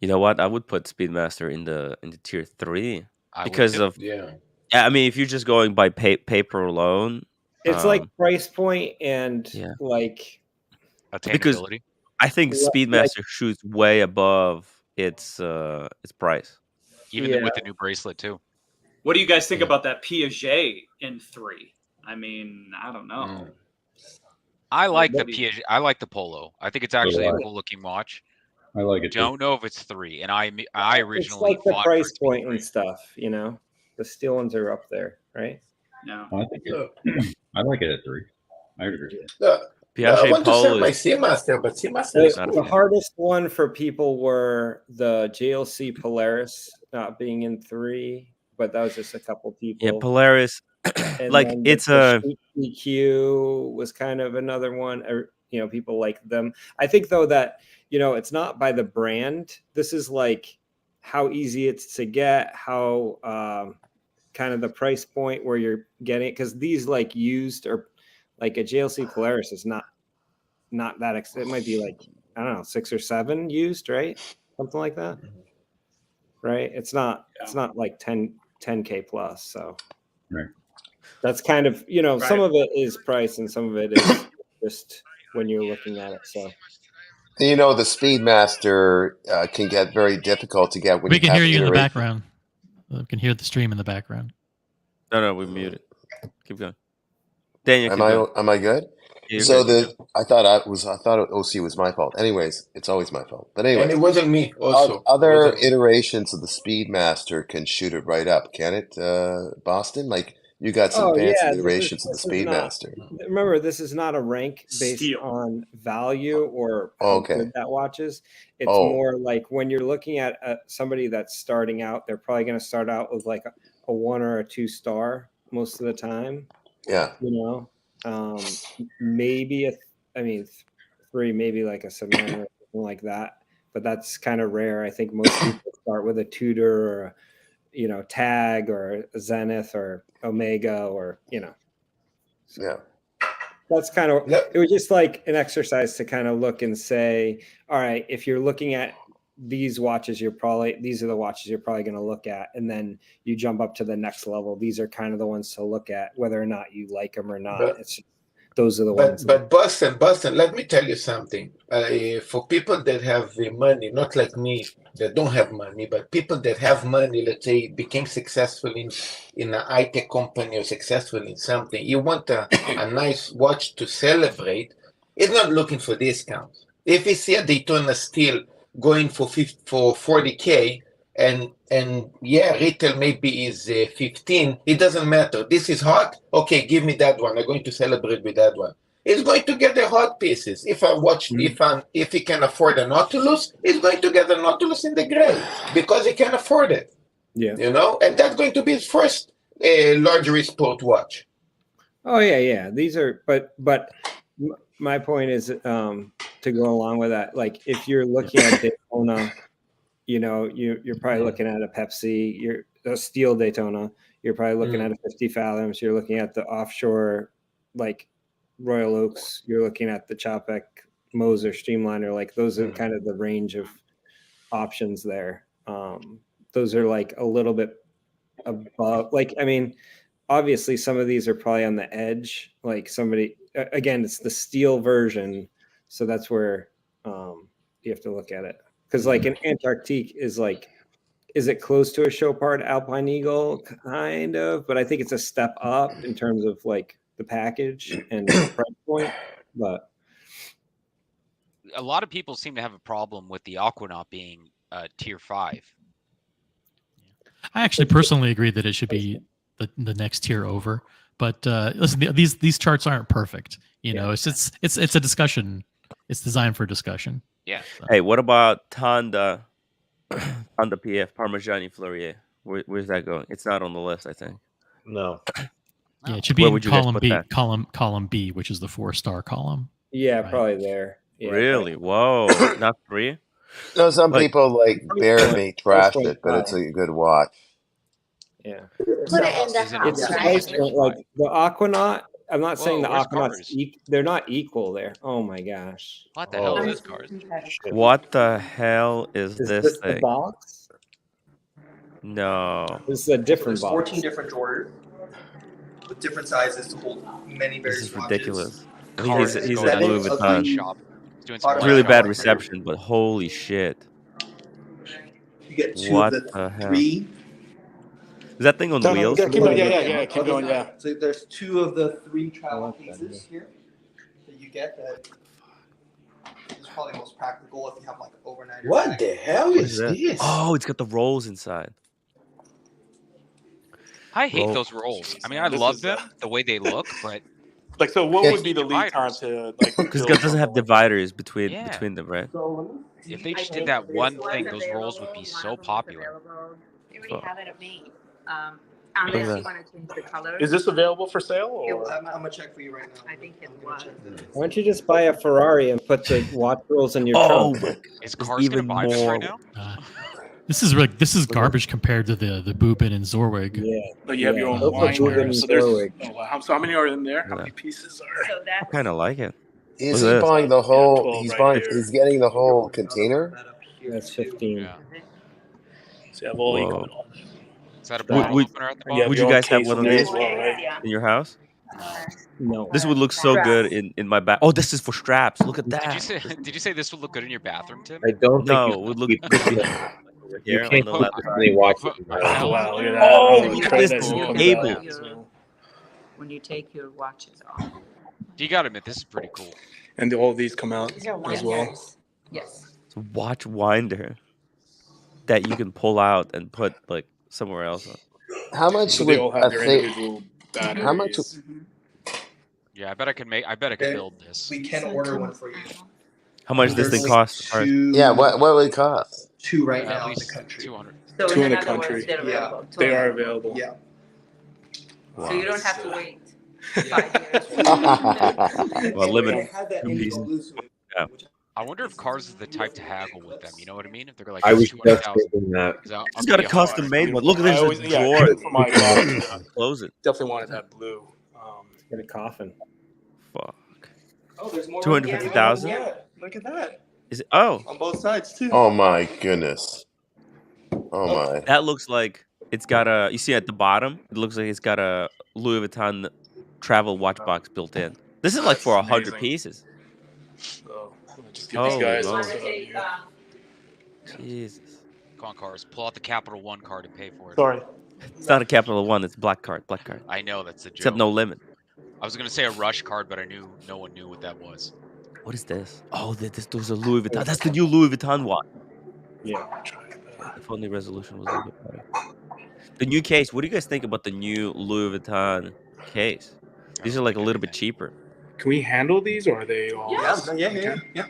You know what? I would put Speedmaster in the tier 3 I would because too. of Yeah. I mean, if you're just going by paper alone, It's like price point and yeah. like because Attainability. I think Speedmaster shoots way above its price. Even with the new bracelet too. What do you guys think about that Piaget in 3? I mean, I don't know. I like the Piaget. I like the Polo. I think it's actually a cool looking watch. I like it. Don't know if it's 3, and I originally it's like the fought price for point and stuff. You know, the steel ones are up there, right? No, I think I like it at 3. I agree. I want to sell my Seamaster, but Seamaster is The hardest one for people were the JLC Polaris not being in 3, but that was just a couple people. Yeah, Polaris. And like then it's the EQ was kind of another one. You know, people like them. I think though that it's not by the brand. This is like how easy it's to get, how kind of the price point where you're getting it, because these like used or like a JLC Polaris is not that it might be like, I don't know, 6 or 7 used, right? Something like that. Right? It's not like 10K plus. So right. That's kind of, some of it is price and some of it is just when you're looking at it. So the Speedmaster can get very difficult to get when we can hear you in the background. We can hear the stream in the background. No, we muted. Keep going. Daniel, am I good? Yeah, so good. I thought OC was my fault. Anyways, it's always my fault. But anyway, and it wasn't me. Also, other iterations of the Speedmaster can shoot it right up, can it? Boston, like you got some fancy iterations of the Speedmaster. Remember, this is not a rank based on value or how good that watch is. It's more like when you're looking at somebody that's starting out, they're probably going to start out with like a 1 or a 2 star most of the time. Yeah. Maybe 3, maybe like a 7 or something like that, but that's kind of rare. I think most people start with a Tudor or a Tag or a Zenith or Omega or yeah. That's kind of it was just like an exercise to kind of look and say, all right, if you're looking at these watches, these are the watches you're probably going to look at, and then you jump up to the next level. These are kind of the ones to look at, whether or not you like them or not. Those are the ones. But Boston, let me tell you something. For people that have the money, not like me that don't have money, but people that have money, let's say, became successful in an high-tech company or successful in something, you want a nice watch to celebrate. It's not looking for discounts. If you see a Daytona Steel going for 40K, and retail maybe is 15, it doesn't matter. This is hot. Okay, give me that one. I'm going to celebrate with that one. It's going to get the hot pieces. If I watch, if he can afford a Nautilus, he's going to get a Nautilus in the gray because he can afford it. Yeah, and that's going to be his first luxury sport watch. Oh yeah. These are, but my point is to go along with that. Like if you're looking at Daytona. You're probably looking at a Pepsi, you're a Steel Daytona, you're probably looking at a 50 Fathoms, you're looking at the offshore, like Royal Oaks, you're looking at the Chapek Moser Streamliner, like those are kind of the range of options there. Those are like a little bit above, obviously some of these are probably on the edge, like again, it's the steel version. So that's where you have to look at it. Because like an Antarctique is it close to a Chopard Alpine Eagle? Kind of, but I think it's a step up in terms of like the package and the price point. But a lot of people seem to have a problem with the Aquanaut being tier 5. I actually personally agree that it should be the next tier over. But listen, these charts aren't perfect. It's a discussion. It's designed for discussion. Yeah. So. Hey, what about Tonda PF Parmigiani Fleurier? Where's that going? It's not on the list, I think. No. Yeah, it should be Where in would you guys column put B, that? column B, which is the 4-star column. Yeah, Right. probably there. Yeah, Really? Whoa, not 3? No, some Like, people like Bear may trash it, but 4.5. it's a good watch. Yeah. Put it in the Is it house, It's the right? price point, like the Aquanaut. I'm not saying the Whoa, where's Aquanauts. Cars? They're not equal there. Oh my gosh. What the hell Oh, is this Cars? what the hell is Is this this the thing? box? No. This is a different box. 14 different drawers with different sizes to hold many This various is watches. ridiculous. I think Cars he's is at going Louis to Vuitton. shop. He's doing some It's wine really shopping bad right reception, but holy shit. You get 2 What of the the hell? 3. Is that thing on No, wheels? keep going. Yeah, keep going. Yeah. So there's 2 of the 3 travel cases here that you get. That is probably most practical if you have like overnight. What the hell What is that? this? Oh, it's got the rolls inside. I hate Roll. those rolls. I mean, I This love is, them the way they look, but Like, so what Yes. would be the lead time to like? Because build it doesn't have something like dividers between yeah. them, right? If they just did that one thing, those rolls would be so popular. We already have it made. Look at Unless that. you want to change the color. Is this available for sale? Or? I'm gonna check for you right now. I think it was. Why don't you just buy a Ferrari and put the watch rolls in your Oh trunk? my! Is There's Cars gonna even buy this right more. now? This is garbage compared to the Boobin and Zorwig. Yeah. Like you have your own Those are wine Boobin here. and So there's Zorwig. wow, so how many are in there? How Yeah. many pieces are? So I that's kind of like it. Is Look he at this. buying the whole? 12 He's right buying. here. He's getting the whole container. That's 15. Yeah. So you have all Whoa. equipment. Is that a Would- bottle would- opener at the And bottom? Would your you own guys have case one in of there these as well, right? in your house? No. This would look so good in my back. Oh, this is for straps. Look at Did you that. say did you say this would look good in your bathroom, Tim? I don't think No, you it would can look keep good behind over you here on can't the put left this side. many watches Put in my my house. Oh, house. wow, look at that. Oh, Oh, look at try this. that. This See is what comes able. out. So- when you take your watches off. You gotta admit, this is pretty cool. And all of these come out These are as well. winders. Yes. It's a watch winder that you can pull out and put like somewhere else. How much So they would all a have their thing? individual batteries. How much? Yeah, I bet I could build this. We can order one for you. How much does this There's thing only cost? 2. Yeah. What would it cost? 2 right At now in the least country. 200. So 2 in the other words, country. they're Yeah. available. They are available. Yeah. So you don't have to wait 5 years. Well, limited. They had that Two indigo pieces. blue suit, Yeah. which I wonder if Cars is the type to haggle with them. You know what I mean? If they're like, I was just 200,000. thinking that. He's got a custom made one. Look at I this always- yeah, drawer. for my box, Close it. definitely wanted that blue. Get a coffin. Fuck. oh, there's more. 250,000? Yeah, look at that Is it? Oh, on both sides too. Oh my goodness. Oh my. that looks like it's got a. You see at the bottom, it looks like it's got a Louis Vuitton travel watch box built in. This is like for 100 amazing. pieces. So I'm gonna just give these Holy guys. moly. Jesus. Come on, Cars. Pull out the Capital One card and pay for it. Sorry. It's not a Capital One. It's black card. Black card. I know that's a joke. Except no limit. I was gonna say a Rush card, but I knew no one knew what that was. What is this? Oh, there's a Louis Vuitton. That's the new Louis Vuitton watch. Yeah. If only resolution was a little bit better. The new case. What do you guys think about the new Louis Vuitton case? These are like a little bit cheaper. Can we handle these, or are they all? Yeah.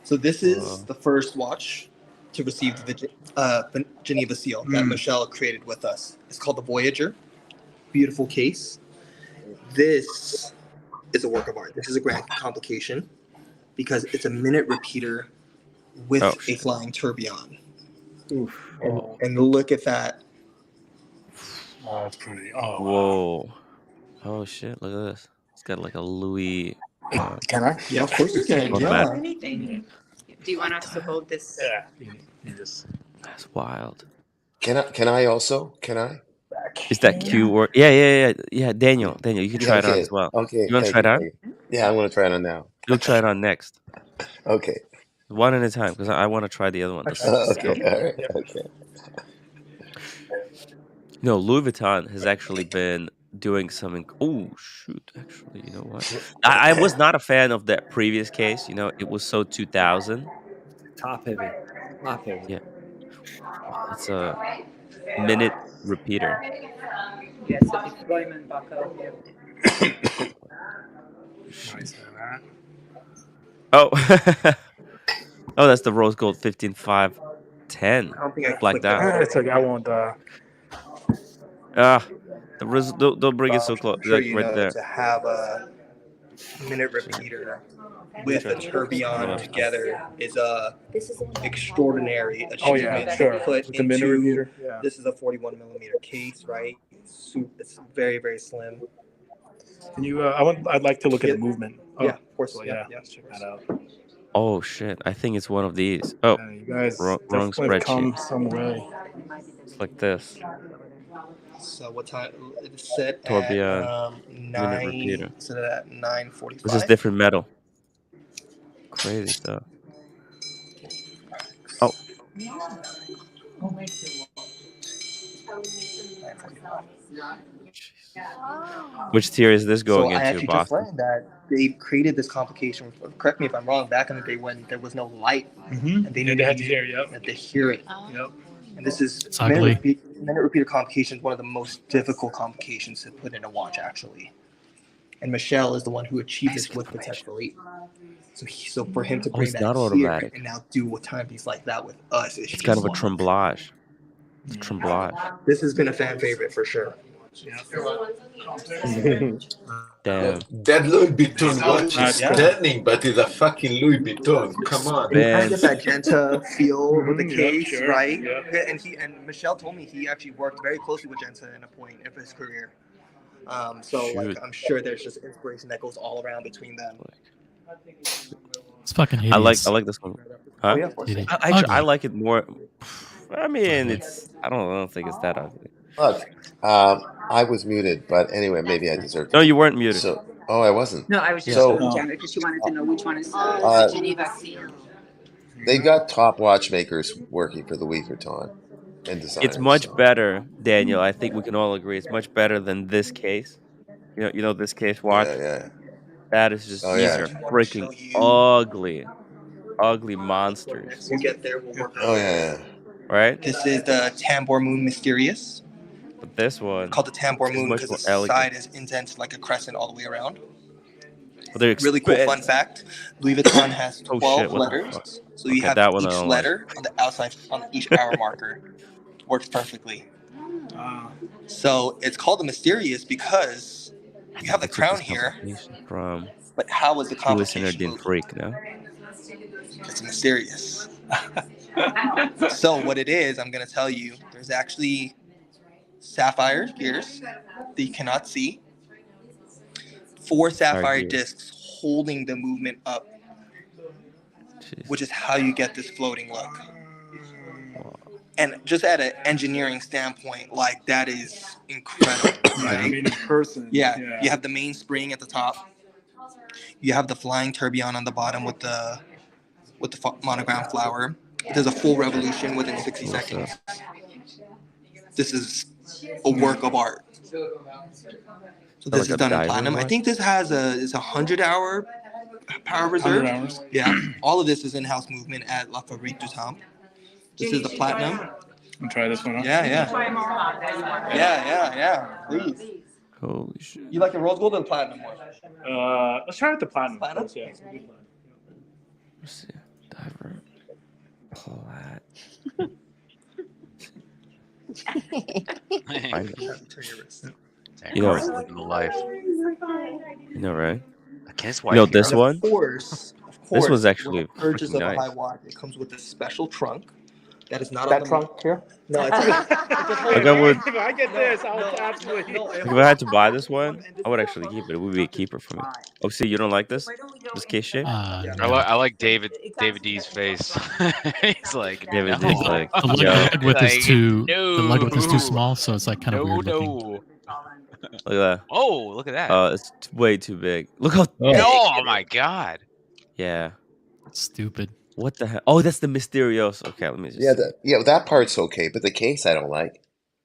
So this is the first watch to receive the Geneva seal that Michelle created with us. It's called the Voyager. Beautiful case. This is a work of art. This is a grand complication because it's a minute repeater with a flying tourbillon. Oof. And look at that. Oh, that's pretty. Oh, Whoa. Oh shit! Look at this. It's got like a Louis. Can I? Yeah, of course you can. on the Yeah. back. Anything. Do you want us to hold this? Yeah. You just. That's wild. Can I also? Can I? Is that Q or yeah? Daniel, you can try it on as well. Okay. You want to try it on? Yeah, I'm gonna try it on now. You'll try it on next. Okay. One at a time, because I want to try the other one. Okay. All right. Okay. No, Louis Vuitton has actually been doing something. Oh shoot! Actually, you know what? I was not a fan of that previous case. You know, it was so 2000. Top heavy. Top heavy. Yeah. It's a minute repeater. Yes, a deployment buckle here. Nice. Oh, oh, that's the rose gold 15510. I don't think I Black clicked that. diamond. It's like I won't. Ah, Don't bring it so close, I'm sure like you right know, there. to have a minute repeater with a tourbillon together is a extraordinary achievement to put With the minute into. repeater. Yeah. This is a 41mm case, right? It's very, very slim. Can you? I'd like to look at the movement. Yeah, of course. So, Yeah. let's check that out. Oh shit! I think it's one of these. Oh, You guys wrong definitely have come spreadsheet. some way. It's like this. So what time? It's set at Tourbillon minute 9. repeater. Set at 9:45. This is different metal. Crazy stuff. Oh. Which tier is this going So I into, actually just Boston? learned that they created this complication. Correct me if I'm wrong. Back in the day when there was no light, and they knew had to hear. that they hear it. Yep. And this is It's ugly. minute repeater complication is one of the most difficult complications to put in a watch, actually. And Michelle is the one who achieved this with the Tetra 8. So for him to bring it's that not here automatic. and now do a timepiece like that with us is It's kind of a tremblage. It's tremblage. This has been a fan favorite for sure. Damn. That Louis Vuitton watch is stunning, but it's a fucking Louis Vuitton. Come on. And you kind of get that Genta feel with the Yeah, case, sure, right? yeah. And Michelle told me he actually worked very closely with Genta in a point of his career. Like, I'm sure there's just inspiration that goes all around between them. It's fucking hideous. I like this one. Huh? Oh, yeah, of course. I like it more. I mean, I don't think it's that ugly. Look, I was muted, but anyway, maybe I deserved it. No, you weren't muted. So, I wasn't. No, I was just So, telling Janet because she wanted to know which one is Geneva. they got top watchmakers working for Louis Vuitton and designers. It's much better, Daniel. I think we can all agree it's much better than this case. You know this case watch. Yeah. That is just these are freaking ugly monsters. You get there, we'll work. Oh yeah. Right. This is the Tambor Moon Mysterious. But this one called the Tambor Moon much because more the elegant. side is indented like a crescent all the way around. But they're Really cool fun fact: Louis Vuitton has 12 what the letters, fuck? so you Okay, have that one I each don't letter on the outside on each hour marker. Works perfectly. So it's called the Mysterious because you have the crown here, From but how was the complication didn't moved? freak, no? It's mysterious. So what it is, I'm going to tell you, there's actually sapphire gears that you cannot see. 4 sapphire discs holding the movement up, which is how you get this floating look. And just at an engineering standpoint, like that is incredible, right? I mean, in person. Yeah, you have the main spring at the top. You have the flying tourbillon on the bottom with the monogram flower. There's a full revolution within 60 seconds. This is a work of art. So this is done in platinum. I think this has a 100-hour power reserve. 100 hours. Yeah, all of this is in-house movement at La Fabrique du Temps. This is the platinum. And try this one out. Yeah. Please. Holy shit. You like the rose gold or the platinum one? Let's try with the platinum. Platinum? Yeah. Let's see. Diver. Plat. You know, living the life. You know, right? Against You know this one? Of course. This was actually with the purchase freaking of a nice. high watch. It comes with a special trunk. That is not That on the trunk here? No, it's Like I would, If I get this, I'll absolutely. if I had to buy this one, I would actually keep it. It would be a keeper for me. Oh, see, you don't like this case shape? I like David D's face. He's like, David no. D's like, The lug, yo. width is Like, too. no. The lug width is too small, so it's like kind of weird looking. Look at that. Oh, look at that. It's way too big. Look how big. Oh my god. Yeah. Stupid. What the hell? Oh, that's the Mysterios. Okay, let me just. That part's okay, but the case I don't like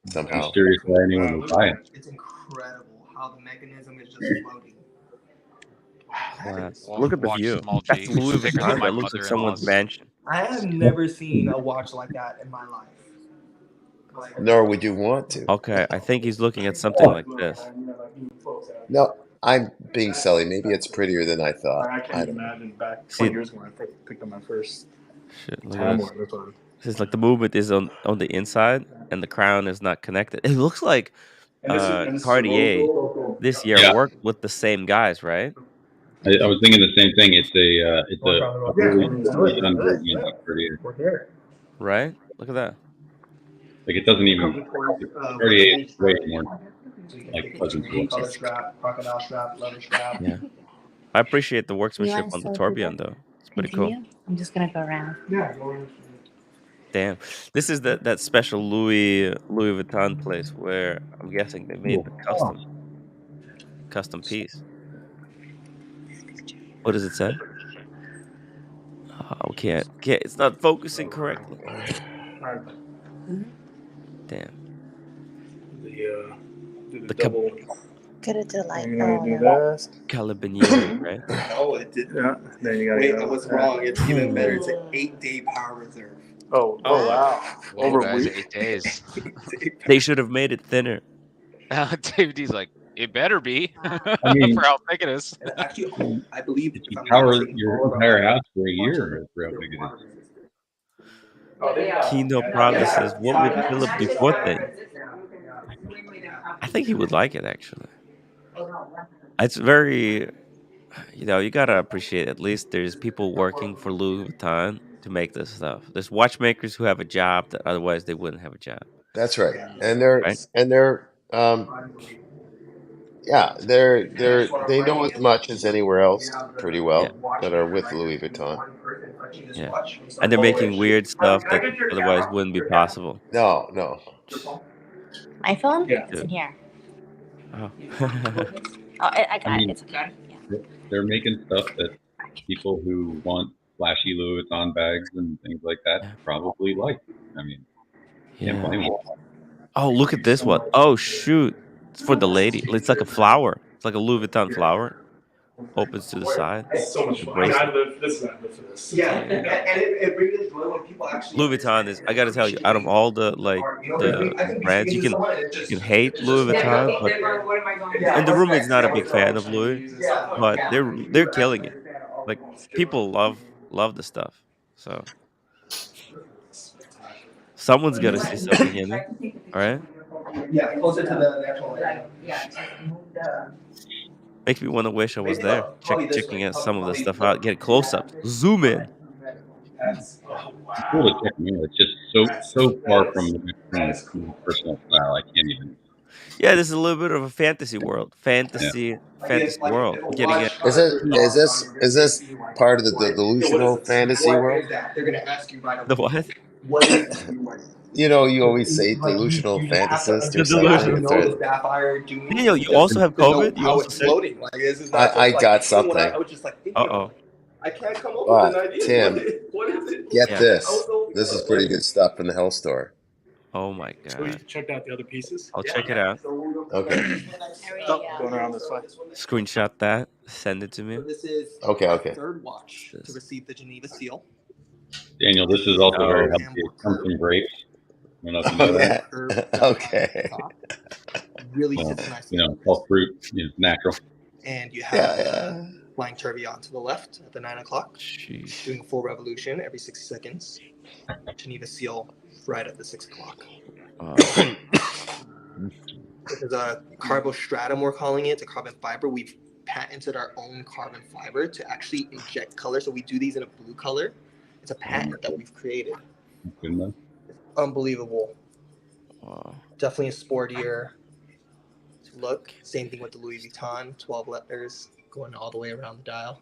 somehow. Mysterious why anyone would buy it. It's incredible how the mechanism is just floating. Class. Look at the Watch view. small That's G. Louis Thicker Vuitton. than my That looks like mother-in-law's. someone's mansion. I have never seen a watch like that in my life. Nor would you want to. Okay, I think he's looking at something like this. No, I'm being silly. Maybe it's prettier than I thought. I I can't don't know. imagine back See- 20 years when I first picked up my first Shit, look at time this. one. That's what This is like the movement is on the inside and the crown is not connected. It looks like Cartier this year Yeah. worked with the same guys, right? I was thinking the same thing. It's a really done version of Cartier. Right? Look at that. Like it doesn't even Cartier is way more like pleasant to look Color at. strap, crocodile strap, leather strap. Yeah. I appreciate the You workmanship want on the to tourbillon though. It's pretty cool. continue? I'm just gonna go around. Damn. This is that special Louis Vuitton place where I'm guessing they made the custom piece. What does it say? Oh, can't. It's not focusing correctly. Damn. The double. Get it to like. I'm gonna do this. Calabinieri, right? No, it did. Yeah. Then you gotta. Wait, I was wrong. It's even better. It's an 8-day power reserve. Oh wow. Over guys, 8 days. They should have made it thinner. David D's like, it better be I mean, for how thick it is. And actually, I believe if you power your entire house for a year, for how big it is. Kino Prada says, "What would Philip Dufour think?" I think he would like it actually. It's very, you gotta appreciate at least there's people working for Louis Vuitton to make this stuff. There's watchmakers who have a job that otherwise they wouldn't have a job. That's right, and they're they know as much as anywhere else pretty well that are with Louis Vuitton. Yeah, and they're making weird stuff that otherwise wouldn't be possible. No. My phone? Yeah. It's in here. Oh. I got it. It's okay. Yeah. They're making stuff that people who want flashy Louis Vuitton bags and things like that probably like. I mean, can't blame them. Oh, look at this one. Oh, shoot. It's for the lady. It's like a flower. It's like a Louis Vuitton flower. Opens to the side. So much fun. I live for this. Yeah, and it really joy when people actually. Louis Vuitton is, I gotta tell you, out of all the brands, you can hate Louis Vuitton, but and the roommate's not a big fan of Louis, but they're killing it. Like people love the stuff. So someone's gonna see something in it. All right. Yeah, closer to the actual. Makes me want to wish I was there, checking out some of the stuff out, get close up, zoom in. It's cool to check them out. It's just so far from the personal style. I can't even. Yeah, this is a little bit of a fantasy world. Fantasy world. Getting it. Is this part of the delusional fantasy world? They're gonna ask you right away. The what? What is it? You always say delusional fantasist or something. Daniel, you also have COVID? You also floating. I got something. I was just like, uh-oh. I can't come up with an idea. Tim, what is it? get this. This is pretty good stuff in the Hell Store. Oh my So you god. checked out the other pieces? I'll check it out. Okay. Going around this way. Screenshot that. Send it to me. So this is Okay. our third watch to receive the Geneva seal. Daniel, this is also very healthy. It comes from grapes. I don't know if you know that. Okay. Really Well, sits nice. it's all fruit, natural. And you have Flying Tourbillon to the left at the 9 o'clock. Jeez. Doing a full revolution every 60 seconds. Geneva seal right at the 6 o'clock. This is a carbostratum, we're calling it. It's a carbon fiber. We've patented our own carbon fiber to actually inject color. So we do these in a blue color. It's a patent that we've created. Good enough. Unbelievable. Wow. Definitely a sportier look. Same thing with the Louis Vuitton, 12 letters going all the way around the dial.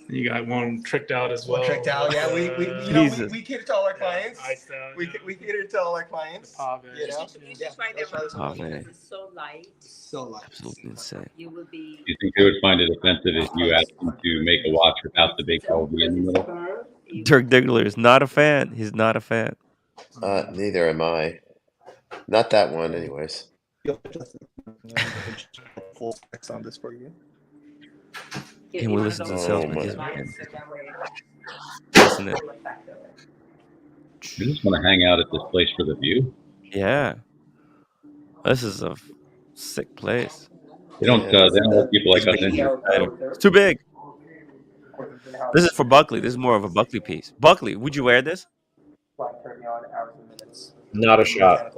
You got one tricked out as well. Tricked out, yeah. We cater to all our clients. We cater to all our clients. You know? Pave. So light. So light. Absolutely insane. You will be. Do you think they would find it offensive if you asked them to make a watch without the big LV in the middle? Dirk Diggler is not a fan. He's not a fan. Neither am I. Not that one, anyways. Full specs on this for you. Can we listen to the salesman? Isn't it? You just want to hang out at this place for the view. Yeah. This is a sick place. They don't let people like us in here. It's too big. This is for Buckley. This is more of a Buckley piece. Buckley, would you wear this? Not a shot.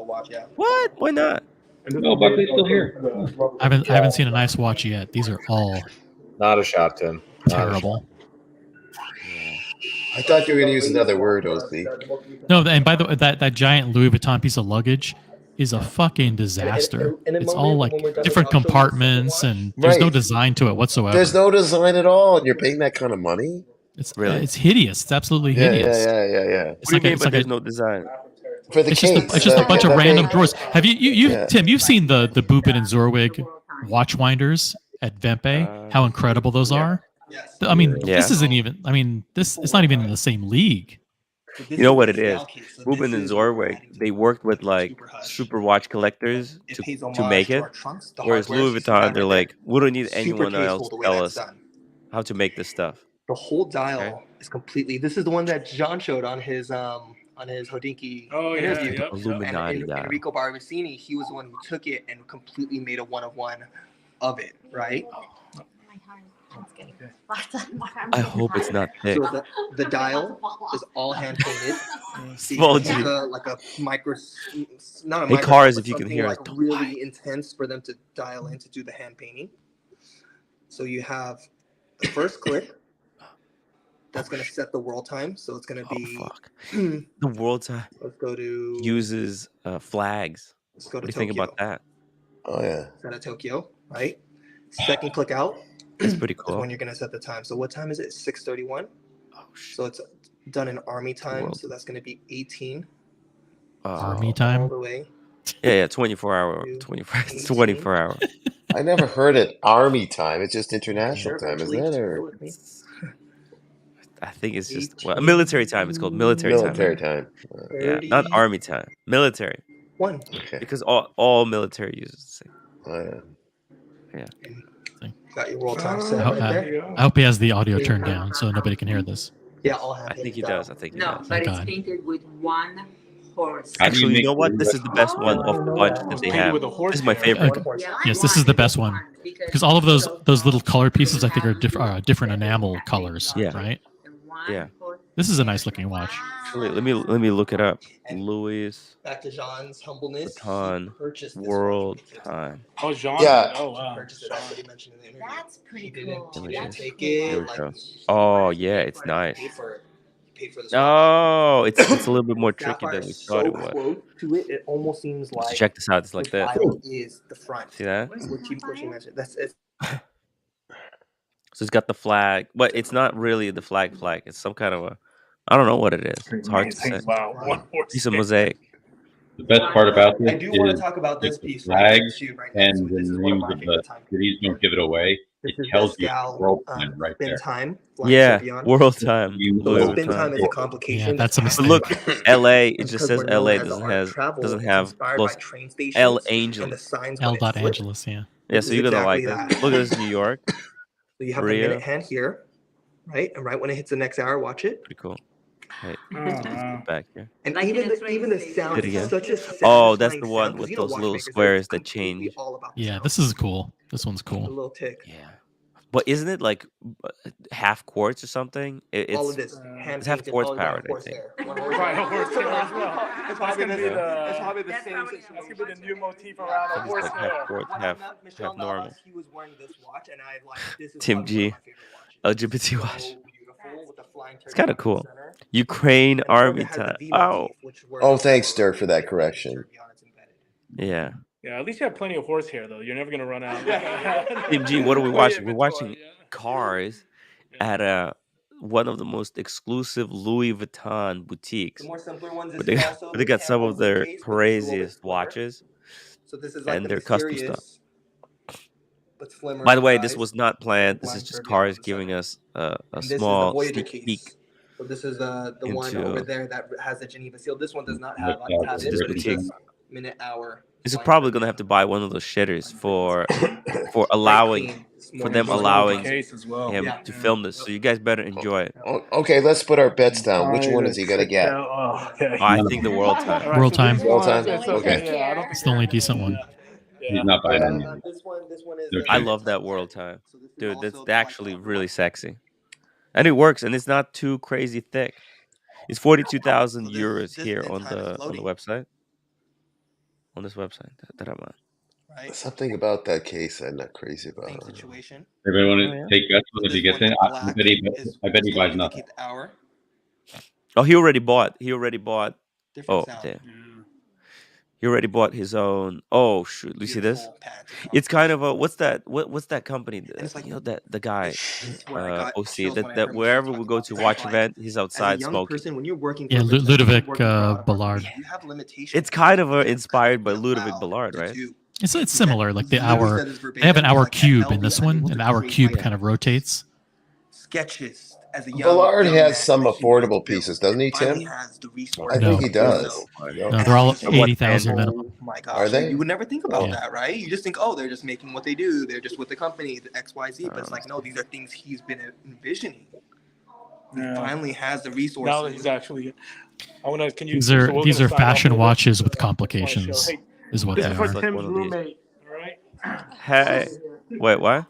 What? Why not? No, Buckley's still here. I haven't seen a nice watch yet. These are all not a shot, Tim. Terrible. I thought you were going to use another word, OC. No, and by the way, that giant Louis Vuitton piece of luggage is a fucking disaster. It's all like different compartments, and there's no design to it whatsoever. There's no design at all, and you're paying that kind of money? It's it's hideous. It's absolutely hideous. Yeah. It's like there's no design for the case. It's just a bunch of random drawers. Have you Tim? You've seen the Bupin and Zorwig watch winders at Vempe? How incredible those are! I mean, this isn't even. I mean, it's not even in the same league. You know what it is? Rubin and Zorwig, they worked with like super watch collectors to make it. Whereas Louis Vuitton, they're like, we don't need anyone else to tell us how to make this stuff. The whole dial is completely. This is the one that John showed on his Hodinky interview. The Illuminati and dial. Enrico Barbacini, he was the one who took it and completely made a one-of-one of it, right? I hope it's not thick. So the dial is all hand painted. Small G. Like a micro, not a Hey, micro, cars, but if you can something hear like us, don't really intense for them to dial in to do the hand painting. So you have the first click. That's going to set the world time. So it's going to be the world time. Let's go to uses flags. Let's go to what do you think about that? Oh yeah. Set at Tokyo, right? Second click out. It's pretty cool. Is when you're going to set the time. So what time is it? 6:31. Oh shit. So it's done in army time. So that's going to be 18. Army time. All the way. Yeah, 24 hour. 24 hour. I never heard it army time. It's just international time, isn't it? Or I think it's just military time. It's called military time. Yeah, not army time. Military. One. Okay. Because all military uses the same. Oh yeah. Yeah. Got your world time set right there. I hope he has the audio turned down so nobody can hear this. Yeah, all hand I think he does. I think he No, does. but it's God. painted with one horse. Actually, you know what? This is the best one of the bunch that they have. This is my favorite. Yes, this is the best one because all of those little color pieces I think are different enamel colors. Yeah. Right. Yeah. This is a nice looking watch. Actually, let me look it up. Louis Back to Jean's humbleness. Vuitton World Time. Oh, Jean. Yeah. Oh, wow. Purchased it. That's what he mentioned in the interview. That's pretty He didn't cool. take Here it. we go. Oh yeah, it's nice. Paid for it. He paid for this. Oh, it's a little bit more tricky Sapphire than we is thought so it was. close to it, it almost seems Let's like check this out. It's like the this. dial is the front. See that? What you mentioned. That's it. So it's got the flag, but it's not really the flag. It's some kind of a, I don't know what it is. It's hard to say. Wow, one horse. Piece of mosaic. The best part about this I do want is to talk about this if the piece right flags here too, right now. and So the this is one of names my of the favorite time. cities don't give it away. This It is tells the you Scal, world time right spin there. time. Yeah, Tourbillon. world time. You So Louis know spin time is a Vuitton. complication. Yeah, that's a But mistake. look, LA. It just Because says we're known LA as doesn't art of have travel, doesn't it's have inspired Los by train stations El and the Angeles. signs L. when it flips. Angeles. Yeah. Yeah, This so is you're gonna exactly like that. this. Look at this, New York. So you have the Rio. minute hand here, right? And right when it hits the next hour, watch it. Pretty cool. Hey, Oh, let's wow. get back here. And Like even in a the train sound Do it is again. such a Oh, that's satisfying the one sound, 'cause with you know those little watchmakers, squares it's that completely change. all about the Yeah, sound. this is cool. This one's The cool. little tick. Yeah, but isn't it like half quartz or something? All of It's this hand it's half painted, quartz all about powered, I horse think. hair. Right, a horse hair as well. It's That's probably gonna the be same. the. It's probably the That's same probably situation. That's gonna be the new motif around I a think horse it's like half hair. quartz, When I half met Michelle normal. Navas, he was wearing this watch, and I like this is Tim probably G, one of my favorite watches. LGBT watch. So beautiful with the flying It's kind of tourbillon in the cool. center. Ukraine And part of Army it has the time. V Oh, motif, which were Oh, thanks, Stir, for that correction. tourbillon is embedded. yeah. Yeah, at least you have plenty of horse hair though. You're never gonna run out. Tim G, what are we Plenty watching? of We're inventory, watching yeah. cars at one of the most exclusive Louis Vuitton boutiques. The more simpler ones, this But they is got, also but they the got some camel of their case, but this is a little bit craziest slimmer. watches So this is like and the their custom stuff. mysterious, but slimmer By the in way, this size. was not planned. This is Blind just tourbillon cars in the giving center. us a And this is the small Voyager sneak peek case. So this is the one over into there that has the Geneva seal. This one does not Look have out, it. this But it boutique. says minute hour. This is blind probably gonna tourbillon. have to buy one of those shitters for Very allowing clean. It's for more them more allowing Case as well. him Yeah. to film this. So you guys better enjoy it. Okay, let's put our bets down. Which one is he gonna get? Oh, okay. I think the world All time. right, World so time. this World one, time? it's Okay. Yeah, I don't It's think the only you're- decent one. Yeah. He's not buying any. This one is No the I chance. love that world time. So this is Dude, that's also actually like really sexy. And it works, and it's not too crazy thick. It's 42,000 So euros this here spin on time is the floating. website. On this website that I'm on. right? Something about that case I'm not crazy about. Same situation. Everybody want to take bets on if he gets in? I bet he buys nothing. The hour. Oh, he already bought. Different Oh, sound. damn. He already bought his own. Oh shoot! You see this? It's kind of a what's that? What's that company? You know that the guy, OC. That wherever we go to watch event, he's outside smoking. When you're working Yeah, Ludovic Ballard. you have limitations. It's kind of inspired by Ludovic Ballard, right? It's similar. Like the hour, they have an hour cube in this one, and the hour cube kind of rotates. Sketches. As a Ballard has some affordable pieces, doesn't he, Tim? I think he does. No, they're all 80,000 minimum. Oh my gosh, Are they? You would never think about that, right? You just think, oh, they're just making what they do. They're just with the company, the XYZ. But it's like, no, these are things he's been envisioning. He finally has the resources. Now that he's actually, can you? These are fashion watches with complications, is what they This is for are. Tim's roommate, all right? Hey, wait, what?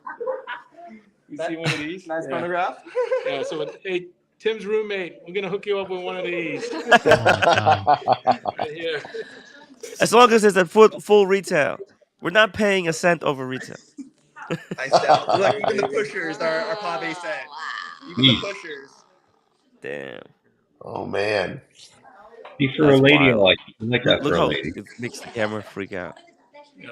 You see one of these? Nice photograph. Yeah. So, hey, Tim's roommate, we're gonna hook you up with one of these. Right here. As long as it's at full retail, we're not paying a cent over retail. Nice sound. Look, even the pushers are Pave said. Even the pushers. Damn. Oh man. Be for a lady, I like that Look for a how lady. it makes the camera freak out. Yeah.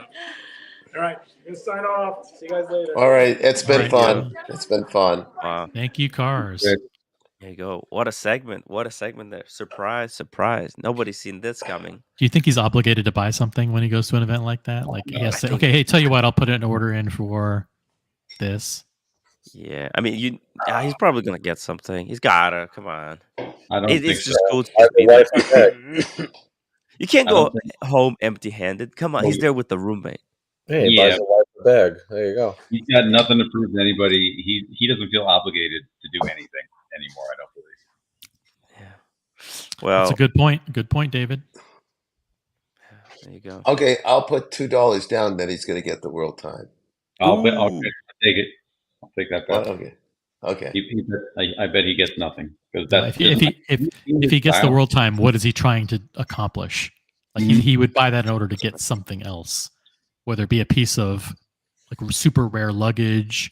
All right, we're gonna sign off. See you guys later. All right, it's been fun. It's been fun. Wow. Thank you, Cars. There you go. What a segment. What a segment there. Surprise, surprise. Nobody's seen this coming. Do you think he's obligated to buy something when he goes to an event like that? Like, yes, okay, hey, tell you what, I'll put an order in for this. Yeah, I mean, he's probably gonna get something. He's gotta. Come on. I don't think it's so. just cool to be there. You can't go home empty-handed. Come on, he's there with the roommate. Hey, he buys a wife a bag. There you go. He's got nothing to prove to anybody. He doesn't feel obligated to do anything anymore, I don't believe. Yeah. Well, that's a good point. Good point, David. There you go. Okay, I'll put $2 down that he's going to get the world time. I'll take it. I'll take that bet. Okay. I bet he gets nothing because if he gets the world time, what is he trying to accomplish? Like he would buy that in order to get something else, whether it be a piece of like super rare luggage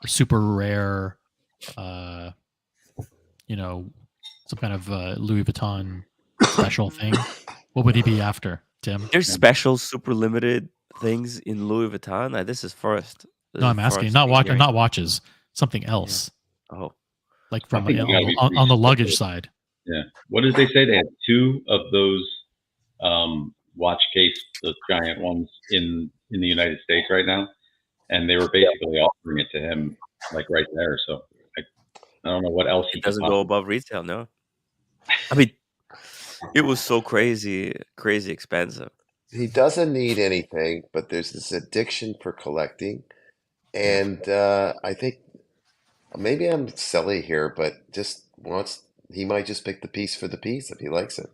or super rare, some kind of Louis Vuitton special thing. What would he be after, Tim? There's special, super limited things in Louis Vuitton. This is first. No, I'm asking. Not watches. Something else. Yeah. Oh, like from on the luggage side. Yeah. What did they say? They had 2 of those watch case, those giant ones in the United States right now, and they were basically offering it to him like right there. So I don't know what else. It doesn't go above retail. No, I mean it was so crazy expensive. He doesn't need anything, but there's this addiction for collecting, and I think maybe I'm silly here, but he might just pick the piece for the piece if he likes it.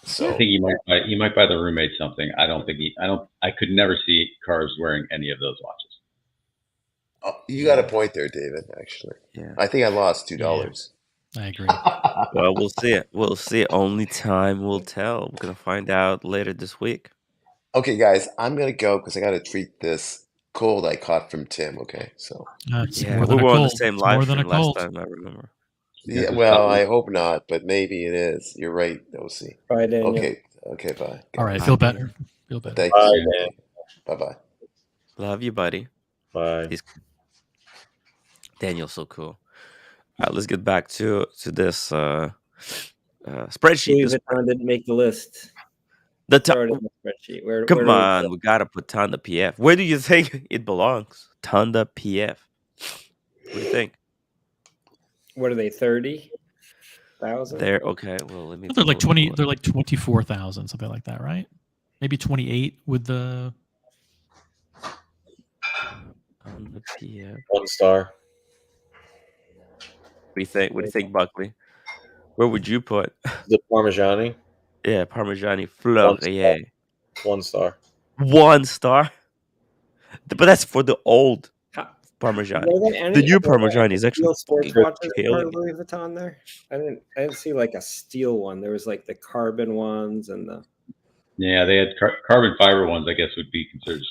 So I think he might buy the roommate something. I could never see Cars wearing any of those watches. Oh, you got a point there, David. Actually, yeah, I think I lost $2. Yeah, I agree. Well, we'll see it. We'll see. Only time will tell. We're gonna find out later this week. Okay, guys, I'm gonna go because I got to treat this cold I caught from Tim. Okay, so we were on the same live stream last time. I remember. Yeah, well, I hope not, but maybe it is. You're right, OC. Bye, Daniel. Okay, bye. All right, feel better. Thank you. Bye. Love you, buddy. Bye. Daniel's so cool. All right, let's get back to this spreadsheet. Louis Vuitton didn't make the list. The spreadsheet. Come on, we gotta put Tanda PF. Where do you think it belongs? Tanda PF. What do you think? What are they? 30,000? They're okay. Well, let me. They're like 20. They're like 24,000, something like that, right? Maybe 28 with the. Tanda PF. 1 star. What do you think, Buckley? Where would you put the Parmigiani? Yeah, Parmigiani Fleurier. 1 star. 1 star. But that's for the old Parmigiani. The new Parmigiani is actually sports watches for Louis Vuitton there. I didn't see like a steel one. There was like the carbon ones and the. Yeah, they had carbon fiber ones. I guess would be considered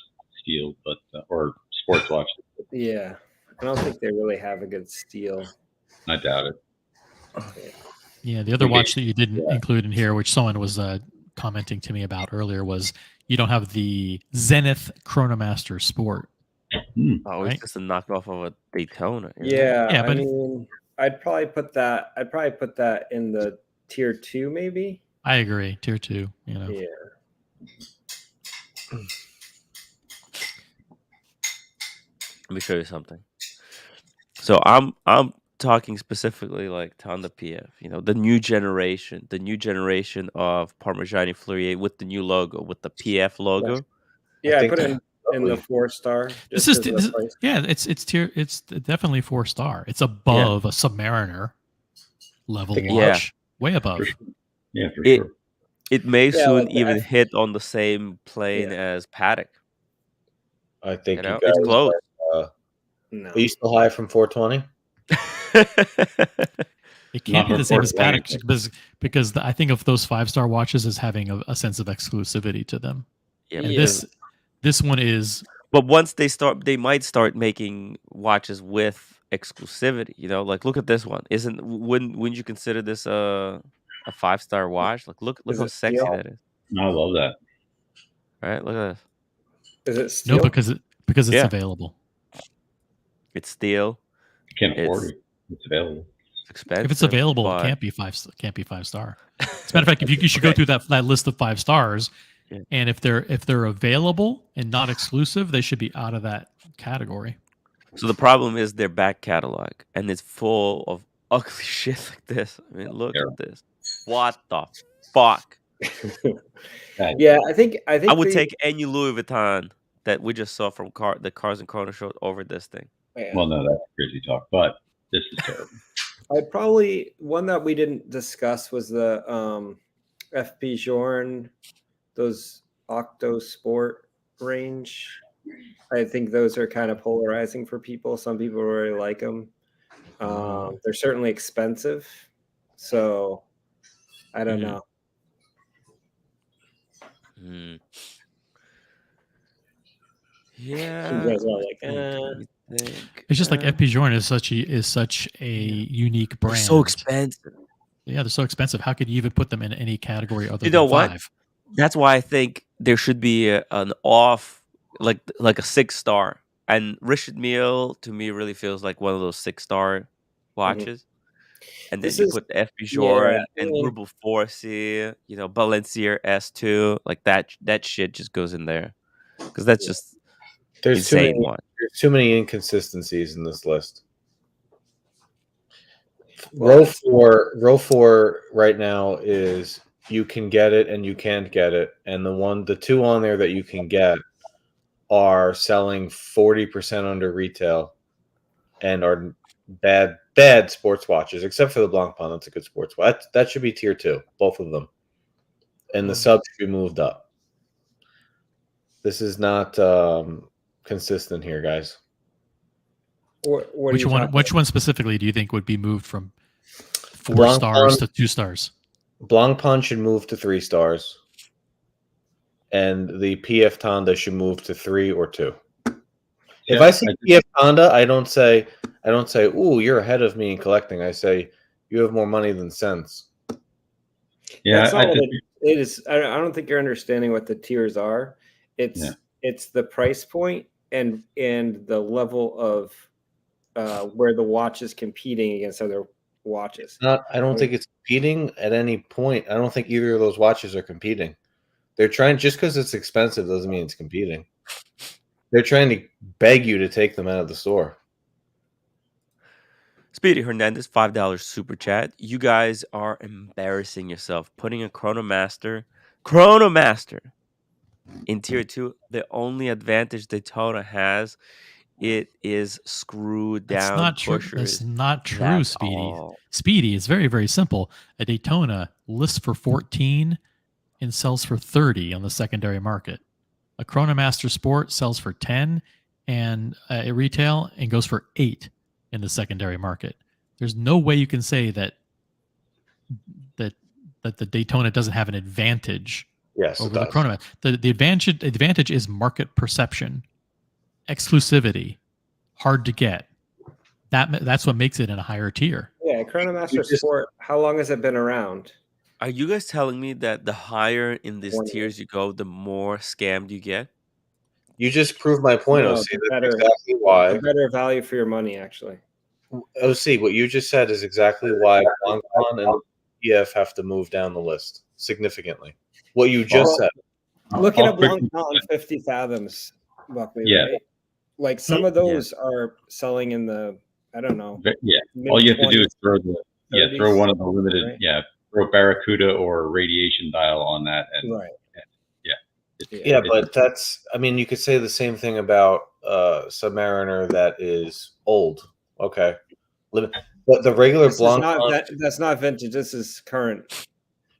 steel, but or sports watches. Yeah, I don't think they really have a good steel. I doubt it. Yeah, the other watch that you didn't include in here, which someone was commenting to me about earlier, was you don't have the Zenith Chronomaster Sport. Oh, it's just a knockoff of a Daytona. Yeah, but I mean, I'd probably put that in the tier 2, maybe. I agree, tier 2. You know. Yeah. Let me show you something. So I'm talking specifically like Tonda PF, you know, the new generation of Parmigiani Fleurier with the new logo, with the PF logo. Yeah, I put it in the 4-star. This is it's tier. It's definitely 4-star. It's above a Submariner level watch, way above. Yeah, for sure. It may soon even hit on the same plane as Paddock. I think you guys it's close. No. Are you still high from 420? It can't be the same as Paddock because I think of those 5-star watches as having a sense of exclusivity to them. Yeah, and this one is. But once they might start making watches with exclusivity. You know, like look at this one. Wouldn't you consider this a 5-star watch? Like look how sexy that is. I love that. Right, look at this. Is it steel? No, because it's available. It's steel. You can't afford it. It's available. It's expensive. If it's available, it can't be 5-star. As a matter of fact, if you should go through that list of 5 stars, and if they're available and not exclusive, they should be out of that category. So the problem is their back catalog, and it's full of ugly shit like this. I mean, look at this. What the fuck? Yeah, I think I would take any Louis Vuitton that we just saw from the Cars and Chrono show over this thing. Yeah. Well, no, that's crazy talk, but this is terrible. I'd probably one that we didn't discuss was the FP Journe, those Octo Sport range. I think those are kind of polarizing for people. Some people really like them. They're certainly expensive, so I don't know. Yeah, you guys are like, it's just like FP Journe is such a unique brand. They're so expensive. Yeah, they're so expensive. How could you even put them in any category other you know than what? 5? That's why I think there should be an off, like a 6-star. And Richard Mille to me really feels like one of those 6-star watches. And then you put FP Journe and Rubel Forci, you know, Balenciaga S2, like that shit just goes in there because that's just insane. There's too many inconsistencies in this list. Row four right now is you can get it and you can't get it, and the 2 on there that you can get are selling 40% under retail and are bad sports watches, except for the Blancpain. That's a good sports watch. That should be tier 2, both of them, and the subs should be moved up. This is not consistent here, guys. Which one specifically do you think would be moved from 4 stars to 2 stars? Blancpain should move to 3 stars, and the PF Tonda should move to 3 or 2. If I see PF Tonda, I don't say, "Ooh, you're ahead of me in collecting." I say, "You have more money than sense." Yeah, that's not what it is. I don't think you're understanding what the tiers are. It's the price point and the level of where the watch is competing against other watches. I don't think it's competing at any point. I don't think either of those watches are competing. They're trying, just because it's expensive doesn't mean it's competing. They're trying to beg you to take them out of the store. Speedy Hernandez, $5 super chat. You guys are embarrassing yourself putting a Chronomaster in tier 2. The only advantage Daytona has, it is screwed down. That's not true, Speedy. Speedy is very, very simple. A Daytona lists for 14 and sells for 30 on the secondary market. A Chronomaster Sport sells for 10 and at retail and goes for 8 in the secondary market. There's no way you can say that the Daytona doesn't have an advantage Yes, over the Chronomaster. The advantage is market perception, exclusivity, hard to get. That's what makes it in a higher tier. Yeah, Chronomaster Sport. How long has it been around? Are you guys telling me that the higher in these tiers you go, the more scammed you get? You just proved my point, No, OC. That's better, exactly why. a better value for your money, actually. OC, what you just said is exactly why Blancpain and EF have to move down the list significantly. What you just said. Look at a Blancpain 50 fathoms, Buckley, right? Like some of those are selling in the, I don't know. Yeah. All you have to do is throw one of the limited, right? throw Barracuda or radiation dial on that, and right. But that's, I mean, you could say the same thing about Submariner that is old. Okay. But the regular Blancpain, that's not vintage. This is current.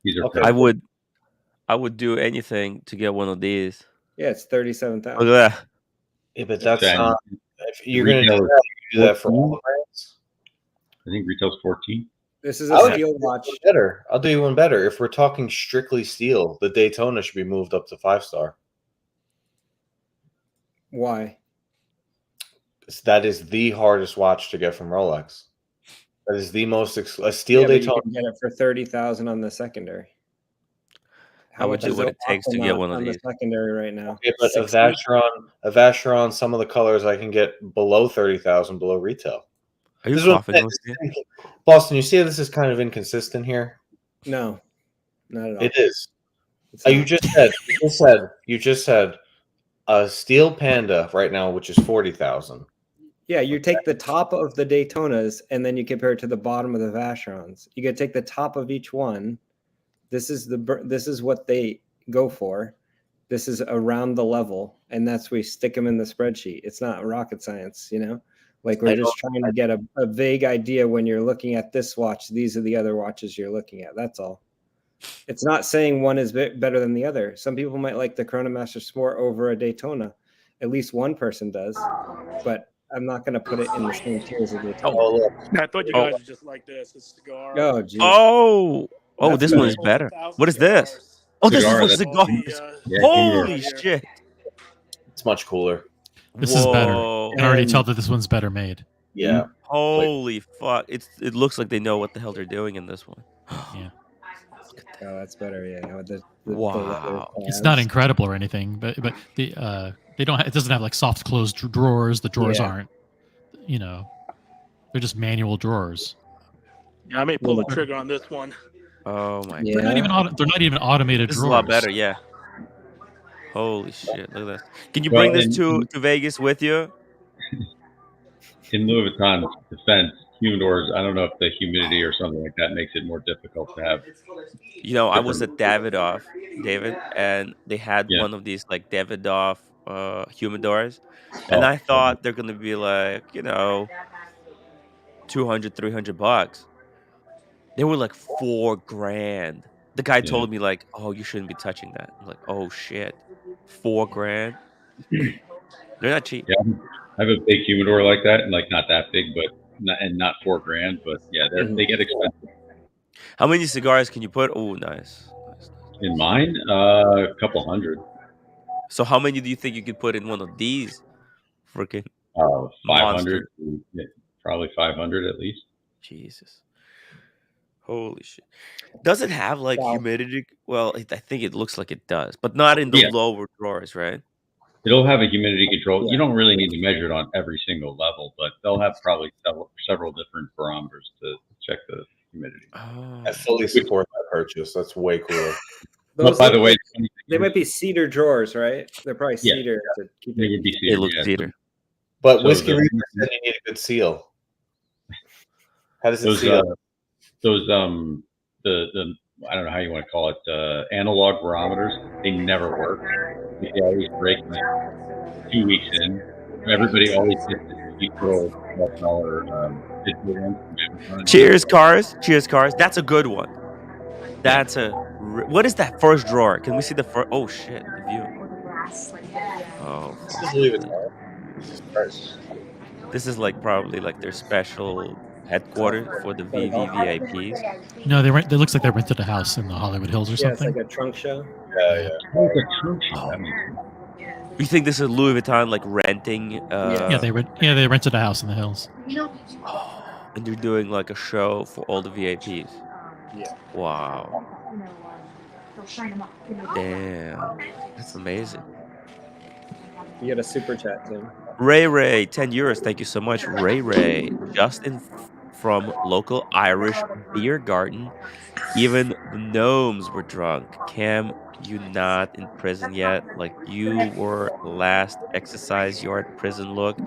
These are I would do anything to get one of these. Yeah, it's 37,000. Look at that. Yeah, but that's not. If you're going to do that for all the brands. I think retail's 14. This is a steel watch. Better. I'll do you one better. If we're talking strictly steel, the Daytona should be moved up to 5-star. Why? That is the hardest watch to get from Rolex. That is the most a steel Daytona. You can get it for 30,000 on the secondary. I would do what it takes to get one of these. The secondary right now. Okay, but a Vacheron, some of the colors I can get below 30,000 below retail. Are you coughing? Boston, you see this is kind of inconsistent here? No, not at all. It is. You just said a steel Panda right now, which is 40,000. Yeah, you take the top of the Daytonas and then you compare it to the bottom of the Vacherons. You got to take the top of each one. This is what they go for. This is around the level, and that's we stick them in the spreadsheet. It's not rocket science, you know. Like we're just trying to get a vague idea when you're looking at this watch. These are the other watches you're looking at. That's all. It's not saying one is better than the other. Some people might like the Chronomaster Sport over a Daytona. At least one person does, but I'm not going to put it in the same tier as a Daytona. I thought you guys would just like this. It's a cigar. Oh, geez. Oh, this one is better. What is this? Oh, this is for cigars. Holy shit. It's much cooler. This is better. I can already tell that this one's better made. Yeah. Holy fuck. It looks like they know what the hell they're doing in this one. Yeah. Oh, that's better. Yeah. Wow. It's not incredible or anything, but they don't. It doesn't have like soft closed drawers. The drawers aren't. You know, they're just manual drawers. Yeah, I may pull the trigger on this one. Oh my god. They're not even automated This drawers. is a lot better, yeah. Holy shit, look at that. Can you bring this to Vegas with you? In Louis Vuitton's defense, humidors, I don't know if the humidity or something like that makes it more difficult to have. You know, I was at Davidoff, David, and they had one of these like Davidoff humidors. And I thought they're going to be like, you know, $200, $300. They were like $4,000. The guy told me like, "Oh, you shouldn't be touching that." I'm like, "Oh shit, $4,000." They're not cheap. Yeah, I have a big humidor like that, and like not that big, but not $4,000. But yeah, they get expensive. How many cigars can you put? Oh, nice. In mine, a couple hundred. So how many do you think you could put in one of these? Freaking 500, probably 500 at least. Jesus. Holy shit. Does it have like humidity? Well, I think it looks like it does, but not in the lower drawers, right? It'll have a humidity control. You don't really need to measure it on every single level, but they'll have probably several different barometers to check the humidity. I fully support that purchase. That's way cooler. By the way, they might be cedar drawers, right? They're probably cedar. To keep they would be cedar. It looks cedar. But Whiskey Reaper said you need a good seal. How does it seal? Those the I don't know how you want to call it, analog barometers, they never work. They always break like 2 weeks in. Everybody always gets this little digital one. Cheers, cars. Cheers, cars. That's a good one. That's a. What is that first drawer? Can we see the first? Oh shit, the view. Oh. Just leave it there. This is like probably like their special headquarters for the VVVIPs. No, they looks like they rented a house in the Hollywood Hills or Yeah, it's something. like a trunk show. Yeah. Oh, it's a trunk show. That makes sense. You think this is Louis Vuitton like renting? Yeah, they rented a house in the hills. And they're doing like a show for all the VIPs. Yeah. Wow. Damn. That's amazing. You get a super chat, Tim. Ray, 10 euros. Thank you so much, Ray. Justin from local Irish beer garden. Even the gnomes were drunk. Cam, you not in prison yet? Like you were last exercise yard prison look.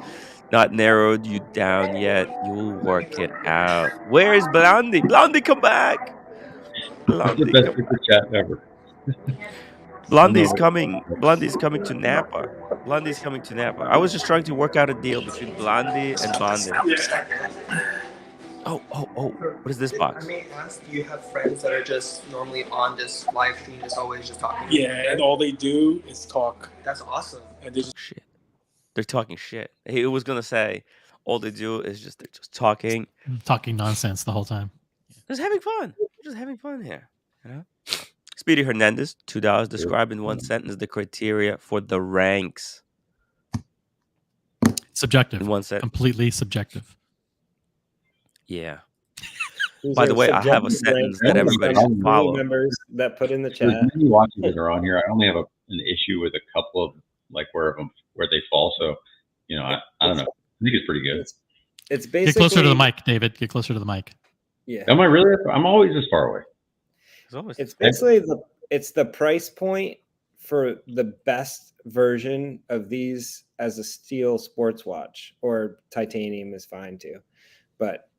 Not narrowed you down yet. You'll work it out. Where's Blondie? Blondie, come back. That's the best super chat ever. Blondie's coming to Napa. Blondie's coming to Napa. I was just trying to work out a deal between Blondie and Bondi. Oh, what is this box? I may ask, do you have friends that are just normally on this live stream, just always just talking? Yeah, and all they do is talk. That's awesome. And they just shit. They're talking shit. He was gonna say all they do is they're just talking Nonsense the whole time. Just having fun. We're just having fun here. You know? Speedy Hernandez, $2. Describe in one sentence the criteria for the ranks. Subjective. In one sentence. Completely subjective. Yeah. These By the are way, I have a subjective sentence ranks that from everybody some should follow. members that put in the There's chat. many watches that are on here. I only have an issue with a couple of like where they fall. So, I don't know. I think it's pretty good. It's basically Get closer to the mic, David. Get closer to the mic. Yeah. Am I really? I'm always this far away. It's basically the price point for the best version of these as a steel sports watch, or titanium is fine too. But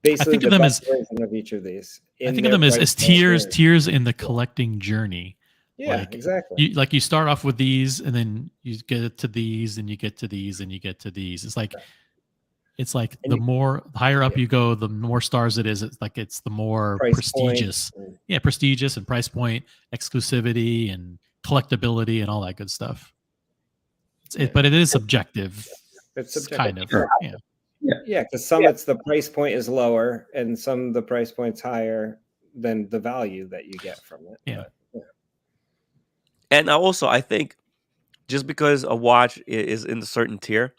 basically, I think of them as version of each of these. I think of them as tiers in the collecting journey. Yeah, exactly. You start off with these, and then you get to these, and you get to these, and you get to these. It's like the more higher up you go, the more stars it is. It's the more prestigious. Yeah, prestigious and price point, exclusivity and collectability and all that good stuff. But it is subjective. It's subjective. Kind of. Sure. Yeah. Yeah, because it's the price point is lower, and some the price point's higher than the value that you get from it. Yeah. And I think just because a watch is in a certain tier,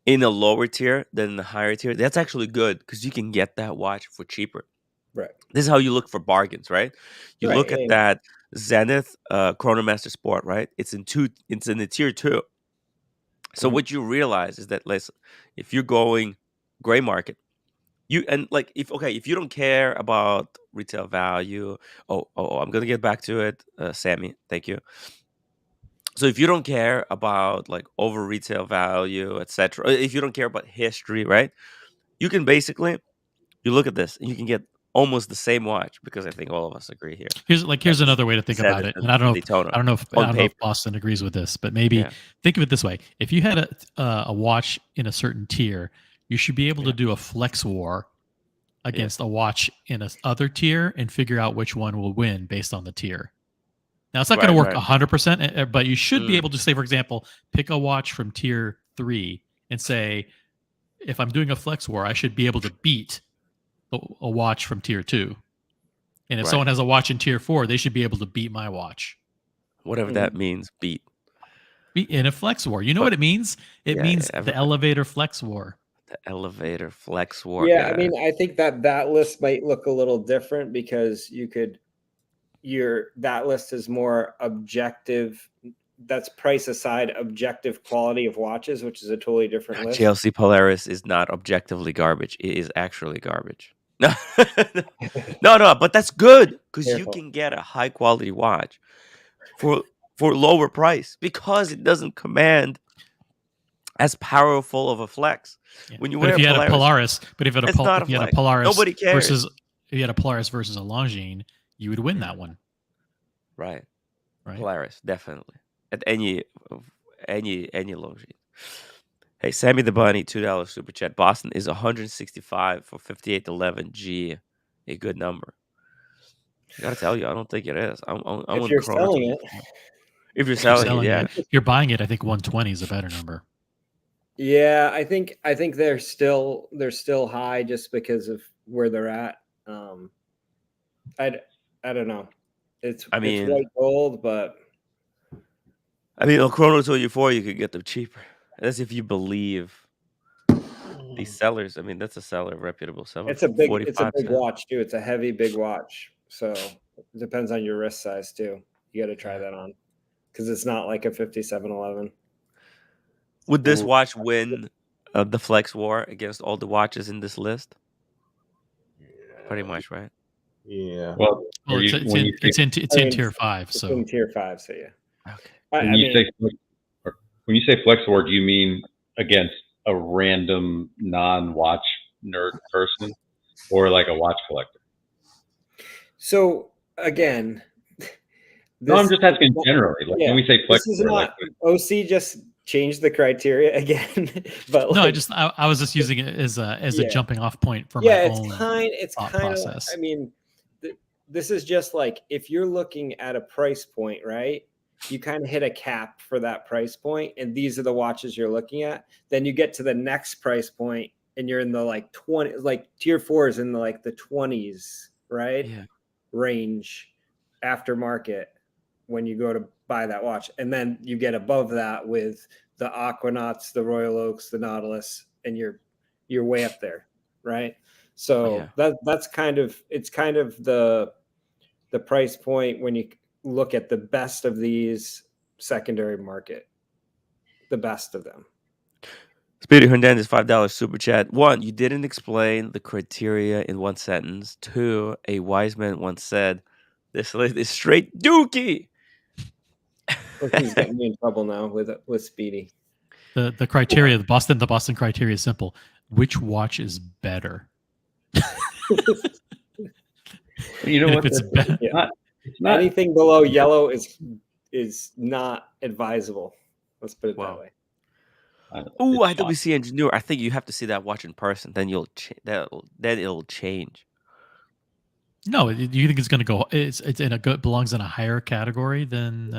in a lower tier than the higher tier, that's actually good because you can get that watch for cheaper. Right. This is how you look for bargains, right? You look at that Zenith Chronomaster Sport, right? It's in the tier 2. So what you realize is that, listen, if you're going gray market, if you don't care about retail value, I'm gonna get back to it, Sammy. Thank you. So if you don't care about like over retail value, etc., if you don't care about history, right? You can basically look at this and you can get almost the same watch, because I think all of us agree here. Here's another way to think about it, and I don't know if Boston agrees with this, but maybe think of it this way: if you had a watch in a certain tier, you should be able to do a flex war against a watch in a other tier and figure out which one will win based on the tier. Now, it's not going to work 100%, but you should be able to say, for example, pick a watch from tier 3 and say, if I'm doing a flex war, I should be able to beat a watch from tier 2. And if someone has a watch in tier 4, they should be able to beat my watch. Whatever that means, beat in a flex war. You know what it means? It means the elevator flex war. The elevator flex war. Yeah, I mean, I think that list might look a little different because that list is more objective. That's price aside, objective quality of watches, which is a totally different list. JLC Polaris is not objectively garbage. It is actually garbage. No, but that's good because you can get a high quality watch for lower price because it doesn't command as powerful of a flex. Yeah. When you but wear if you a Polaris, if you had a Polaris, nobody cares. If you had a Polaris versus a Longines, you would win that one. Right. Polaris, definitely. At any Longines. Hey, Sammy the Bunny, $2 super chat. Boston is 165 for 5811G. A good number. I gotta tell you, I don't think it is. If you're selling it. If you're selling it, yeah. If you're buying it, I think 120 is a better number. Yeah, I think they're still high just because of where they're at. I don't know. It's white gold, but I mean, on Chrono 24, you could get them cheaper. That's if you believe these sellers. I mean, that's a seller, reputable seller. it's a big 45 watch too. It's a heavy big watch, so it depends on your wrist size too. You got to try that on because it's not like a 5711. Would this watch win the Flex War against all the watches in this list? Pretty much, right? Yeah. Well, it's in tier 5. It's So in tier 5. So yeah. Okay. When you say Flex War, do you mean against a random non-watch nerd person, or like a watch collector? So again, no, I'm just asking generally. Like, when we say Flex this is War, not OC just changed the criteria again, but no, I was just using it as a jumping off point for my own thought process. I mean, this is just like if you're looking at a price point, right? You kind of hit a cap for that price point, and these are the watches you're looking at. Then you get to the next price point, and you're in the like 20, like tier 4 is in the like the 20s, right? Yeah. Range aftermarket when you go to buy that watch, and then you get above that with the Aquanauts, the Royal Oaks, the Nautilus, and you're way up there, right? So that's kind of the price point when you look at the best of these secondary market, the best of them. Speedy Hernandez, $5 super chat. 1, you didn't explain the criteria in one sentence. 2, a wise man once said, "This list is straight dookie." He's getting me in trouble now with Speedy. The criteria, the Boston criteria is simple. Which watch is better? You know what? It's not anything below yellow is not advisable. Let's put it that way. Oh, IWC engineer. I think you have to see that watch in person. Then then it'll change. No, you think it's going to go? It's in belongs in a higher category than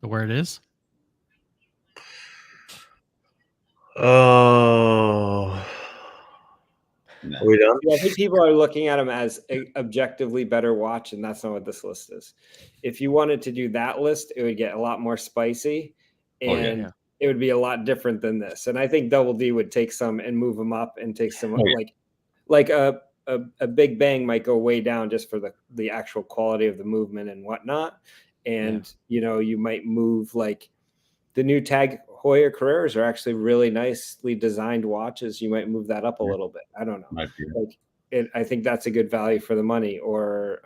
where it is. Oh, are we done? Yeah, I think people are looking at them as an objectively better watch, and that's not what this list is. If you wanted to do that list, it would get a lot more spicy, and it would be a lot different than this. And I think Double D would take some and move them up, and take some like a Big Bang might go way down just for the actual quality of the movement and whatnot. And you might move like the new Tag Heuer Carreras are actually really nicely designed watches. You might move that up a little bit. I don't know. I think that's a good value for the money. Or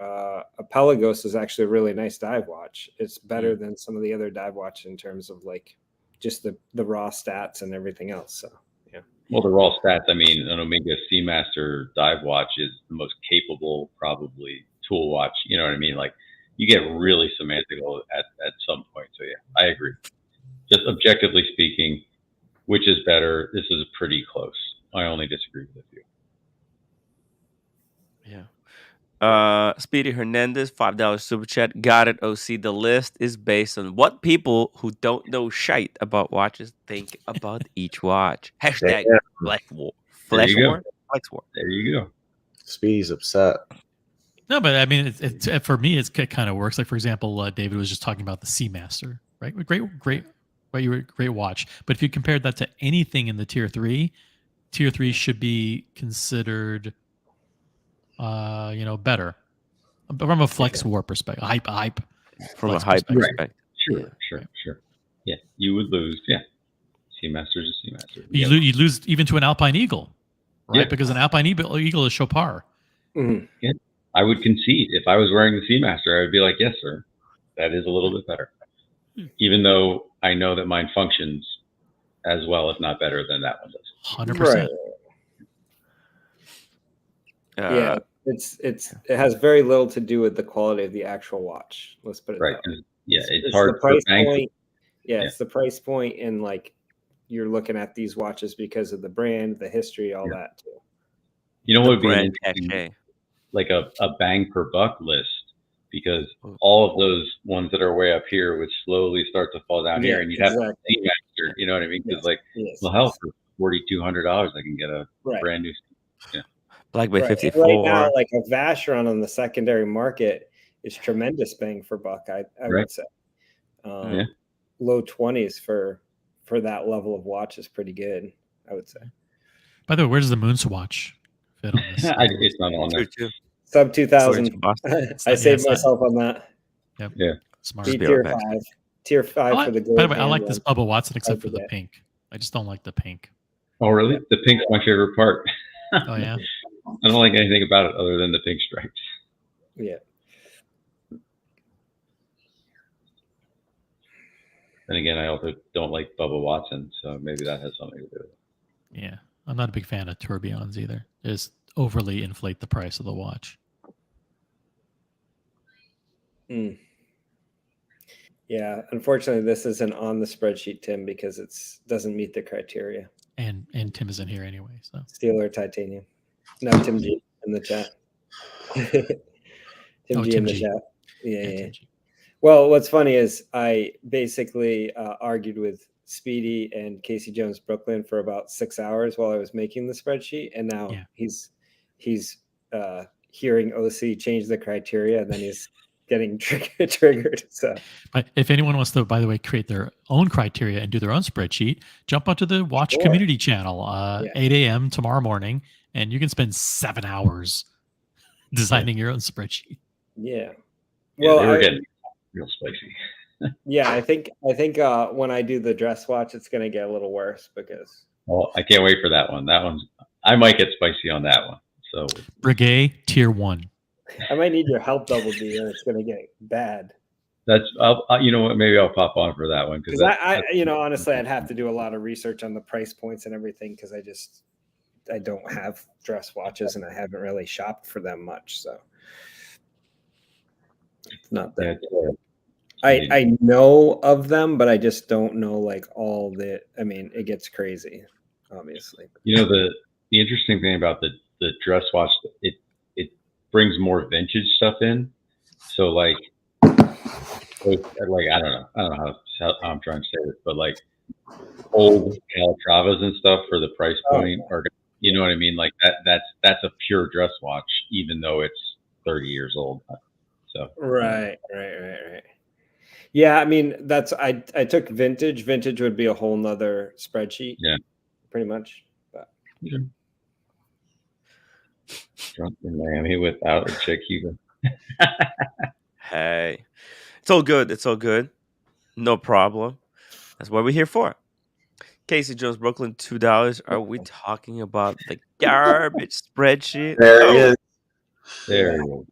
a Pelagos is actually a really nice dive watch. It's better than some of the other dive watches in terms of like just the raw stats and everything else. So yeah. Well, the raw stats. I mean, an Omega Seamaster dive watch is the most capable, probably, tool watch. You know what I mean? Like, you get really semantical at some point. So yeah, I agree. Just objectively speaking, which is better? This is pretty close. I only disagree with you. Yeah. Speedy Hernandez, $5 super chat. Got it, OC. The list is based on what people who don't know shite about watches think about each watch. Hashtag Flex War. Flex War? Flex War. There you go. Speedy's upset. No, but I mean, it's for me, it kind of works. Like, for example, David was just talking about the Seamaster, right? Great watch. But if you compared that to anything in the tier 3 should be considered, better from a Flex War perspective, hype. From a hype perspective. Sure. Yeah, you would lose. Yeah, Seamaster's a Seamaster. You lose even to an Alpine Eagle, right? Yeah. Because an Alpine Eagle is Chopard. Mm-hmm. Yeah, I would concede if I was wearing the Seamaster, I would be like, yes, sir, that is a little bit better. Even though I know that mine functions as well, if not better, than that one does. 100%. Yeah, it has very little to do with the quality of the actual watch. Let's put it that way. Yeah, it's hard the price point. It's the price point, and like you're looking at these watches because of the brand, the history, all that too. You know what would be an interesting, like a bang per buck list, because all of those ones that are way up here would slowly start to fall down here, and you'd have the faster. You know what I mean? Because well, hell, for $4,200, I can get a brand new. Yeah. Black Bay 54. Right now, like a Vacheron on the secondary market is tremendous bang for buck. I would say. Low 20s for that level of watch is pretty good. I would say. By the way, where's the Moon Swatch fit on this? It's not on there. Sub 2000. I saved myself on that. Yep. Yeah. Smart. Tier 5. Tier 5 for the gold. By the way, I like this Bubba Watson except for the pink. I just don't like the pink. Oh, really? The pink's my favorite part. Oh, yeah? I don't like anything about it other than the pink stripes. Yeah. And again, I also don't like Bubba Watson, so maybe that has something to do with it. Yeah. I'm not a big fan of tourbillons either. They just overly inflate the price of the watch. Yeah, unfortunately, this isn't on the spreadsheet, Tim, because it doesn't meet the criteria. And Tim isn't here anyway, so steel or titanium. No, Tim G in the chat. Tim G in the chat. Yeah. Well, what's funny is I basically argued with Speedy and Casey Jones Brooklyn for about 6 hours while I was making the spreadsheet, and now he's hearing OC change the criteria, and then he's getting triggered. So, but if anyone wants to, by the way, create their own criteria and do their own spreadsheet, jump onto the Watch Community channel 8 a.m. tomorrow morning, and you can spend 7 hours designing your own spreadsheet. Yeah. Well, they were getting real spicy. Yeah, I think when I do the dress watch, it's going to get a little worse because. Well, I can't wait for that one. That one's I might get spicy on that one. So Brigade Tier 1. I might need your help, Double D, or it's going to get bad. That's you know what? Maybe I'll pop on for that one because I honestly, I'd have to do a lot of research on the price points and everything because I don't have dress watches and I haven't really shopped for them much, so it's not that. I know of them, but I just don't know like all the. I mean, it gets crazy, obviously. You know the interesting thing about the dress watch, it brings more vintage stuff in. So like I don't know how I'm trying to say this, but like old Calatravas and stuff for the price point are, you know what I mean? Like that's a pure dress watch, even though it's 30 years old. So right. Yeah, I mean I took vintage. Vintage would be a whole nother spreadsheet. Yeah, pretty much. But drunk in Miami without a chick even. Hey, it's all good. It's all good. No problem. That's what we're here for. Casey Jones, Brooklyn, $2. Are we talking about the garbage spreadsheet? There he is. There he is.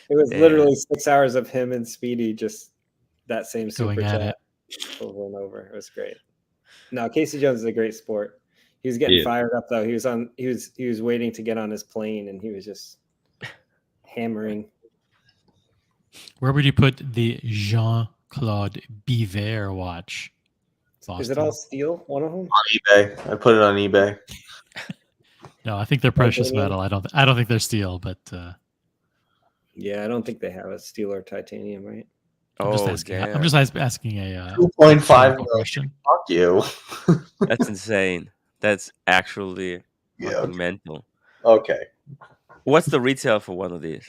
It was literally 6 hours of him and Speedy just that same super chat over and over. It was great. No, Casey Jones is a great sport. He was getting fired up though. He was waiting to get on his plane and he was just hammering. Where would you put the Jean-Claude Biver watch? Is it all steel? One of them? On eBay. I put it on eBay. No, I think they're precious metal. I don't think they're steel, but yeah, I don't think they have a steel or titanium, right? I'm just asking a 2.5 question. Fuck you. That's insane. That's actually mental. Okay. What's the retail for one of these?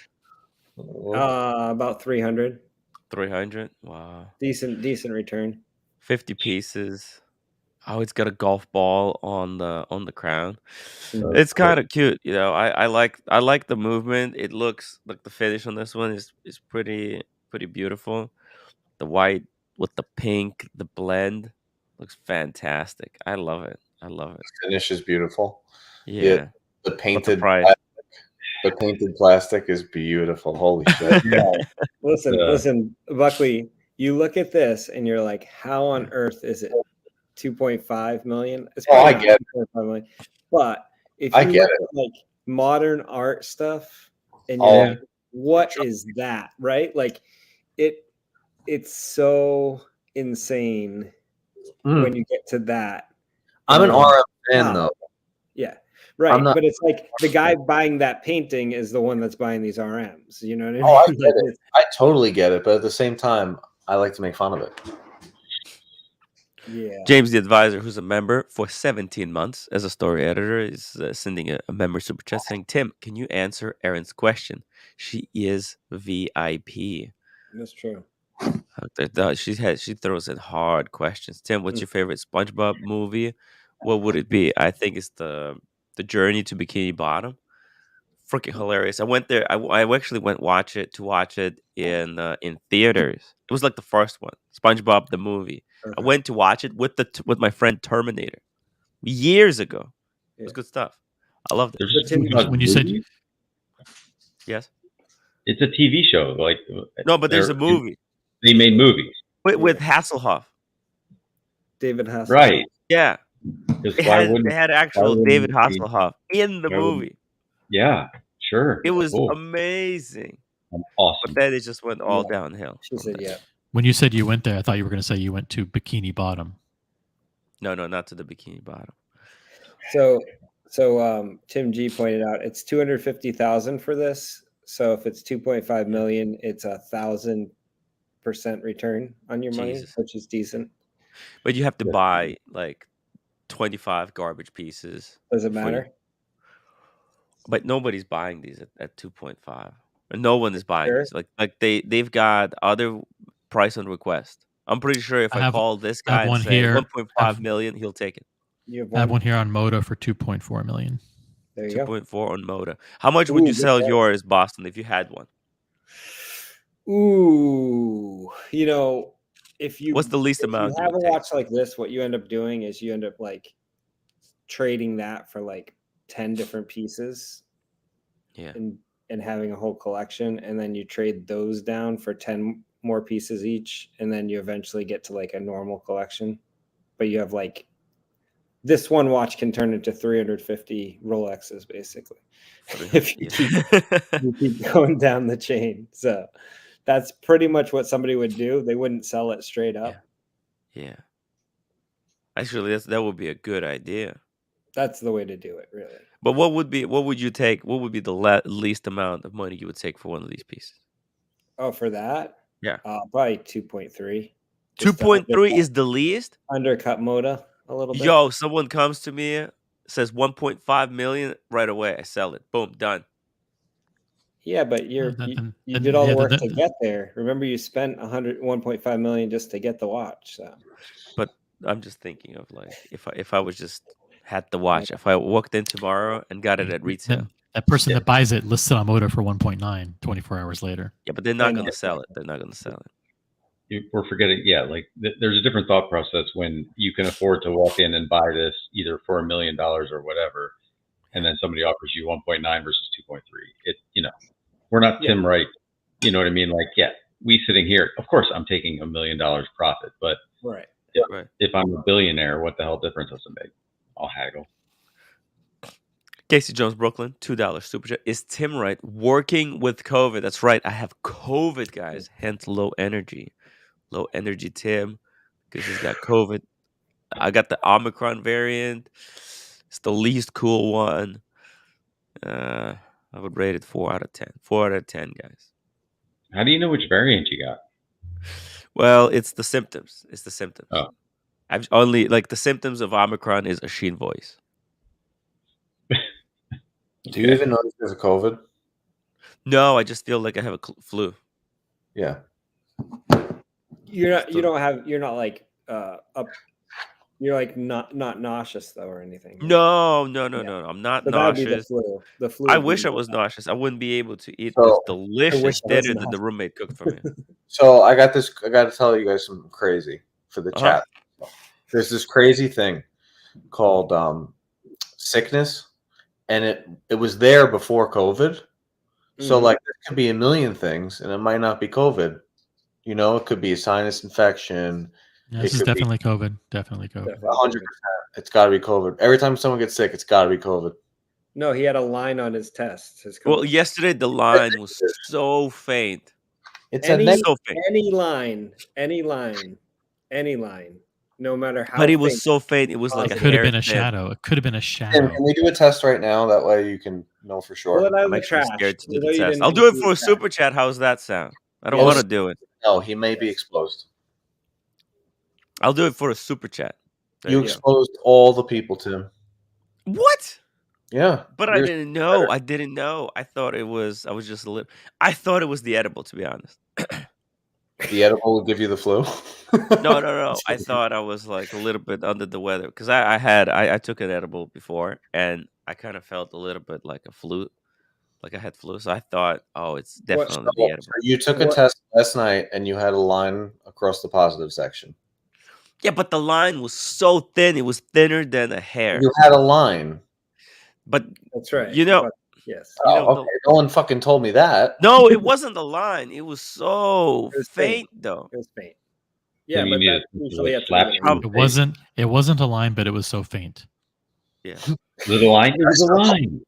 About 300. 300? Wow. Decent return. 50 pieces. Oh, it's got a golf ball on the crown. It's kind of cute, you know. I like the movement. It looks like the finish on this one is pretty beautiful. The white with the pink, the blend looks fantastic. I love it. The finish is beautiful. Yeah. The painted plastic is beautiful. Holy shit. Listen, Buckley, you look at this and you're like, how on earth is it 2.5 million? I get it. Million. But if you look at like modern art stuff and you're like, what is that? Right? Like it's so insane when you get to that. I'm an RM fan though. Yeah. Right. But it's like the guy buying that painting is the one that's buying these RMs. You know what I mean? Oh, I get it. I totally get it. But at the same time, I like to make fun of it. Yeah. James, the advisor, who's a member for 17 months as a story editor, is sending a member super chat saying, Tim, can you answer Erin's question? She is VIP. That's true. She throws in hard questions. Tim, what's your favorite SpongeBob movie? What would it be? I think it's the Journey to Bikini Bottom. Freaking hilarious! I went there. I actually went watch it in theaters. It was like the first one, SpongeBob the movie. I Okay. went to watch it with with my friend Terminator years ago. It was good stuff. I loved it. There's SpongeBob When you said movie? Yes. It's a TV show. Like No, but there's a movie They made movies. with Hasselhoff. David Hasselhoff. Right. Yeah. Because They had actual David Hasselhoff in the movie. Yeah, sure. It was cool. amazing. Awesome. But then it just went all downhill. She said, "Yeah." When you said you went there, I thought you were going to say you went to Bikini Bottom. No, not to the Bikini Bottom. So Tim G pointed out it's 250,000 for this. So if it's 2.5 million, it's 1,000% return on your money, which is decent. But you have to buy like 25 garbage pieces. Does it matter? But nobody's buying these at 2.5. No one is buying these. Like they've got other price on request. I'm pretty sure if I call this guy and say 1.5 million, he'll take it. I have one here on Moto for 2.4 million. There you 2.4 on Moto. How much would you sell yours, Boston, if you had one? Ooh, if you what's the least amount you have a watch like this, what you end up doing is you end up like trading that for like 10 different pieces. Yeah. And having a whole collection, and then you trade those down for 10 more pieces each, and then you eventually get to like a normal collection. But you have like this one watch can turn into 350 Rolexes basically if you keep going down the chain. So that's pretty much what somebody would do. They wouldn't sell it straight up. Yeah. Actually, that would be a good idea. That's the way to do it, really. But what would you take? What would be the least amount of money you would take for one of these pieces? Oh, for that? Yeah. Probably 2.3. 2.3 is the least? Undercut Moda a little bit. Yo, someone comes to me, says 1.5 million, right away I sell it. Boom, done. Yeah, but you did all the work to get there. Remember, you spent 1.5 million just to get the watch. So. But I'm just thinking of like if I was just had the watch, if I walked in tomorrow and got it at retail. That person that buys it lists it on Moto for 1.9 24 hours later. Yeah, but they're not going to sell it. They're not going to sell it. We're forgetting, like there's a different thought process when you can afford to walk in and buy this either for $1 million or whatever, and then somebody offers you 1.9 versus 2.3. We're not Tim Wright. You know what I mean? Like, we sitting here, of course, I'm taking $1 million profit, but right. If I'm a billionaire, what the hell difference does it make? I'll haggle. Casey Jones, Brooklyn, $2 super chat. Is Tim Wright working with COVID? That's right. I have COVID, guys. Hence low energy. Low energy Tim, because he's got COVID. I got the Omicron variant. It's the least cool one. I would rate it 4 out of 10. 4 out of 10, guys. How do you know which variant you got? Well, it's the symptoms. It's the symptoms. Oh. I've only the symptoms of Omicron is a sheen voice. Do you even notice there's a COVID? No, I just feel like I have a flu. Yeah. You're not like you're like not nauseous though or anything. No. I'm not nauseous. The flu. I wish I was nauseous. I wouldn't be able to eat this delicious dinner that the roommate cooked for me. So I got to tell you guys something crazy for the chat. There's this crazy thing called sickness, and it was there before COVID. So like there could be a million things, and it might not be COVID. It could be a sinus infection. Yeah, this is definitely COVID. Definitely COVID. 100%. It's got to be COVID. Every time someone gets sick, it's got to be COVID. No, he had a line on his test. Well, yesterday the line was so faint. It's so faint. Any line. No matter how. But it was so faint. It was like it could have been a shadow. It could have been a shadow. Can we do a test right now? That way you can know for sure. Well, I'm actually scared to do the test. I'll do it for a super chat. How's that sound? I don't want to do it. No, he may be exposed. I'll do it for a super chat. You exposed all the people, Tim. What? Yeah. But I didn't know. I didn't know. I thought it was. I was just a little. I thought it was the edible, to be honest. The edible will give you the flu. No. I thought I was like a little bit under the weather because I took an edible before and I kind of felt a little bit like a flu, like I had flu. So I thought, oh, it's definitely the edible. So you took a test last night and you had a line across the positive section. Yeah, but the line was so thin; it was thinner than a hair. You had a line. But that's right. You know, yes. Okay. No one fucking told me that. No, it wasn't the line. It was so faint, though. It was faint. Yeah, but that's usually at the It wasn't a line, but it was so faint. Yeah. Was it a line? It was a line.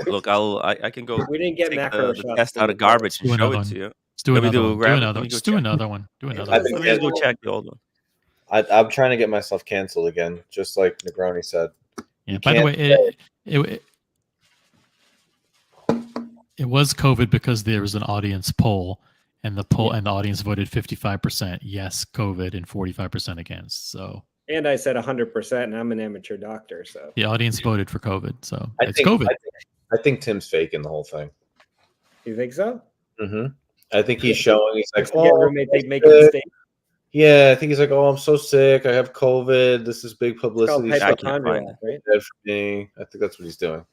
Look, I can go. We didn't get take macro the shots test out of garbage and show it to you. Let's do Let me another one. grab Do it. another. Let me go Just do check. another one. Do another I one. think Let me just go check the old one. I'm trying to get myself canceled again, just like Negroni said. Yeah. By the way, it was COVID because there was an audience poll, and the audience voted 55% yes COVID and 45% against. So. And I said 100%, and I'm an amateur doctor, so The audience voted for COVID, so it's think, COVID. I think Tim's faking the whole thing. You think so? Mm-hmm. I think he's showing. He's like, yeah, roommate, they make a mistake. Yeah, I think he's like, oh, I'm so sick. I have COVID. This is big publicity. It's stuff. called hypochondria, right? Dead for me. I think that's what he's doing.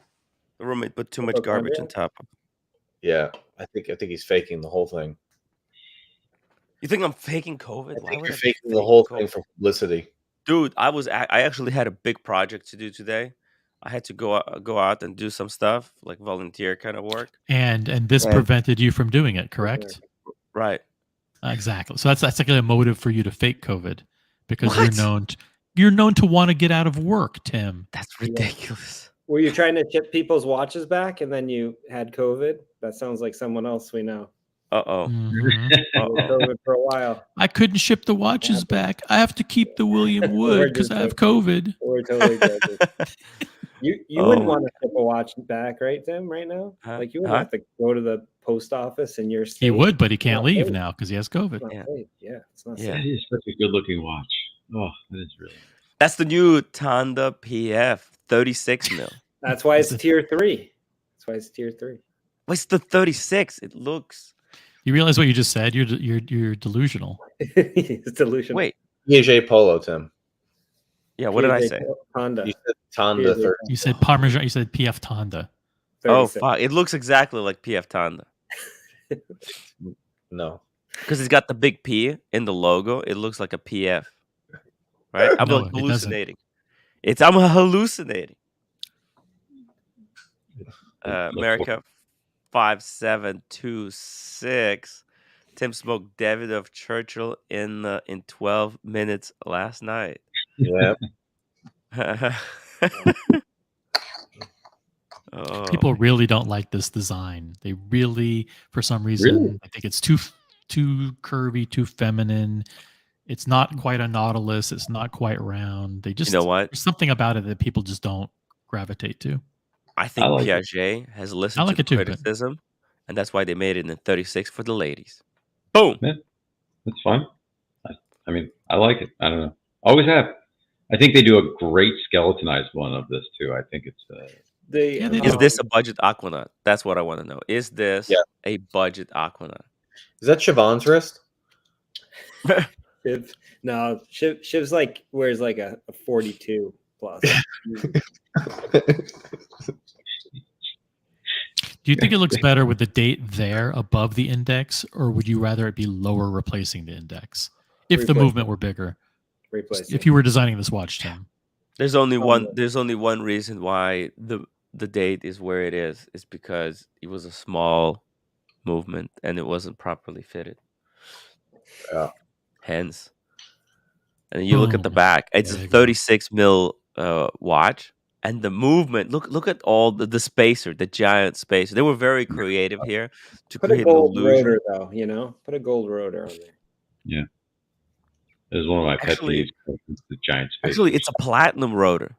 The roommate put too much garbage on top of. Yeah, I think he's faking the whole thing. You think I'm faking COVID? I think you're faking the whole thing for publicity. Dude, I actually had a big project to do today. I had to go out and do some stuff, like volunteer kind of work. And this prevented you from doing it, correct? Right. Exactly. So that's actually a motive for you to fake COVID, because you're known to want to get out of work, Tim. That's ridiculous. Were you trying to chip people's watches back, and then you had COVID? That sounds like someone else we know. Uh-oh. COVID for a while. I couldn't ship the watches back. I have to keep the William Wood because I have COVID. We're totally joking. You wouldn't want to ship a watch back, right, Tim? Right now, like you wouldn't have to go to the post office in your state. He would, but he can't leave now because he has COVID. It's not That is such a good-looking watch. Oh, that is really. That's the new Tonda PF 36 mil. That's why it's tier 3. That's why it's tier 3. What's the 36? It looks. You realize what you just said? You're delusional. It's delusional. Wait. PJ Polo, Tim. Yeah, what did I say? Tonda. You said Tonda 30. You said Parmesan. You said PF Tonda. 36. Oh, fuck. It looks exactly like PF Tonda. No. Because it's got the big P in the logo. It looks like a PF. Right? I'm No, like hallucinating. I'm hallucinating. America 5726. Tim smoked David of Churchill in 12 minutes last night. Yeah. People really don't like this design. They really, for some reason, I think it's too curvy, too feminine. It's not quite a Nautilus. It's not quite round. They just, you know what? There's something about it that people just don't gravitate to. I think Piaget has listened to criticism, and that's why they made it in 36 for the ladies. Boom. Yeah, that's fine. I mean, I like it. I don't know. Always have. I think they do a great skeletonized one of this too. I think it's. Is this a budget Aquanaut? That's what I want to know. Is this a budget Aquanaut? Is that Siobhan's wrist? Shiv, no, Shiv's like wears like a 42 plus. Do you think it looks better with the date there above the index, or would you rather it be lower, replacing the index? If the movement were bigger, if you were designing this watch, Tim. There's only one reason why the date is where it is. It's because it was a small movement and it wasn't properly fitted. Yeah. Hence. And you look at the back. It's a 36 mil watch. And the movement, look at all the spacer, the giant spacer. They were very creative here to Put a create an gold illusion. rotor, though. Put a gold rotor on there. Yeah, it was one of my pet peeves. The giant spacer. Actually, it's a platinum rotor.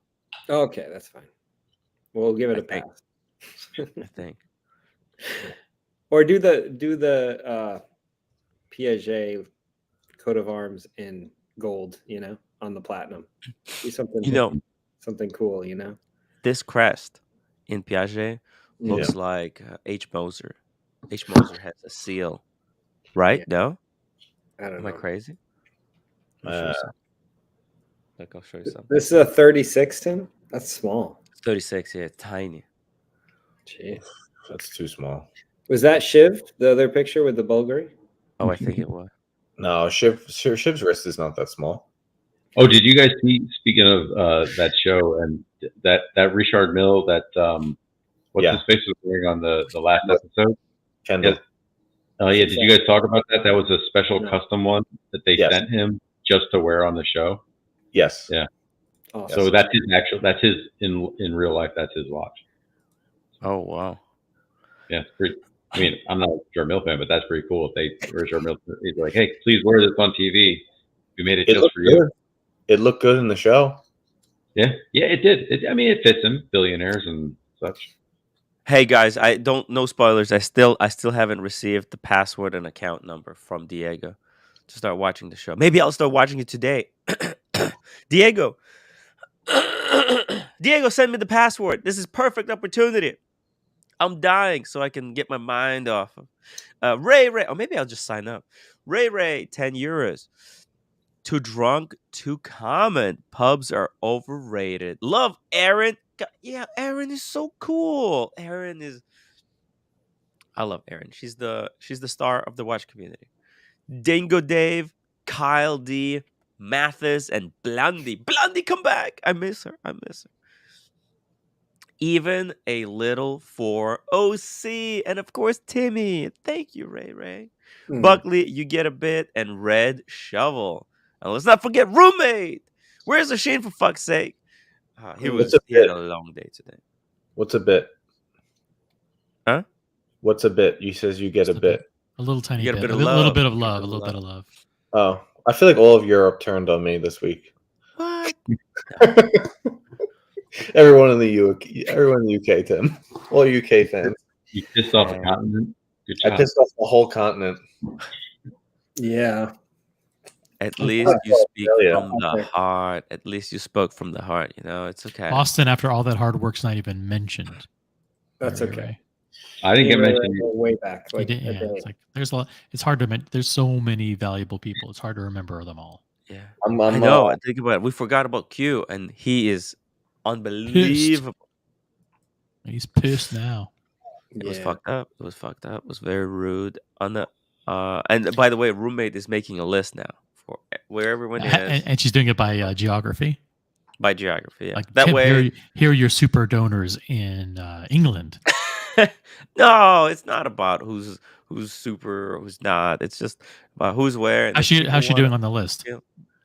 Okay, that's fine. We'll give it a pass. I think. Or do the Piaget coat of arms in gold, on the platinum. Be something, something cool, This crest in Piaget looks like H. Moser. H. Moser has a seal, right? No? I don't know. Am I crazy? Let me show you something. Look, I'll show you something. This is a 36, Tim? That's small. 36, yeah, tiny. Gee. That's too small. Was that Shiv, the other picture with the Bulgari? Oh, I think it was. No, Shiv's wrist is not that small. Oh, did you guys see? Speaking of that show and that Richard Mille, that what's his face was wearing on the last episode? Kendall. Yes. Oh yeah, did you guys talk about that? That was a special custom one that they sent him just to wear on the show. Yes. Yeah. Awesome. So that's his actual. That's his in real life. That's his watch. Oh wow. Yeah, it's pretty. I mean, I'm not a Richard Mille fan, but that's pretty cool. If Richard Mille is like, hey, please wear this on TV. We made it just for you. It looked good in the show. Yeah, it did. I mean, it fits him, billionaires and such. Hey guys, no spoilers. I still haven't received the password and account number from Diego to start watching the show. Maybe I'll start watching it today. Diego, send me the password. This is perfect opportunity. I'm dying so I can get my mind off of Ray. Or maybe I'll just sign up. Ray, 10 euros. Too drunk to comment. Pubs are overrated. Love Aaron. Yeah, Aaron is so cool. I love Aaron. She's the star of the watch community. Dingo Dave, Kyle D, Mathis, and Blondie. Blondie, come back. I miss her. Even a little for OC. And of course, Timmy. Thank you, Ray. Buckley, you get a bit. And Red Shovel. And let's not forget Roommate. Where's Arshin, for fuck's sake? He had a long day today. What's a bit? Huh? What's a bit? You says you get a bit. A little tiny You bit. get a A bit of little bit of love. love. A little bit of love. Oh, I feel like all of Europe turned on me this week. What? Everyone in the UK, Tim. All UK fans. You pissed off the continent? Good job. I pissed off the whole continent. Yeah. At least you speak from the heart. At least you spoke from the heart. It's okay. Boston, after all that hard work's not even mentioned. That's okay. I didn't get mentioned way back. It's like there's a lot. It's hard to. There's so many valuable people. It's hard to remember them all. Yeah, I know. Think about it. We forgot about Q, and he is unbelievable. Pissed. He's pissed now. It was fucked up. It was very rude. And by the way, Roommate is making a list now for where everyone is, and she's doing it by geography. By geography, yeah. Like that way, here are your super donors in England. No, it's not about who's super or who's not. It's just about who's where. How's she doing on the list?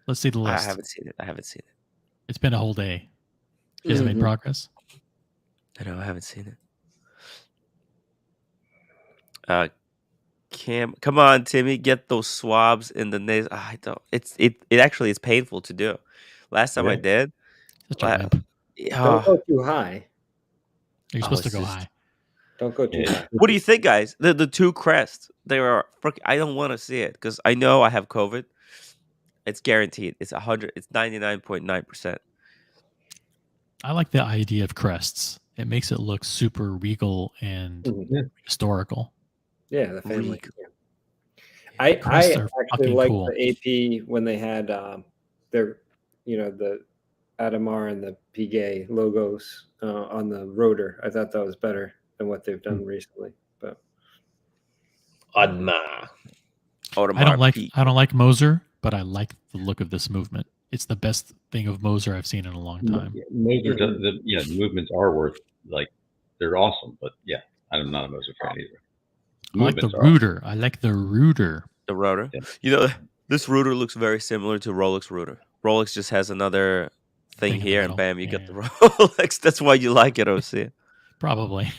Let's see the list. I haven't seen it. It's been a whole day. She hasn't made progress. I know. I haven't seen it. Come on, Timmy, get those swabs in the nasal. I don't. It actually is painful to do. Last time I did. Don't go too high. You're supposed to go high. Don't go too high. What do you think, guys? The two crests. They are. I don't want to see it because I know I have COVID. It's guaranteed. It's 100. It's 99.9%. I like the idea of crests. It makes it look super regal and historical. Yeah, the family. I actually like the AP when they had their, the Adamar and the Piguet logos on the rotor. I thought that was better than what they've done recently. But Admar. I don't like Moser, but I like the look of this movement. It's the best thing of Moser I've seen in a long time. Moser does the movements are worth they're awesome, but I'm not a Moser fan either. I like the rooter. I like the rooter. The rotor. Yeah. This rooter looks very similar to Rolex rooter. Rolex just has another thing here, and bam, you get the Rolex. That's why you like it, OC. Probably.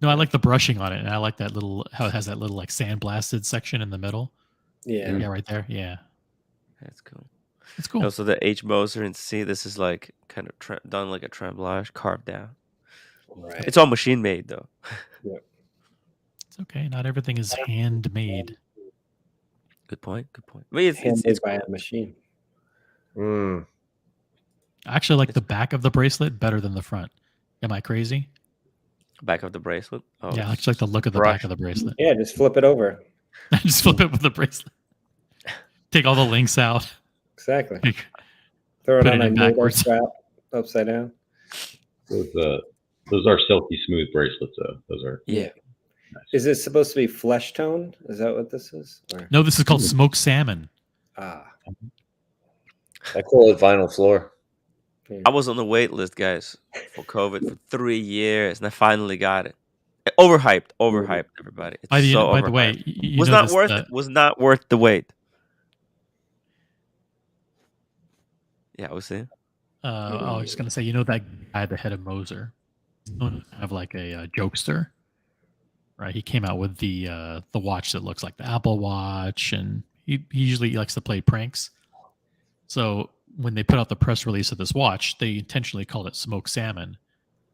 No, I like the brushing on it, and I like that how it has that little sandblasted section in the middle. Yeah. Yeah, right there. Yeah. That's cool. It's cool. So the H Moser and C, this is kind of done like a tremblage, carved down. Right. It's all machine made though. Yep. It's okay. Not everything is handmade. Good point. I mean, it's by a machine. I actually like the back of the bracelet better than the front. Am I crazy? Back of the bracelet? Oh, yeah, I actually like the look of the back of the bracelet. Yeah, just flip it over. Just flip it with the bracelet. Take all the links out. Exactly. Throw it on a needle strap upside down. Those are silky smooth bracelets, though. Those are nice. Is it supposed to be flesh tone? Is that what this is? Or? No, this is called smoked salmon. I call it vinyl floor. I was on the wait list, guys, for COVID for 3 years, and I finally got it. Overhyped, everybody. It's by the overhyped. way, was not worth it. Was not worth the wait. Yeah, I was saying. I was just gonna say, you know that guy at the head of Moser, kind of like a jokester, right? He came out with the watch that looks like the Apple Watch, and he usually likes to play pranks. So when they put out the press release of this watch, they intentionally called it smoked salmon,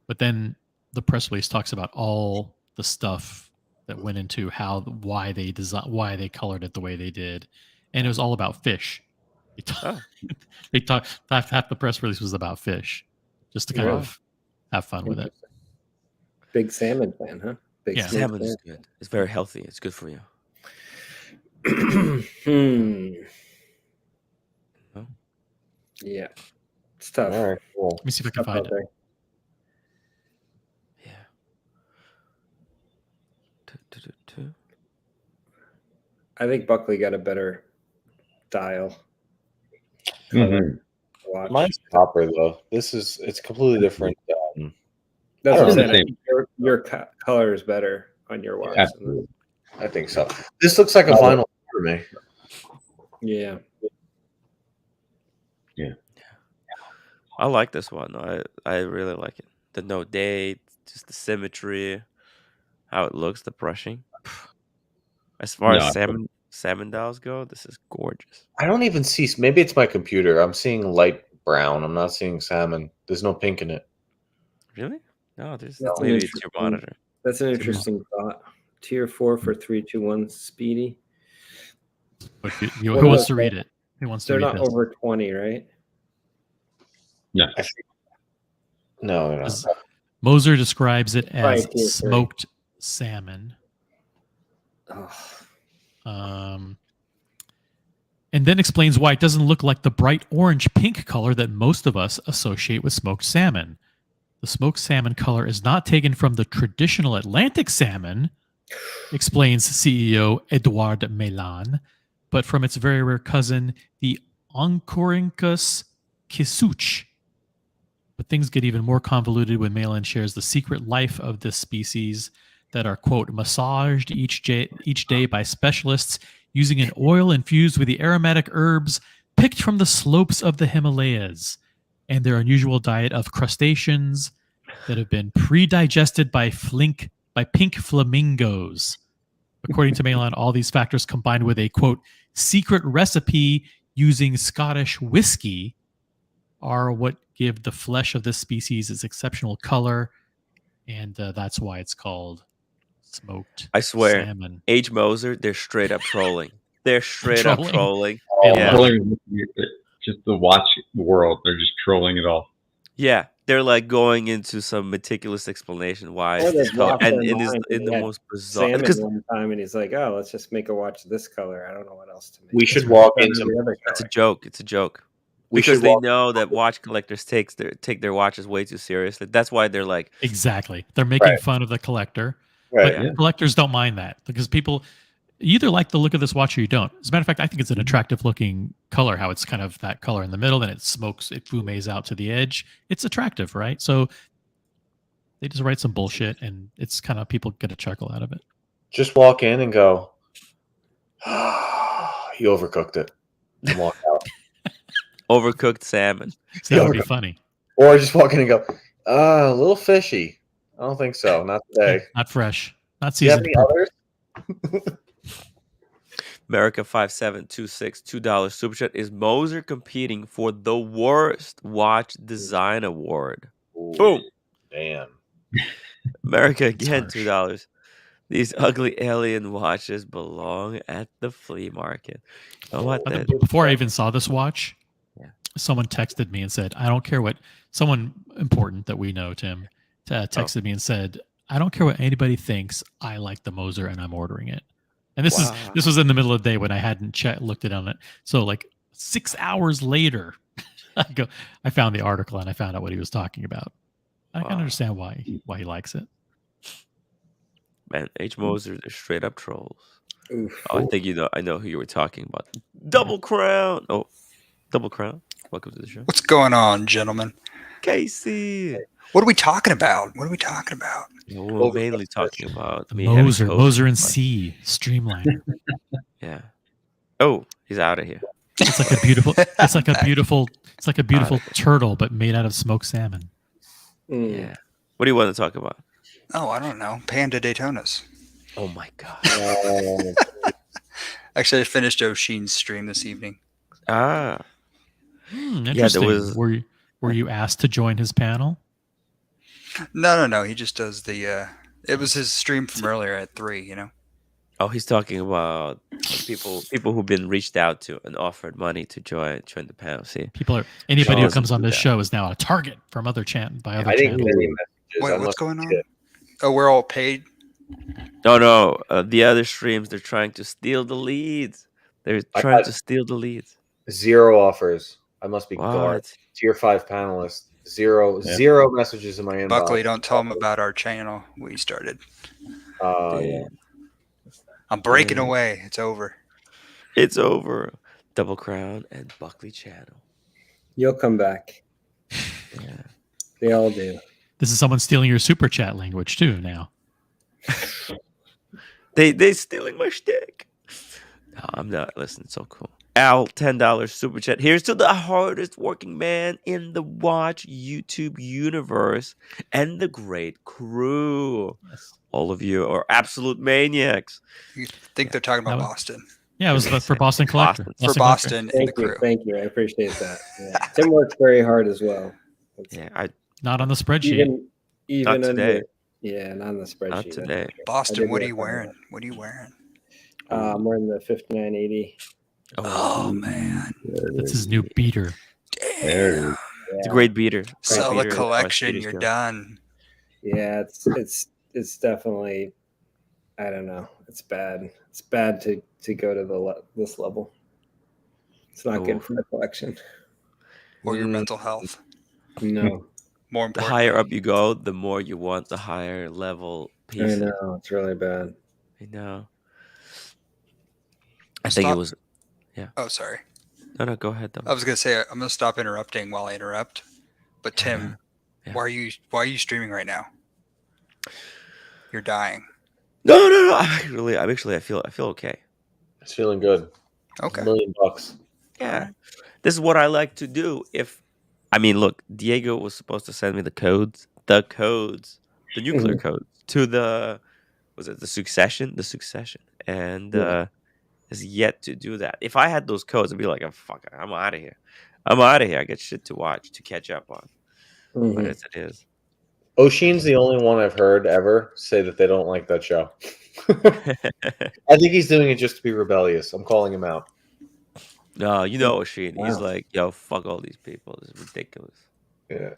but then the press release talks about all the stuff that went into why they colored it the way they did, and it was all about fish. They talked. Half the press release was about fish, just to kind of have fun with it. Big salmon fan, huh? Big salmon is good. It's very healthy. It's good for you. Yeah, it's tough. All right, cool. Let me see if I can find it. I think Buckley got a better dial. Mine's copper though. It's completely different. That's what I'm saying. Your color is better on your watch. Absolutely. I think so. This looks like a vinyl for me. Yeah. Yeah. I like this one. I really like it. The no date, just the symmetry, how it looks, the brushing. As far as salmon dials go, this is gorgeous. I don't even see. Maybe it's my computer. I'm seeing light brown. I'm not seeing salmon. There's no pink in it. Really? No, maybe it's your monitor. That's an interesting thought. Tier 4 for 321 Speedy. Who wants to read it? Who wants to read They're not this? over 20, right? No. No. Moser describes it as smoked salmon. And then explains why it doesn't look like the bright orange-pink color that most of us associate with smoked salmon. The smoked salmon color is not taken from the traditional Atlantic salmon, explains CEO Edouard Melan, but from its very rare cousin, the Oncorhynchus kisuch. But things get even more convoluted when Melan shares the secret life of this species that are, quote, massaged each day by specialists using an oil infused with the aromatic herbs picked from the slopes of the Himalayas, and their unusual diet of crustaceans that have been pre-digested by pink flamingos. According to Melan, all these factors combined with a, quote, secret recipe using Scottish whiskey are what give the flesh of this species its exceptional color, and that's why it's called smoked I swear, salmon. H. Moser, they're straight up trolling. They're straight up trolling. Yeah. Just the watch world, they're just trolling it all. Yeah, they're like going into some meticulous explanation why it's color, and in the most bizarre. Salmon one time, and he's like, "Oh, let's just make a watch this color. I don't know what else to make." We should walk into the other color. It's a joke. It's a joke. Because they know that watch collectors take their watches way too seriously. That's why they're like exactly. They're making fun of the collector, but collectors don't mind that because people you either like the look of this watch or you don't. As a matter of fact, I think it's an attractive looking color. How it's kind of that color in the middle, then it smokes, it fumes out to the edge. It's attractive, right? So they just write some bullshit, and it's kind of people get a chuckle out of it. Just walk in and go, "You overcooked it," and walk out. Overcooked salmon. So that would be funny. Or just walk in and go, a little fishy. I don't think so. Not today. Not fresh. Not seasoned. Do you have any others? America 5726 $2 super chat. Is Moser competing for the worst watch design award? Ooh, boom. Damn. America again $2. These ugly alien watches belong at the flea market. You know what? Before I even saw this watch, someone texted me and said, I don't care what someone important that we know, Tim, texted me and said, I don't care what anybody thinks. I like the Moser and I'm ordering it. And this was in the middle of the day when I hadn't looked it on it. So like 6 hours later, I found the article and I found out what he was talking about. I can understand why he likes it. Man, H. Moser, they're straight up trolls. Oof. Oh, I think I know who you were talking about. Double Crown. Oh, Double Crown. Welcome to the show. What's going on, gentlemen? Casey. What are we talking about? We're mainly talking about the Moser and C Streamliner. Yeah. Oh, he's out of here. It's like a beautiful turtle, but made out of smoked salmon. Yeah. What do you want to talk about? Oh, I don't know. Panda Daytonas. Oh my god. Actually, I finished Oshin's stream this evening. Interesting. Yeah, there was. Were you asked to join his panel? No. He just does the. It was his stream from earlier at 3. You know. Oh, he's talking about people who've been reached out to and offered money to join the panel. See, anybody who comes on this show is now a target from other channels. I didn't get any messages. Wait, what's going on? Oh, we're all paid. No. The other streams, they're trying to steal the leads. They're trying to steal the leads. 0 offers. I must be garbage. Tier 5 panelist. Zero messages in my inbox. Buckley, don't tell him about our channel we started. Yeah. I'm breaking away. It's over. It's over. Double Crown and Buckley channel. You'll come back. Yeah. They all do. This is someone stealing your super chat language too now. They stealing my shtick. No, I'm not. Listen, it's so cool. Al, $10 super chat. Here's to the hardest working man in the Watch YouTube universe and the great crew. Yes. All of you are absolute maniacs. You think they're talking about Boston? Yeah, it was for Boston Collector. For Boston and the crew. Thank you. I appreciate that. Yeah. Tim works very hard as well. Not on the spreadsheet. Even not today. Not on the spreadsheet. Not today. Boston, what are you wearing? I'm wearing the 5980. Oh man, that's his new beater. Damn. It's a great beater. Sell the collection, you're done. Yeah, it's definitely. I don't know. It's bad. It's bad to go to this level. It's not good for the collection or your mental health. No. More important. The higher up you go, the more you want the higher level pieces. I know, it's really bad. I know. I think it was. Yeah. Oh, sorry. No, go ahead. I was gonna say I'm gonna stop interrupting while I interrupt. But Tim, why are you streaming right now? You're dying. No. I'm actually I feel okay. It's feeling good. Okay. $1 million. Yeah. This is what I like to do. Look, Diego was supposed to send me the nuclear codes to the succession, and has yet to do that. If I had those codes, I'd be like, oh, fuck it, I'm out of here. I got shit to watch, to catch up on. But as it is. Oshin's the only one I've heard ever say that they don't like that show. I think he's doing it just to be rebellious. I'm calling him out. No, Oshin. Wow. He's like, yo, fuck all these people. This is ridiculous. Yeah.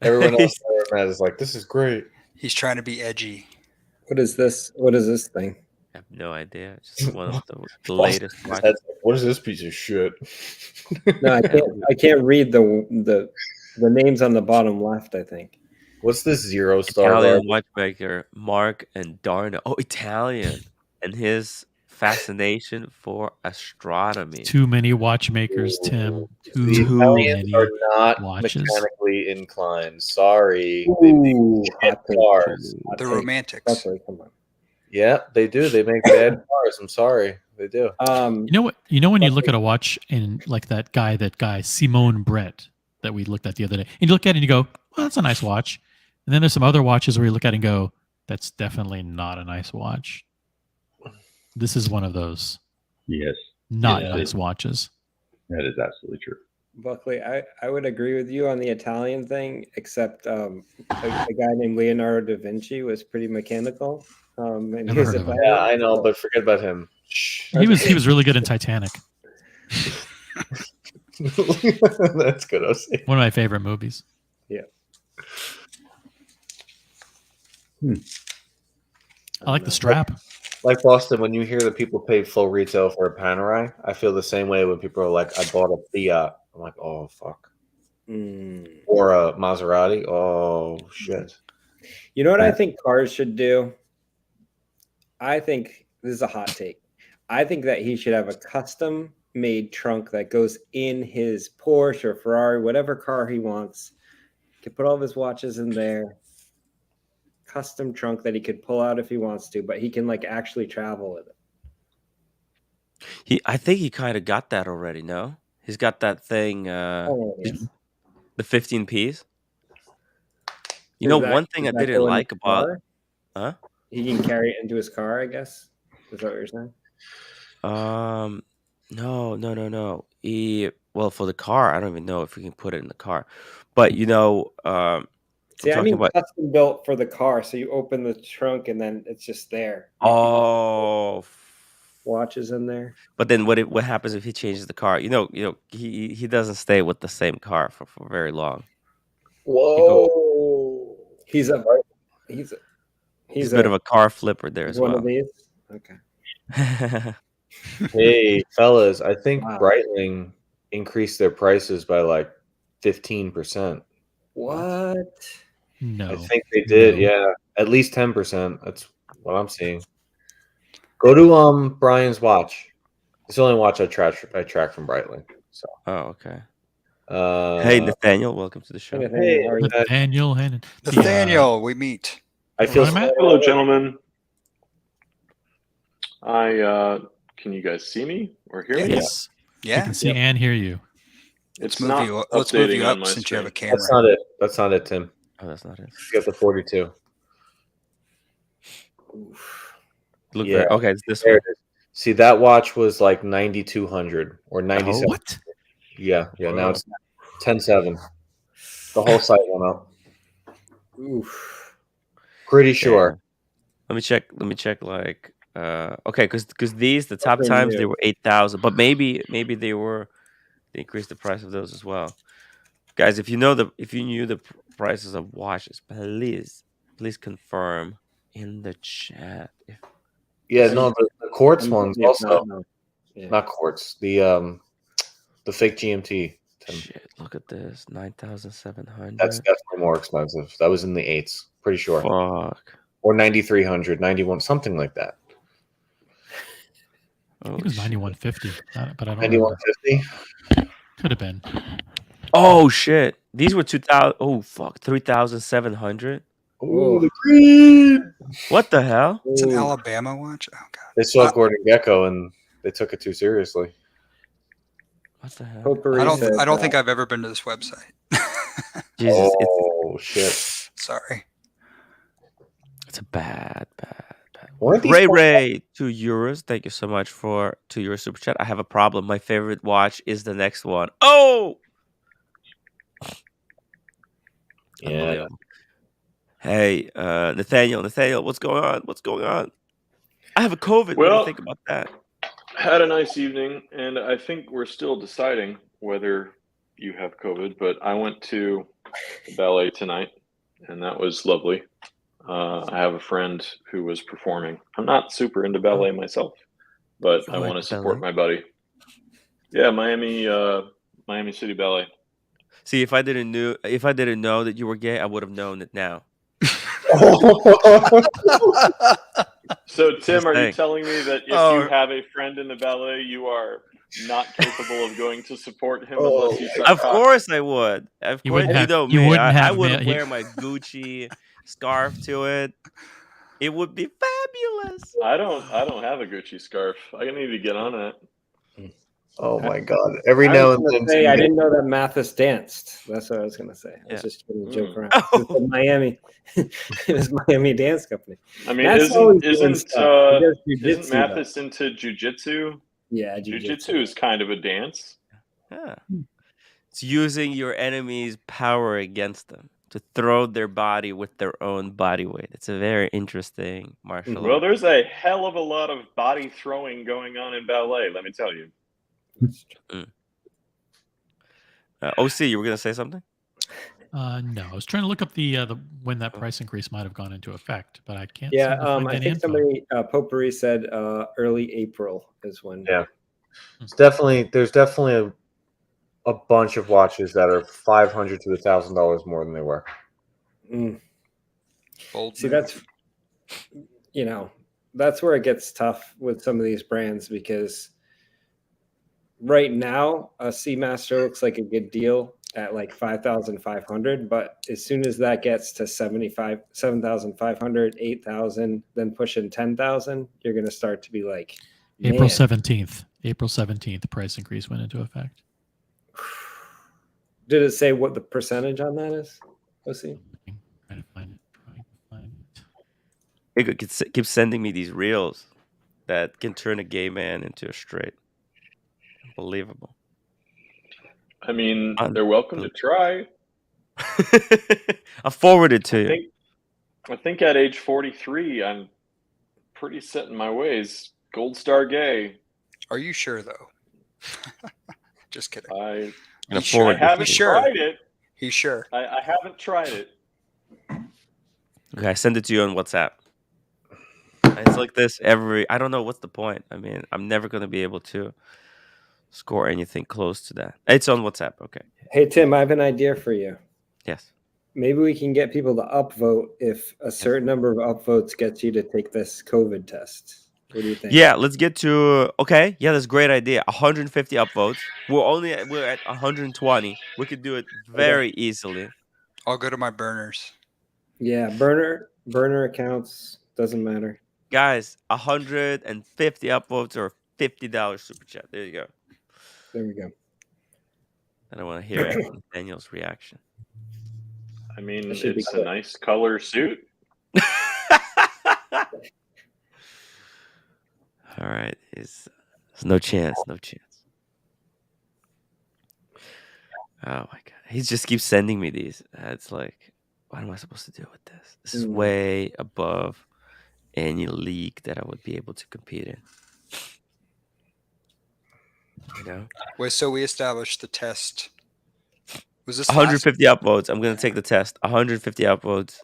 Everyone else is like, this is great. He's trying to be edgy. What is this? What is this thing? I have no idea. It's just one of the latest. What is this piece of shit? No, I can't read the names on the bottom left, I think. What's this 0-star? Italian watchmaker Mark and Darna. Oh, Italian. And his fascination for astronomy. Too many watchmakers, Tim. The Italians are not mechanically inclined. Sorry. The romantics. Come on. Yeah, they do. They make bad cars. I'm sorry. They do. You know what? When you look at a watch and like that guy, Simone Brett, that we looked at the other day, and you look at it and you go, well, that's a nice watch. And then there's some other watches where you look at it and go, that's definitely not a nice watch. This is one of those. Yes. Not nice watches. That is absolutely true. Buckley, I would agree with you on the Italian thing, except a guy named Leonardo da Vinci was pretty mechanical. And he was I know, but forget about him. He was really good in Titanic. That's good. Ossie. One of my favorite movies. Yeah. I like the strap. Like Boston, when you hear that people pay full retail for a Panerai, I feel the same way when people are like, I bought a Fiat. I'm like, oh, fuck. Or a Maserati. Oh, shit. You know what I think cars should do? I think this is a hot take. I think that he should have a custom made trunk that goes in his Porsche or Ferrari, whatever car he wants. He could put all of his watches in there. Custom trunk that he could pull out if he wants to, but he can like actually travel with it. I think he kind of got that already. No, he's got that thing. The 15 piece. You know, one thing I didn't like about, huh? He can carry it into his car, I guess. Is that what you're saying? No. Well, for the car, I don't even know if we can put it in the car, but you know, See, I mean, custom built for the car, so you open the trunk and then it's just there. Oh, watches in there. But then what happens if he changes the car? You know, he doesn't stay with the same car for very long. Whoa, he's a bit of a car flipper there as well. One of these, okay. Hey, fellas, I think Breitling increased their prices by like 15%. What? No. I think they did, yeah. At least 10%. That's what I'm seeing. Go to Brian's watch. It's the only watch I track from Breitling. So. Oh, okay. Hey, Nathaniel, welcome to the show. Hey, Nathaniel, we meet. I feel hello, gentlemen. Can you guys see me or hear me? Yes. Yeah. We can see and hear you. It's let's not move you on up my since you have a screen. camera. That's not it, Tim. Oh, that's not it. You got the 42. Look there. Okay, it's this there one. It is. See, that watch was like 9,200 or 97. What? Yeah. Now it's 10,700. The whole site went up. Oof. Pretty sure. Let me check. Like, okay, because these the top times they were 8,000, but maybe they increased the price of those as well. Guys, if you knew the prices of watches, please confirm in the chat. The quartz ones also. Not quartz. The fake GMT. Tim. Shit, look at this, 9,700. That's definitely more expensive. That was in the 8s, pretty sure. Fuck. Or 9,300, 91, something like that. I think it was 9150, but I don't 9150. Could have been. Oh shit! These were 2,000. Oh fuck, 3,700. Oh, the green! What the hell? It's an Alabama watch. Oh god! They saw Gordon Gekko and they took it too seriously. What the hell? I don't think I've ever been to this website. Jesus, shit! Sorry. It's a bad. Ray, €2. Thank you so much for €2 super chat. I have a problem. My favorite watch is the next one. Oh, yeah. Hey, Nathaniel, what's going on? I have a COVID. What do you think about that? Had a nice evening, and I think we're still deciding whether you have COVID. But I went to the ballet tonight, and that was lovely. I have a friend who was performing. I'm not super into ballet myself, but I want to support my buddy. Yeah, Miami City Ballet. See, if I didn't know that you were gay, I would have known it now. So, Tim, are you telling me that if you have a friend in the ballet, you are not capable of going to support him unless you suck Of cock? course I would. Of course, you wouldn't I have wouldn't wear my Gucci scarf to it. It would be fabulous. I don't have a Gucci scarf. I need to get on it. Oh my god! Every now and then, I didn't know that Mathis danced. That's what I was gonna say. I was just going to joke around. It was Miami, it was Miami Dance Company. I mean, Matt's isn't Mathis into jujitsu? Yeah, jujitsu is kind of a dance. Yeah, it's using your enemy's power against them to throw their body with their own body weight. It's a very interesting martial art. Well, there's a hell of a lot of body throwing going on in ballet. Let me tell you. OC, you were gonna say something? No, I was trying to look up the when that price increase might have gone into effect, but I can't. Yeah, seem to find I any think info. somebody Potpourri said early April is when. Yeah, it's definitely there's definitely a bunch of watches that are $500 to $1,000 more than they were. Bold See, move. that's where it gets tough with some of these brands, because right now a Seamaster looks like a good deal at like 5,500, but as soon as that gets to 7,500, 8,000, then pushing 10,000, you're going to start to be like, April man. 17th. April 17th, the price increase went into effect. Did it say what the percentage on that is? Let's see. Trying to find it. It keeps sending me these reels that can turn a gay man into a straight. Unbelievable. I mean, they're welcome to try. I'll forward it to you. I think at age 43, I'm pretty set in my ways. Gold star gay. Are you sure, though? Just kidding. I He's haven't sure. tried it. He's sure. I haven't tried it. Okay, I send it to you on WhatsApp. It's like this I don't know what's the point. I mean, I'm never going to be able to score anything close to that. It's on WhatsApp. Okay. Hey, Tim, I have an idea for you. Yes. Maybe we can get people to upvote if a certain number of upvotes gets you to take this COVID test. What do you think? Yeah, let's get to okay. Yeah, that's a great idea. 150 upvotes. We're at 120. We could do it very easily. I'll go to my burners. Yeah, burner accounts, doesn't matter. Guys, 150 upvotes or $50 super chat. There you go. There we go. I don't want to hear Daniel's reaction. I mean, it's a nice color suit. All right. There's no chance. No chance. Oh, my God. He just keeps sending me these. It's like, what am I supposed to do with this? This is way above any league that I would be able to compete in. You know? Wait, so we established the test. Was this 150 upvotes? I'm going to take the test. 150 upvotes.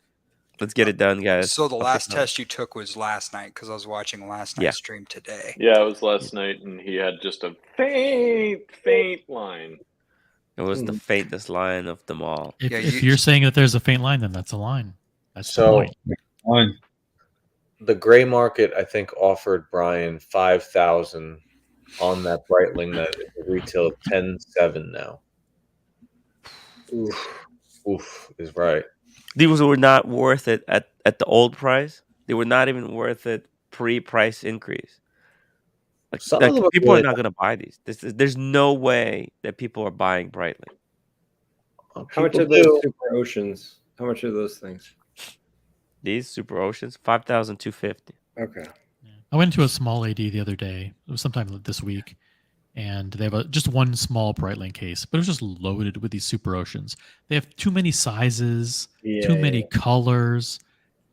Let's get it done, guys. So the last test you took was last night, because I was watching last night's stream today. Yeah, it was last night, and he had just a faint line. It was the faintest line of them all. If you're saying that there's a faint line, then that's a line. That's So the point. the gray market, I think, offered Brian 5,000 on that Breitling that retail 10.7 now. Oof is right. These were not worth it at the old price. They were not even worth it pre-price increase. Like people are not going to buy these. There's no way that people are buying Breitling. How much are those Super Oceans? How much are those things? These Super Oceans, 5,250. Okay. I went to a small AD the other day. It was sometime this week, and they have just one small Breitling case, but it was just loaded with these Super Oceans. They have too many sizes, too many colors.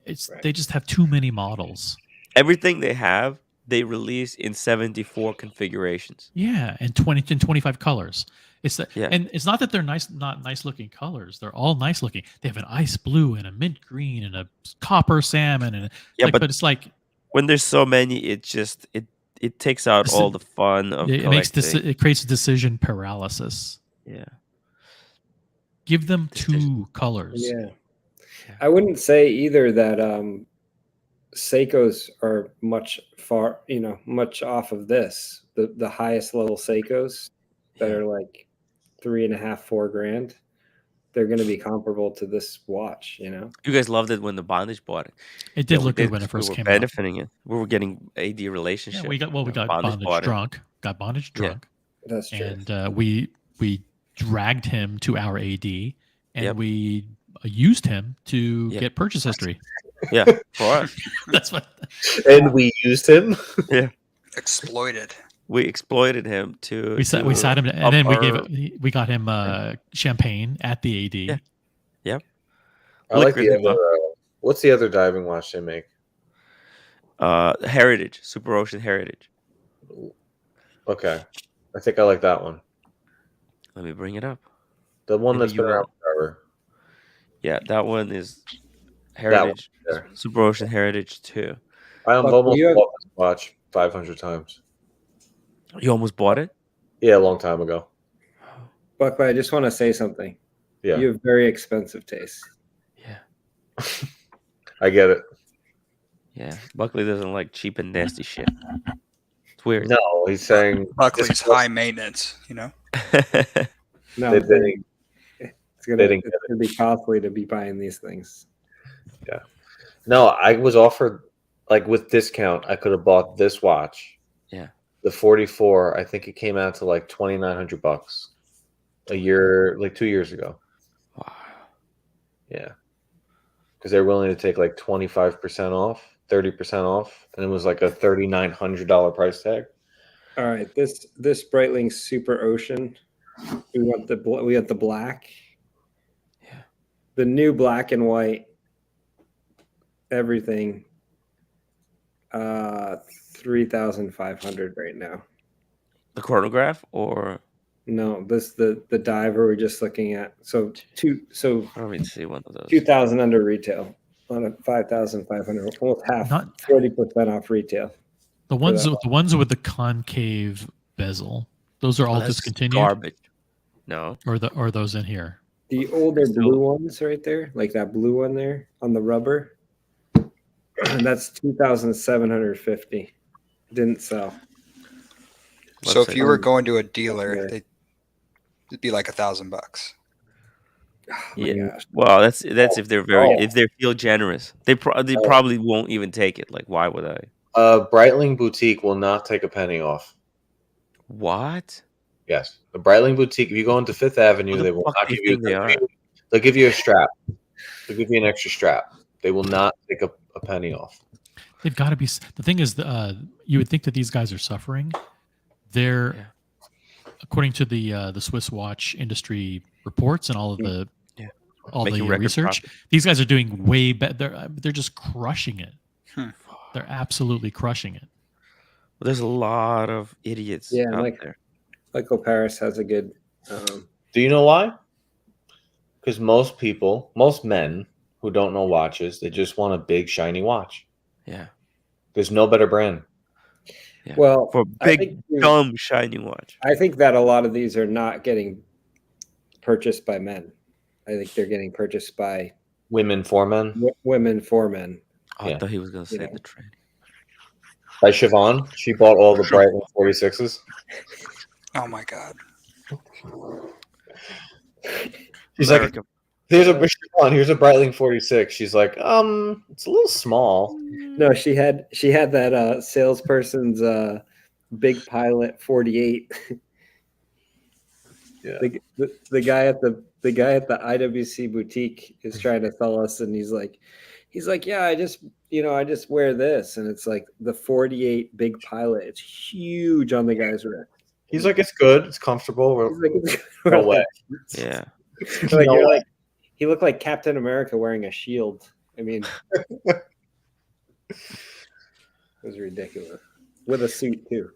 They just have too many models. Everything they have, they release in 74 configurations. Yeah, and 25 colors. And it's not that they're not nice looking colors. They're all nice looking. They have an ice blue and a mint green and a copper salmon and but it's like when there's so many, it takes out all the fun of collecting. It creates decision paralysis. Yeah. Give them two colors. Yeah. I wouldn't say either that Seikos are much off of this. The highest level Seikos that are like $3,500-4,000, they're going to be comparable to this watch. You guys loved it when the Bondage bought it. It did look good when it first came out. We were benefiting it. We were getting AD relationship. Yeah, we got Bondage drunk. Got Bondage drunk. Yeah, that's true. And we dragged him to our AD, and we used him to get purchase history. Yeah, for us. That's what. And we used him. Yeah, exploited. We exploited him to. We sat him, and then we got him champagne at the AD. Yeah. Yep. I like the other. What's the other diving watch they make? Heritage, Super Ocean Heritage. Okay, I think I like that one. Let me bring it up. The one in that's the been US. around forever. Yeah, that one is Heritage, Super Ocean Heritage too. I've almost bought this watch 500 times. You almost bought it? Yeah, a long time ago. Buckley, I just want to say something. Yeah. You have very expensive taste. Yeah. I get it. Yeah. Buckley doesn't like cheap and nasty shit. It's weird. No, he's saying Buckley's high maintenance, you know? No, They I'm saying it's gonna didn't be costly to be buying these things. Yeah. No, I was offered, like, with discount, I could have bought this watch. Yeah. The 44, I think it came out to like $2,900 a year, like 2 years ago. Wow. Yeah. Because they're willing to take like 25% off, 30% off, and it was like a $3,900 price tag. All right, this Breitling Super Ocean. We want the black. Yeah. The new black and white. Everything. 3,500 right now. The chronograph or no? The diver we're just looking at. So let me see one of those. 2,000 under retail on a 5,500. Almost half. 40% off retail. The ones with the concave bezel. Those are all discontinued. Garbage. No. Or are those in here? The older blue ones right there, like that blue one there on the rubber. And that's 2,750. Didn't sell. So if you were going to a dealer, it'd be like $1,000. Yeah. Well, that's if they're if they feel generous. They probably won't even take it. Like, why would I? Breitling Boutique will not take a penny off. What? Yes, the Breitling Boutique. If you go into Fifth Avenue, they will not give you. They'll give you a strap. They'll give you an extra strap. They will not take a penny off. They've got to be. The thing is, you would think that these guys are suffering. They're, according to the Swiss watch industry reports and all of the research, these guys are doing way better. They're just crushing it. They're absolutely crushing it. Well, there's a lot of idiots out there. Michael Paris has a good. Do you know why? Because most men who don't know watches, they just want a big shiny watch. Yeah. There's no better brand. Yeah. Well, for a big, dumb, shiny watch. I think that a lot of these are not getting purchased by men. I think they're getting purchased by women for men. Women for men. Oh, I thought he was going to say the trade. By Siobhan, she bought all the Breitling 46s. Oh my god. She's like, here's a Breitling 46. She's like, it's a little small. No, she had that salesperson's big pilot 48. Yeah. The guy at the IWC boutique is trying to sell us, and he's like, yeah, I just wear this, and it's like the 48 big pilot. It's huge on the guy's wrist. He's like, it's good, it's comfortable. No way. Yeah. He looked like Captain America wearing a shield. I mean, it was ridiculous with a suit too.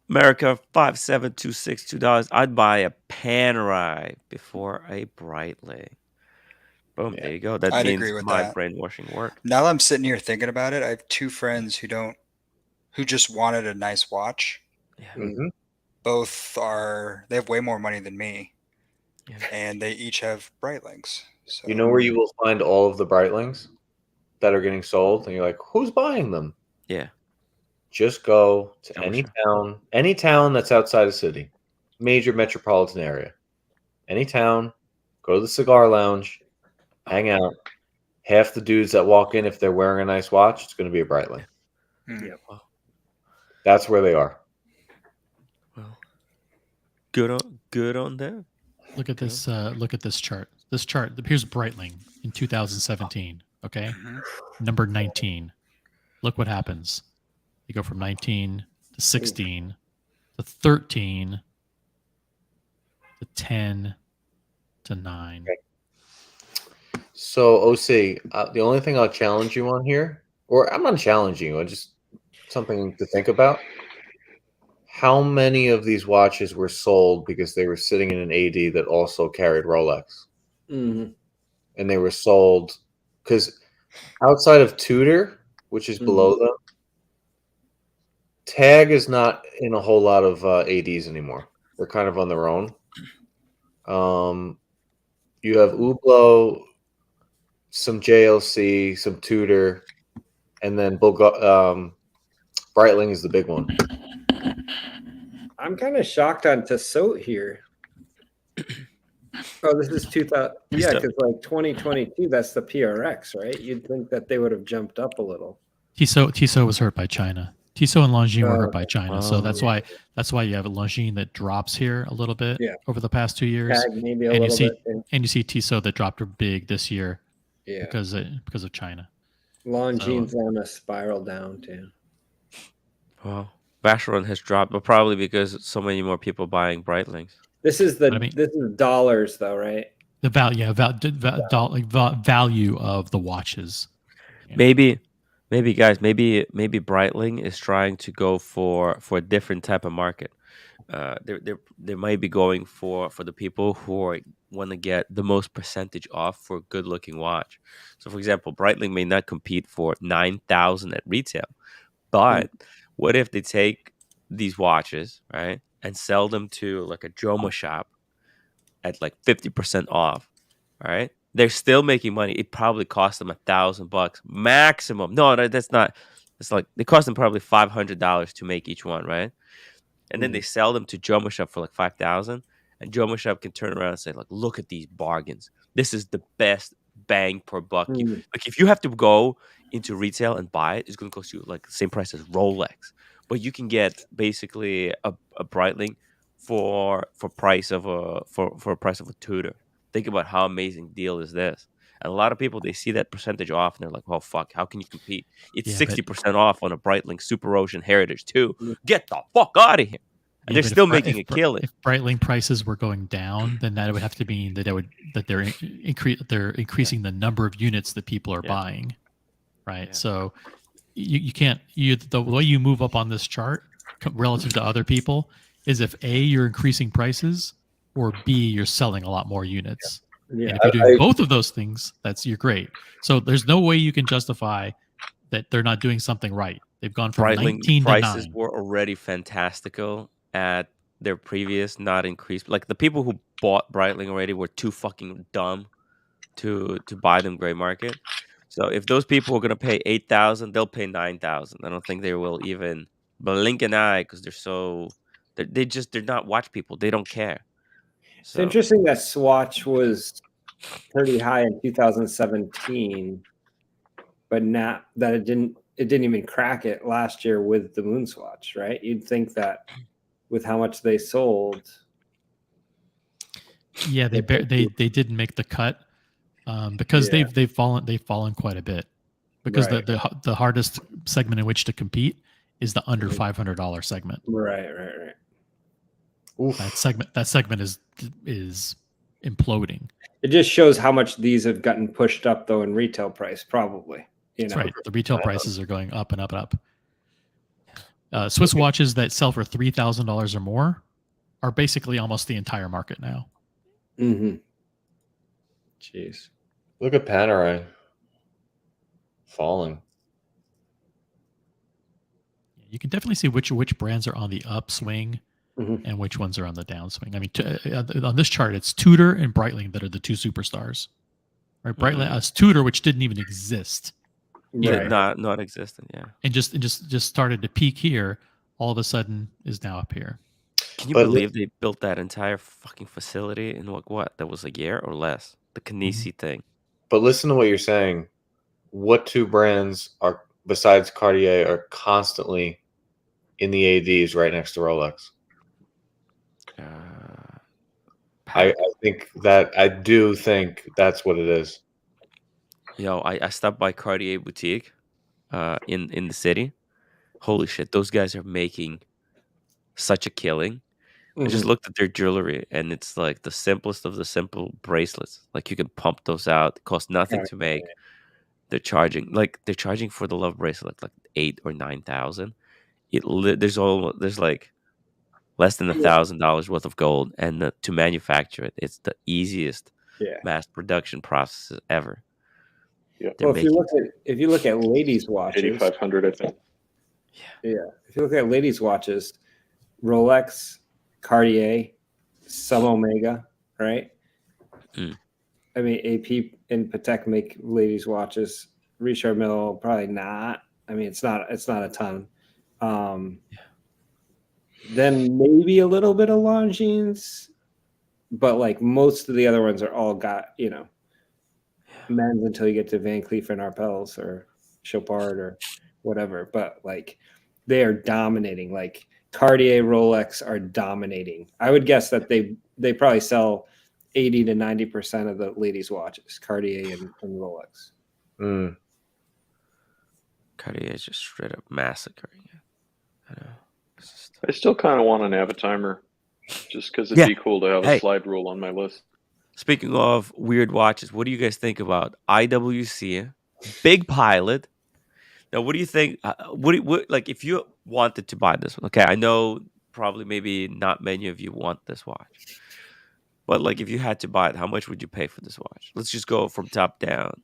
America 57262 I'd buy a Panerai before a Breitling. Boom, there you go. I'd agree with my that. brainwashing work. Now that I'm sitting here thinking about it, I have two friends who just wanted a nice watch. Yeah. Mm-hmm. Both they have way more money than me. Yeah. And they each have Breitlings. So. You know where you will find all of the Breitlings that are getting sold, and you're like, who's buying them? Yeah. Just go to any town that's outside a city, major metropolitan area. Any town, go to the cigar lounge, hang out. Half the dudes that walk in, if they're wearing a nice watch, it's going to be a Breitling. Yeah. That's where they are. Well, good on them. Look at this. Look at this chart. This chart. Here's Breitling in 2017. Okay, number 19. Look what happens. You go from 19 to 16 to 13 to 10 to 9. So, OC, the only thing I'll challenge you on here, or I'm not challenging you, just something to think about. How many of these watches were sold because they were sitting in an AD that also carried Rolex? Mm-hmm. And they were sold because outside of Tudor, which is below them, Tag is not in a whole lot of ADs anymore. They're kind of on their own. You have Hublot, some JLC, some Tudor, and then Breitling is the big one. I'm kind of shocked on Tissot here. Oh, this is 2000. Yeah, because like 2022, that's the PRX, right? You'd think that they would have jumped up a little. Tissot was hurt by China. Tissot and Longines were hurt by China, so that's why you have a Longines that drops here a little bit over the past 2 years. Tag maybe a little bit. And you see Tissot that dropped big this year, yeah, because of China. Longines on a spiral down too. Well, Vacheron has dropped, but probably because so many more people buying Breitlings. This is this is dollars though, right? The value of the watches. Maybe guys, maybe Breitling is trying to go for a different type of market. They might be going for the people who want to get the most percentage off for a good looking watch. So, for example, Breitling may not compete for 9,000 at retail, but what if they take these watches, right, and sell them to like a Joma shop at like 50% off? All right, they're still making money. It probably cost them $1,000 maximum. No, that's not. It's like they cost them probably $500 to make each one, right? And then they sell them to Joma Shop for like $5,000, and Joma Shop can turn around and say, like, look at these bargains. This is the best bang per buck. Like, if you have to go into retail and buy it, it's going to cost you like the same price as Rolex, but you can get basically a Breitling for price of a price of a Tudor. Think about how amazing deal is this. And a lot of people, they see that percentage off and they're like, "Oh fuck, how can you compete? It's 60% off on a Breitling Super Ocean Heritage 2. Get the fuck out of here!" And they're still making a killing. If Breitling prices were going down, then that would have to mean that they're increasing the number of units that people are buying, right? Yeah. So you can't. The way you move up on this chart relative to other people is if A, you're increasing prices, or B, you're selling a lot more units. Yeah. And if you're doing both of those things, you're great. So there's no way you can justify that they're not doing something right. They've gone from Breitling 19 to 9. Prices were already fantastical at their previous, not increased. Like the people who bought Breitling already were too fucking dumb to buy them gray market. So if those people are gonna pay 8,000, they'll pay 9,000. I don't think they will even blink an eye because they're not watch people. They don't care. So. It's interesting that Swatch was pretty high in 2017, but not that it didn't even crack it last year with the Moon Swatch, right? You'd think that with how much they sold. Yeah, they didn't make the cut because they've fallen quite a bit, because the hardest segment in which to compete is the under $500 segment. Right. Oof. That segment is imploding. It just shows how much these have gotten pushed up though in retail price, probably. That's right. The retail prices are going up and up and up. Swiss watches that sell for $3,000 or more are basically almost the entire market now. Mm-hmm. Jeez. Look at Panerai falling. You can definitely see which brands are on the upswing and which ones are on the downswing. I mean, on this chart, it's Tudor and Breitling that are the two superstars. Right, Breitling, Tudor, which didn't even exist. Yeah, not existent. Yeah, and just started to peak here. All of a sudden, is now up here. Can you believe they built that entire fucking facility in what? That was a year or less. The Canisi thing. But listen to what you're saying. What two brands are besides Cartier are constantly in the ADs right next to Rolex? I do think that's what it is. Yo, I stopped by Cartier boutique in the city. Holy shit, those guys are making such a killing. I just looked at their jewelry, and it's like the simplest of the simple bracelets. Like you can pump those out. It costs nothing to make. They're charging for the love bracelet like 8,000 or 9,000. There's like less than $1,000 worth of gold, and to manufacture it, it's the easiest mass production process ever. Yeah. Well, if you look at ladies' watches, 8,500, I think. Yeah. If you look at ladies' watches, Rolex, Cartier, some Omega, right? I mean, AP and Patek make ladies' watches. Richard Mille probably not. I mean, it's not a ton. Then maybe a little bit of Longines, but like most of the other ones are all got, men's until you get to Van Cleef and Arpels or Chopard or whatever. But like they are dominating. Like Cartier, Rolex are dominating. I would guess that they probably sell 80 to 90% of the ladies' watches, Cartier and Rolex. Cartier is just straight up massacring it. I know. I still kind of want an Avitimer, just because it'd be cool to have a slide rule on my list. Speaking of weird watches, what do you guys think about IWC, Big Pilot? Now, what do you think? What like if you wanted to buy this one? Okay, I know probably maybe not many of you want this watch, but like if you had to buy it, how much would you pay for this watch? Let's just go from top down.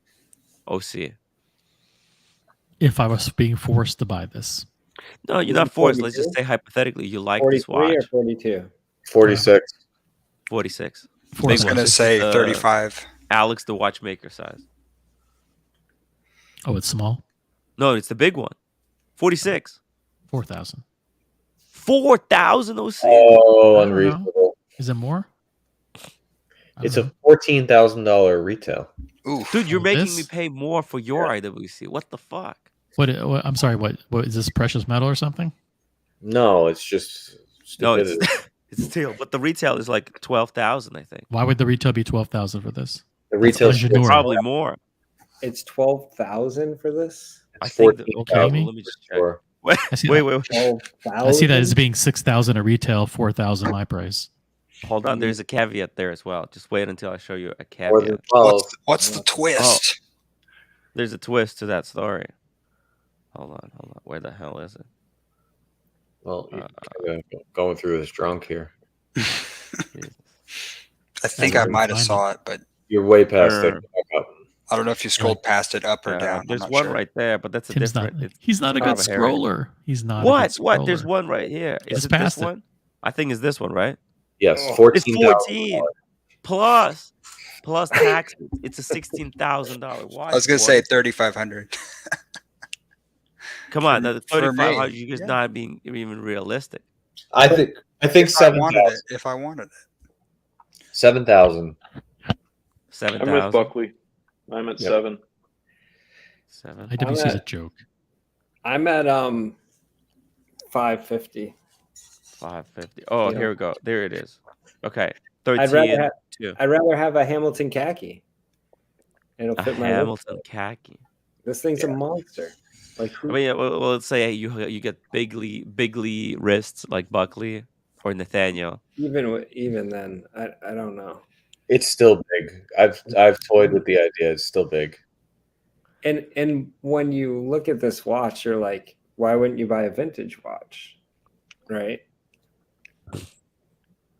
OC. If I was being forced to buy this. No, you're not forced. Let's just say hypothetically you like this watch. 43 or 42? 46. 46. I was going to say 35. Alex, the watchmaker size. Oh, it's small? No, it's the big one. 46. 4,000. 4,000 OC? Oh, unreasonable. Is it more? It's a $14,000 retail. Dude, you're making me pay more for your IWC. What the fuck? What? I'm sorry. What is this? Precious metal or something? No, it's just stupidity. No, it's steel. But the retail is like 12,000, I think. Why would the retail be 12,000 for this? The retail is probably more. It's 12,000 for this. I think. Let me just check. Wait. I see that as being 6,000 a retail, 4,000 my price. Hold on, there's a caveat there as well. Just wait until I show you a caveat. What's the twist? There's a twist to that story. Hold on. Where the hell is it? Well, you're going through this drunk here. I think I might have saw it, but you're way past it. I don't know if you scrolled past it up or down. There's one right there, but that's a different. He's not a good scroller. He's not. What? There's one right here. Is it this one? I think it's this one, right? Yes, It's 14 plus taxes. It's a $16,000 watch. I was gonna say 3,500. Come on, the 3,500. You guys not being even realistic. I think 7,000. If I wanted it, 7,000. 7,000. I'm with Buckley. I'm at 7. IWC is a joke. I'm at 550. 550. Oh, here we go. There it is. Okay, 13. I'd rather have a Hamilton khaki. It'll fit my Hamilton khaki. This thing's a monster. Like, I mean, well, let's say you get bigly wrists like Buckley or Nathaniel. Even then, I don't know. It's still big. I've toyed with the idea. It's still big. And when you look at this watch, you're like, why wouldn't you buy a vintage watch, right?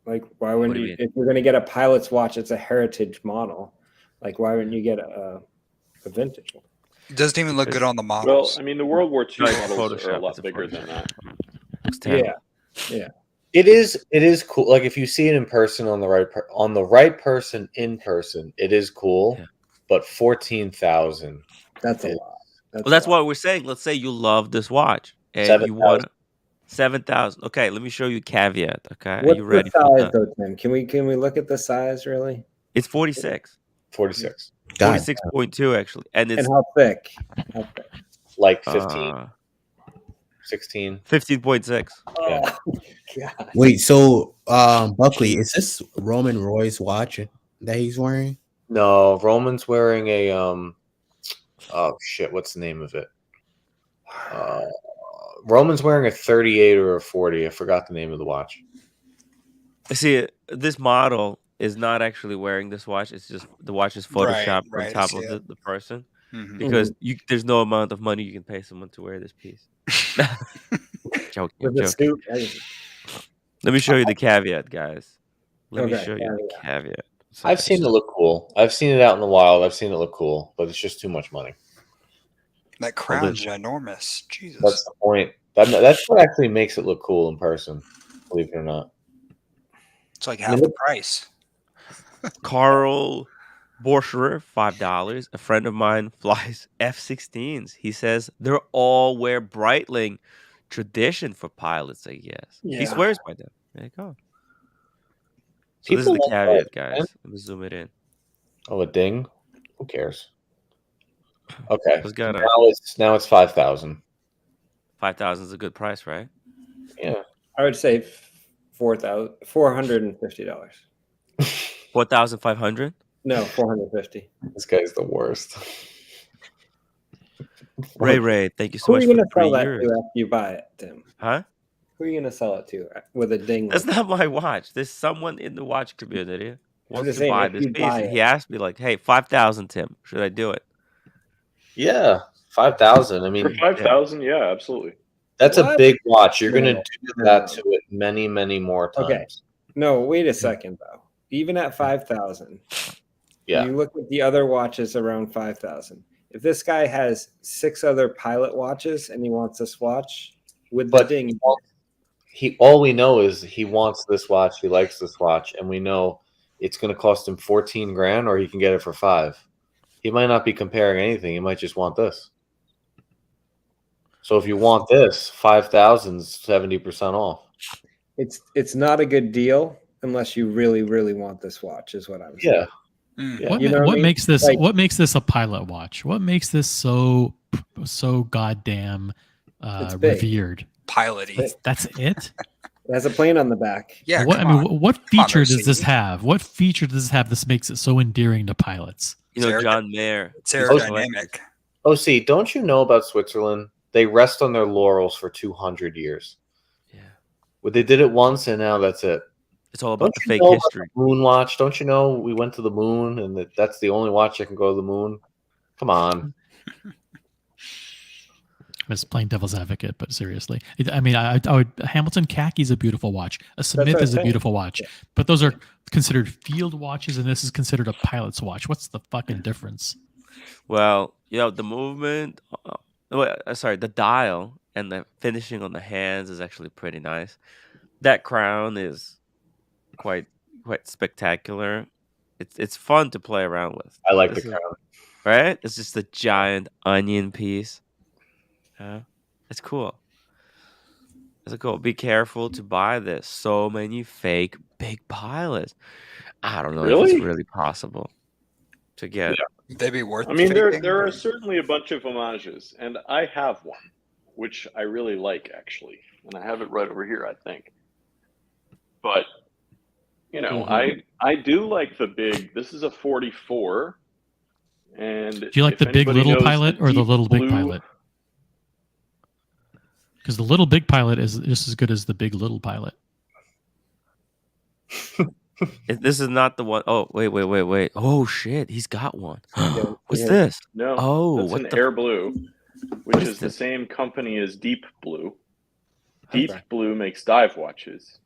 Like, why wouldn't you? If you're going to get a pilot's watch, it's a heritage model. Like, why wouldn't you get a vintage one? it doesn't even look good on the models. Well, I mean, the World War II models are a lot bigger than that. Yeah. It is cool. Like if you see it in person on the right person in person, it is cool. Yeah. But 14,000. That's a lot. That's what we're saying. Let's say you love this watch and 7, you want 7,000. Okay, let me show you caveat. Okay, what's are you ready the size, for though, Tim? Can we look at the size really? It's 46. 46. 46.2 actually, and it's how thick? Like 15. 16. 15.6. Yeah. God. Wait, so Buckley, is this Roman Roy's watch that he's wearing? No, Roman's wearing a oh shit, what's the name of it? Roman's wearing a 38 or a 40. I forgot the name of the watch. See, this model is not actually wearing this watch. It's just the watch is photoshopped on top of the person. Mm-hmm. Because there's no amount of money you can pay someone to wear this piece. Joking. Let me show you the caveat, guys. Let me Okay, show you the caveat. I've seen it look cool. I've seen it out in the wild. I've seen it look cool, but it's just too much money. That crown's ginormous. Jesus. That's the point. That's what actually makes it look cool in person, believe it or not. It's like half the price. Carl Borscherer, $5. A friend of mine flies F-16s. He says they're all wear Breitling. Tradition for pilots, I guess. He Yeah. swears by them. There you go. So this is People the like caveat, that, guys. man. Let me zoom it in. Oh, a ding? Who cares? Okay. What's going on? Now it's 5,000. 5,000 is a good price, right? Yeah. I would say $450. 4,500? No, 450. This guy's the worst. Ray, thank you so Who are much you for gonna 3 sell that years. to after you buy it, Tim? Huh? Who are you gonna sell it to with a ding? That's not my watch. There's someone in the watch community wants just to saying, buy if this you piece. buy He it. asked me like, "Hey, 5,000, Tim. Should I do it?" Yeah, 5,000. I mean, For 5,000, yeah, absolutely. that's a What? big watch. You're gonna No. do that to it many, many more times. Okay. No, wait a second though. Even at 5,000, Yeah. you look at the other watches around 5,000. If this guy has 6 other pilot watches and he wants this watch with the ding, all we know is he wants this watch. He likes this watch, and we know it's going to cost him 14 grand, or he can get it for 5. He might not be comparing anything. He might just want this. So if you want this, 5,000 is 70% off. it's not a good deal unless you really, really want this watch, is what I'm saying. Yeah. What, You know what I mean? makes this Like- what makes this a pilot watch? What makes this so goddamn It's big. revered? Piloty. That's it. It has a plane on the back. Yeah. What, I come mean, on. what Come on, feature does RC. this have? What feature does this have? This makes it so endearing to pilots. You know, John Mayer. It's aerodynamic. OC, don't you know about Switzerland? They rest on their laurels for 200 years. Yeah. Well, they did it once, and now that's it. It's all about the Don't you fake know about history. the moon watch? Don't you know we went to the moon, and that's the only watch that can go to the moon? Come on. I'm just playing devil's advocate, but seriously, I mean, I would. Hamilton khaki is a beautiful watch. A Smith what is I'm a saying. beautiful watch, but those are considered field watches, and this is considered a pilot's watch. What's the fucking difference? Well, the movement. The dial and the finishing on the hands is actually pretty nice. That crown is quite spectacular. It's fun to play around with. I like This the is- crown. Right? It's just a giant onion piece. Yeah, it's cool. It's cool. Be careful to buy this. So many fake big pilots. I don't know if Really? it's really possible to get. They'd be worth. I mean, faking, there are but- certainly a bunch of homages, and I have one, which I really like, actually. And I have it right over here, I think. But, I do like the big, this is a 44. And Do you like if the big anybody little knows pilot or the deep little big blue- pilot? Because the little big pilot is just as good as the big little pilot. This is not the one. Oh, wait. Oh, shit. He's got one. What's yeah. this? No, Oh, that's what an the? Air Blue, which is is the this? same company as Deep Blue. Deep Okay. Blue makes dive watches.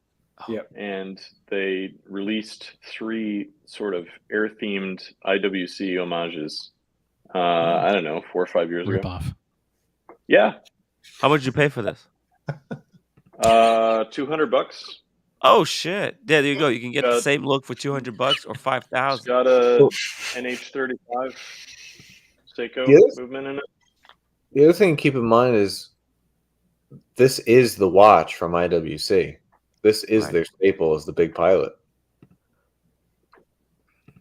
Yep. And they released 3 sort of air-themed IWC homages. I don't know, 4 or 5 years Rip ago. off. Yeah, How much did you pay for this? $200. Oh shit! Yeah, there you go. You can get the Got- same look for $200 or It's 5,000. got a NH35 Seiko Yes. movement in it. The other thing to keep in mind is this is the watch from IWC. This is Right. their staple as the big pilot.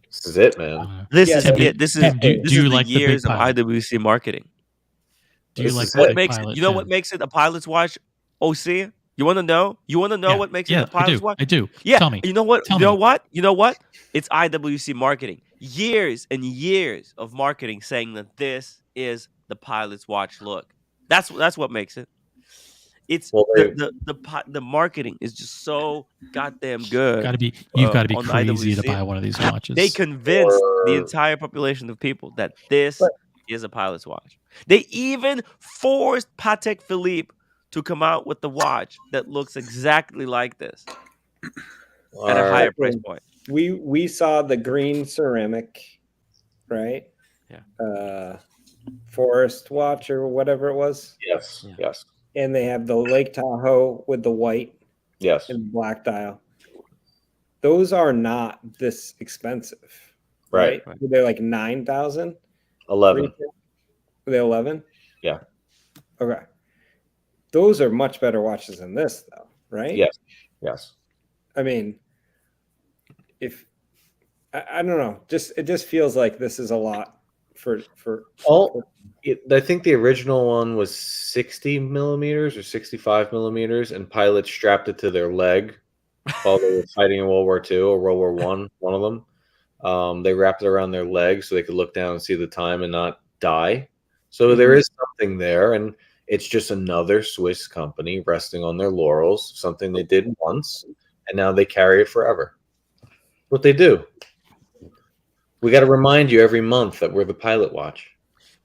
This is it, man. This Yeah, is Tim, it. This is Tim, do this you is like the the big years of pilot? IWC marketing. Do you This like is the it. What big makes pilot? it? You know what Tim? makes it a pilot's watch? OC, you want to know? You want to know Yeah, what makes yeah, it a pilot's watch? I do. Yeah. Tell me. You know what? Tell You know me. what? You know what? It's IWC marketing. Years and years of marketing saying that this is the pilot's watch look. That's what makes it. It's Well, the marketing is just so goddamn good. You've got to be on crazy to IWC. buy one of these watches. They convinced the Or- entire population of people that this is a pilot's watch. They even forced Patek Philippe to come out with the watch that looks exactly like this. at a higher price point. We saw the green ceramic, right? Yeah. Forest Watch or whatever it was. Yes. Yeah. Yes. And they have the Lake Tahoe with the white. Yes. And black dial. Those are not this expensive, right? They're like 9,000. 11. They're 11. Yeah. Okay. Those are much better watches than this, though, right? Yes. Yes. I mean, if I don't know, it just feels like this is a lot for. I think the original one was 60 millimeters or 65 millimeters, and pilots strapped it to their leg while they were fighting in World War II or World War I. One of them, they wrapped it around their leg so they could look down and see the time and not die. So there is something there, and it's just another Swiss company resting on their laurels, something they did once, and now they carry it forever. What they do. We got to remind you every month that we're the pilot watch.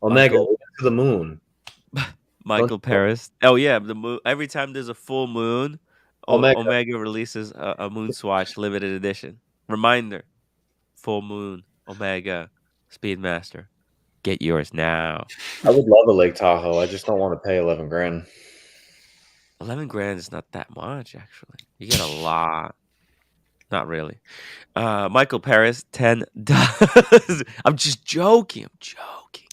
Omega, we went to the moon. Michael Paris. Oh yeah, the moon. Every time there's a full moon, Omega releases a moon swatch limited edition. Reminder: full moon, Omega, Speedmaster. Get yours now. I would love a Lake Tahoe. I just don't want to pay 11 grand. 11 grand is not that much, actually. You get a lot. Not really. Michael Paris, $10. I'm just joking. I'm joking.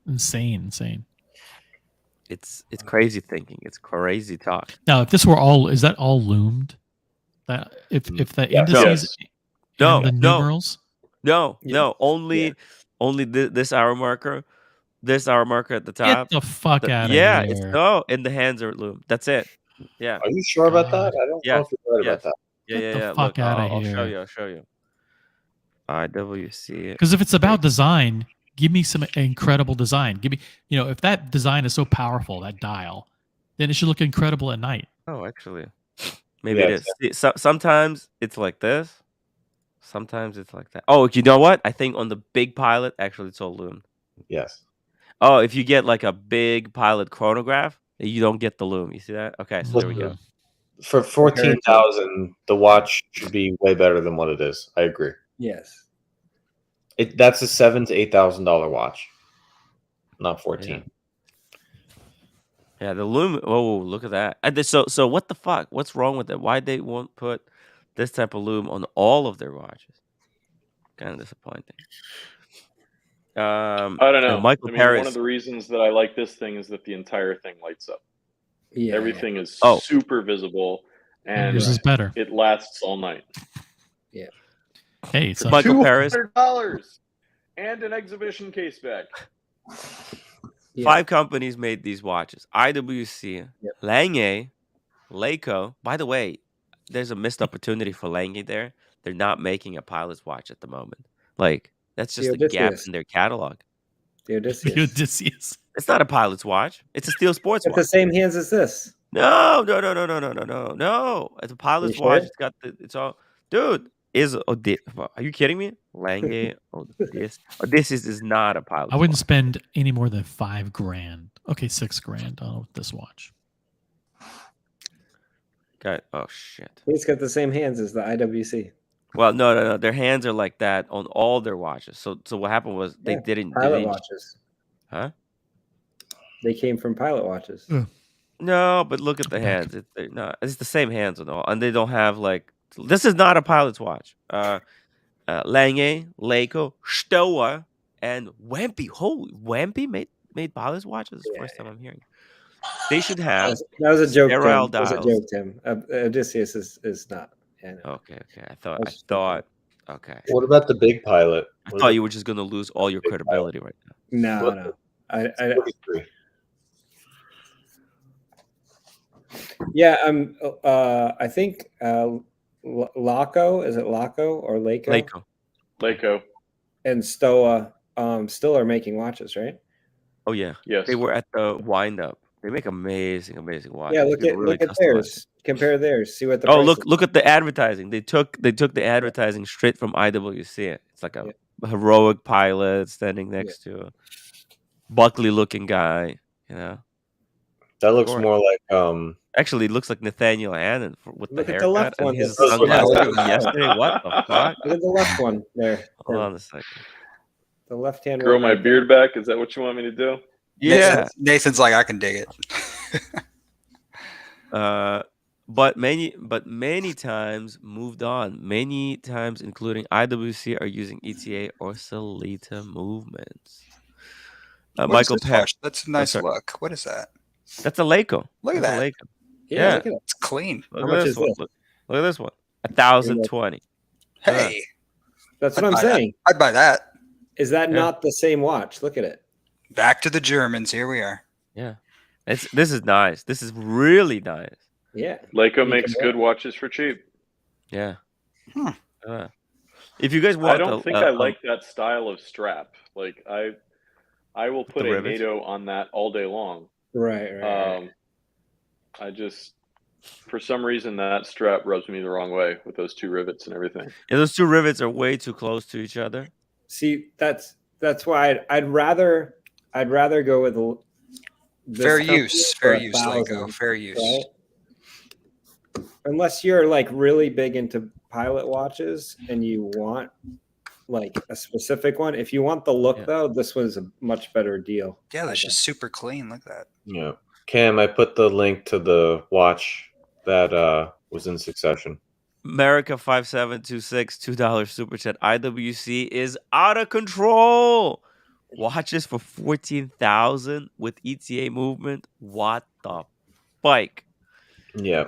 Insane. It's crazy thinking. It's crazy talk. Now, if this were all, is that all loomed? That if the indices and the numerals? No. Only this hour marker. This hour marker at the top. Get the fuck out of here. Yeah, and the hands are loomed. That's it. Yeah. Are you sure about that? I don't know if you're right about that. Yeah. Get the fuck out of here. I'll show you. IWC. Because if it's about design, give me some incredible design. Give me, if that design is so powerful, that dial, then it should look incredible at night. Oh, actually, maybe it is. Sometimes it's like this. Sometimes it's like that. Oh, you know what? I think on the big pilot, actually, it's all loomed. Yes. Oh, if you get like a big pilot chronograph, you don't get the loom. You see that? Okay, so there we go. For 14,000, the watch should be way better than what it is. I agree. Yes. That's a $7,000 to $8,000 watch, not 14. Yeah, the loom. Oh, look at that. And so what the fuck? What's wrong with it? Why they won't put this type of loom on all of their watches? Kind of disappointing. I don't know. Michael Paris. One of the reasons that I like this thing is that the entire thing lights up. Yeah. Everything is super visible, and Yours is better. It lasts all night. Yeah. Hey, so Michael Paris. $200 and an exhibition case back. 5 companies made these watches: IWC, Lange, Leico. By the way, there's a missed opportunity for Lange there. They're not making a pilot's watch at the moment. Like, that's just a gap in their catalog. The Odysseus. It's not a pilot's watch. It's a steel sports watch. It's the same hands as this. No. It's a pilot's watch. Sure? It's got it's all. Dude, are you kidding me? Lange, Odysseus is not a pilot's I wouldn't watch. spend any more than $5,000. Okay, $6,000 on this watch. Okay. Oh shit. It's got the same hands as the IWC. Well, no. Their hands are like that on all their watches. So what happened was they didn't pilot watches. Huh? They came from pilot watches. No, but look at the hands. It's the same hands on all, and they don't have like. This is not a pilot's watch. Lange, Leico, Stoa, and Wempy. Holy, Wempy made pilot's watches. It's the first time I'm hearing. They should have. That was a joke. Sterile Tim. That was a joke, Tim. Odysseus is not. Yeah, no. Okay. I thought. Okay. What about the big pilot? I thought you were just gonna lose all your credibility right now. No. I think Laco, is it Laco or Leico? Leico. And Stoa still are making watches, right? Oh yeah. Yes. They were at the wind up. They make amazing watches. Yeah, look at theirs. Compare theirs. See what the price look at the advertising. They took the advertising straight from IWC. It's like a heroic pilot standing next to a Buckley looking guy, That looks more like Actually, it looks like Nathaniel Hannon with Look the at the haircut left and one. his That's sunglasses what from yesterday. What the fuck? Look at the left one there. Hold on a second. The left hand Grow one. my beard back. Is that what you want me to do? Yeah. Nathan's like, I can dig it. But many times moved on. Many times, including IWC, are using ETA or Salita movements. Michael Parrish. That's a nice look. What is that? That's a Leico. Look at That's that. a Leico. Yeah, look at it. It's clean. Look at this one. Look at this one. 1,020. Hey, that's what I'm saying. I'd buy that. Is that not the same watch? Look at it. Back to the Germans. Here we are. Yeah, this is nice. This is really nice. Yeah, Leica makes good watches for cheap. Yeah. If you guys want, I don't think I like that style of strap. Like I will put a NATO on that all day long. Right. I just, for some reason, that strap rubs me the wrong way with those two rivets and everything. Yeah, those two rivets are way too close to each other. See, that's why I'd rather go with Fair use, Leico. Fair use. Right? Unless you're like really big into pilot watches and you want like a specific one. If you want the look though, this was a much better deal. Yeah, that's just super clean. Look at that. Yeah. Cam, I put the link to the watch that was in succession. America 5726 $2 super chat. IWC is out of control. Watches for 14,000 with ETA movement. What the bike? Yeah.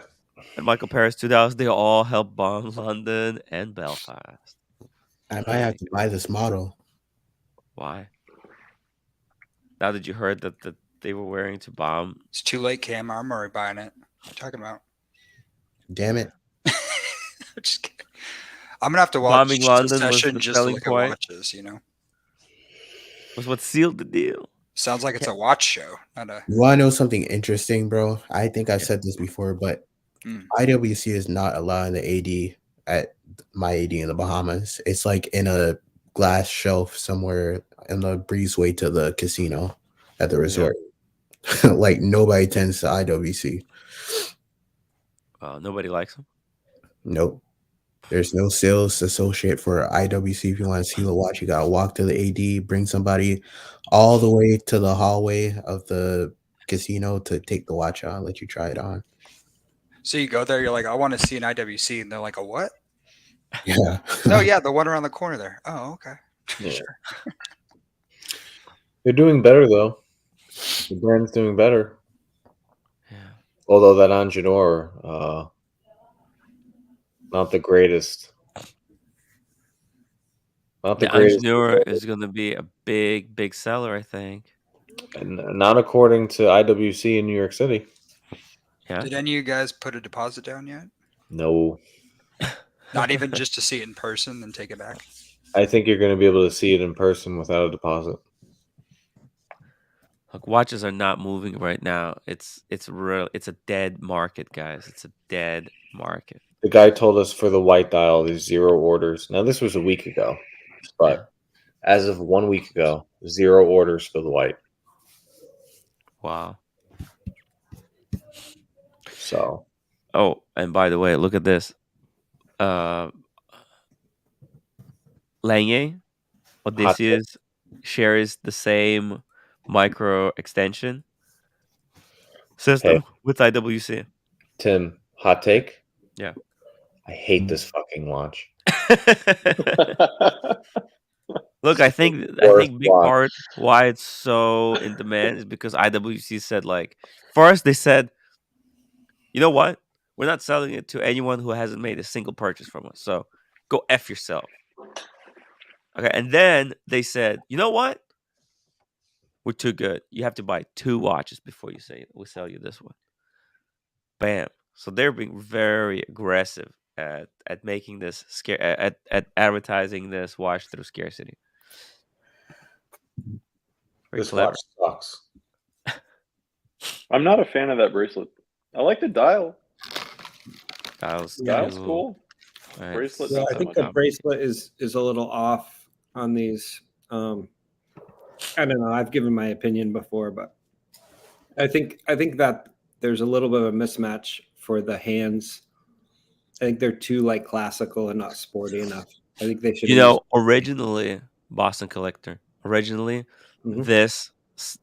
And Michael Paris $2. They all help bomb London and Belfast. I might have to buy this model. Why? Now that you heard that they were wearing to bomb. It's too late, Cam. I'm already buying it. What are you talking about? Damn it. Just kidding. I'm gonna have to watch Bombing London session was the just to selling look point. at watches, you know. Was what sealed the deal. Sounds like it's a watch show, not a. You want to know something interesting, bro? I think I've said this before, but IWC is not allowing the AD at my AD in the Bahamas. It's like in a glass shelf somewhere in the breezeway to the casino at the resort. Yeah. Like nobody tends to IWC. Nobody likes them. Nope. There's no sales associate for IWC. If you want to see the watch, you gotta walk to the AD, bring somebody all the way to the hallway of the casino to take the watch on, let you try it on. So you go there, you're like, I want to see an IWC, and they're like, a what? Yeah. Oh yeah, the one around the corner there. Oh, okay. Yeah. Sure. They're doing better though. The brand's doing better. Yeah. Although that Anjanor, not the greatest. Not the greatest. Anjanor is going to be a big seller, I think. And not according to IWC in New York City. Yeah. Did any of you guys put a deposit down yet? No. Not even just to see it in person and take it back? I think you're going to be able to see it in person without a deposit. Look, watches are not moving right now. It's a dead market, guys. It's a dead market. The guy told us for the white dial, there's 0 orders. Now, this was a week ago, but as of 1 week ago, 0 orders for the white. Wow. So. Oh, and by the way, look at this. Lange, Odysseus shares the same micro extension system with IWC. Tim, hot take? Yeah. I hate this fucking watch. Look, I think big part why it's so in demand is because IWC said, like, first they said, you know what? We're not selling it to anyone who hasn't made a single purchase from us. So go F yourself. Okay. And then they said, you know what? We're too good. You have to buy 2 watches before you say we'll sell you this one. Bam. So they're being very aggressive at making this at advertising this watch through scarcity. Very this clever. watch sucks. I'm not a fan of that bracelet. I like the dial. Dial's cool. Right. Bracelet. Yeah, I think the bracelet is a little off on these. I don't know. I've given my opinion before, but I think that there's a little bit of a mismatch for the hands. I think they're too like classical and not sporty enough. I think they should. You know, originally, Boston Collector, Mhm.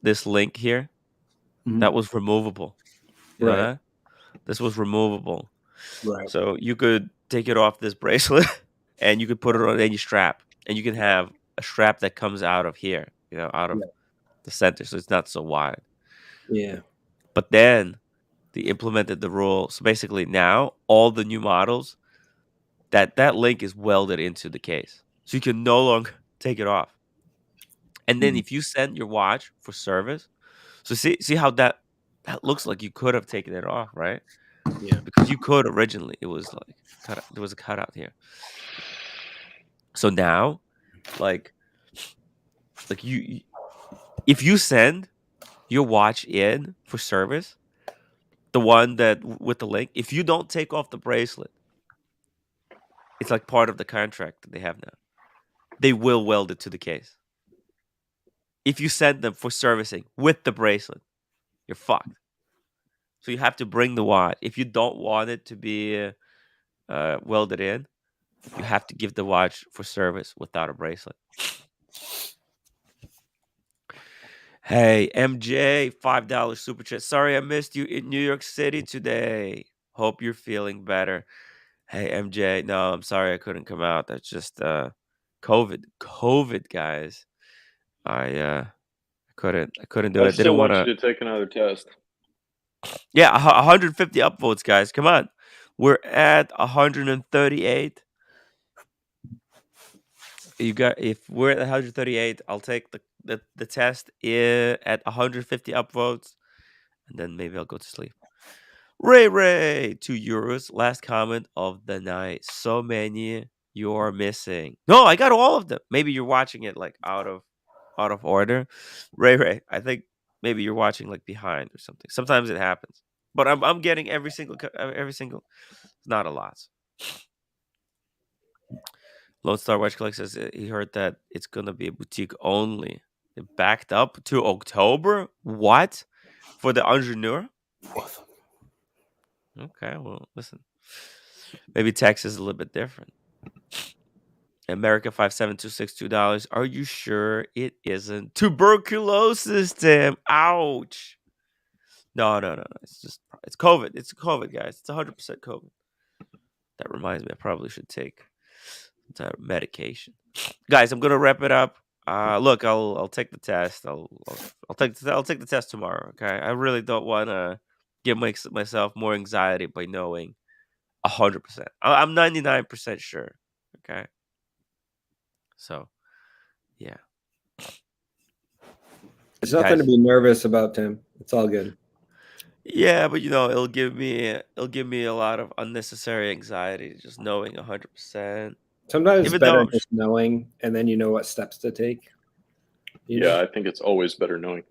this link here, Mhm. that was removable. You know Right. that? This was removable. Right. So you could take it off this bracelet and you could put it on any strap. And you can have a strap that comes out of here, you know, out of Yeah. the center. So it's not so wide. Yeah. But then they implemented the rule. So basically now all the new models, that link is welded into the case. So you can no longer take it off. And then if you send your watch for service, so see how that looks like you could have taken it off, right? Yeah. Because you could originally. It was like there was a cutout here. So now, like you if you send your watch in for service, the one that with the link, if you don't take off the bracelet, it's like part of the contract that they have now. They will weld it to the case. If you send them for servicing with the bracelet, you're fucked. So you have to bring the watch. If you don't want it to be welded in, you have to give the watch for service without a bracelet. Hey, MJ, $5 super chat. Sorry I missed you in New York City today. Hope you're feeling better. Hey, MJ. No, I'm sorry I couldn't come out. That's just COVID, guys. I couldn't do I it. still Didn't want want to. you to take another test. Yeah, 150 upvotes, guys. Come on. We're at 138. If we're at 138, I'll take the test at 150 upvotes, and then maybe I'll go to sleep. Ray, €2. Last comment of the night. So many you're missing. No, I got all of them. Maybe you're watching it like out of order. Ray, I think maybe you're watching like behind or something. Sometimes it happens, but I'm getting every single. It's not a lot. Lone Star Watch Collect says he heard that it's gonna be a boutique only. It backed up to October. What for the entrepreneur? Okay, well, listen. Maybe Texas is a little bit different. America 57262 $2. Are you sure it isn't tuberculosis, Tim? Ouch. No. It's COVID. It's COVID, guys. It's 100% COVID. That reminds me, I probably should take medication. Guys, I'm gonna wrap it up. Look, I'll take the test. I'll take the test tomorrow. Okay, I really don't want to give myself more anxiety by knowing 100%. I'm 99% sure. Okay, so yeah, There's nothing to be nervous about, Tim. It's all good. Yeah, but it'll give me a lot of unnecessary anxiety just knowing 100%. Sometimes it's better just knowing, and then you know what steps to take. Yeah, I think it's always better knowing.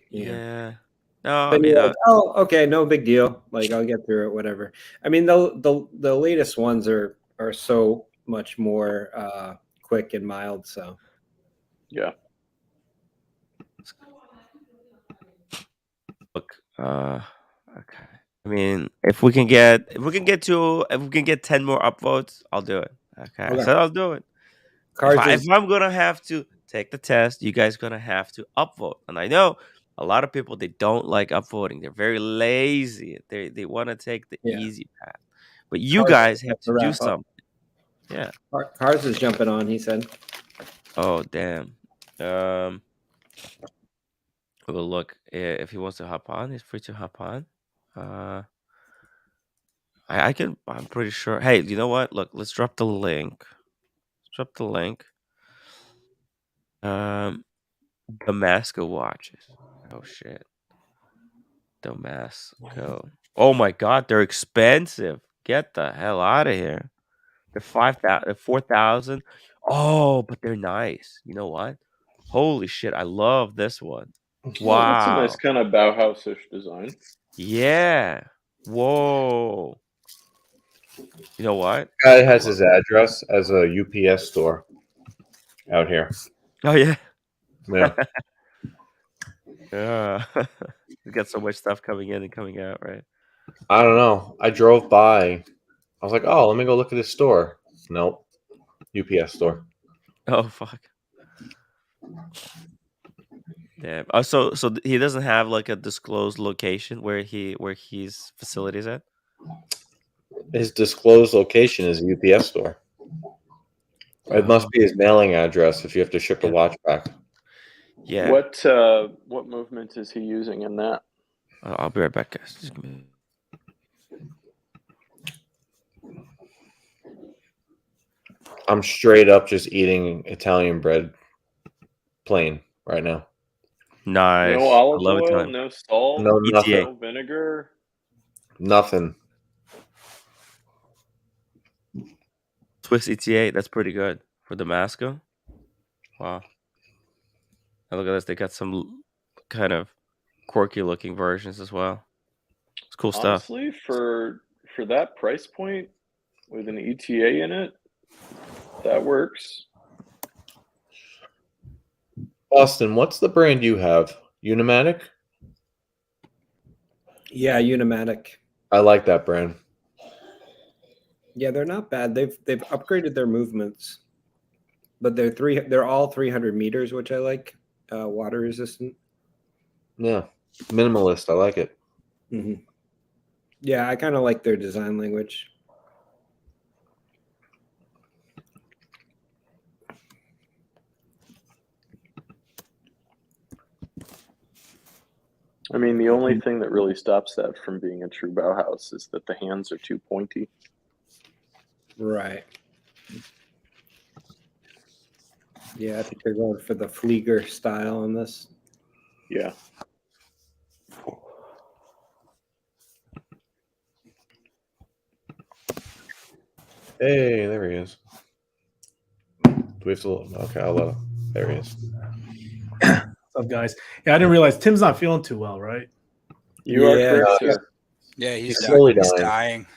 Yeah. No, I mean, like, oh, okay, no big deal. Like, I'll get through it, whatever. I mean, the latest ones are so much more quick and mild. So, yeah. Look, okay. I mean, if we can get 10 more upvotes, I'll do it. Okay. So I'll do it. If I'm gonna have to take the test, you guys gonna have to upvote. And I know a lot of people, they don't like upvoting. They're very lazy. They want to take the easy path. But you guys have to do something. Yeah. Cars is jumping on, he said. Oh, damn. Well, look, if he wants to hop on, he's free to hop on. I can. I'm pretty sure. Hey, you know what? Look, let's drop the link. Damasco watches. Oh shit. Damasco. Oh my god, they're expensive. Get the hell out of here. They're 5,000, 4,000. Oh, but they're nice. You know what? Holy shit, I love this one. Well, that's a Wow. nice kind of Bauhaus-ish design. Yeah. Whoa. You know what? Guy has his address as a UPS store out here. Oh yeah. Yeah. Yeah. The got so much stuff coming in and coming out, right? I don't know. I drove by. I was like, oh, let me go look at this store. Nope. UPS store. Oh fuck. Damn. So he doesn't have like a disclosed location where his facilities at? His disclosed location is a UPS store. It must be his mailing address if you have to ship a watch back. Yeah. What movement is he using in that? I'll be right back, guys. Just give me... I'm straight up just eating Italian bread plain right now. Nice. No olive I love oil, Italian. no salt, No nothing. ETA. no vinegar. Nothing. Swiss ETA. That's pretty good for Damasco. Wow. And look at this. They got some kind of quirky looking versions as well. It's cool stuff. Honestly, for that price point with an ETA in it, that works. Austin, what's the brand you have? Unimatic? Yeah, Unimatic. I like that brand. Yeah, they're not bad. They've upgraded their movements, but they're all 300 meters, which I like. Water resistant. Yeah, minimalist. I like it. Mm-hmm. Yeah, I kind of like their design language. I mean, the only thing that really stops that from being a true Bauhaus is that the hands are too pointy. Right. Yeah, I think they're going for the Flieger style on this. Yeah. Hey, there he is. Do we have to? Okay, I'll let him. There he is. What's up, guys? Yeah, I didn't realize Tim's not feeling too well, right? You are correct, sir. Yeah, he's slowly dying.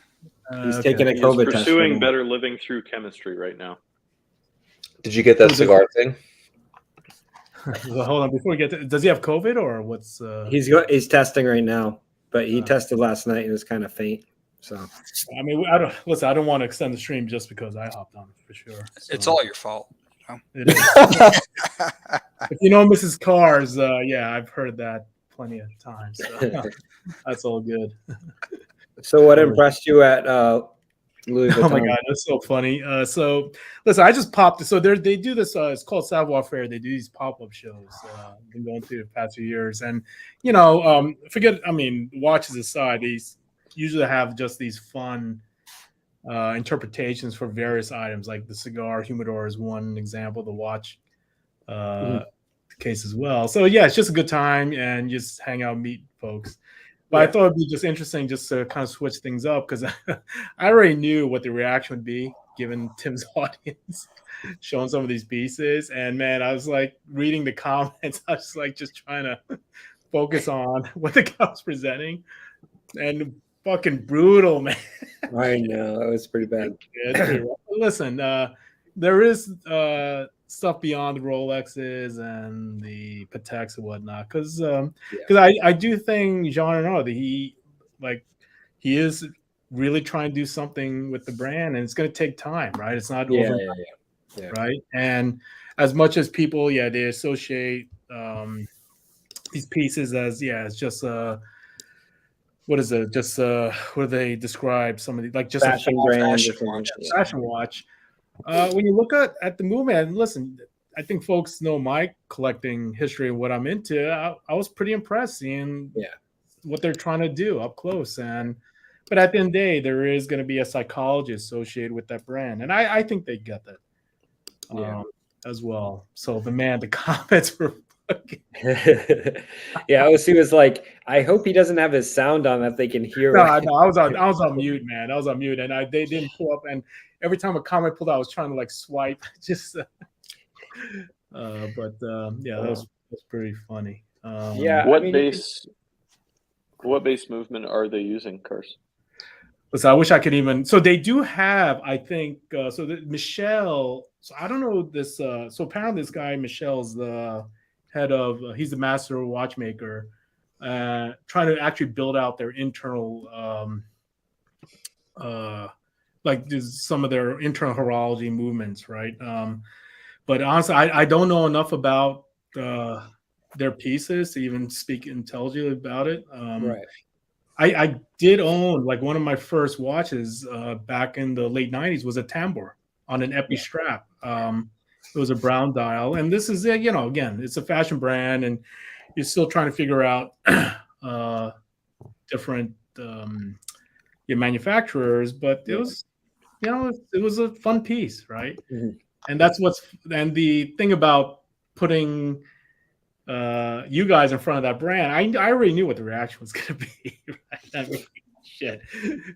He's taking a He is COVID test. pursuing better living through chemistry right now. Did you get that cigar thing? Well, hold on, before we get to, does he have COVID or what's? He's testing right now, but he tested last night and was kind of faint. So, I mean, I don't want to extend the stream just because I hopped on for sure. So. It's all your fault. It is. If you know Mrs. Cars, yeah, I've heard that plenty of times. So that's all good. So, what impressed you at Louis Vuitton? Oh my god, that's so funny. So, listen, I just popped. So they do this. It's called Savoir Faire. They do these pop-up shows. Been going through the past few years, and forget. I mean, watches aside, these usually have just these fun interpretations for various items, like the cigar humidor is one example. The watch case as well. So yeah, it's just a good time and just hang out, meet folks. But I thought it'd be just interesting just to kind of switch things up because I already knew what the reaction would be given Tim's audience showing some of these pieces. And man, I was like reading the comments. I was like just trying to focus on what the guy was presenting. And fucking brutal, man. I know. That was pretty bad. Yeah, it's pretty rough. Listen, there is stuff beyond the Rolexes and the Pateks and whatnot, because I do think Jean Renaud that he is really trying to do something with the brand, and it's going to take time, right? It's not overnight, right? And as much as people, they associate these pieces as it's just what is it? Just what do they describe somebody like just fashion a brand, fashion watch. When you look at the movement, and listen, I think folks know my collecting history and what I'm into. I was pretty impressed seeing what they're trying to do up close. But at the end of the day, there is going to be a psychology associated with that brand, and I think they get that as well. So the comments were. He was like, I hope he doesn't have his sound on that they can hear. No, I was on mute, man. I was on mute, and they didn't pull up. And every time a comment pulled out, I was trying to like swipe. Just, that was pretty funny. What base movement are they using, Cars? Listen, I wish I could even. So they do have, I think. Michel. So I don't know this. So apparently, this guy Michel's the head of. He's the master watchmaker trying to actually build out their internal, like some of their internal horology movements, right? But honestly, I don't know enough about their pieces to even speak intelligently about it. Right. I did own, like, one of my first watches back in the late 90s was a tambour on an epi strap. It was a brown dial, and this is, you know, again, it's a fashion brand, and you're still trying to figure out different your manufacturers, but it was, you know, it was a fun piece, right? And that's and the thing about putting you guys in front of that brand, I already knew what the reaction was going to be. Right? I mean, shit,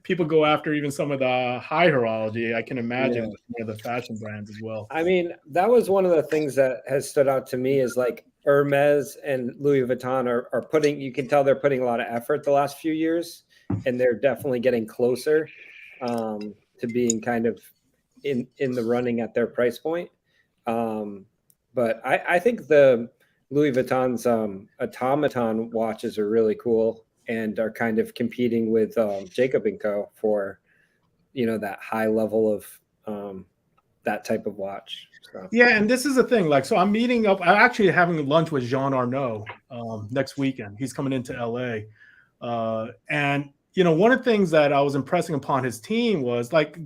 people go after even some of the high horology. I can imagine with the fashion brands as well. I mean, that was one of the things that has stood out to me is like Hermes and Louis Vuitton are putting, you can tell they're putting a lot of effort the last few years, and they're definitely getting closer to being kind of in the running at their price point. But I think the Louis Vuitton's automaton watches are really cool and are kind of competing with Jacob & Co. for, you know, that high level of that type of watch. So. Yeah, and this is the thing. Like, so I'm meeting up. I'm actually having lunch with Jean Arnaud next weekend. He's coming into LA, and you know, one of the things that I was impressing upon his team was, like,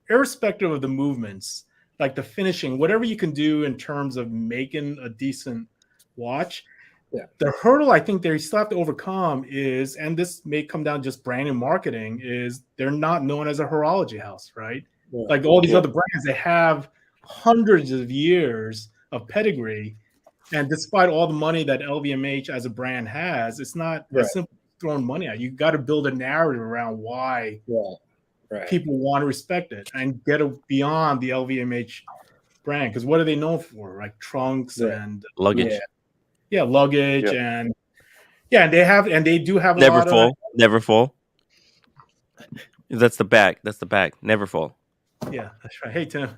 irrespective of the movements, like the finishing, whatever you can do in terms of making a decent watch. Yeah. The hurdle I think they still have to overcome is, and this may come down just brand and marketing, is they're not known as a horology house, right? Yeah. Like all these other brands, they have hundreds of years of pedigree, and despite all the money that LVMH as a brand has, it's not as simple as throwing money at. You got to build a narrative around why people want to respect it and get beyond the LVMH brand. Because what are they known for? Like trunks and luggage. Yeah, luggage and they do have never a lot fall, of never fall. That's the bag. That's the bag. Never fall. Yeah, that's right. Hey, Tim.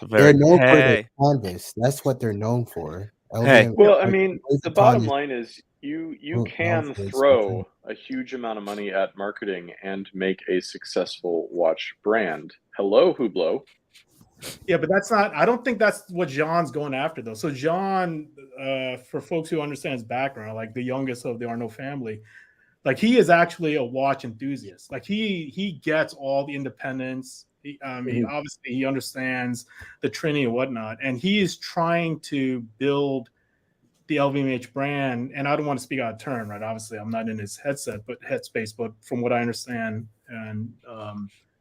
They're known for their canvas. That's what they're known for. Well, I mean, the bottom line is you can throw a huge amount of money at marketing and make a successful watch brand. Hello, Hublot. Yeah, but that's not, I don't think that's what Jean's going after, though. So Jean, for folks who understand his background, like the youngest of the Arnaud family, like he is actually a watch enthusiast. Like he gets all the independence. Obviously he understands the Trinity and whatnot, and he is trying to build the LVMH brand. And I don't want to speak out of turn, right? Obviously, I'm not in his headspace, but from what I understand and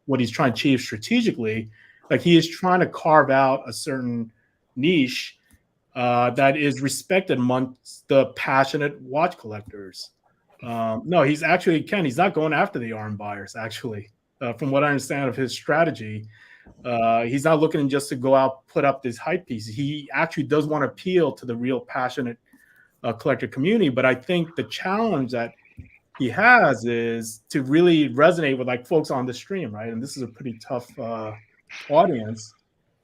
what he's trying to achieve strategically, like he is trying to carve out a certain niche that is respected amongst the passionate watch collectors. No, he's actually, Ken, he's not going after the arm buyers, actually. From what I understand of his strategy, he's not looking just to go out, put up this hype piece. He actually does want to appeal to the real passionate collector community. But I think the challenge that he has is to really resonate with like folks on the stream, right? And this is a pretty tough audience,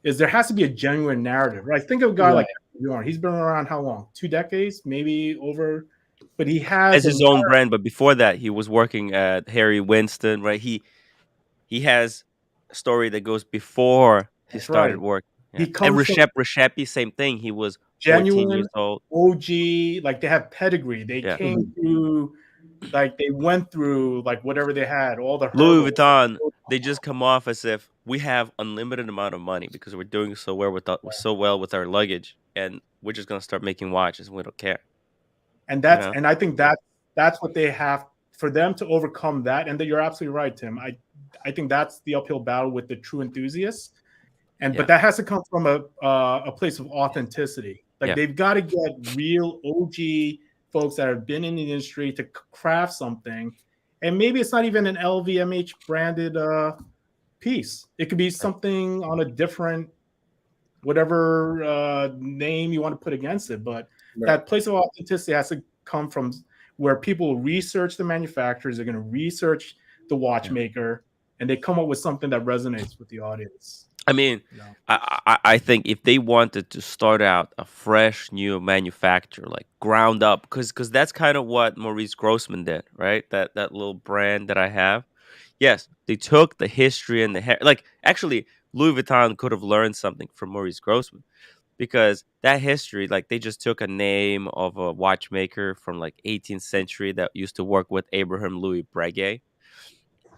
is there has to be a genuine narrative, right? Think of a guy like Bjorn. He's been around how long? 2 decades, maybe over. But he has his own brand. But before that, he was working at Harry Winston, right? He has a story that goes before he started working. Yeah. He comes and Reshepi, same thing. He was genuine 14 years old. OG, like they have pedigree. They came through, like they went through like whatever they had, all the Louis Vuitton. They just come off as if we have unlimited amount of money because we're doing so well with our luggage, and we're just gonna start making watches and we don't care. And that's and I think that's what they have for them to overcome that. And you're absolutely right, Tim. I think that's the uphill battle with the true enthusiasts. But that has to come from a place of authenticity. Like they've got to get real OG folks that have been in the industry to craft something. And maybe it's not even an LVMH branded piece. It could be something on a different, whatever name you want to put against it. But that place of authenticity has to come from where people research the manufacturers. They're going to research the watchmaker, and they come up with something that resonates with the audience. I mean, I think if they wanted to start out a fresh new manufacturer, like ground up, because that's kind of what Maurice Grossman did, right? That little brand that I have. Yes, they took the history and like actually Louis Vuitton could have learned something from Maurice Grossman because that history, like they just took a name of a watchmaker from like 18th century that used to work with Abraham Louis Breguet.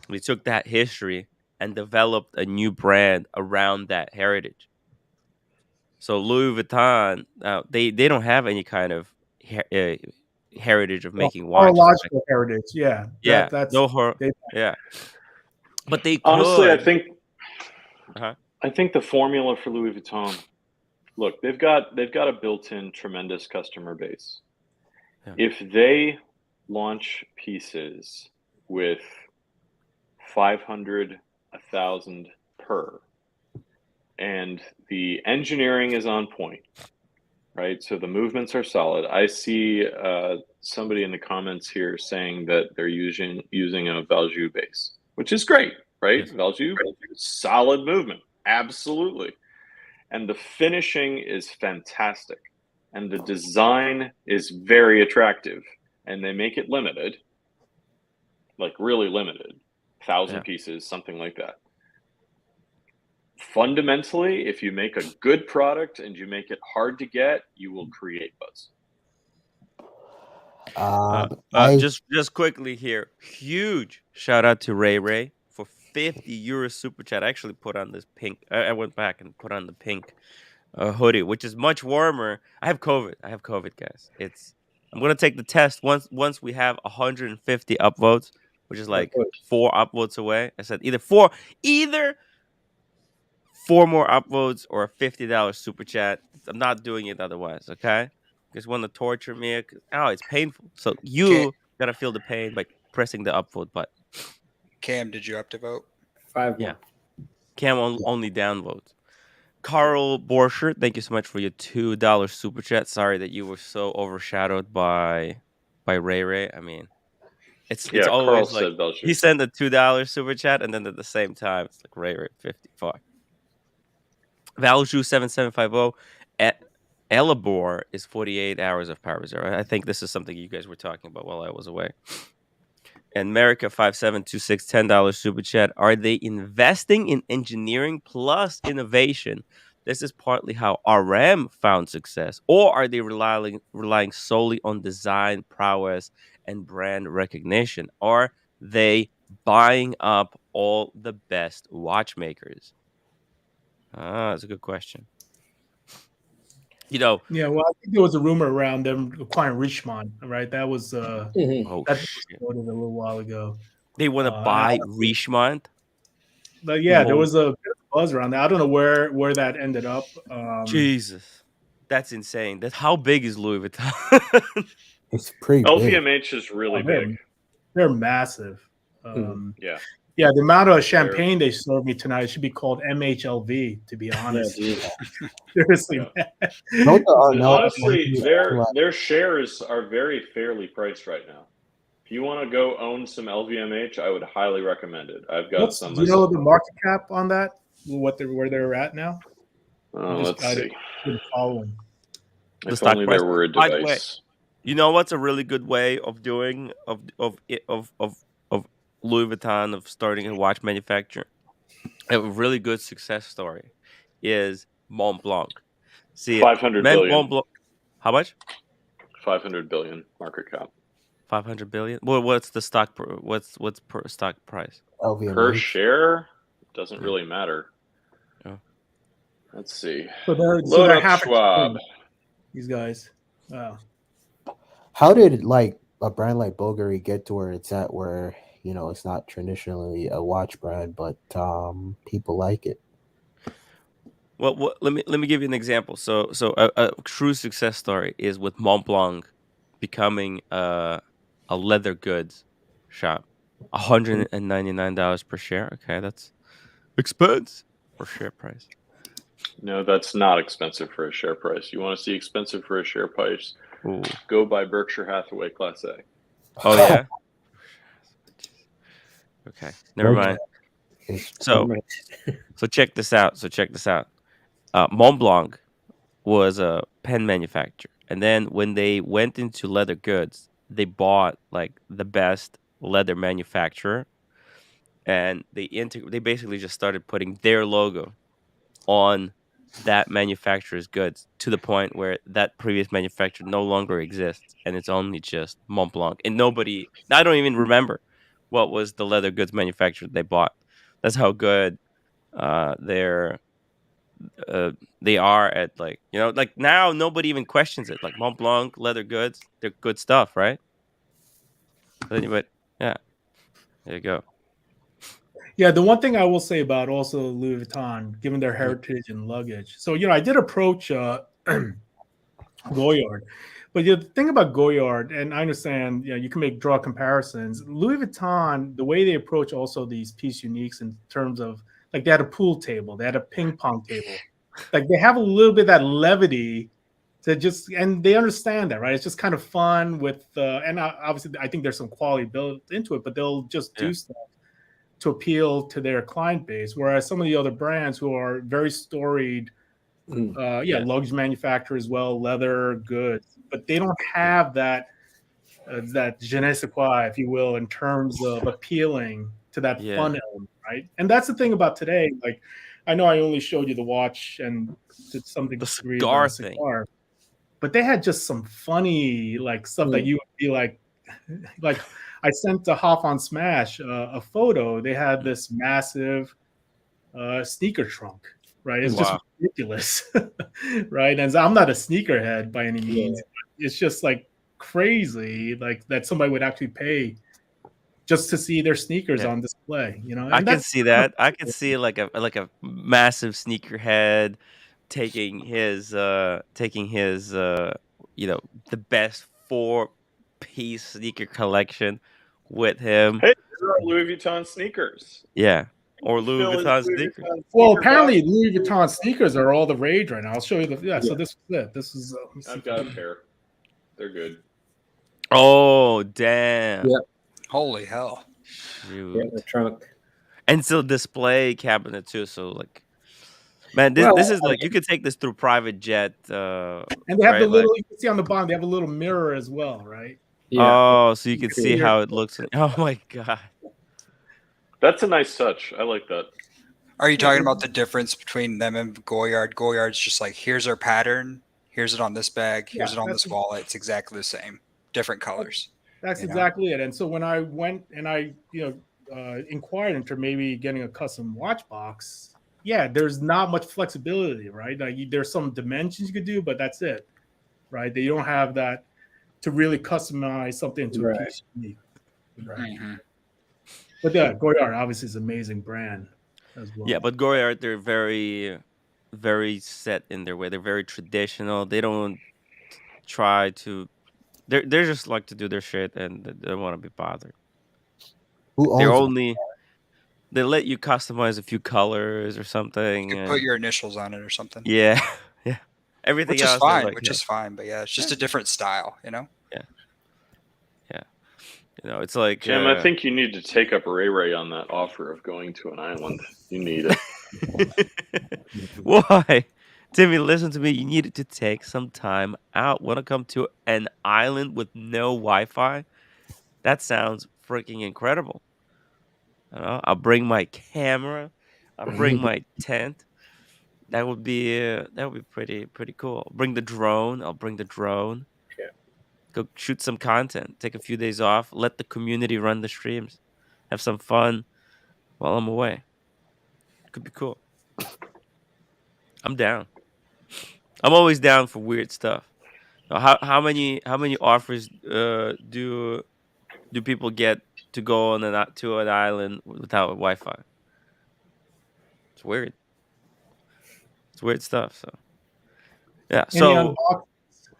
We took that history and developed a new brand around that heritage. So Louis Vuitton, they don't have any kind of heritage of making watches. Horological heritage, yeah. Yeah, That's yeah. But they honestly, could. I think the formula for Louis Vuitton. Look, they've got a built-in tremendous customer base. Yeah. If they launch pieces with 500, 1,000 per, and the engineering is on point, right? So the movements are solid. I see somebody in the comments here saying that they're using a Valjoux base, which is great, right? Yes. Valjoux, solid movement, absolutely. And the finishing is fantastic. And the design is very attractive. And they make it limited, like really limited, 1,000 pieces, something like that. Fundamentally, if you make a good product and you make it hard to get, you will create buzz. Just quickly here, huge shout out to Ray for 50 euro super chat. I actually put on this pink. I went back and put on the pink hoodie, which is much warmer. I have COVID, guys. I'm gonna take the test once we have 150 upvotes, which is like 4 upvotes away. I said either four more upvotes or a $50 super chat. I'm not doing it otherwise. Okay, you guys want to torture me? It's painful. So you gotta feel the pain by pressing the upvote button. Cam, did you have to vote? 5 more. Cam only downvotes. Carl Borchert, thank you so much for your $2 super chat. Sorry that you were so overshadowed by Ray. I mean, it's always like he sent a $2 super chat and then at the same time it's like Ray 55. Valjoux 7750 Elabor is 48 hours of power reserve. I think this is something you guys were talking about while I was away. And America 5726 $10 super chat. Are they investing in engineering plus innovation? This is partly how RM found success, or are they relying solely on design prowess and brand recognition? Are they buying up all the best watchmakers? That's a good question. Yeah, well, I think there was a rumor around them acquiring Richemont, right? That was that was quoted a little while ago. They want to buy Richemont? But yeah, there was a bit of buzz around that. I don't know where that ended up. Jesus, that's insane. How big is Louis Vuitton? It's pretty LVMH is really big. They're massive. Yeah, the amount of champagne they served me tonight should be called MHLV, to be honest. Seriously, man. Honestly, their shares are very fairly priced right now. If you want to go own some LVMH, I would highly recommend it. I've got some. Do you know the market cap on that? Where they're at now? Let's see. Following. The stock price. There were a device. You know what's a really good way of doing of Louis Vuitton, of starting a watch manufacturer? A really good success story is Mont Blanc. See, 500 billion. Mont Blanc, how much? 500 billion market cap. 500 billion. Well, what's the stock? What's per stock price? LVMH. Per share doesn't really matter. Let's see. So they're half Schwab. These guys. Wow. How did like a brand like Bulgari get to where it's at, where it's not traditionally a watch brand, but people like it? Well, let me give you an example. So a true success story is with Mont Blanc becoming a leather goods shop. $199 per share. Okay, that's expensive for share price. No, that's not expensive for a share price. You want to see expensive for a share price? Ooh. Go buy Berkshire Hathaway Class A. Oh yeah. Okay, never mind. So check this out. Mont Blanc was a pen manufacturer, and then when they went into leather goods, they bought like the best leather manufacturer, and they basically just started putting their logo on that manufacturer's goods to the point where that previous manufacturer no longer exists, and it's only just Mont Blanc. And I don't even remember what was the leather goods manufacturer they bought. That's how good they're they are at, like, like now nobody even questions it. Like Mont Blanc leather goods, they're good stuff, right? But yeah, there you go. Yeah, the one thing I will say about also Louis Vuitton, given their heritage and luggage. So, I did approach Goyard, but the thing about Goyard, and I understand, you can draw comparisons. Louis Vuitton, the way they approach also these piece uniques in terms of, like, they had a pool table, they had a ping pong table, like they have a little bit of that levity and they understand that, right? It's just kind of fun with, and obviously I think there's some quality built into it, but they'll just do stuff to appeal to their client base. Whereas some of the other brands who are very storied, luggage manufacturers as well, leather goods, but they don't have that je ne sais quoi, if you will, in terms of appealing to that fun element, right? And that's the thing about today. Like, I know I only showed you the watch and to some degree the cigar, but they had just some funny stuff that you would be like I sent to Hop on Smash a photo. They had this massive sneaker trunk, right? It's just ridiculous, right? And I'm not a sneakerhead by any means. It's just like crazy, like that somebody would actually pay just to see their sneakers on display. And I can see that. I can see like a massive sneakerhead taking his the best 4-piece sneaker collection with him. Hey, there are Louis Vuitton sneakers. Yeah. Or Louis Vuitton sneakers. Well, apparently Louis Vuitton sneakers are all the rage right now. I'll show you so this is it. This is I've got a pair. They're good. Oh, damn. Yep. Holy hell. Shoot. Yeah, the trunk. And still display cabinet too, so like, man, this is like, you could take this through private jet. And they have the little, you can see on the bottom, they have a little mirror as well, right? Yeah. Oh, so you can see how it looks. Oh my god. That's a nice touch. I like that. Are you talking about the difference between them and Goyard? Goyard's just like, here's our pattern, here's it on this bag, here's it on this wallet. It's exactly the same, different colors. That's exactly it. And so when I went and I, inquired into maybe getting a custom watch box, there's not much flexibility, right? Like, there's some dimensions you could do, but that's it, right? They don't have that to really customize something to a piece unique. Right. Mm-hmm. But Goyard obviously is an amazing brand as well. Yeah, but Goyard, they're very, very set in their way. They're very traditional. They don't try to. They're just like to do their shit, and they don't want to be bothered. They let you customize a few colors or something. You could put your initials on it or something. Yeah, yeah. Everything which else is fine, like, is fine. But it's just a different style, Yeah. It's like, Jim, I think you need to take up Ray on that offer of going to an island. You need it. Why? Timmy, listen to me. You needed to take some time out. Want to come to an island with no Wi-Fi? That sounds freaking incredible. I'll bring my camera. I'll bring my tent. That would be pretty cool. Bring the drone. I'll bring the drone. Yeah. Go shoot some content. Take a few days off. Let the community run the streams. Have some fun while I'm away. Could be cool. I'm down. I'm always down for weird stuff. How many offers do people get to go on to an island without Wi-Fi? It's weird. It's weird stuff. So yeah. So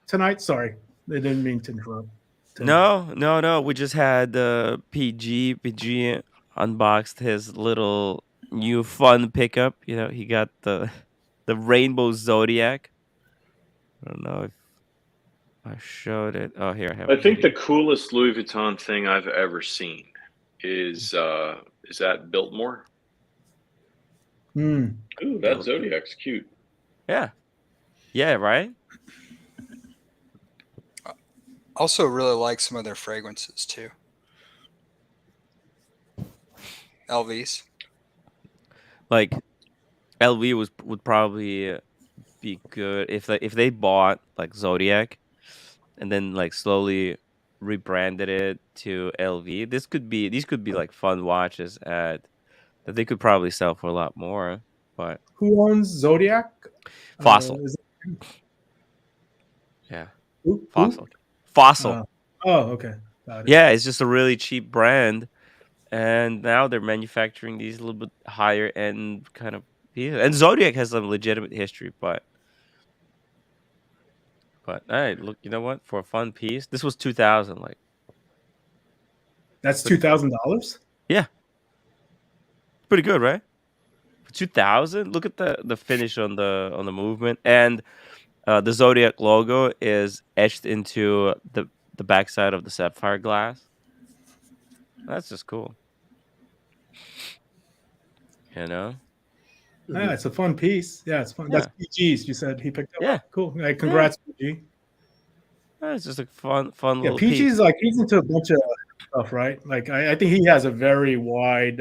tonight, sorry, they didn't mean to interrupt. No. We just had PG unboxed his little new fun pickup. He got the Rainbow Zodiac. I don't know if I showed it. Oh, here I have it. I think the coolest Louis Vuitton thing I've ever seen is that Biltmore. Hmm. Ooh, that Zodiac's cute. Yeah. Yeah, right? Also really like some of their fragrances too. LVs. Like LV would probably be good if they bought like Zodiac and then like slowly rebranded it to LV. These could be like fun watches that they could probably sell for a lot more. But Who owns Zodiac? Fossil. Yeah. Fossil. Fossil. Okay. Got it. Yeah, it's just a really cheap brand. And now they're manufacturing these a little bit higher end kind of pieces. And Zodiac has a legitimate history, but hey, look, you know what? For a fun piece, this was 2000. Like, that's $2,000. Yeah, pretty good, right? For 2000, look at the finish on the movement, and the Zodiac logo is etched into the backside of the sapphire glass. That's just cool. You know. Yeah, it's a fun piece. Yeah, it's fun. Yeah. That's PG's. You said he picked up. Yeah. Cool. Like, congrats, PG. It's just a fun Yeah, little PG's piece. like he's into a bunch of stuff, right? Like I think he has a very wide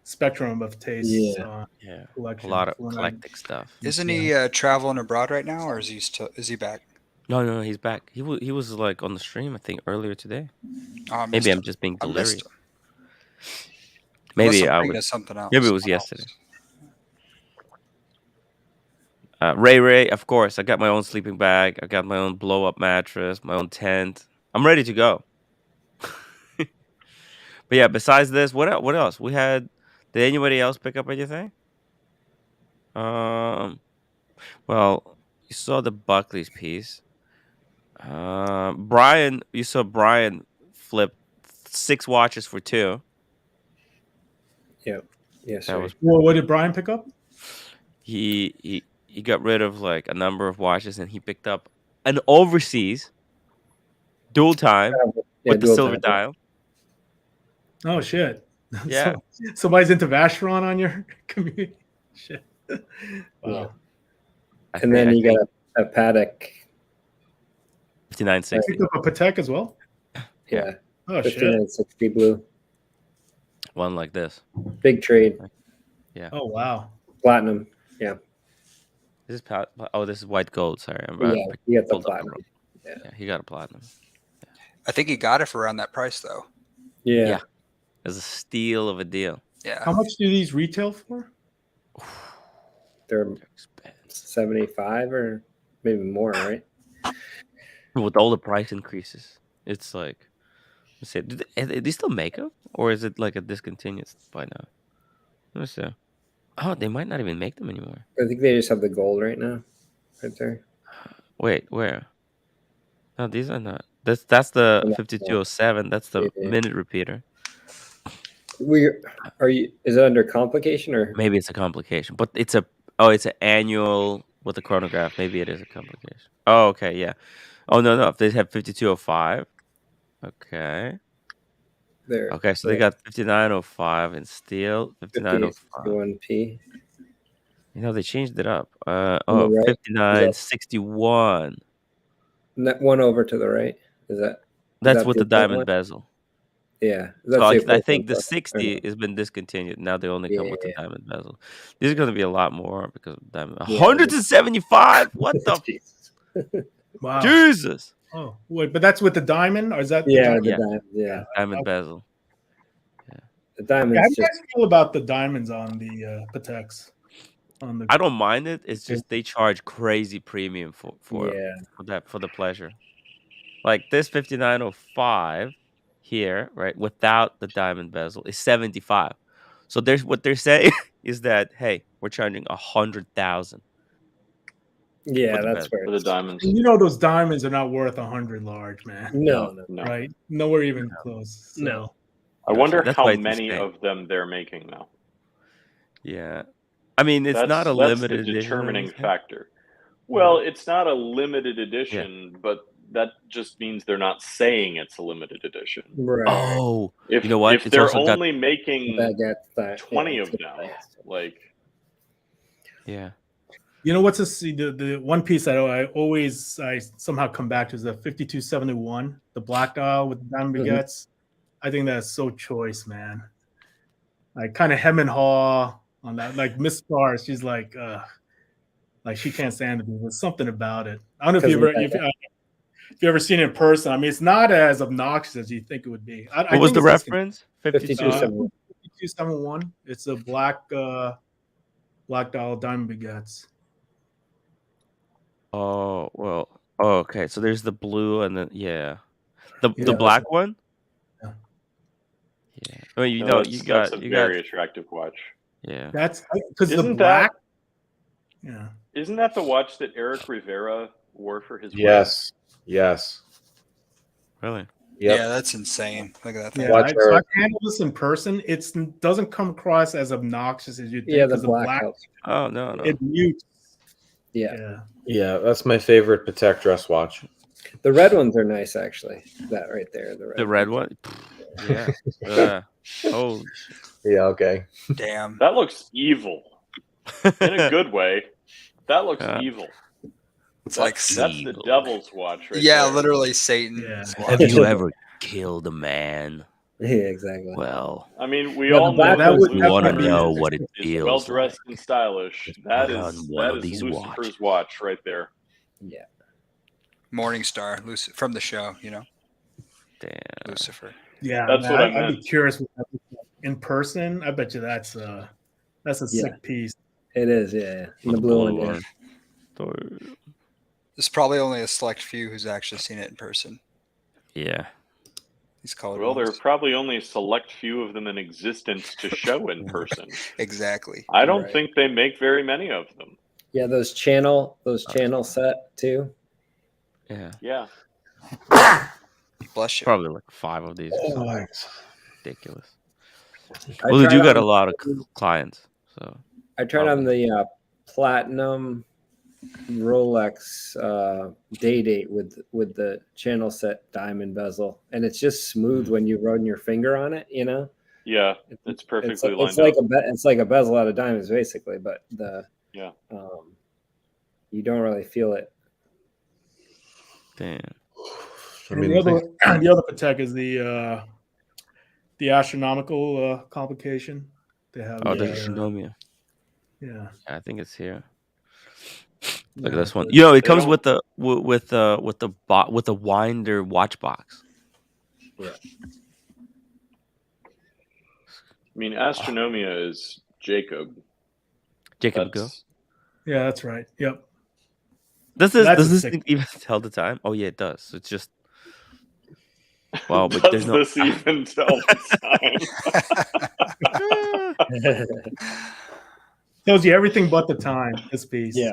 spectrum of tastes. Yeah, collection. a lot of eclectic stuff. Isn't he traveling abroad right now, or is he back? No, he's back. He was like on the stream, I think, earlier today. Oh, Maybe I'm just being I missed delirious. him. Maybe Unless I'm I thinking was. of something else. Maybe it was yesterday. Ray, of course. I got my own sleeping bag. I got my own blow up mattress, my own tent. I'm ready to go. But yeah, besides this, what else? Did anybody else pick up anything? Well, you saw the Buckley's piece. You saw Brian flip 6 watches for 2. Yeah. Yes. That was Well, what did Brian pick up? he got rid of like a number of watches and he picked up an overseas dual time with the dual silver time, yeah. dial. Oh shit! Yeah. Somebody's into Vacheron on your community. Shit. Wow. And then you got a Paddock 5960. Picked up a Patek as well. Yeah. Oh shit! 5960 blue. One like this. Big trade. Yeah. Oh wow. Platinum. Yeah. This is this is white gold. Sorry, Yeah, you got the platinum. Yeah, he got a platinum. I think he got it for around that price though. Yeah. It was a steal of a deal. Yeah. How much do these retail for? They're 75 or maybe more, right? With all the price increases, it's like, let's see, do they still make them, or is it like a discontinued by now? Let's see. Oh, they might not even make them anymore. I think they just have the gold right now, right there. Wait, where? No, these are not. That's the 5207. That's the minute repeater. Is it under complication or maybe it's a complication? But it's an annual with a chronograph. Maybe it is a complication. Oh, okay, yeah. Oh no, if they have 5205. Okay. there? Okay, so they got 5905 in steel, 5905. 51p. They changed it up. right? 5961. That one over to the right. That's with the diamond bezel. Yeah. So I think the 60 has been discontinued. Now they only come with the diamond bezel. These are going to be a lot more because of diamond. 175? What the? Wow. Jesus. Oh, wait, but that's with the diamond, or is that? Diamond bezel. Yeah. The diamond. How do you guys feel about the diamonds on the Pateks? I don't mind it. It's just they charge crazy premium for the pleasure. Like this 5905 here, right, without the diamond bezel is 75. So what they're saying is that, hey, we're charging 100,000. Yeah, that's fair. For the diamonds. And those diamonds are not worth 100 large, man. No. Right? Nowhere even close. So. No. I wonder how many of them they're making now. Yeah. I mean, it's not a limited edition. That's the determining factor. Well, it's not a limited edition, but that just means they're not saying it's a limited edition. Right. Oh, if, you know what? If they're only making 20 of them, like, Yeah. You know what's the one piece that I somehow come back to is the 5271, the black dial with the diamond baguettes. I think that's so choice, man. Like kind of hem and haw on that. Like Miss Star, she's like she can't stand it. There's something about it. I don't know if you ever seen it in person. I mean, it's not as obnoxious as you think it would be. What was the reference? 5271. It's a black dial diamond baguettes. Oh well. Oh, okay. So there's the blue and then the black one. Yeah. Yeah. I mean, that's a very attractive watch. Yeah. That's because the black. Yeah. Isn't that the watch that Eric Rivera wore for his wedding? Yes. Really? Yep. Yeah, that's insane. Look at that thing. Yeah, so I've handled this in person. It doesn't come across as obnoxious as you think. Yeah, the black. Oh no. It mutes. Yeah. Yeah, that's my favorite Patek dress watch. The red ones are nice, actually. That right there. The red one? Yeah. Oh. Yeah, okay. Damn. That looks evil. In a good way. That looks evil. It's that's the devil's watch right yeah, there. literally Satan. Yeah. Have you ever killed a man? Yeah, exactly. Well, I mean, we all know that you want to know what it is feels well dressed and stylish. That is these Lucifer's watch right there. Yeah. Morning Star, from the show, Damn. Lucifer. Yeah, that's what I meant. I'd be curious what that looks like in person. I bet you that's a sick piece. It is, yeah. The blue one. There's probably only a select few who's actually seen it in person. Yeah. These colored Well, there are ones. probably only a select few of them in existence to show in person. Exactly. I don't think they make very many of them. Yeah, those channel set too. Yeah. Yeah. Bless you. Probably like 5 of these. Oh, ridiculous. I Well, they do tried got a on- lot of clients. So I tried on the platinum Rolex date with the channel set diamond bezel, and it's just smooth when you run your finger on it. You know. Yeah, it's perfectly lined it's like up. it's like a bezel out of diamonds, basically, but you don't really feel it. Damn. And the other Patek is the astronomical complication. They have the astronomia. Yeah. I think it's here. Look at this one. You know, it comes with the winder watch box. Yeah. I mean, Astronomia is Jacob. Go. Yeah, that's right. Yep. Does this thing even tell the time? Oh yeah, it does. It's just wow, but there's no. Does this even tell the time? Tells you everything but the time. This piece. Yeah.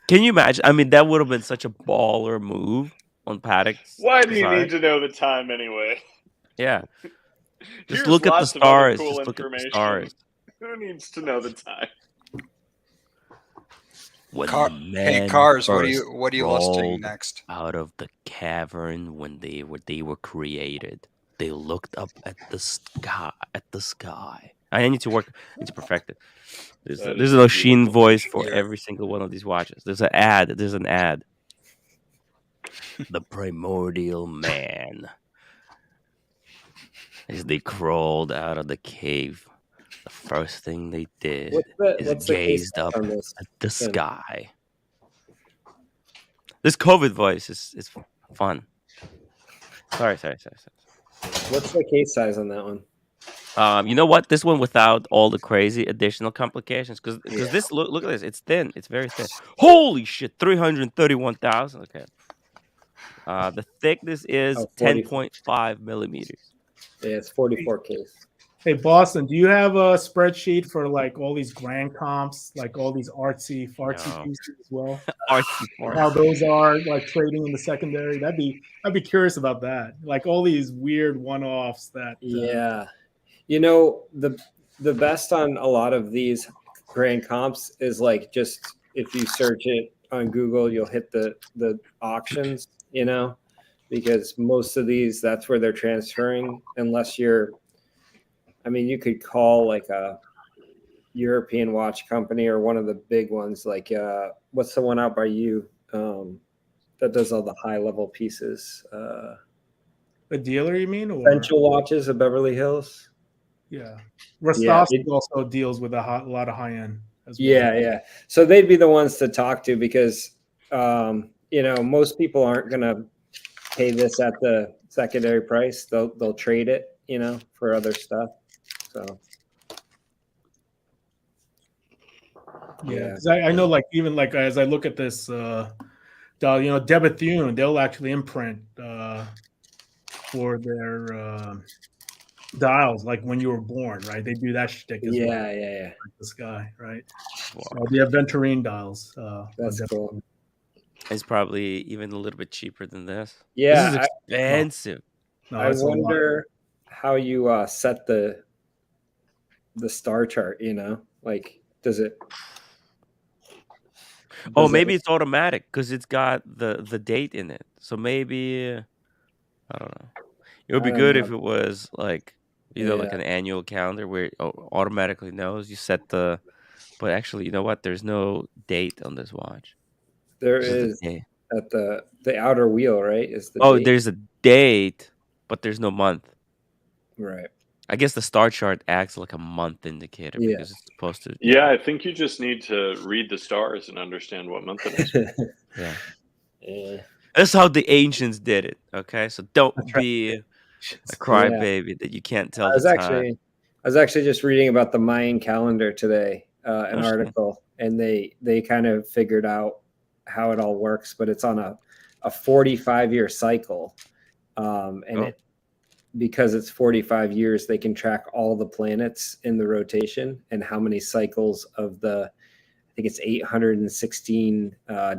Can you imagine? I mean, that would have been such a baller move on Paddock's. Why do you need to know the time anyway? Yeah. Just Here's look at the lots of other stars. cool Just look at the information. stars. Who needs to know the time? When Hey, Cars, what are you listing rolled next? Out of the cavern when they were created, they looked up at the sky. I need to perfect it. There's an Arshin voice for every single one of these watches. There's an ad. The primordial man. As they crawled out of the cave, the first thing they did is gazed up at the sky. This COVID voice is fun. Sorry. What's the case size on that one? You know what? This one without all the crazy additional complications, because this look at this. It's thin. It's very thin. Holy shit! 331,000. Okay. The thickness is 10.5 millimeters. Yeah, it's 44 case. Hey Boston, do you have a spreadsheet for like all these grand comps, like all these artsy pieces as well? How those are like trading in the secondary? I'd be curious about that. Like all these weird one-offs that. Yeah, you know the best on a lot of these grand comps is like just if you search it on Google, you'll hit the auctions. You know, because most of these that's where they're transferring, unless you're. I mean, you could call like a European watch company or one of the big ones. Like, what's the one out by you that does all the high level pieces? A dealer, you mean? Or Essential Watches of Beverly Hills. Yeah, Rostovsky also deals with a lot of high end as well. Yeah. So they'd be the ones to talk to because most people aren't gonna pay this at the secondary price. They'll trade it, for other stuff. So yeah, because I know, like, even like as I look at this dial, Debethune, they'll actually imprint for their dials like when you were born, right? They do that shtick as well. Yeah. Like this guy, right? So the Aventurine dials. That's cool. It's probably even a little bit cheaper than this. Yeah, This is expensive. I wonder how you set the star chart. Like, does it? Oh, maybe it's automatic because it's got the date in it. So maybe I don't know. It would be good if it was like like an annual calendar where it automatically knows you set the. But actually, you know what? There's no date on this watch. There is at the outer wheel, right? Is the date. There's a date, but there's no month. Right. I guess the star chart acts like a month indicator because it's supposed to. Yeah, I think you just need to read the stars and understand what month it is. Yeah. That's how the ancients did it. Okay, so don't be a crybaby that you can't tell the time. I was actually just reading about the Mayan calendar today, an article, and they kind of figured out how it all works, but it's on a 45-year cycle, because it's 45 years, they can track all the planets in the rotation and how many cycles of I think it's 816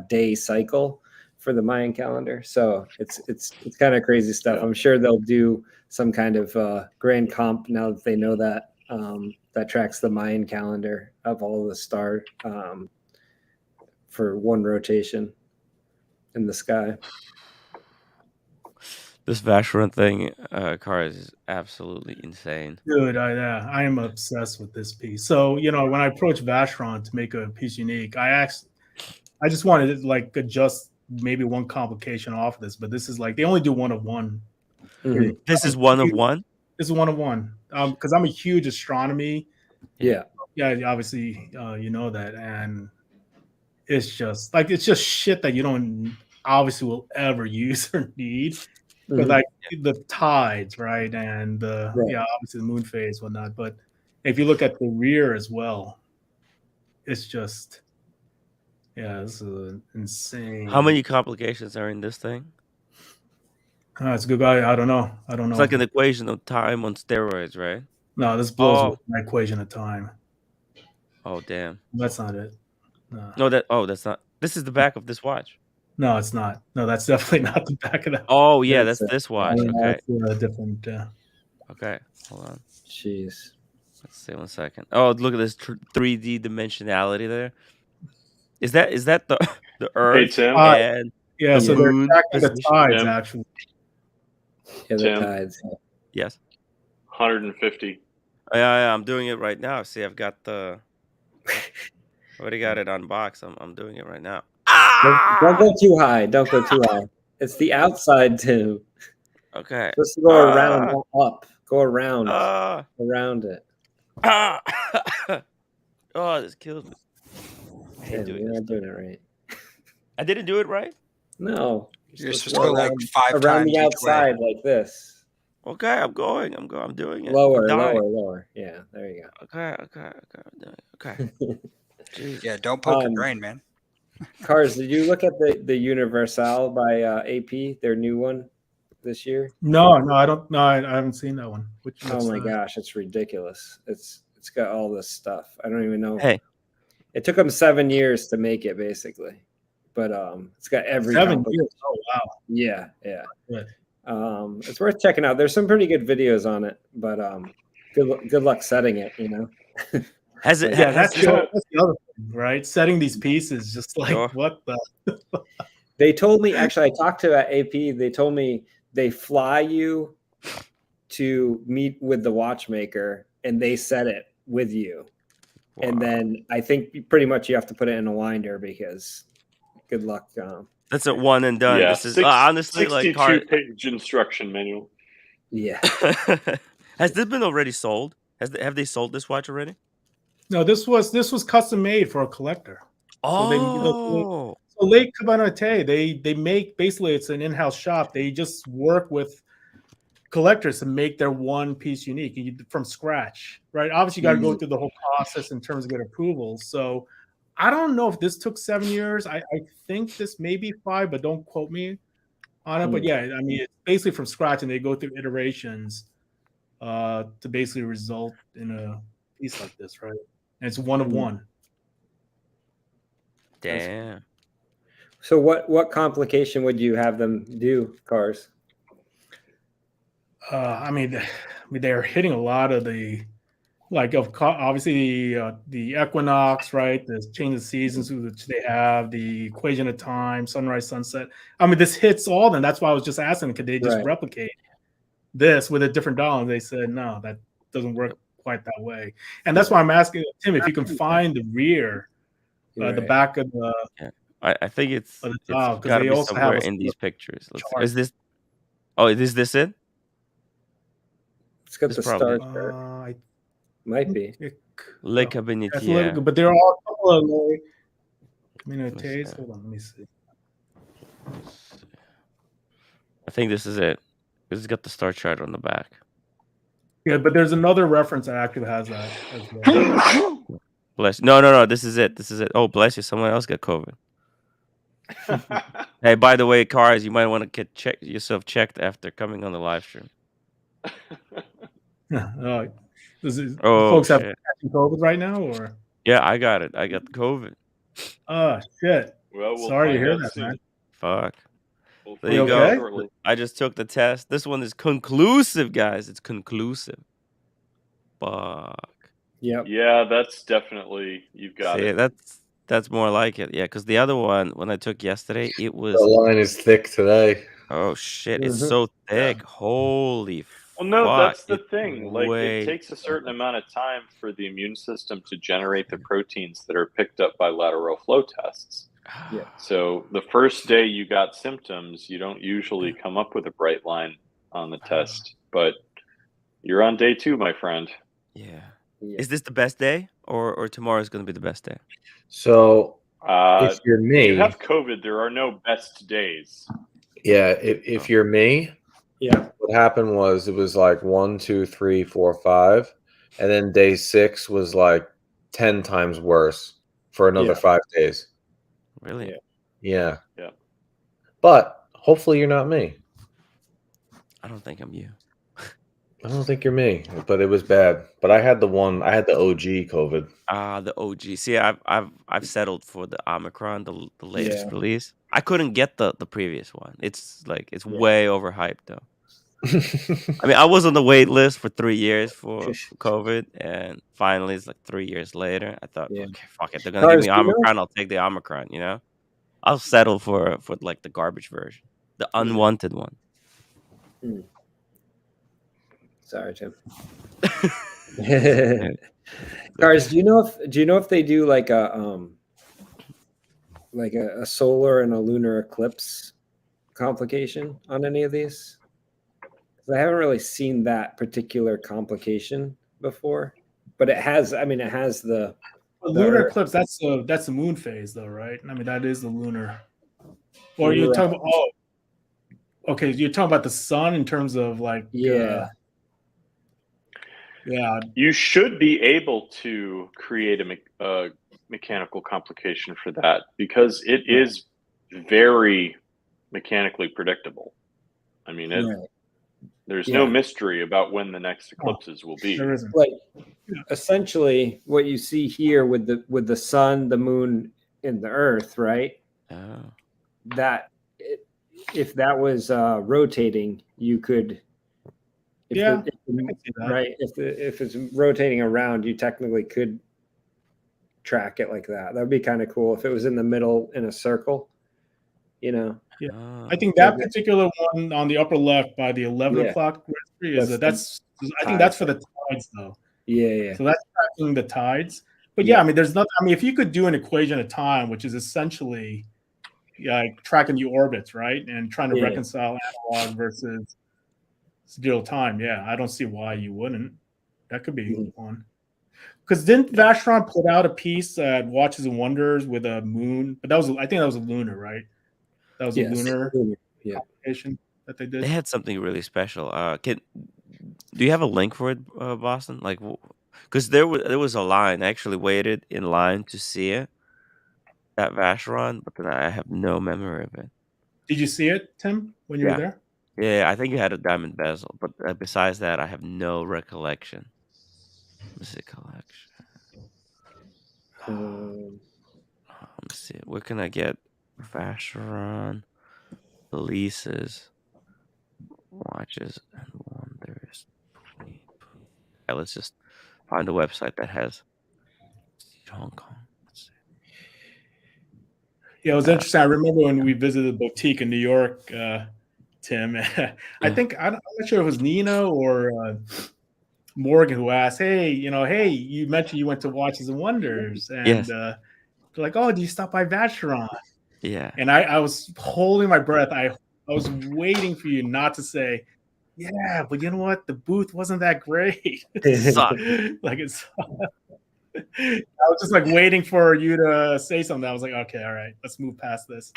day cycle for the Mayan calendar. So it's kind of crazy stuff. I'm sure they'll do some kind of grand comp now that they know that that tracks the Mayan calendar of all the star for one rotation in the sky. This Vacheron thing, cars is absolutely insane. Dude, I am obsessed with this piece. So, when I approached Vacheron to make a piece unique, I just wanted to like adjust maybe one complication off of this, but this is like they only do one of one. Mm-hmm. This is one of one? This is one of one. Because I'm a huge astronomy. Yeah, obviously you know that. And it's just shit that you don't obviously will ever use or need. But like the tides, right? And obviously the moon phase, whatnot. But if you look at the rear as well, it's just this is insane. How many complications are in this thing? It's a good guy. I don't know. It's like an equation of time on steroids, right? No, this blows with my equation of time. Oh, damn. That's not it. No, that's not. This is the back of this watch. No, it's not. No, that's definitely not the back of that. Oh, yeah, that's this watch. Okay. That's different. Okay, hold on. Jeez. Let's see 1 second. Oh, look at this 3D dimensionality there. Is that the Earth? Hey, Tim. And yeah, so they're tracking the tides, actually. Yeah, the tides. Yes. 150. Yeah, I'm doing it right now. See, I've got the. Already got it unboxed. I'm doing it right now. Don't go too high. Don't go too high. It's the outside too. Okay. Just go around, up. Go around it. Oh, this kills me. You're not doing it right. I didn't do it right? No. You're supposed to go like 5 times around the outside like this. Okay, I'm going. I'm doing it. Lower. Yeah, there you go. Okay. I'm doing it. Okay. Yeah, don't poke your brain, man. Cars, did you look at the Universal by AP, their new one this year? No, I don't. No, I haven't seen that one. Oh my gosh, it's ridiculous. It's got all this stuff. I don't even know. Hey, it took them 7 years to make it, basically, but it's got every 7 years. Oh wow. Yeah. Good. It's worth checking out. There's some pretty good videos on it, but good luck setting it. That's the other thing, right? Setting these pieces, just like what the. They told me, actually, I talked to AP. They told me they fly you to meet with the watchmaker and they set it with you. And then I think pretty much you have to put it in a winder because good luck. That's a one and done. Yeah, This is honestly like 62-page instruction manual. Yeah. Has this been already sold? Have they sold this watch already? No, this was custom made for a collector. Oh, so Lake Cabanete, they make, basically it's an in-house shop. They just work with collectors to make their one piece unique from scratch, right? Obviously, you got to go through the whole process in terms of getting approvals. So I don't know if this took 7 years. I think this may be 5, but don't quote me on it. But yeah, I mean, it's basically from scratch, and they go through iterations to basically result in a piece like this, right? And it's one of one. Damn. So what complication would you have them do, Cars? I mean, they're hitting a lot of the, like, obviously the equinox, right? The change of seasons, which they have, the equation of time, sunrise, sunset. I mean, this hits all of them. That's why I was just asking, could they just replicate this with a different dial? And they said, no, that doesn't work quite that way. And that's why I'm asking Tim if you can find the rear, the back of the. Yeah. I think it's got to they be also somewhere have in these pictures. Is this? Oh, is this it? It's got the stars. Might be. Le Cabanetier. But there are all a couple of Le Cabanetiers. Hold on, let me see. I think this is it. It's got the star chart on the back. Yeah, but there's another reference that actually has that as well. Bless. No. This is it. Oh, bless you. Someone else got COVID. Hey, by the way, Cars, you might want to get yourself checked after coming on the live stream. Folks have COVID right now, or? Yeah, I got it. I got the COVID. Oh shit! Well, sorry to hear that, soon. man. Fuck. We'll there you okay? Go. I just took the test. This one is conclusive, guys. It's conclusive. Fuck. Yep. Yeah, that's definitely, you've got it. That's more like it. Yeah, because the other one, when I took yesterday, it was. The line is thick today. Oh shit! It's so thick. Holy. Well, no, fuck. that's the thing. Like, it takes a certain amount of time for the immune system to generate the proteins that are picked up by lateral flow tests. Yeah. So the first day you got symptoms, you don't usually come up with a bright line on the test, but you're on day 2, my friend. Yeah. Is this the best day, or tomorrow is going to be the best day? So if you're me, you have COVID. There are no best days. Yeah, if you're me, what happened was it was like 1, 2, 3, 4, 5, and then day 6 was like 10 times worse for another 5 days. Really? Yeah. Yeah. But hopefully you're not me. I don't think I'm you. I don't think you're me, but it was bad. But I had the OG COVID. The OG. See, I've settled for the Omicron, the latest release. I couldn't get the previous one. It's way overhyped though. I mean, I was on the wait list for 3 years for COVID, and finally, it's like 3 years later. I thought, okay, fuck it, they're gonna give me Omicron. I'll take the Omicron. You know, I'll settle for like the garbage version, the unwanted one. Sorry, Tim. Cars, do you know if they do like a solar and a lunar eclipse complication on any of these? I haven't really seen that particular complication before, but it has. I mean, it has the lunar eclipse. That's the moon phase, though, right? I mean, that is the lunar. Or you're talking about? Okay, you're talking about the sun in terms of like yeah. You should be able to create a mechanical complication for that because it is very mechanically predictable. I mean, there's no mystery about when the next eclipses will be. There isn't. Like essentially what you see here with the sun, the moon, and the earth, right? Oh. That if that was rotating, you could right. If it's rotating around, you technically could track it like that. That would be kind of cool if it was in the middle in a circle. You know. Yeah, I think that particular one on the upper left by the 11 o'clock is that's. I think that's for the tides, though. Yeah. So that's tracking the tides. But yeah, I mean, there's nothing. I mean, if you could do an equation of time, which is essentially like tracking the orbits, right, and trying to reconcile analog versus digital time, yeah, I don't see why you wouldn't. That could be one. Because didn't Vacheron put out a piece at Watches and Wonders with a moon? But I think that was a lunar, right? That was a lunar application that they did. They had something really special. Do you have a link for it, Boston? Like, because there was a line. I actually waited in line to see it at Vacheron, but then I have no memory of it. Did you see it, Tim, when you were there? Yeah, I think you had a diamond bezel, but besides that, I have no recollection. Music collection. Let me see. Where can I get Vacheron releases, watches, and wonders? Yeah, let's just find a website that has Hong Kong. Yeah, it was interesting. I remember when we visited the boutique in New York, Tim. I think I'm not sure if it was Nina or Morgan who asked, "Hey, hey, you mentioned you went to Watches and Wonders, and they're like, oh, do you stop by Vacheron?" Yeah, and I was holding my breath. I was waiting for you not to say, "Yeah, but you know what? The booth wasn't that great." Like it's. I was just like waiting for you to say something. I was like, okay, all right, let's move past this.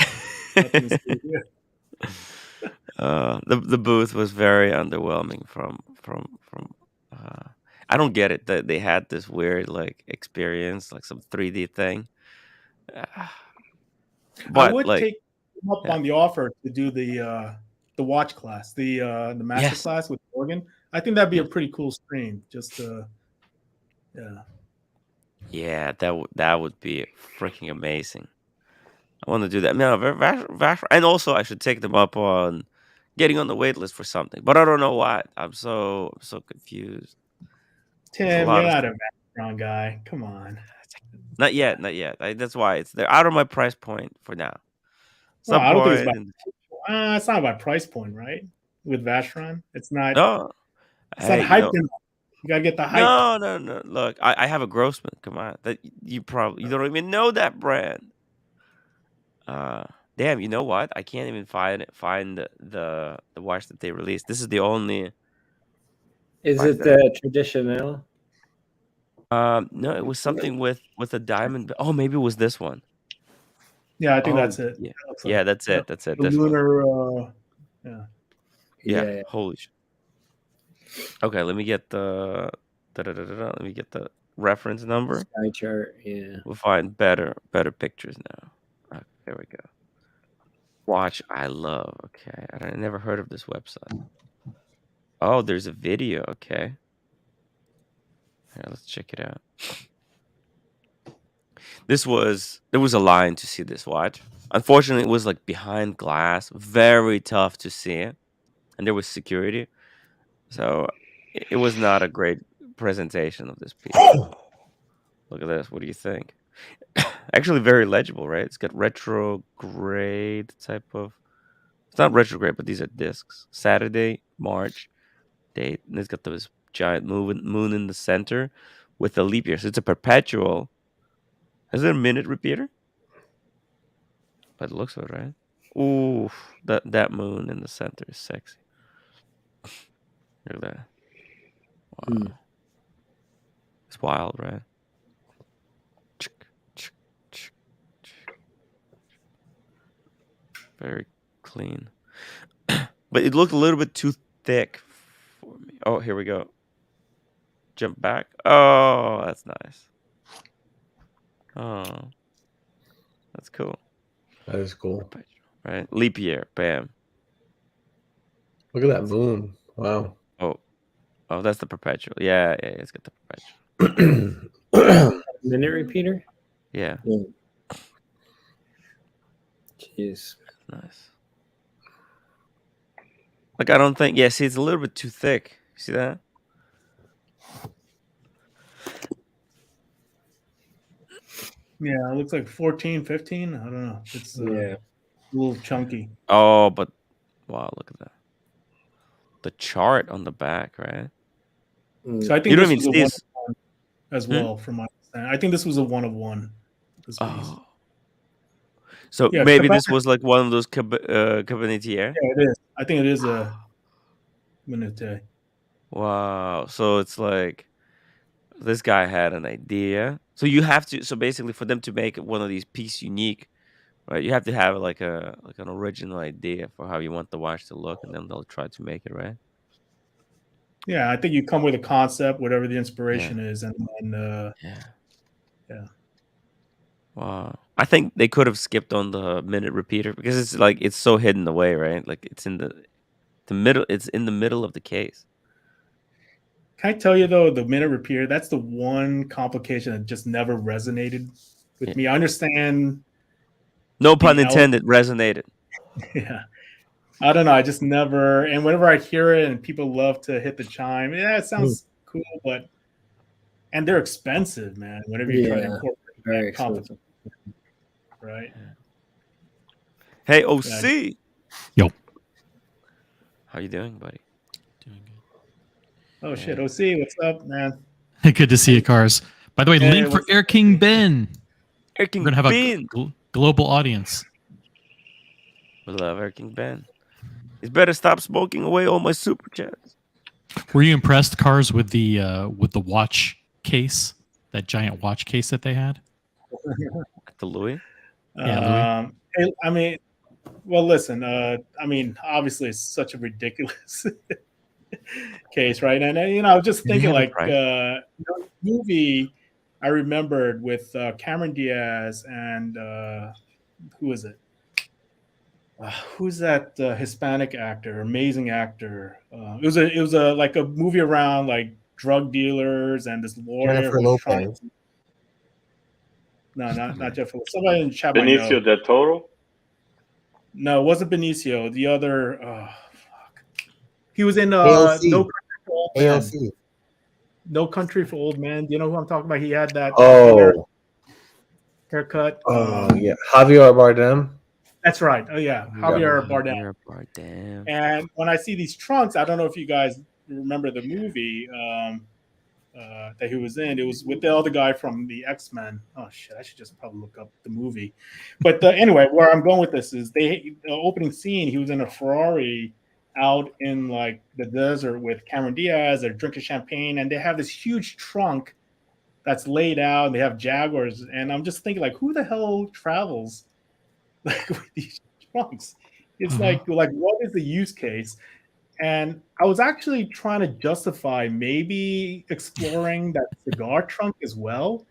The booth was very underwhelming from I don't get it that they had this weird like experience, like some 3D thing. But I would like, take them up on the offer to do the watch class, the master class with Morgan. I think that'd be a pretty cool stream. Just yeah, that would be freaking amazing. I want to do that. No, and also I should take them up on getting on the wait list for something, but I don't know what. I'm so confused. Tim, you're not a background guy. Come on. Not yet. That's why they're out of my price point for now. Well, I don't think it's not about price point, right? With Vacheron, it's not. No, it's not hyped enough. You gotta get the hype. No. Look, I have a Grossman. Come on, that you don't even know that brand. Damn, you know what? I can't even find the watch that they released. This is the only. Is it the traditional? No, it was something with a diamond. Oh, maybe it was this one. Yeah, I think that's it. Yeah, that's it. That's it. The lunar. Yeah. Holy shit. Okay, let me get the. Let me get the reference number. Sky chart. Yeah. We'll find better pictures now. Okay, there we go. Watch I love. Okay, I never heard of this website. Oh, there's a video. Okay. Here, let's check it out. There was a line to see this watch. Unfortunately, it was like behind glass, very tough to see it, and there was security, so it was not a great presentation of this piece. Look at this. What do you think? Actually, very legible, right? It's got retrograde type of. It's not retrograde, but these are discs. Saturday, March date, and it's got this giant moon in the center with a leap year. So it's a perpetual. Is it a minute repeater? But it looks good, right? Ooh, that moon in the center is sexy. Look at that. Wow. It's wild, right? Very clean. But it looked a little bit too thick for me. Oh, here we go. Jump back. Oh, that's nice. Oh, that's cool. That is cool. Right? Leap year. Bam. Look at that moon. Wow. Oh, that's the perpetual. Yeah, it's got the perpetual. Minute repeater? Yeah. Jeez. Nice. Like, I don't think... Yeah, see, it's a little bit too thick. See that? Yeah, it looks like 14, 15. I don't know. It's a little chunky. Oh, but... Wow, look at that. The chart on the back, right? So I think you don't even see this as well, from my I think this was a 1 of 1. This piece. Oh. So Yeah, maybe Cabernet- this was like one of those Cabernetier. Yeah, it is. I think it is a Cabernetier. Wow. So it's like this guy had an idea. So you have to. So basically, for them to make one of these pieces unique, right? You have to have like an original idea for how you want the watch to look, and then they'll try to make it, right? Yeah, I think you come with a concept, whatever the inspiration is, and yeah. Wow. I think they could have skipped on the minute repeater because it's like it's so hidden away, right? Like it's in the middle. It's in the middle of the case. Can I tell you though, the minute repeater, that's the one complication that just never resonated with me. I understand. No pun intended. Resonated. Yeah. I don't know. I just never. And whenever I hear it, and people love to hit the chime, yeah, it sounds cool, and they're expensive, man. Whenever you try to incorporate very that expensive, right? Hey, OC. Yo. How you doing, buddy? Oh shit, OC, what's up, man? Good to see you, Cars. By the way, Hey, link for Air King Ben. Air King We're gonna have Ben. a global audience. We love Air King Ben. He's better stop smoking away all my super chats. Were you impressed, Cars, with the watch case, that giant watch case that they had? At the Louis? Yeah, Louis. I mean, well, listen. I mean, obviously, it's such a ridiculous case, right? And I was just thinking, like, movie I remembered with Cameron Diaz and who is it? Who's that Hispanic actor? Amazing actor. It was a like a movie around like drug dealers and this lawyer. Jennifer Lopez. No, not Jennifer. Somebody in the chat might know. Benicio del Toro. No, it wasn't Benicio. The other. Fuck. He was in AOC. No Country for Old Men. AOC. No Country for Old Men. Do you know who I'm talking about? He had that haircut. Yeah, Javier Bardem. That's right. Oh yeah, Javier Bardem. And when I see these trunks, I don't know if you guys remember the movie that he was in. It was with the other guy from the X-Men. Oh shit, I should just probably look up the movie. But anyway, where I'm going with this is the opening scene. He was in a Ferrari out in like the desert with Cameron Diaz. They're drinking champagne, and they have this huge trunk that's laid out. And they have Jaguars, and I'm just thinking, like, who the hell travels like with these trunks? It's like what is the use case? And I was actually trying to justify maybe exploring that cigar trunk as well.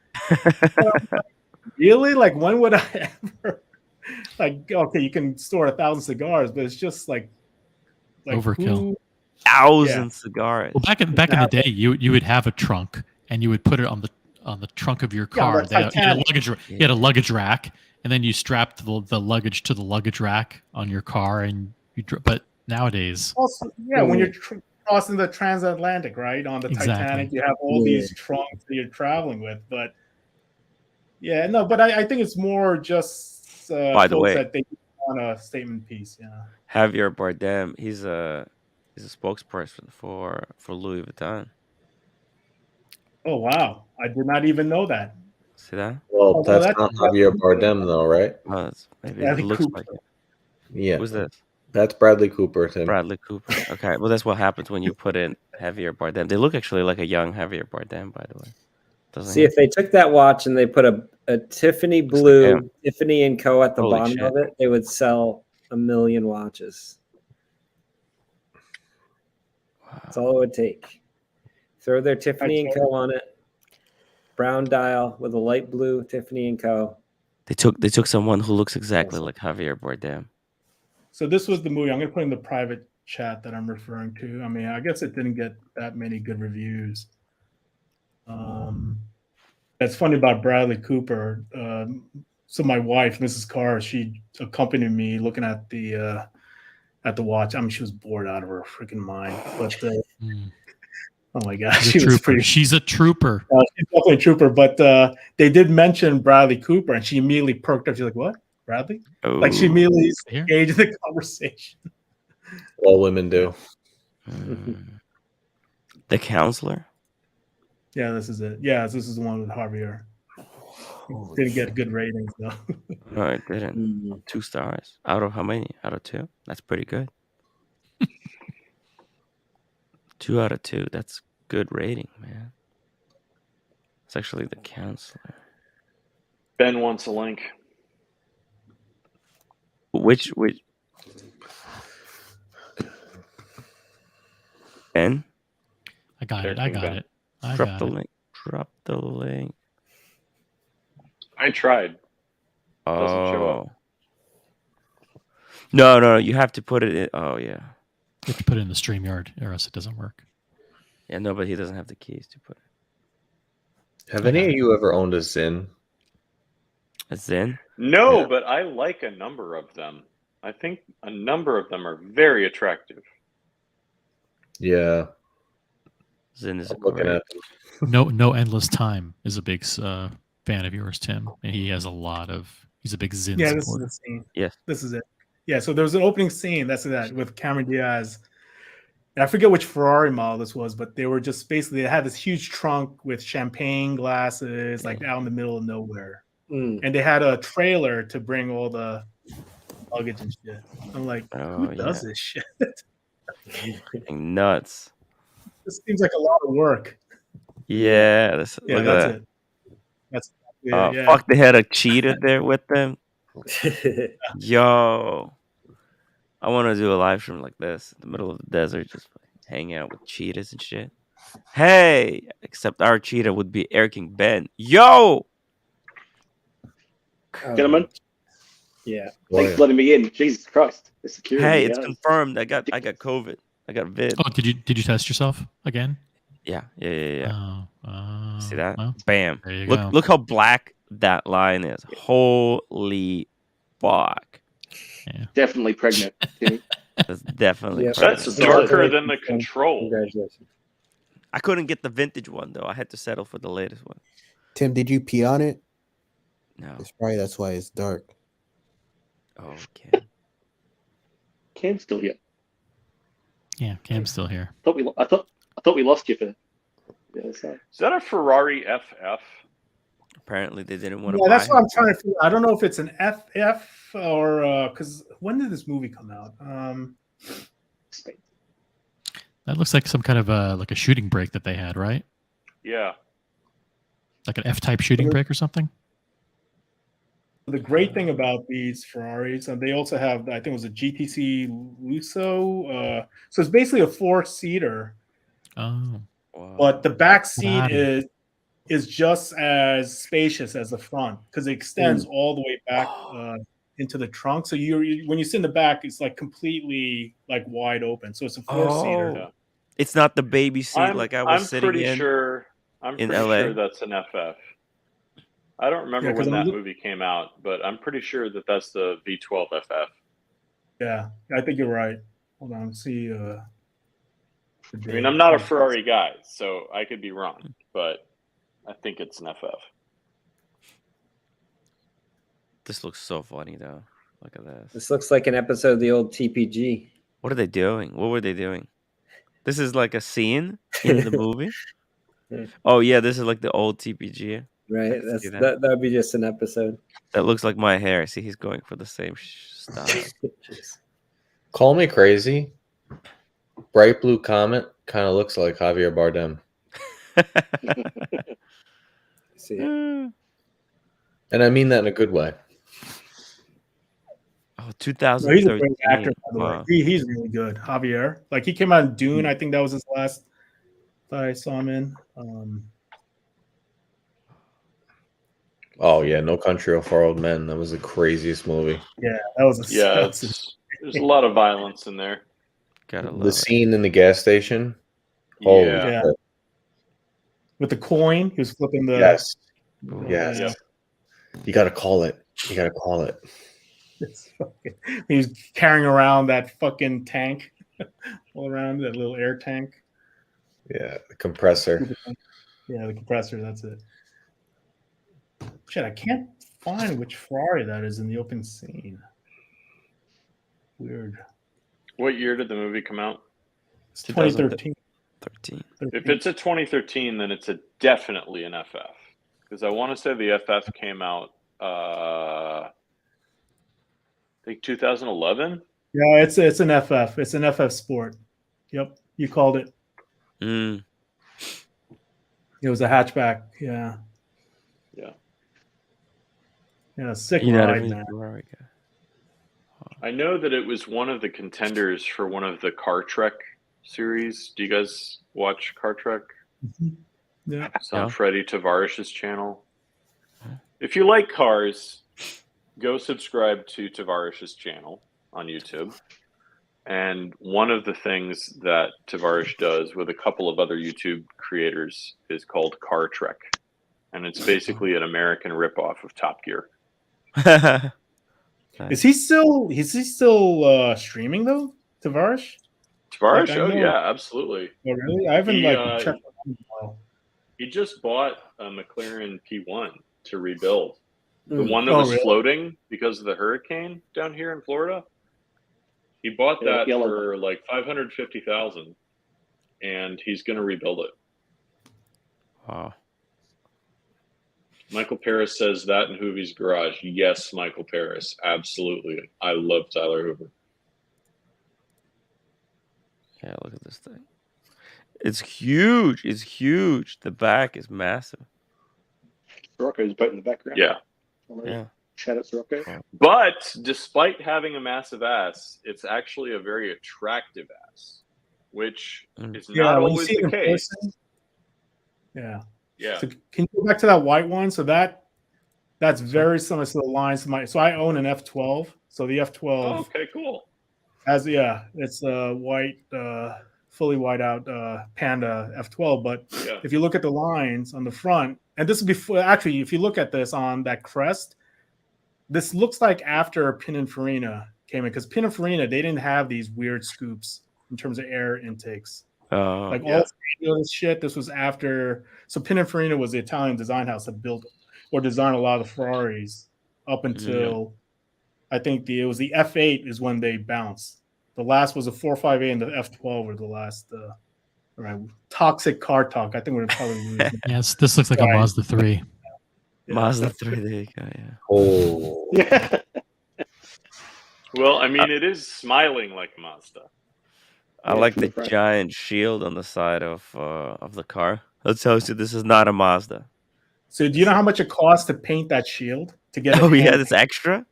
Really? Like, when would I ever? Like, okay, you can store 1,000 cigars, but it's just like overkill. 1,000 cigars. Well, back in the day, you would have a trunk, and you would put it on the trunk of your car. You had a luggage rack, and then you strapped the luggage to the luggage rack on your car, and but nowadays, also, when you're crossing the transatlantic, right, on the Titanic, you have all these trunks that you're traveling with. But but I think it's more just by the way, that they want a statement piece. Javier Bardem, he's a spokesperson for Louis Vuitton. Oh wow, I did not even know that. See that? Well, that's not Javier Bardem, though, right? Oh, maybe it looks like it. Yeah. Who's this? That's Bradley Cooper, Tim. Bradley Cooper. Okay. Well, that's what happens when you put in Javier Bardem. They look actually like a young Javier Bardem, by the way. See, if they took that watch and they put a Tiffany blue, Tiffany & Co. at the bottom of it, they would sell 1 million watches. Wow. That's all it would take. Throw their Tiffany & Co. on it. Brown dial with a light blue Tiffany & Co. They took someone who looks exactly like Javier Bardem. So this was the movie. I'm going to put in the private chat that I'm referring to. I mean, I guess it didn't get that many good reviews. That's funny about Bradley Cooper. So my wife, Mrs. Carr, she accompanied me looking at the watch. I mean, she was bored out of her freaking mind. But oh my gosh, she's a trooper. She's definitely a trooper. But they did mention Bradley Cooper, and she immediately perked up. She's like, "What, Bradley?" Oh. Like she immediately engaged in the conversation. All women do. The counselor. Yeah, this is it. Yeah, this is the one with Javier. Didn't get good ratings though. No, it didn't. 2 stars. Out of how many? Out of 2? That's pretty good. 2 out of 2. That's good rating, man. It's actually The Counselor. Ben wants a link. Which Ben? I got it. I got it. Drop the link. Drop the link. I tried. Doesn't show up. No, you have to put it in. Oh, yeah. You have to put it in the StreamYard or else it doesn't work. Yeah, no, but he doesn't have the keys to put it. Have any of you ever owned a Zyn? A Zyn? No, but I like a number of them. I think a number of them are very attractive. Yeah. Zyn is looking at them. No Endless Time is a big fan of yours, Tim, and he has a lot of. He's a big Zyn Yeah, this is supporter. the scene. Yes, this is it. Yeah, so there was an opening scene. That's that with Cameron Diaz. And I forget which Ferrari model this was, but they were just basically they had this huge trunk with champagne glasses, like out in the middle of nowhere, and they had a trailer to bring all the luggage and shit. I'm like, who does this shit? Nuts. This seems like a lot of work. Yeah, look at that's that. it. That's fuck, they had a cheetah there with them. Yo, I want to do a live stream like this in the middle of the desert, just hang out with cheetahs and shit. Hey, except our cheetah would be Air King Ben. Yo, gentlemen. Yeah, thanks for letting me in. Jesus Christ, the security. Hey, it's confirmed. I got COVID. I got vid. Oh, did you test yourself again? Yeah. See that? Well, Bam. there you go. Look how black that line is. Holy fuck. Yeah. Definitely pregnant. That's definitely That's pregnant. darker than the Control. Congratulations. I couldn't get the vintage one though. I had to settle for the latest one. Tim, did you pee on it? No. It's probably that's why it's dark. Oh, okay. Cam's still here. Yeah, Cam's still here. I thought we lost you for. Is that a Ferrari FF? Apparently, they didn't want to. Yeah, that's what I'm trying to figure. I don't know if it's an FF or because when did this movie come out? That looks like some kind of like a shooting brake that they had, right? Yeah. Like an F-type shooting brake or something. The great thing about these Ferraris, and they also have, I think it was a GTC Lusso. So it's basically a 4-seater. Oh. But the back seat is just as spacious as the front because it extends all the way back into the trunk. So you when you sit in the back, it's like completely like wide open. So it's a 4-seater. Oh. It's not the baby seat like I was sitting pretty in. Sure, I'm pretty sure that's an FF. I don't remember when that movie came out, but I'm pretty sure that that's the V12 FF. Yeah, I think you're right. Hold on, see. I mean, I'm not a Ferrari guy, so I could be wrong, but I think it's an FF. This looks so funny, though. Look at this. This looks like an episode of the old TPG. What are they doing? What were they doing? This is like a scene in the movie? Oh, yeah, this is like the old TPG. Right, that would be just an episode. That looks like my hair. See, he's going for the same stuff. Call me crazy. Bright Blue Comet kind of looks like Javier Bardem. See it. And I mean that in a good way. Oh, 2013. He's a great actor, by the way. He's really good. Javier. Like, he came out in Dune. I think that was his last that I saw him in. Oh, yeah. No Country for Old Men. That was the craziest movie. Yeah, that was there's a lot of violence in there. Gotta love the scene in the gas station. Holy yeah. shit. With the coin, he was flipping the. Yes. Yes. Yeah. You got to call it. You got to call it. He was carrying around that fucking tank all around, that little air tank. Yeah, the compressor. Yeah, the compressor, that's it. Shit, I can't find which Ferrari that is in the open scene. Weird. What year did the movie come out? It's 2013. 2013. If it's a 2013, then it's definitely an FF. Because I want to say the FF came out, I think 2011. Yeah, it's an FF. It's an FF Sport. Yep, you called it. Mm. It was a hatchback. Yeah. Yeah. Yeah, sick ride, man. I know that it was one of the contenders for one of the Car Trek series. Do you guys watch Car Trek? Yeah. It's on Freddie Tavarish's channel. If you like cars, go subscribe to Tavarish's channel on YouTube. And one of the things that Tavarish does with a couple of other YouTube creators is called Car Trek. And it's basically an American ripoff of Top Gear. Is he still streaming though, Tavarish? Tavarish? Like, yeah, absolutely. Oh, really? I haven't checked him in a while. He just bought a McLaren P1 to rebuild. The Mm. one that was floating because of the hurricane down here in Florida. He bought that for like $550,000, and he's going to rebuild it. Wow. Michael Paris says that in Hoovy's garage. Yes, Michael Paris, absolutely. I love Tyler Hoover. Yeah, look at this thing. It's huge. It's huge. The back is massive. Sirocco's boat in the background. Yeah. Yeah. Shout out Sirocco. But despite having a massive ass, it's actually a very attractive ass, which is not when you always see it the in case. person- Yeah. Yeah. So can you go back to that white one? So that's very similar to the lines. So I own an F12. So the F12. Oh, okay, cool. It's a white, fully white out Panda F12. But if you look at the lines on the front, and this is before, actually, if you look at this on that crest, this looks like after Pininfarina came in, because Pininfarina, they didn't have these weird scoops in terms of air intakes. All this shit, this was after. So Pininfarina was the Italian design house that built or designed a lot of the Ferraris up until I think it was the F8 is when they bounced. The last was a 458 and the F12 were the last. Toxic car talk. I think we're probably losing. Yes, this looks like a Mazda 3. Yeah. Mazda 3, there you go, yeah. Oh. Yeah. Well, I mean, it is smiling like Mazda. I like the giant shield on the side of the car. That tells you this is not a Mazda. So do you know how much it costs to paint that shield to get it? Oh yeah, that's extra.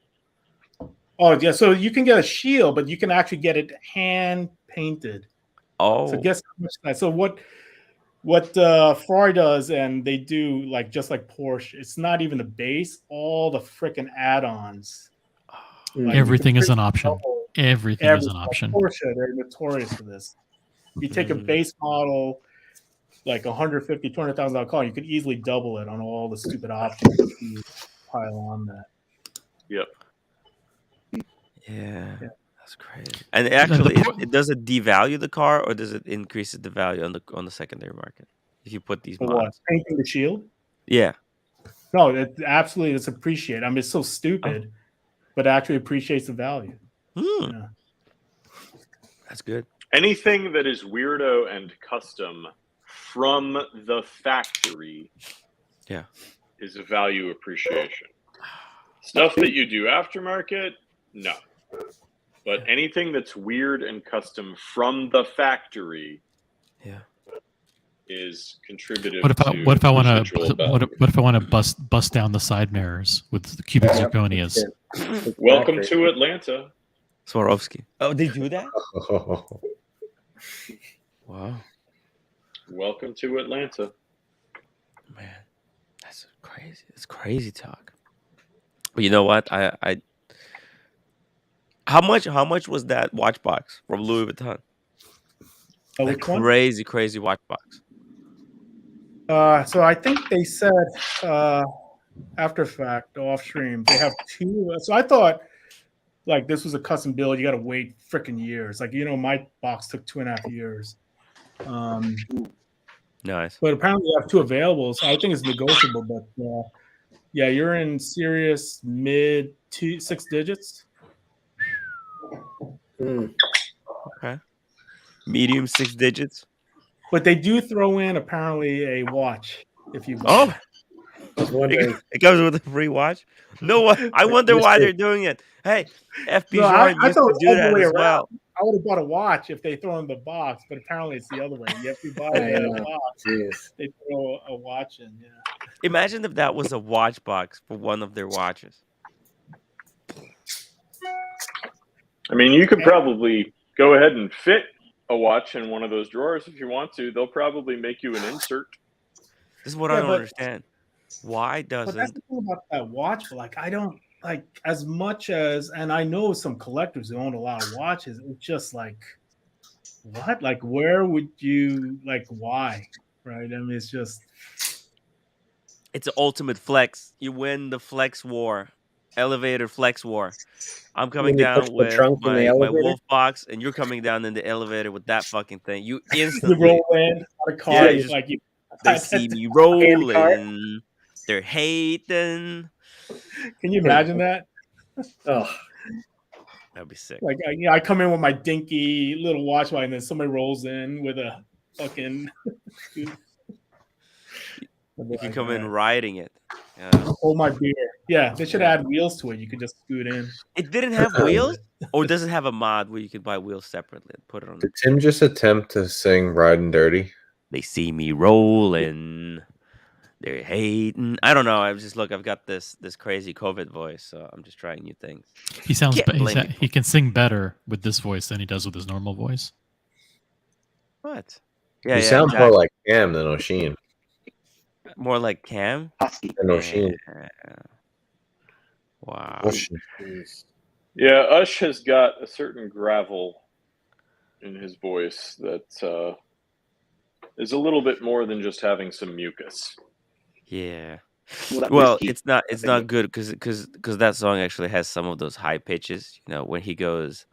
Oh yeah, so you can get a shield, but you can actually get it hand painted. Oh, so guess how much that? So what Ferrari does, and they do just like Porsche. It's not even the base; all the freaking add-ons. Everything is an option. Everything is an option. Porsche, they're notorious for this. You take a base model, like $150,000, $200,000 car, you could easily double it on all the stupid options if you pile on that. Yep. Yeah. That's crazy. And actually, does it devalue the car, or does it increase the value on the secondary market if you put these mods? Painting the shield? Yeah. No, it absolutely is appreciated. I mean, it's so stupid, but it actually appreciates the value. Yeah. That's good. Anything that is weirdo and custom from the factory is a value appreciation. Stuff that you do aftermarket, no. But anything that's weird and custom from the factory is contributive what if I want to bust down the side mirrors with the cubic zirconias? Welcome to Atlanta. Swarovski. Oh, they do that? Wow. Welcome to Atlanta. Man, that's crazy. It's crazy talk. But you know what? I how much was that watch box from Louis Vuitton? That crazy watch box. So I think they said after fact, off stream, they have two. So I thought this was a custom build. You got to wait freaking years. My box took 2.5 years. Nice. But apparently you have two available, so I think it's negotiable. But you're in serious mid 6 digits. Okay. Medium 6 digits. But they do throw in apparently a watch if you buy. Oh, I was wondering. it comes with a free watch. No, I wonder why they're doing it. Hey, FP No, I Jordan used thought to it was do all the that way as around. well. I would have bought a watch if they throw in the box, but apparently it's the other way. You have to buy the box. Jeez. They throw a watch in. Yeah. Imagine if that was a watch box for one of their watches. I mean, you could probably go ahead and fit a watch in one of those drawers if you want to. They'll probably make you an insert. This is what I don't understand. Why doesn't? But that's the thing about that watch. But like, I don't like as much as, and I know some collectors who own a lot of watches. It's just like, what? Like, where would you like? Why? Right? I mean, it's just. It's an ultimate flex. You win the flex war, elevator flex war. I'm coming down with my wolf box, and you're coming down in the elevator with that fucking thing. You instantly roll in on a car, like they see me rolling. They're hating. Can you imagine that? Oh, that'd be sick. Like I come in with my dinky little watch, and then somebody rolls in with a fucking. You can come in riding it. Hold my beer. Yeah, they should add wheels to it. You could just scoot in. It didn't have wheels, or does it have a mod where you could buy wheels separately and put it on? Did Tim just attempt to sing "Riding Dirty"? They see me rolling. They're hating. I don't know. I've got this crazy COVID voice, so I'm just trying new things. He sounds. He can sing better with this voice than he does with his normal voice. What? Yeah, you sound more like Cam than Oshin. More like Cam? Than Oshin. Wow. Yeah, Ush has got a certain gravel in his voice that is a little bit more than just having some mucus. Yeah. Well, it's not good because that song actually has some of those high pitches. You know, when he goes,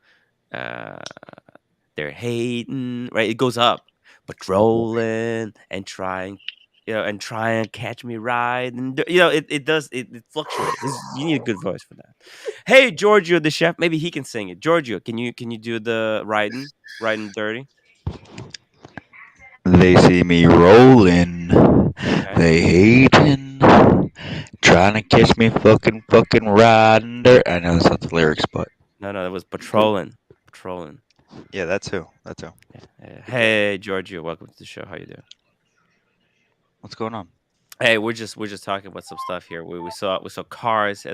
they're hating, right? It goes up, patrolling and trying. And try and catch me ride, and it does it fluctuates. You need a good voice for that. Hey, Giorgio, the chef, maybe he can sing it. Giorgio, can you do the riding dirty? They see me rolling, they hating, trying to catch me fucking riding dirt. I know that's not the lyrics, but no, that was patrolling. Yeah, that too. Yeah. Hey, Giorgio, welcome to the show. How you doing? What's going on? Hey, we're just talking about some stuff here. We saw cars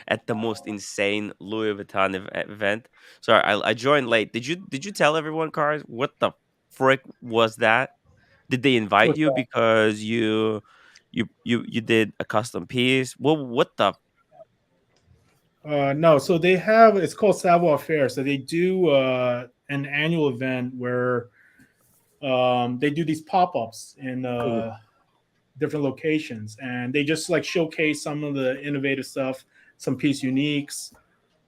at the most insane Louis Vuitton event. Sorry, I joined late. Did you tell everyone, cars? What the frick was that? Did they invite you because you did a custom piece? Well, what the? No, so they have. It's called Savoir Faire. So they do an annual event where they do these pop-ups in different locations, and they just like showcase some of the innovative stuff, some piece uniques,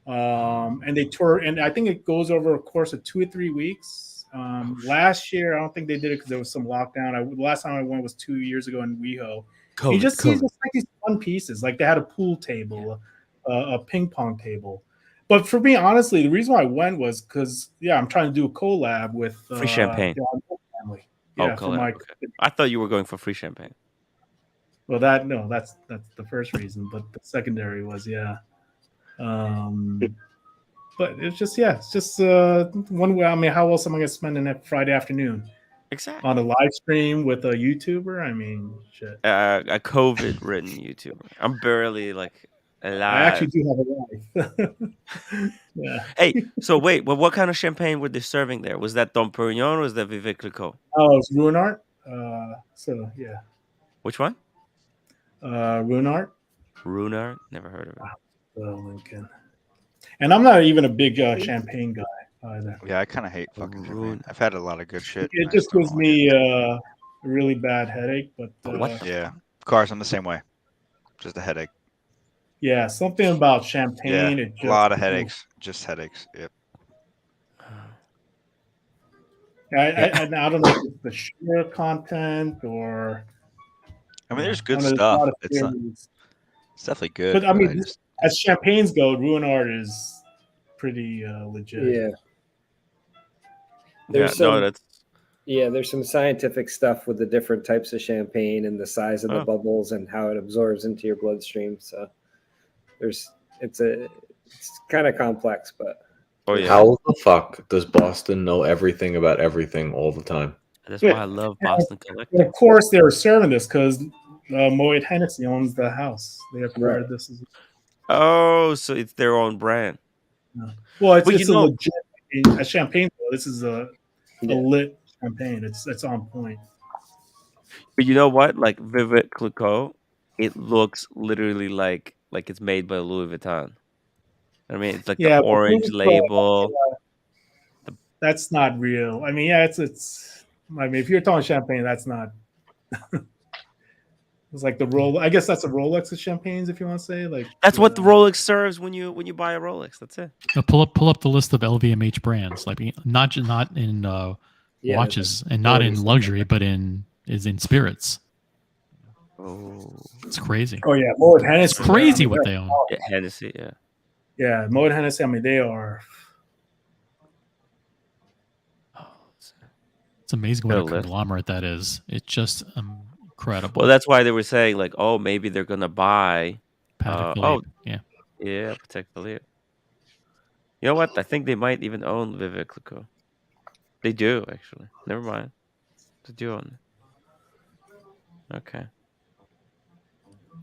and they tour. And I think it goes over a course of 2 or 3 weeks. Last year, I don't think they did it because there was some lockdown. The last time I went was 2 years ago in WeHo. You just see like these fun pieces. Like they had a pool table, a ping pong table. But for me, honestly, the reason why I went was because I'm trying to do a collab with free champagne. The family. Yeah, collab. Okay. I thought you were going for free champagne. Well, that's the first reason, but the secondary was but it's just one way. I mean, how else am I going to spend a Friday afternoon? Exactly. On a live stream with a YouTuber. I mean, shit. A COVID-ridden YouTuber. I'm barely like alive. I actually do have a life. Yeah. Hey, so wait, well, what kind of champagne were they serving there? Was that Dom Perignon or was that Biver Carillon? Oh, it's Ruinart. So yeah. Which one? Ruinart. Ruinart? Never heard of it. Oh, Lincoln. And I'm not even a big champagne guy either. Yeah, I kind of hate fucking champagne. I've had a lot of good shit. It just gives me a really bad headache. But what? Yeah, cars, I'm the same way. Just a headache. Yeah, something about champagne. Yeah, a lot of headaches. Just headaches. Yep. I don't know if it's the sugar content or. I mean, there's good stuff. It's definitely good. But I mean, as champagnes go, Ruinart is pretty legit. Yeah. That's Yeah, there's some scientific stuff with the different types of champagne and the size of the bubbles and how it absorbs into your bloodstream. So it's kind of complex, but How the fuck does Boston know everything about everything all the time? That's why I love Boston Collecting. And of course, they were serving this because Moet Hennessy owns the house. They acquired this as Oh, so it's their own brand. well. It's But a legit a champagne. Though. This is a lit champagne. It's on point. But you know what? Like Vivid Clicquot, it looks literally like it's made by Louis Vuitton. I mean, it's like the Yeah, but orange label. That's not real. I mean, yeah, it's. I mean, if you're talking champagne, that's not. It's like the Rolex. I guess that's a Rolex of champagnes, if you want to say. Like That's what the Rolex serves when you buy a Rolex. That's it. Pull up the list of LVMH brands, like not in watches and not in luxury, but in spirits. Oh, it's crazy. Oh yeah, Moet Hennessy. It's crazy what they own. Yeah, Hennessy, yeah. Yeah, Moet Hennessy. I mean, they are. It's amazing what a conglomerate that is. It's just incredible. Well, that's why they were saying like, oh, maybe they're gonna buy. Patek Philippe. Yeah, Patek Philippe. You know what? I think they might even own Vivid Clicquot. They do actually. Never mind. They do own it. Okay.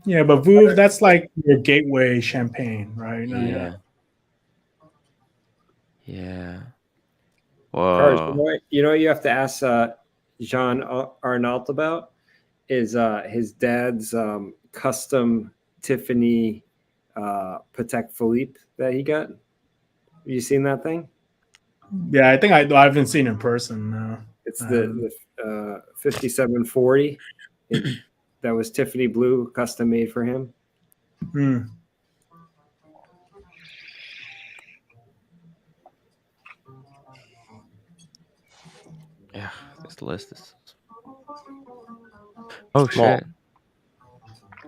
Yeah, but Veuve, that's like your gateway champagne, right? Yeah. Whoa. You know what you have to ask Jean Arnault about is his dad's custom Tiffany Patek Philippe that he got. Have you seen that thing? Yeah, I think I haven't seen it in person. No. It's the 5740 that was Tiffany blue, custom made for him. Yeah, this list is. Oh shit!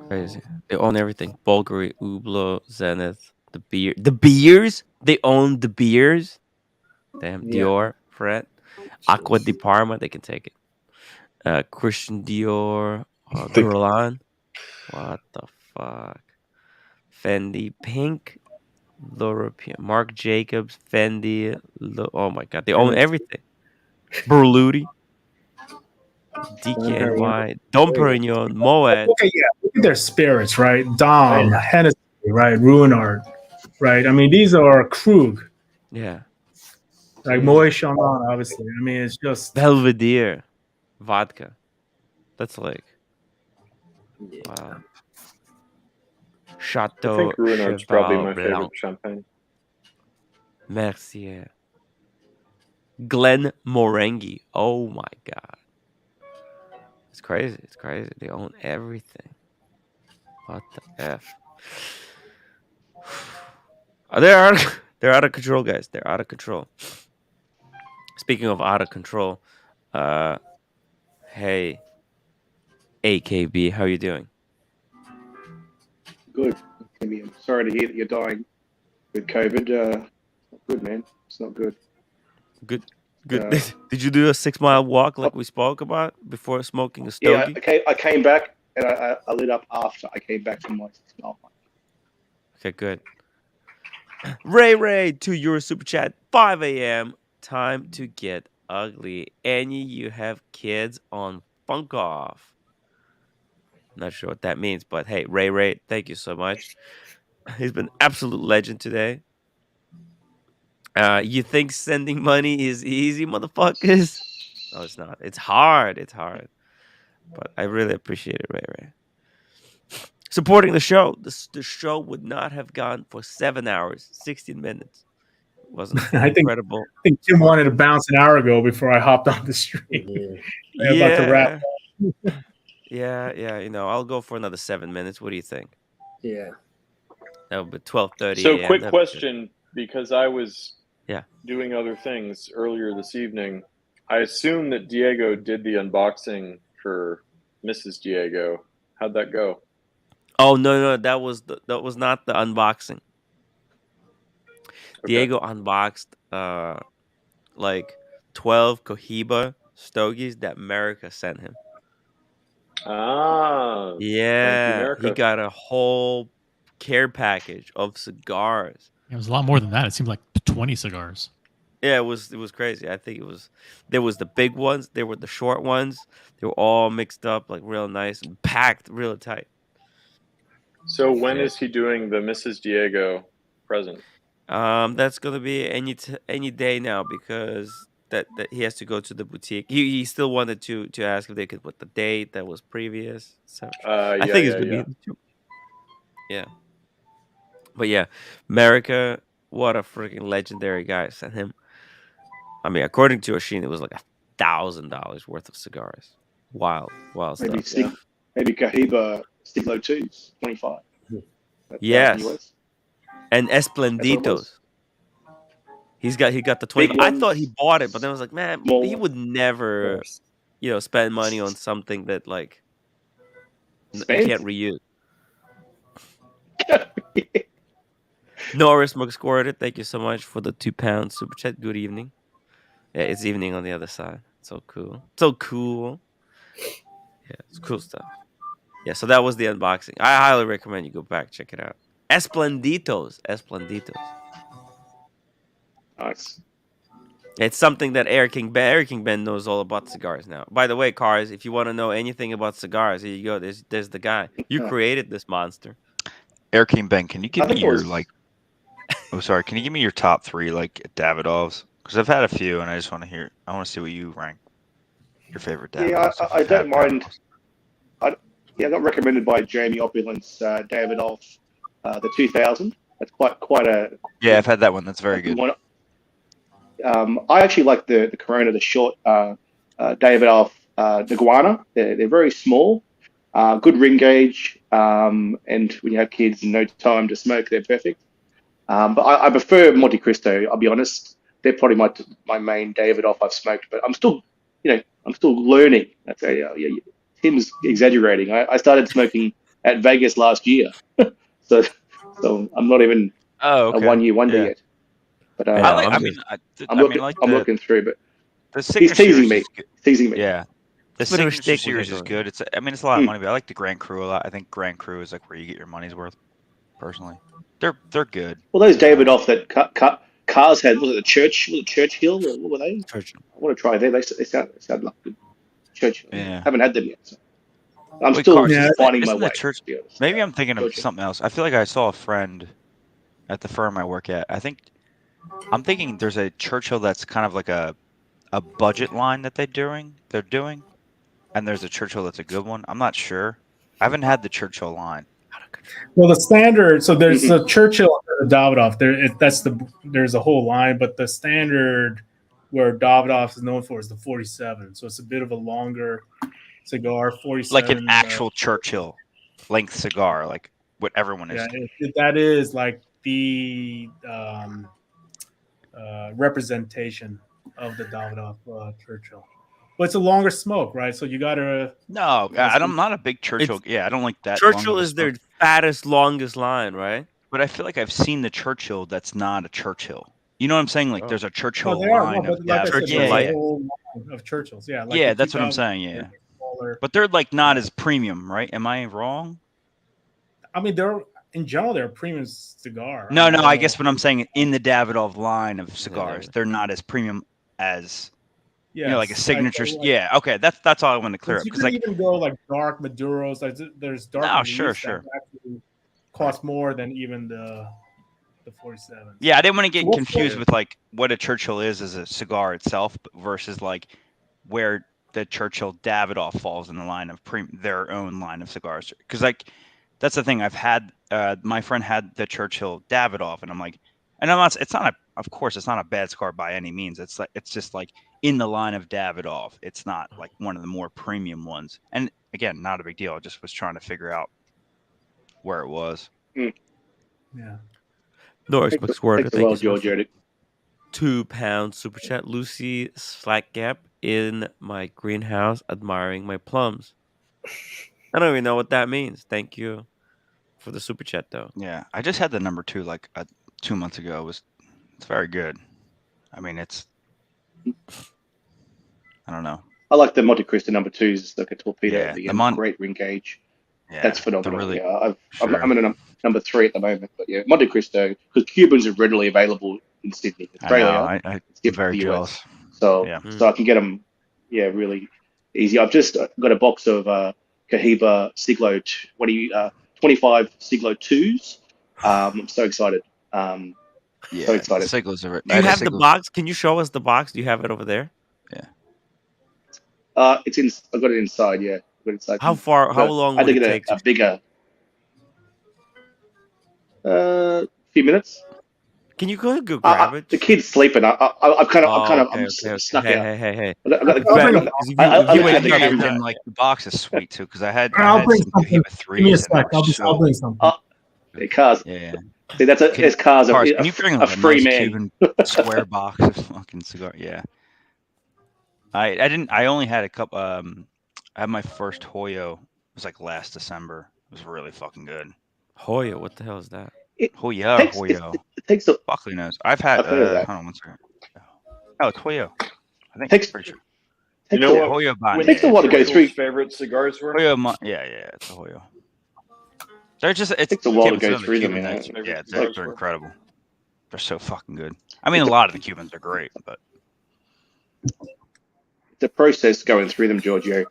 Crazy. They own everything. Bulgari, Hublot, Zenith, the beers. They own the beers. Damn, Dior, Fred, Aqua di Parma. They can take it. Christian Dior, Guerlain. What the fuck? Fendi, Pink, L'European, Marc Jacobs, Fendi. Oh my god, they own everything. Berluti, DKNY, Dom Perignon, Moet. Okay, yeah, look at their spirits, right? Dom, Hennessy, right? Ruinart, right? I mean, these are Krug. Yeah. Like Moet Chandon, obviously. I mean, it's just Belvedere, vodka. That's like wow. Chateau. I think Ruinart's probably my favorite champagne. Mercier. Glen Morengi. Oh my god. It's crazy. It's crazy. They own everything. What the F? They're out of control, guys. They're out of control. Speaking of out of control, hey, AKB, how you doing? Good. I'm sorry to hear that you're dying with COVID. Good, man. It's not good. Good. Did you do a 6-mile walk like we spoke about before smoking a stogie? Yeah, I came back and I lit up after I came back from my 6-mile walk. Okay, good. Ray, €2 super chat, 5 a.m. Time to get ugly. Annie, you have kids on Funk Off. Not sure what that means, but hey, Ray, thank you so much. He's been absolute legend today. You think sending money is easy, motherfuckers? No, it's not. It's hard. It's hard. But I really appreciate it, Ray. Supporting the show. The show would not have gone for 7 hours, 16 minutes. It wasn't incredible. I think Tim wanted to bounce an hour ago before I hopped on the stream. About to wrap up. Yeah. You know, I'll go for another 7 minutes. What do you think? Yeah. That would be 12:30. So, quick question, because I was doing other things earlier this evening. I assume that Diego did the unboxing for Mrs. Diego. How'd that go? Oh no, that was not the unboxing. Okay. Diego unboxed like 12 Cohiba stogies that America sent him. Ah, thank you, Yeah, he America. got a whole care package of cigars. It was a lot more than that. It seemed like 20 cigars. Yeah, it was crazy. I think there was the big ones, there were the short ones. They were all mixed up like real nice and packed real tight. So when Yeah. is he doing the Mrs. Diego present? That's gonna be any day now because that he has to go to the boutique. He still wanted to ask if they could put the date that was previous. So I Yeah, think it's yeah, gonna yeah. be yeah. But yeah, America, what a freaking legendary guy. Sent him. I mean, according to Arshin, it was like $1,000 worth of cigars. Wild Maybe stuff. maybe Cahiba Stiglo 2s, 25. Yes. US. And That's what it Esplenditos. was. He got the 20. Big I thought ones, he bought it, but then I was like, man, small he ones. would never, spend money on something that like you can't reuse. Norris McSquirted, thank you so much for the £2 super chat. Good evening. Yeah, it's evening on the other side. So cool. So cool. Yeah, it's cool stuff. Yeah, so that was the unboxing. I highly recommend you go back, check it out. Esplenditos. Nice. It's something that Air King Ben knows all about cigars now. By the way, Cars, if you want to know anything about cigars, here you go. There's the guy. You created this monster. Air King Ben, can you give me think it your was- Oh, sorry. Can you give me your top 3 like Davidoffs? Because I've had a few, and I just want to hear. I want to see what you rank your favorite Davidoffs. Yeah, I don't mind. I got recommended by Jamie Opulence Davidoff, the 2000. That's quite a Yeah, I've had that one. That's very good. one. I actually like the Corona, the short Davidoff Iguana. They're very small, good ring gauge, and when you have kids and no time to smoke, they're perfect. But I prefer Monte Cristo. I'll be honest. They're probably my main Davidoff I've smoked. But I'm still learning. That's Tim's exaggerating. I started smoking at Vegas last year, so I'm not even a 1 year wonder yet. But I'm looking through. But the he's Signature teasing series me. is good. Teasing me. Yeah, the It's a bit of a Signature shtick when series you're is doing good. It's a lot of money, but I like the Grand Cru a lot. I think Grand Cru is like where you get your money's worth. Personally, they're good. Well, those Davidoff that cars had, was it Churchill? Or what were they? Churchill. I want to try them. They sound like good. Churchill. Yeah. Haven't had them yet. So. I'm Wait, still Cars, finding my isn't the way. Church? To be honest. Maybe I'm thinking of Churchill. something else. I feel like I saw a friend at the firm I work at. I'm thinking there's a Churchill that's kind of like a budget line that they're doing, and there's a Churchill that's a good one. I'm not sure. I haven't had the Churchill line. Well, the standard. So there's Mm-hmm. the Churchill and the Davidoff. There's a whole line, but the standard where Davidoff is known for is the 47. So it's a bit of a longer cigar. 47, like an actual Churchill length cigar, like what everyone is. Yeah, that is like the representation of the Davidoff Churchill. But it's a longer smoke, right? So you gotta. No, I'm not a big Churchill. I don't like that. Churchill is their fattest, longest line, right? But I feel like I've seen the Churchill that's not a Churchill. You know what I'm saying? Like there's a Churchill there are, line but of like I said, Churchill. there's a Yeah. whole line of Churchills. Yeah, like Yeah, the that's what I'm 2000s, saying. Yeah. smaller. But they're like not as premium, right? Am I wrong? I mean, they're in general they're a premium cigar. No, I guess what I'm saying in the Davidoff line of cigars, they're not as premium as like a Yes, signature. like- Yeah, okay, that's all I want to clear up You because can like even go like dark Maduros. Like there's dark. No, Maduros sure. that actually cost more than even the 47. yeah, I didn't want to get What's confused the- with like what a Churchill is as a cigar itself versus like where the Churchill Davidoff falls in the line of their own line of cigars. Because like that's the thing. I've had my friend had the Churchill Davidoff, and I'm like, and I'm not. It's not a. Of course, it's not a bad cigar by any means. It's like it's just like in the line of Davidoff. It's not like one of the more premium ones. And again, not a big deal. I just was trying to figure out where it was. Yeah. Norris McSquirter, Thanks thank well, you so much George. for £2 super chat. Lucy Slack Gap in my greenhouse admiring my plums. I don't even know what that means. Thank you for the super chat, though. Yeah, I just had the number 2 like 2 months ago. It's very good. I mean, it's I don't know. I like the Monte Cristo number 2s, like a torpedo Yeah, at the the end. Great ring gauge. Yeah, That's they're phenomenal. really Yeah, sure. I'm in a number 3 at the moment, but yeah, Monte Cristo, because Cubans are readily available in Sydney, Australia. I'm It's different very to the jealous. US, so Yeah. so I can get them, yeah, really easy. I've just got a box of Cohiba Siglo 25 Siglo 2s. I'm so excited. Yeah, So excited. the Siglos are. Do you have the box? Can you show us the box? Do you have it over there? Yeah. It's in. I got it inside. Yeah, I got it inside. How far? How long I had would to it get take? a bigger. Few minutes. Can you go grab it? The kid's sleeping. I'm kind of Okay. snuck out. Hey. I You wait the here, camera. Tim. Like the box is sweet too, because I had I'll bring some something. Cohiba Give me a 3s. sec. I'll bring something. The cars. Yeah. See, there's cars. Can A you bring a like a free nice man. Cuban square box of fucking cigar? Yeah. I didn't. I only had a couple. I had my first Hoyo. It was like last December. It was really fucking good. Hoyo, what the hell is that? Hoyo. It takes a. Buckley knows. I've had. I've heard of that. Hold on one second. Oh, it's Hoyo. I think. Takes- Pretty sure. You know Yeah, what? Hoyo Bond. It takes a while to go through. Favorite cigars were? Hoyo. Yeah, it's a Hoyo. They're just. It takes a while to Cubans, go the through them. Cubans, Yeah. Yeah, they're incredible. They're so fucking good. I mean, a lot of the Cubans are great, but The process going through them, Giorgio.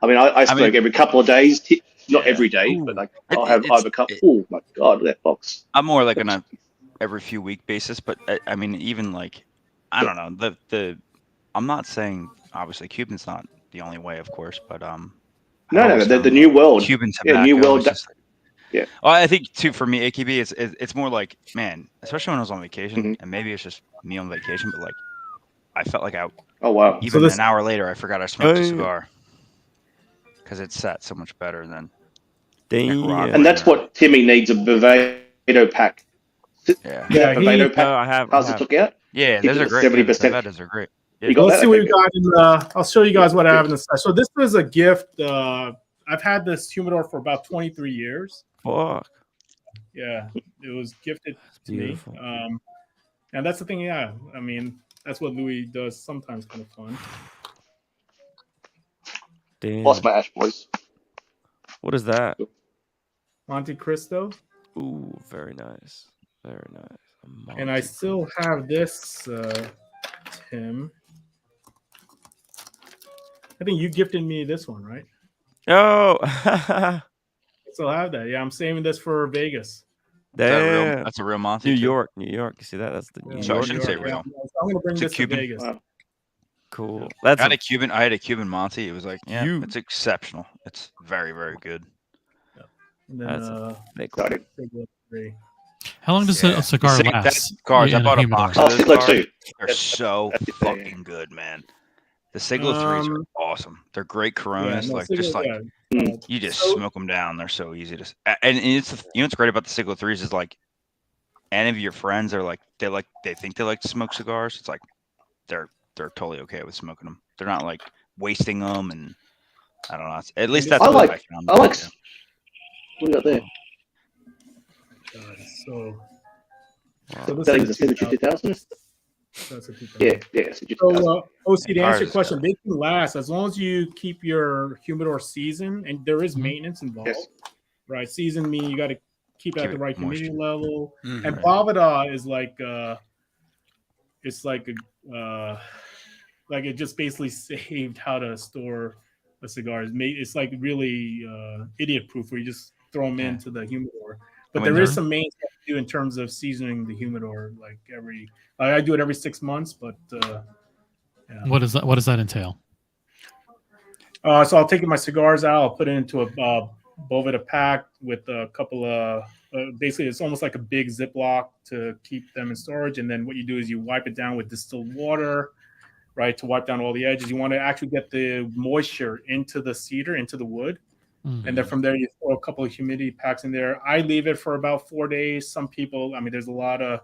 I mean, I smoke every couple of days. Not every day, but like I'll have a couple. Oh my god, that box. I'm more like on a every few week basis. But I mean, even like I don't know the. I'm not saying obviously Cuban's not the only way, of course, but No, the new world. Cuban tobacco. Yeah, new world. Yeah. Well, I think too for me, AKB, it's more like, man, especially when I was on vacation, and maybe it's just me on vacation, but like I felt like Oh wow. Even an hour later, I forgot I smoked a cigar because it sat so much better than. And that's what Timmy needs, a Bovado pack. Yeah. Bovado pack. I have. Cars that took out. Yeah, those are great. 70%. Bevadas are great. Yeah. You got Let's that? see what Okay, we got in the. I'll show you guys what I have in the stash. So this was a gift. I've had this humidor for about 23 years. Fuck. Yeah, it was gifted to beautiful. me. And that's the thing. Yeah, I mean, that's what Louis does. Sometimes kind of fun. Damn. Lost my ash, boys. What is that? Monte Cristo. Ooh, very nice. Very nice. And I still have this, Tim. I think you gifted me this one, right? Oh. I still have that. Yeah, I'm saving this for Vegas. Damn. That's a real Monte. New York. You see that? That's the New So I York. shouldn't say real. Yeah, I'm gonna bring It's a this Cuban. to Vegas. Wow. Cool. I had a Cuban Monte. It was like, yeah, You- it's exceptional. It's very, very good. And then, That's a big Excited. three. How long does a cigar That last? cigars, I in bought a humidor? box of those Siglo cigars. 2. They're so fucking good, man. The Siglo 3s are awesome. They're great Coronas. Yeah, no, like just Siglo, like yeah. you just So- smoke them down. They're so easy to. And it's what's great about the Siglo 3s is like any of your friends are like they think they like to smoke cigars. It's like they're totally okay with smoking them. They're not like wasting them, and I don't know. At least that's I what like. I found. I like. Yeah. What we got there? So Is that a signature 2000? That's a 2000. Yeah. So, OC, to answer Ours your is question, they can last as long as you keep your humidor seasoned, and there is maintenance involved. Yes. Right, season mean you got to keep it at the right humidity moisture. level. Mhm. And Bovada is like it's like it just basically saved how to store a cigar. It's like really idiot proof, where you just throw them into the humidor. But there is some maintenance you have to do in terms of seasoning the humidor. Like I do it every 6 months, but yeah. What does that entail? So I'll take my cigars out. I'll put it into a Boveda pack with a couple of. Basically, it's almost like a big Ziploc to keep them in storage. And then what you do is you wipe it down with distilled water, right, to wipe down all the edges. You want to actually get the moisture into the cedar, into the wood. Mm-hmm. And then from there, you throw a couple of humidity packs in there. I leave it for about 4 days. Some people, I mean, there's a lot of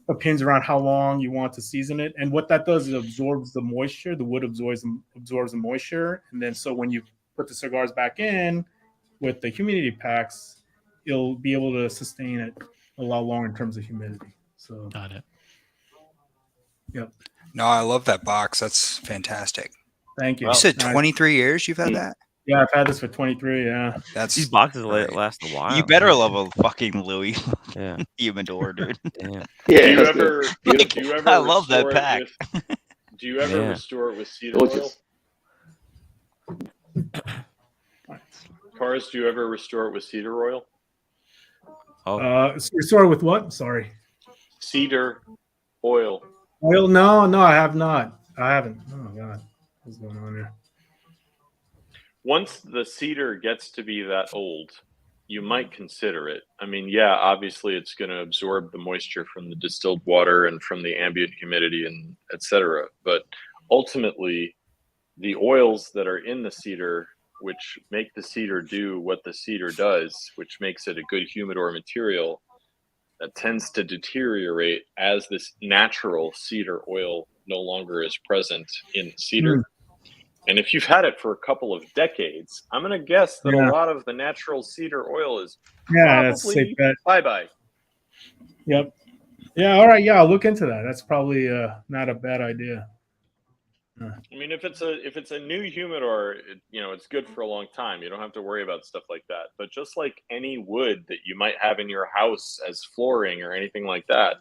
opinions around how long you want to season it. And what that does is it absorbs the moisture. The wood absorbs the moisture. And then so when you put the cigars back in with the humidity packs, you'll be able to sustain it a lot longer in terms of humidity. So got it. Yep. No, I love that box. That's fantastic. Thank you. You said 23 years you've had that? Yeah, I've had this for 23. Yeah, these boxes last a while. You better love a fucking Louis Yeah. humidor, dude. Damn. Yeah, Do you that's ever? Like, Do you ever I love that restore it pack. do you ever Yeah. restore it with cedar Gorgeous. oil? Cars, do you ever restore it with cedar oil? Restore with what? Sorry. Cedar oil. Oil? No, I have not. I haven't. Oh God, what's going on here? Once the cedar gets to be that old, you might consider it. I mean, yeah, obviously it's going to absorb the moisture from the distilled water and from the ambient humidity and etc. But ultimately, the oils that are in the cedar, which make the cedar do what the cedar does, which makes it a good humidor material, that tends to deteriorate as this natural cedar oil no longer is present in the cedar. And if you've had it for a couple of decades, I'm going to guess that a lot of the natural cedar oil is that's a safe probably bet. bye-bye. Yep. Yeah. All right. Yeah, I'll look into that. That's probably not a bad idea. I mean, if it's a new humidor, it's good for a long time. You don't have to worry about stuff like that. But just like any wood that you might have in your house as flooring or anything like that,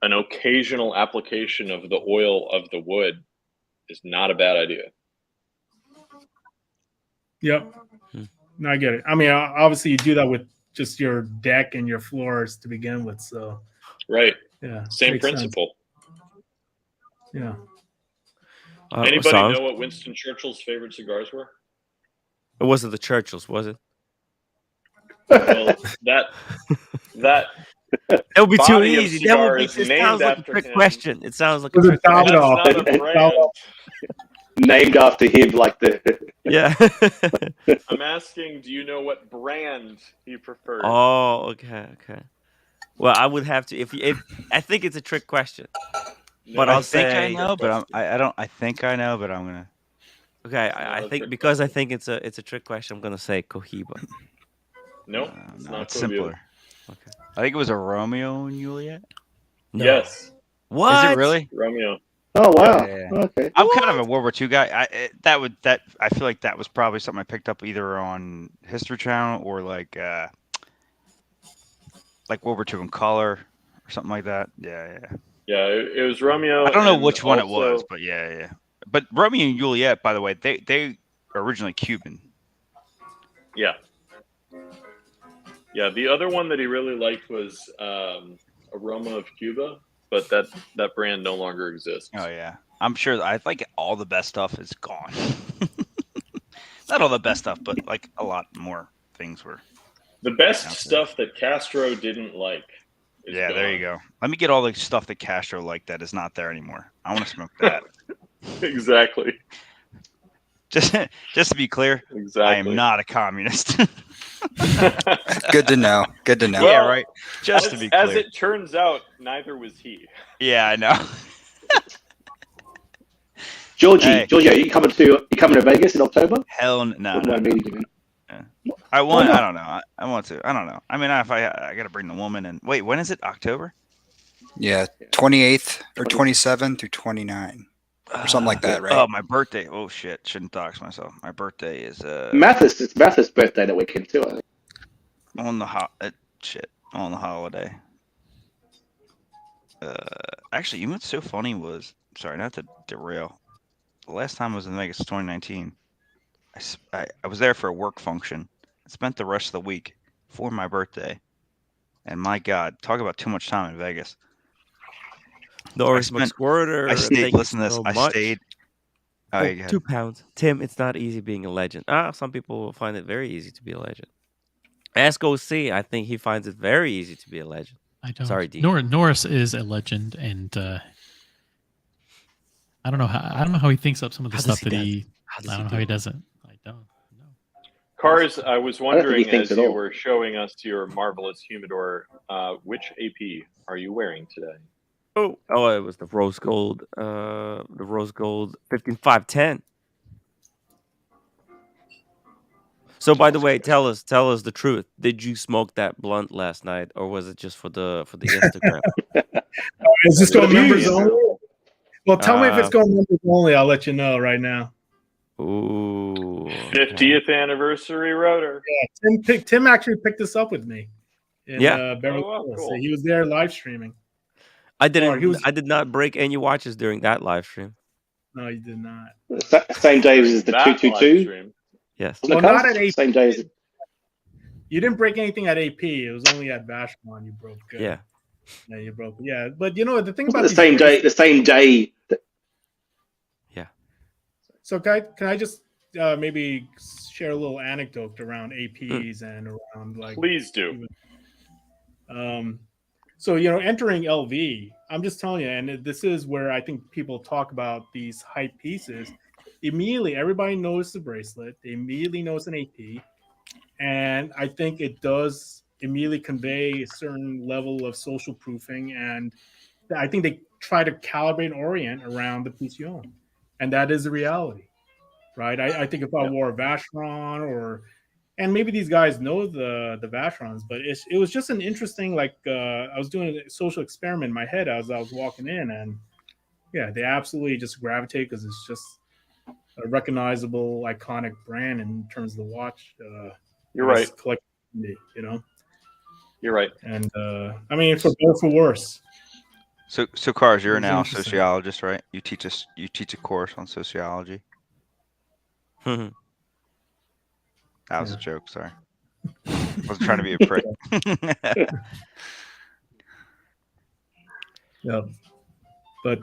an occasional application of the oil of the wood is not a bad idea. Yep. No, I get it. I mean, obviously you do that with just your deck and your floors to begin with. So. Right. Yeah. Same principle. Sense. Yeah. Anybody know what Winston Churchill's favorite cigars were? It wasn't the Churchills, was it? Well, that it would be too body of easy. That would be. cigars It sounds like a after trick him. question. It sounds like a trick question. That's not a brand. Named after him, like the. Yeah. I'm asking, do you know what brand he preferred? Oh, okay. Well, I would have to. If I think it's a trick question, but I'll say I know, but I don't. I think I know, but I'm gonna. Okay, I think because I think it's a trick question, I'm gonna say Cohiba. Nope, it's not it's simpler. Okay. I think it was a Romeo and Juliet. No. Yes. What? Is it really? Romeo. Oh wow. Yeah. Okay. I'm kind of a World War II guy. I feel like that was probably something I picked up either on History Channel or like World War II in color or something like that. Yeah. Yeah, it was Romeo. I don't know which one it was, but yeah. But Romeo and Juliet, by the way, they are originally Cuban. Yeah. Yeah, the other one that he really liked was Aroma of Cuba, but that brand no longer exists. Oh yeah, I'm sure. I think all the best stuff is gone. Not all the best stuff, but like a lot more things were. The best stuff that Castro didn't like. Yeah, there you go. Let me get all the stuff that Castro liked that is not there anymore. I want to smoke that. Exactly. Just to be clear, I am not a communist. Good to know. Good to know. Yeah, right. Just to be clear. As it turns out, neither was he. Yeah, I know. Georgie, you coming to Vegas in October? Hell no. Yeah. I want. I don't know. I want to. I don't know. I mean, if I got to bring the woman in. Wait, when is it? October? Yeah, 28th or 27 through 29. Or something like that, right? Oh, my birthday. Oh shit! Shouldn't dox myself. My birthday is Mathis. It's Mathis' birthday that weekend too. I think. On the holiday. Actually, you know what's so funny was, sorry, not to derail. The last time I was in Vegas, 2019. I was there for a work function. I spent the rest of the week for my birthday, and my God, talk about too much time in Vegas. Norris McSquirter. I stayed. Listen to this. I stayed. 2 pounds. Tim, it's not easy being a legend. Some people will find it very easy to be a legend. Ask OC. I think he finds it very easy to be a legend. I don't. Sorry, D. Norris is a legend, and I don't know how he thinks up some of the stuff that he. I don't know how he does it. I don't know. Cars, I was wondering as you were showing us your marvelous humidor, which AP are you wearing today? Oh, it was the rose gold. The rose gold 15510. So, by the way, tell us the truth. Did you smoke that blunt last night, or was it just for the Instagram? Is this for members only? Well, tell me if it's going members only. I'll let you know right now. Ooh. 50th anniversary rotor. Yeah, Tim actually picked this up with me in Beverly Oh, Hills. cool. So he was there live streaming. I did not break any watches during that live stream. No, you did not. Same day as the That 222. Yes. Well, not at AP. Same day as You didn't break anything at AP. It was only at Vashon you broke. Yeah. Yeah, you broke. Yeah, but you know the thing about the same day. The same day. Yeah. So can I just maybe share a little anecdote around APs and around like? Please do. So entering LV, I'm just telling you, and this is where I think people talk about these hype pieces. Immediately, everybody knows the bracelet. They immediately knows an AP, and I think it does immediately convey a certain level of social proofing, and I think they try to calibrate and orient around the piece you own, and that is the reality, right? I think if I wore a Vacheron and maybe these guys know the Vacherons, but it was just an interesting, like I was doing a social experiment in my head as I was walking in, and yeah, they absolutely just gravitate because it's just a recognizable, iconic brand in terms of the watch. You're right. You're right. And I mean, for better for worse. So Cars, you're now a sociologist, right? You teach a course on sociology. That was a joke. Sorry, I wasn't trying to be a prick. Yeah, but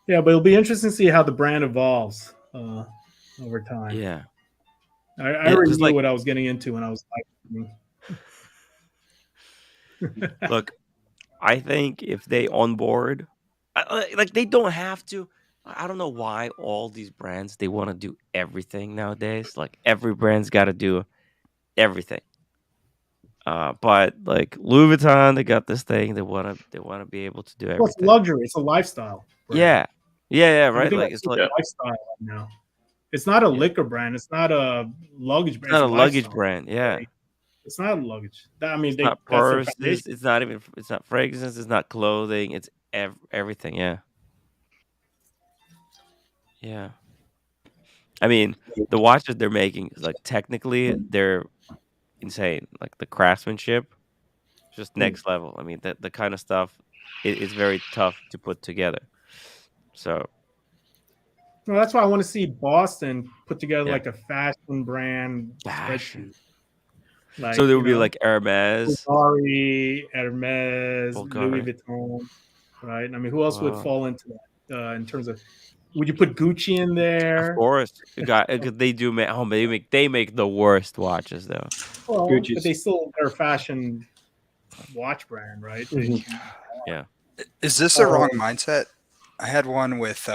it'll be interesting to see how the brand evolves over time. Yeah, I already knew what I was getting into when I was like. Look, I think if they onboard, like they don't have to. I don't know why all these brands they want to do everything nowadays. Like every brand's got to do everything. But like Louis Vuitton, they got this thing. They want to be able to do everything. Well, it's luxury. It's a lifestyle brand. Yeah, right. Like it's like a lifestyle now. It's not a liquor brand. It's not a luggage brand. It's not a luggage brand. Yeah. Right? It's not a luggage. I mean, it's not purses. It's not even. It's not fragrances. It's not clothing. It's everything. Yeah. Yeah. I mean, the watches they're making, like technically, they're insane. Like the craftsmanship, just next level. I mean, the kind of stuff is very tough to put together. So. Well, that's why I want to see Boston put together like a fashion brand spreadsheet. Like, so there would be like Hermes, Bulgari, Hermes, Louis Vuitton, right? I mean, who else would fall into that in terms of? Would you put Gucci in there? Of course, they do make. Oh, they make the worst watches though. Well, Gucci's. But they still are a fashion watch brand, right? Mm-hmm. Yeah. Is this the wrong mindset? I had one with.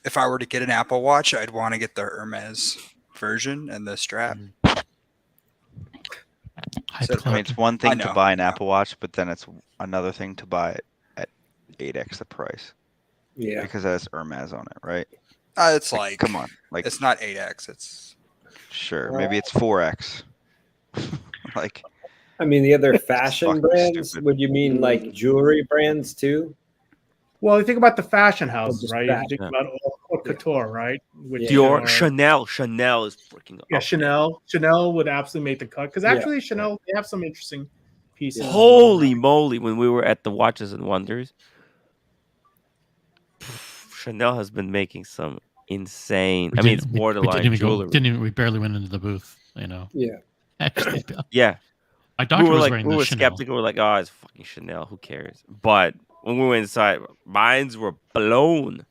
If I were to get an Apple Watch, I'd want to get the Hermes version and the strap. So, I mean, it's one thing to buy an Apple Watch, but then it's another thing to buy it at 8x the price. Yeah, because it has Hermes on it, right? It's like come on, like it's not 8x. It's maybe it's 4x. Like, I mean, the other fashion brands. Stupid. Would you mean like jewelry brands too? Well, you think about the fashion houses, right? You think about haute couture, right? Dior, Chanel is freaking up. Yeah, Chanel would absolutely make the cut because actually Chanel they have some interesting pieces. Holy moly! When we were at the Watches and Wonders, Chanel has been making some insane. I mean, it's borderline jewelry. We barely went into the booth, you know. Yeah. Actually, yeah. My doctor was wearing we were Chanel. skeptical. We're like, oh, it's fucking Chanel. Who cares? But when we went inside, minds were blown.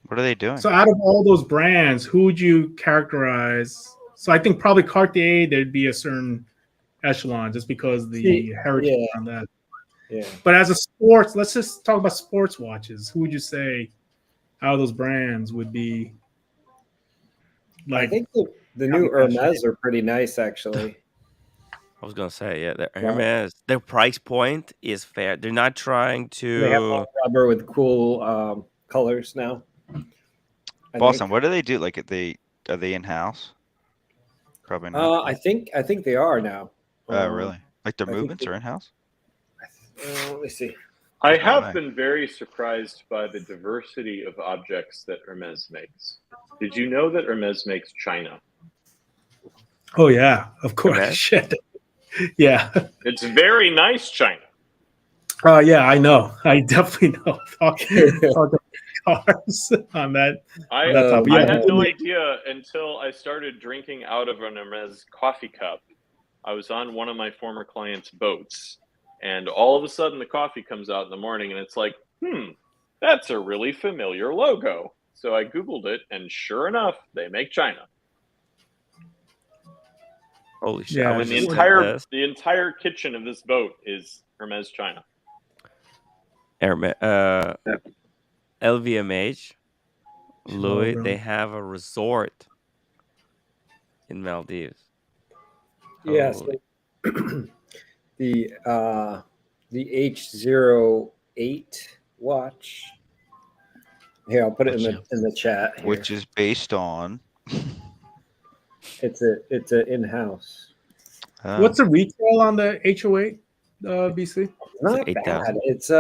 What are they doing? So out of all those brands, who would you characterize? So I think probably Cartier, there'd be a certain echelon just because the heritage on that. Yeah. But as a sports, let's just talk about sports watches. Who would you say out of those brands would be like? I think the new Hermes are pretty nice, actually. I was gonna say, the Hermes, their price point is fair. They're not trying to. They have rubber with cool colors now. Boston, what do they do? Like, are they in house? Probably not. I think they are now. Really? Like their movements are in house? Let me see. I have been very surprised by the diversity of objects that Hermes makes. Did you know that Hermes makes china? Oh yeah, of course. Hermes? Shit. Yeah. It's very nice china. Yeah, I know. I definitely know. Talking cars on that. I topic. Yeah, had no idea until I started drinking out of an Hermes coffee cup. I was on one of my former clients' boats, and all of a sudden the coffee comes out in the morning, and it's like, that's a really familiar logo. So I Googled it, and sure enough, they make china. Holy shit! Yeah, And the entire kitchen of this boat is Hermes china. LVMH, Louis, they have a resort in Maldives. Yes. The H08 watch. Here, I'll put it in the chat. Here. Which is based on. It's a in-house. What's the retail on the HO8, BC? Not it's bad. It's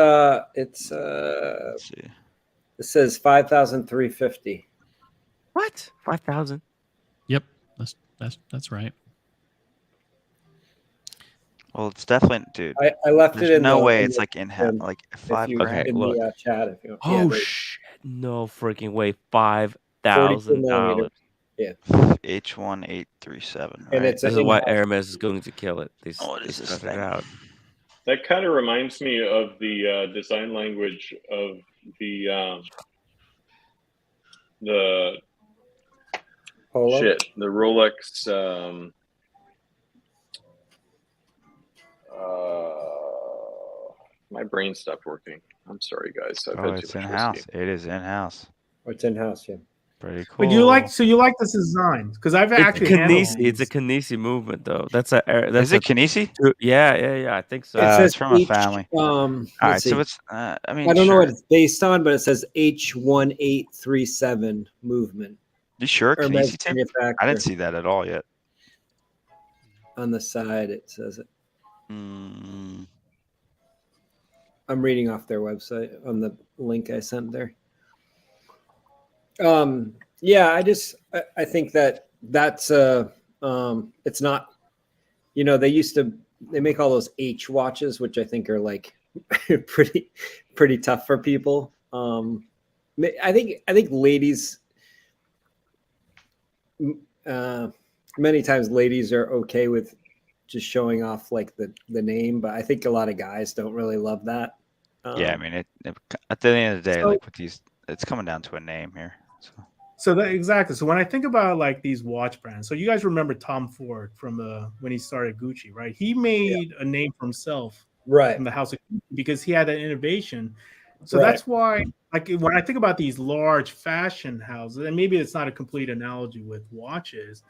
it says 5,350. What? 5,000? Yep, that's right. Well, it's definitely, dude. I left There's it in. no the, way in it's the, like in like $5 grand. in look. the chat. If you Oh shit! No freaking way! $5,000. Yeah. H1837. Right? And it's this is why Hermes is going to kill it. What is this cut it thing? out. That kind of reminds me of the design language of the Polo? the Rolex. My brain stopped working. I'm sorry, guys. I've had It's too much in-house. whiskey. It is in-house. It's in-house, yeah. Pretty cool. But you like this design because I've actually handled It's a Kanisi movement though. Is it Kanisi? Yeah. I think so. It says it's from a family. All right, so it's. I mean, I don't know what it's based on, but it says H1837 movement. You sure? Hermes Kanisi, Tim? I manufacturer. didn't see that at all yet. On the side, it says it. I'm reading off their website on the link I sent there. Yeah, I think that's it's not, they make all those H watches, which I think are like pretty tough for people. I think ladies, many times ladies are okay with just showing off like the name, but I think a lot of guys don't really love that. Yeah, I mean, at the end of the day, like with these, it's coming down to a name here. So that exactly. So when I think about like these watch brands, so you guys remember Tom Ford from when he started Gucci, right? He made a name for himself, right, from the house of Gucci because he had that innovation. So that's why, like, when I think about these large fashion houses, and maybe it's not a complete analogy with watches,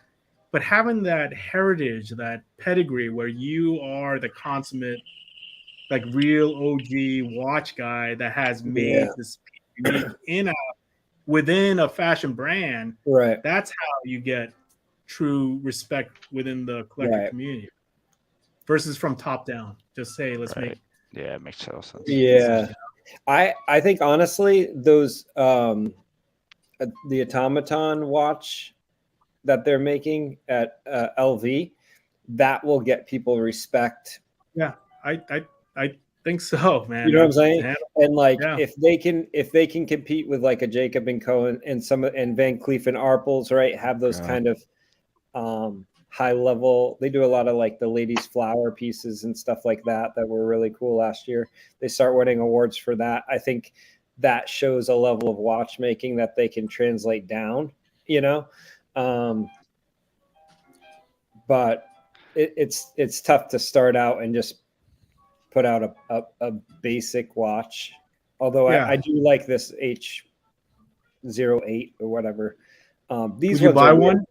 but having that heritage, that pedigree, where you are the consummate, like, real OG watch guy that has made this within a fashion brand, right? That's how you get true respect within the collector community, versus from top down. Just say, let's make. Yeah, it makes total sense. Yeah, I think honestly, those the automaton watch that they're making at LV, that will get people respect. Yeah, I think so, man. You know what I'm saying? And like, if they can compete with like a Jacob and Co. and Van Cleef and Arpels, right? Have those kind of high level. They do a lot of like the ladies' flower pieces and stuff like that were really cool last year. They start winning awards for that. I think that shows a level of watchmaking that they can translate down. But it's tough to start out and just put out a basic watch. Although I do like this H08 or whatever. These Would you buy one?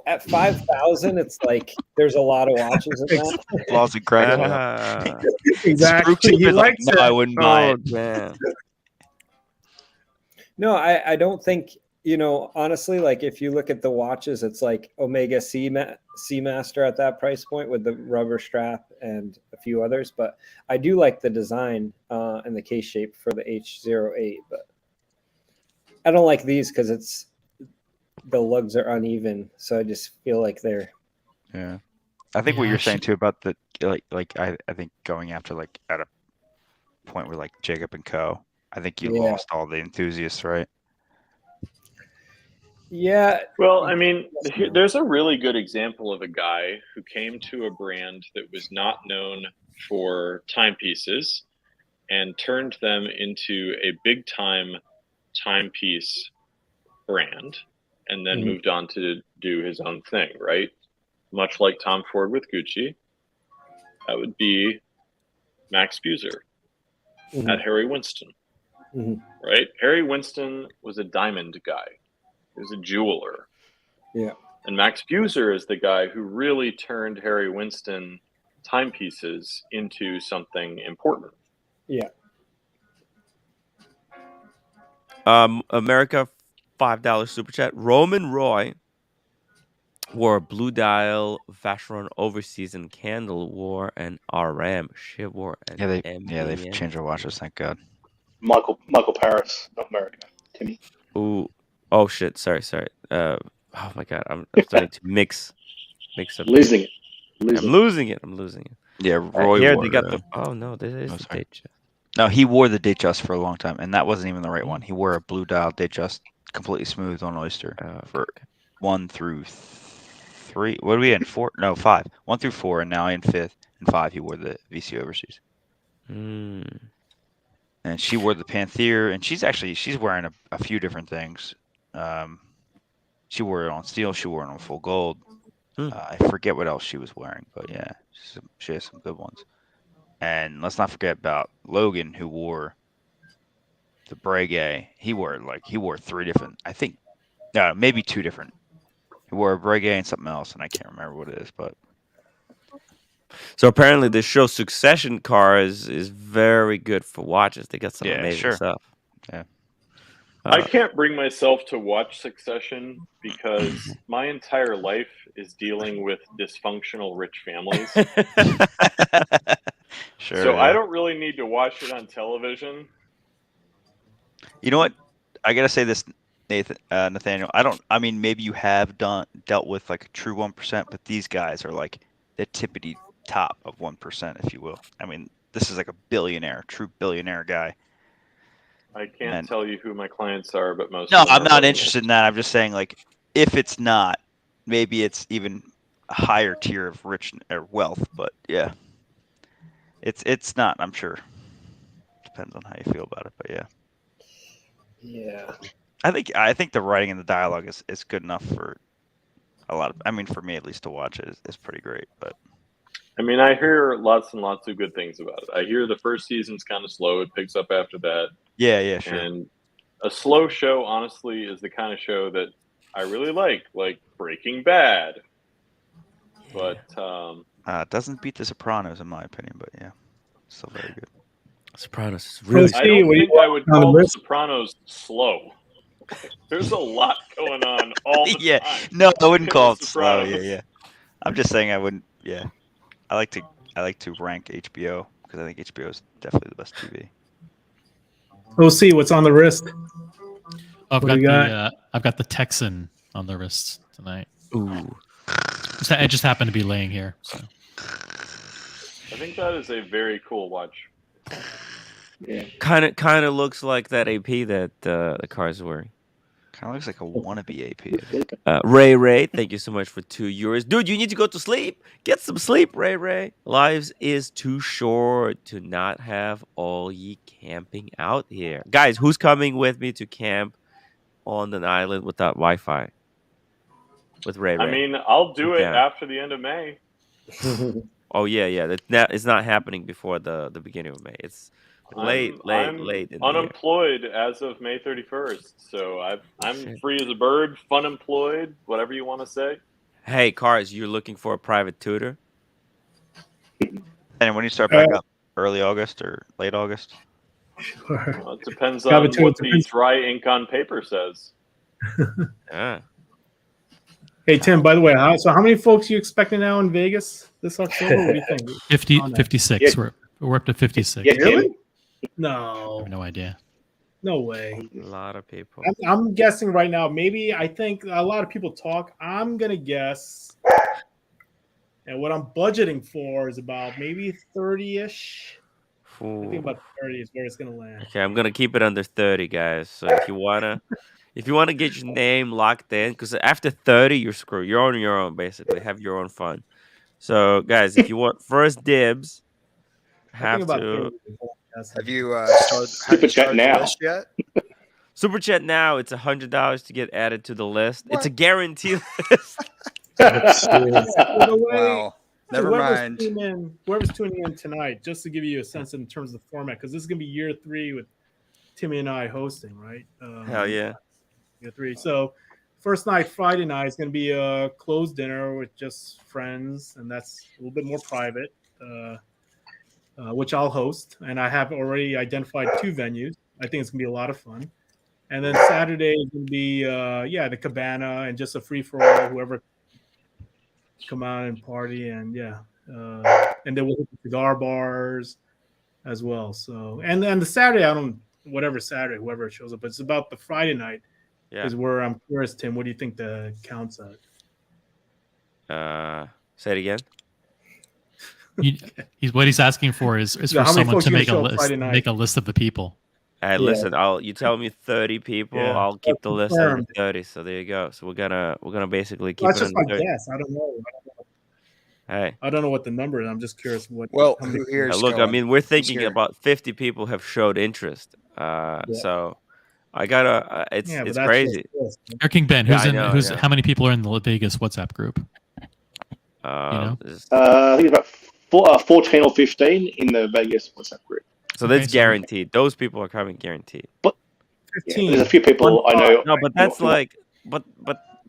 At 5,000, it's like there's a lot of watches in that. Laws of Craigslist. Exactly. He likes no, I wouldn't buy it. Man. No, I don't think you know, honestly, like if you look at the watches, it's like Omega Seamaster at that price point with the rubber strap and a few others. But I do like the design and the case shape for the H08. But I don't like these because it's the lugs are uneven, so I just feel like they're. Yeah, I think what you're saying too about the I think going after like at a point where like Jacob and Co. I think you lost all the enthusiasts, right? Yeah. Well, I mean, there's a really good example of a guy who came to a brand that was not known for timepieces and turned them into a big time timepiece brand and then moved on to do his own thing, right? Much like Tom Ford with Gucci. That would be Max Buser at Harry Winston, right? Harry Winston was a diamond guy. He was a jeweler. Yeah. And Max Buser is the guy who really turned Harry Winston timepieces into something important. Yeah. America, $5 super chat. Roman Roy wore a blue dial Vacheron Overseason candle, wore an RM. Shit, wore an they've changed their watches. Thank God. Michael Paris, not America. Timmy. Ooh, oh shit. Sorry. Oh my God, I'm starting to mix up. Losing it. I'm losing it. Yeah, Roy here wore they got the. Oh no, this is the date. No, he wore the Datejust for a long time, and that wasn't even the right one. He wore a blue dial Datejust, completely smooth on Oyster for 1 through 3. What are we in? 4? No, 5. 1 through 4, and now in 5th and 5 he wore the VC Overseas. And she wore the Panther, and she's wearing a few different things. She wore it on steel. She wore it on full gold. I forget what else she was wearing, but yeah, she has some good ones. And let's not forget about Logan, who wore the Breguet. He wore 3 different, I think, maybe 2 different. He wore a Breguet and something else, and I can't remember what it is. But so apparently, this show Succession Cars is very good for watches. They got some amazing stuff. Yeah. I can't bring myself to watch Succession because my entire life is dealing with dysfunctional rich families. So I don't really need to watch it on television. You know what? I gotta say this, Nathaniel. I mean, maybe you have dealt with like a true 1%, but these guys are like the tippity top of 1%, if you will. I mean, this is like a true billionaire guy. I can't tell you who my clients are, but most. No, I'm not interested in that. I'm just saying, like, if it's not, maybe it's even a higher tier of rich or wealth. But yeah, it's not. I'm sure. Depends on how you feel about it, but yeah. Yeah. I think the writing and the dialogue is good enough for a lot of. I mean, for me at least to watch it is pretty great. But I mean, I hear lots and lots of good things about it. I hear the first season's kind of slow. It picks up after that. Yeah, sure. And a slow show, honestly, is the kind of show that I really like Breaking Bad. But it doesn't beat The Sopranos in my opinion, but yeah, still very good. Sopranos is really. I don't think I would call The Sopranos slow. There's a lot going on all the time. No, I wouldn't call it slow. Yeah. I'm just saying I wouldn't. Yeah, I like to rank HBO because I think HBO is definitely the best TV. We'll see what's on the wrist. I've got the Texan on the wrist tonight. Ooh, Mm-hmm. it just happened to be laying here. So. I think that is a very cool watch. Yeah, kind of looks like that AP that the car's wearing. Kind of looks like a wannabe AP. Ray, thank you so much for €2. Dude, you need to go to sleep. Get some sleep, Ray. Lives is too short to not have all ye camping out here. Guys, who's coming with me to camp on an island without Wi-Fi? With Ray. I mean, I'll do it after the end of May. Oh yeah. It's not happening before the beginning of May. It's late. I'm unemployed as of May 31st, so I'm free as a bird, fun employed, whatever you want to say. Hey, Cars, you're looking for a private tutor? And when you start back up, early August or late August? Sure. Well, it depends on what the dry ink on paper says. Yeah. Hey Tim, by the way, so how many folks are you expecting now in Vegas this October? What do you think? 56. Yeah. We're up to 56. Yeah, Tim. Really? I No, have no idea. no way. A lot of people. I'm guessing right now. Maybe I think a lot of people talk. I'm gonna guess, and what I'm budgeting for is about maybe 30-ish. I think about 30 is where it's gonna land. Okay, I'm gonna keep it under 30, guys. So if you wanna get your name locked in, because after 30 you're screwed. You're on your own, basically. Have your own fun. So guys, if you want first dibs, I think about 30. Have you Super chat started now. the list yet? Super chat now. It's $100 to get added to the list. It's a guarantee list. Wow. Never mind. Whoever's tuning in tonight, just to give you a sense in terms of the format, because this is gonna be year 3 with Timmy and I hosting, right? Hell yeah. Year 3. So first night, Friday night, is gonna be a closed dinner with just friends, and that's a little bit more private, which I'll host. And I have already identified 2 venues. I think it's gonna be a lot of fun. And then Saturday is gonna be the cabana and just a free for all, whoever come out and party, and and then we'll hit the cigar bars as well. So and then the Saturday, whoever shows up, but it's about the Friday night is where I'm curious, Tim, what do you think the count's at? Say it again. What he's asking for is for someone to make a list of the people. Hey, listen, you tell me 30 people, I'll keep the list under 30. So there you go. So we're gonna basically keep it under 30. Guess. I don't know. Hey. I don't know what the number is. I'm just curious what. Who here's look, I mean, we're thinking about 50 people have showed interest. So I gotta. It's crazy. Air King Ben, how many people are in the Vegas WhatsApp group? I think about 14 or 15 in the Vegas WhatsApp group. So that's guaranteed. Those people are coming guaranteed. But there's a few people I know. No, but that's like, but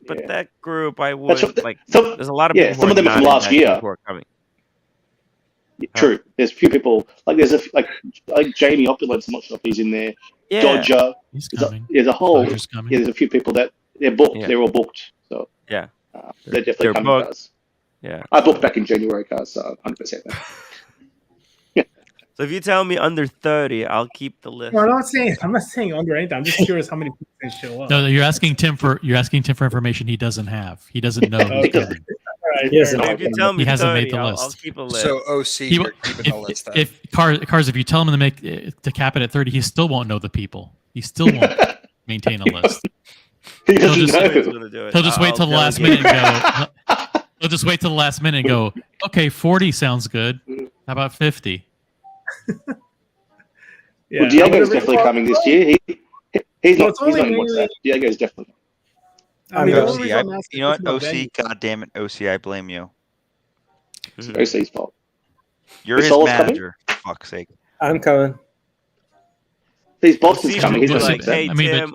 that group I would like. There's a lot of people. Some of them from last year who are coming. True. There's a few people like like Jamie Opulence. I'm not sure if he's in there. Yeah, Dodger. He's coming. There's a whole. There's a few people that they're booked. Yeah. They're all booked. So they're definitely coming. Guys. Yeah, I booked back in January, guys. So 100%. So if you tell me under 30, I'll keep the list. No, I'm not saying under anything. I'm just curious how many people can show up. No, you're asking Tim for information he doesn't have. He doesn't know. If you tell me he hasn't 30, made the list. I'll keep a list. So OC, you're keeping the list. If Cars, if you tell him to cap it at 30, he still won't know the people. He still won't maintain a list. He'll just wait till the last minute and go. He'll just wait till the last minute and go. Okay, 40 sounds good. How about 50? Well, Diego's definitely coming this year. He's not in WhatsApp. Diego's definitely. You know what, OC? God damn it, OC! I blame you. OC's fault. You're his manager. For fuck's sake. I'm coming. These Boston's coming. He's like, hey, Tim,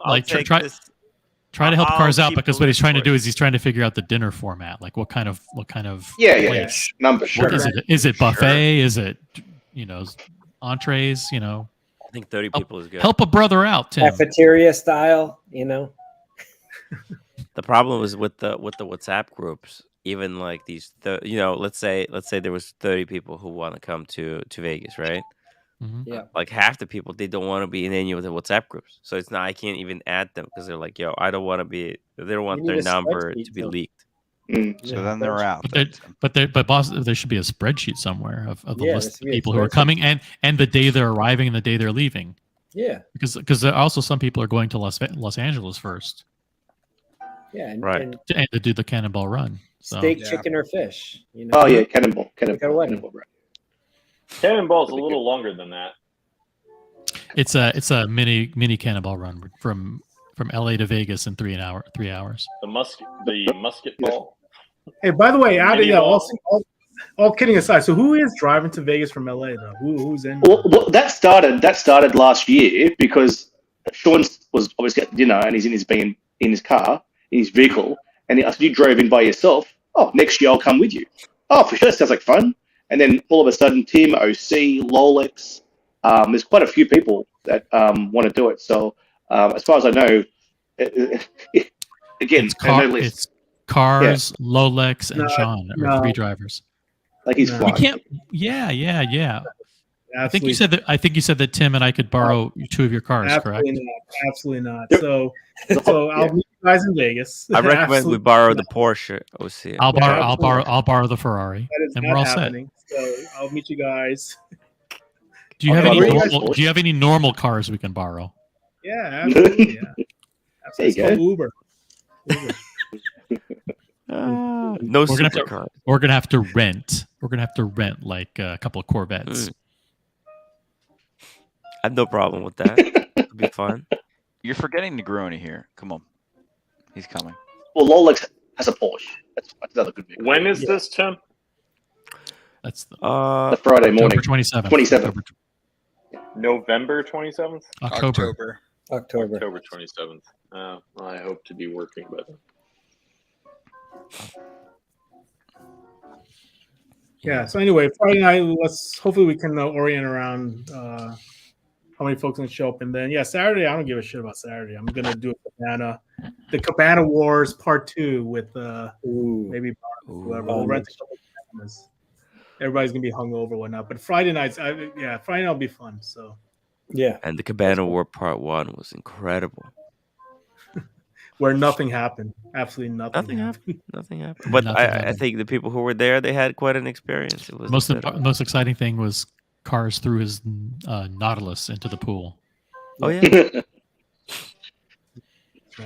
try to help Cars out, because what he's trying to do is he's trying to figure out the dinner format, like what kind of number. Sure. Is it buffet? Is it entrees? I think 30 people is good. Help a brother out, Tim. Cafeteria style, The problem is with the WhatsApp groups. Even like these, let's say there was 30 people who want to come to Vegas, right? Mm-hmm. Yeah. Like half the people, they don't want to be in any of the WhatsApp groups. So it's not. I can't even add them because they're like, "Yo, I don't want to be." They don't want their number to be leaked. So then they're out. But boss, there should be a spreadsheet somewhere of the list of people who are coming and the day they're arriving and the day they're leaving. Yeah. Because also some people are going to Los Angeles first. Yeah. And to do the Cannonball Run. So. Steak, chicken, or fish. Oh yeah, Cannonball. Right. Cannonball's a little longer than that. It's a mini Cannonball Run from LA to Vegas in 3 hours. The musket ball. Hey, by the way, all kidding aside, so who is driving to Vegas from LA though? Who's in? Well, that started last year because Sean was obviously at dinner and he's in his car, in his vehicle, and I said, "You drove in by yourself? Oh, next year I'll come with you." Oh, for sure, sounds like fun. And then all of a sudden, Tim, OC, Lolex, there's quite a few people that want to do it. So as far as I know, Again, It's, no list. it's Cars, Lolex, and No, Sean are no. 3 drivers. Like he's No. We flying. can't. Yeah. I think you Absolutely, said that Tim and I could borrow 2 of your cars, correct? absolutely not. So I'll meet you guys in Vegas. I recommend we Absolutely borrow not. the Porsche. OC. I'll Yeah, borrow the Ferrari, That is and not we're all happening. So I'll meet you guys. set. Do you I'll have any borrow the normal? Porsche. Do you have any normal cars we can borrow? Yeah, absolutely. Yeah, There you it's called go. Uber. No We're gonna have supercar. We're gonna have to rent. We're gonna have to rent like a couple of Corvettes. I have no problem with that. It'll be fun. You're forgetting Negroni here. Come on, he's coming. Well, Lolex has a Porsche. That's another good vehicle. When is this, Tim? That's the The Friday morning. October 27th. 27th. November 27th? October. October. October 27th. I hope to be working by then. Yeah. So anyway, Friday night. Hopefully we can orient around how many folks can show up, and then Saturday. I don't give a shit about Saturday. I'm gonna do the Cabana Wars Part 2 with maybe whoever. We'll rent a couple of cabanas. Everybody's gonna be hungover or whatnot. But Friday nights, Friday night will be fun. So And the Cabana War Part 1 was incredible. where nothing happened, absolutely nothing happened. Nothing happened. But I think the people who were there, they had quite an experience. It was Most exciting thing was Cars threw his Nautilus into the pool. Oh yeah.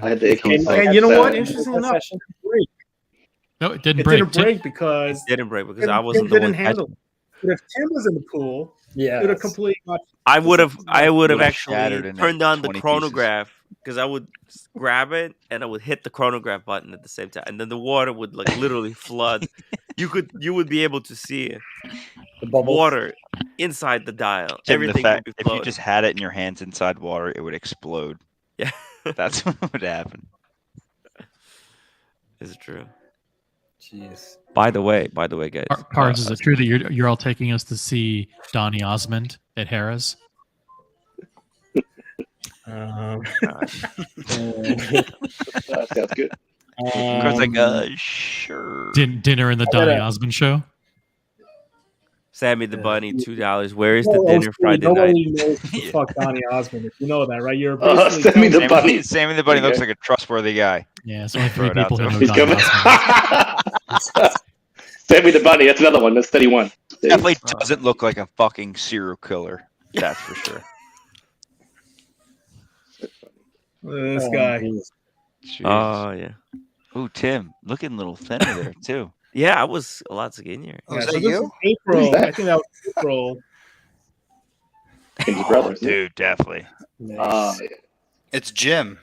I had the and you know what? Interesting enough, No, it didn't it break. didn't break because It didn't break because I Tim wasn't the didn't one handle catching. it. But if Tim was in the pool, it would have completely. I would have Would've actually shattered in turned on the 20 chronograph because I would grab it and I would hit the chronograph button at the same time, and then the water would like literally flood. You would be able to see The bubbles. water inside the dial. Tim, Everything would be if you floating. just had it in your hands inside water, it would explode. Yeah, That's what would happen. it's true. Jeez. By the way, guys. Cars, is it true that you're all taking us to see Donny Osmond at Harrah's? That sounds good. I was like, sure. Dinner in the Donny Osmond show? Sammy the Bunny, $2. Where is the dinner Friday night? Nobody knows who the fuck Donny Osmond is. You know that, right? You're basically Sammy the Bunny. Sammy the Bunny looks like a trustworthy guy. Yeah, it's only Throw 3 it out people who there. know He's Donny coming. Osmond. Sammy the Bunny. That's another one. That's 31. Definitely doesn't look like a fucking serial killer. That's for sure. this guy. Jeez. Oh yeah. Ooh, Tim, looking a little thinner there too. Yeah, I was a lot skinnier. Oh, is so that this you? is April. Who's that? I think that was April. His brother. isn't it? Dude, definitely. Ah, yeah. It's Jim.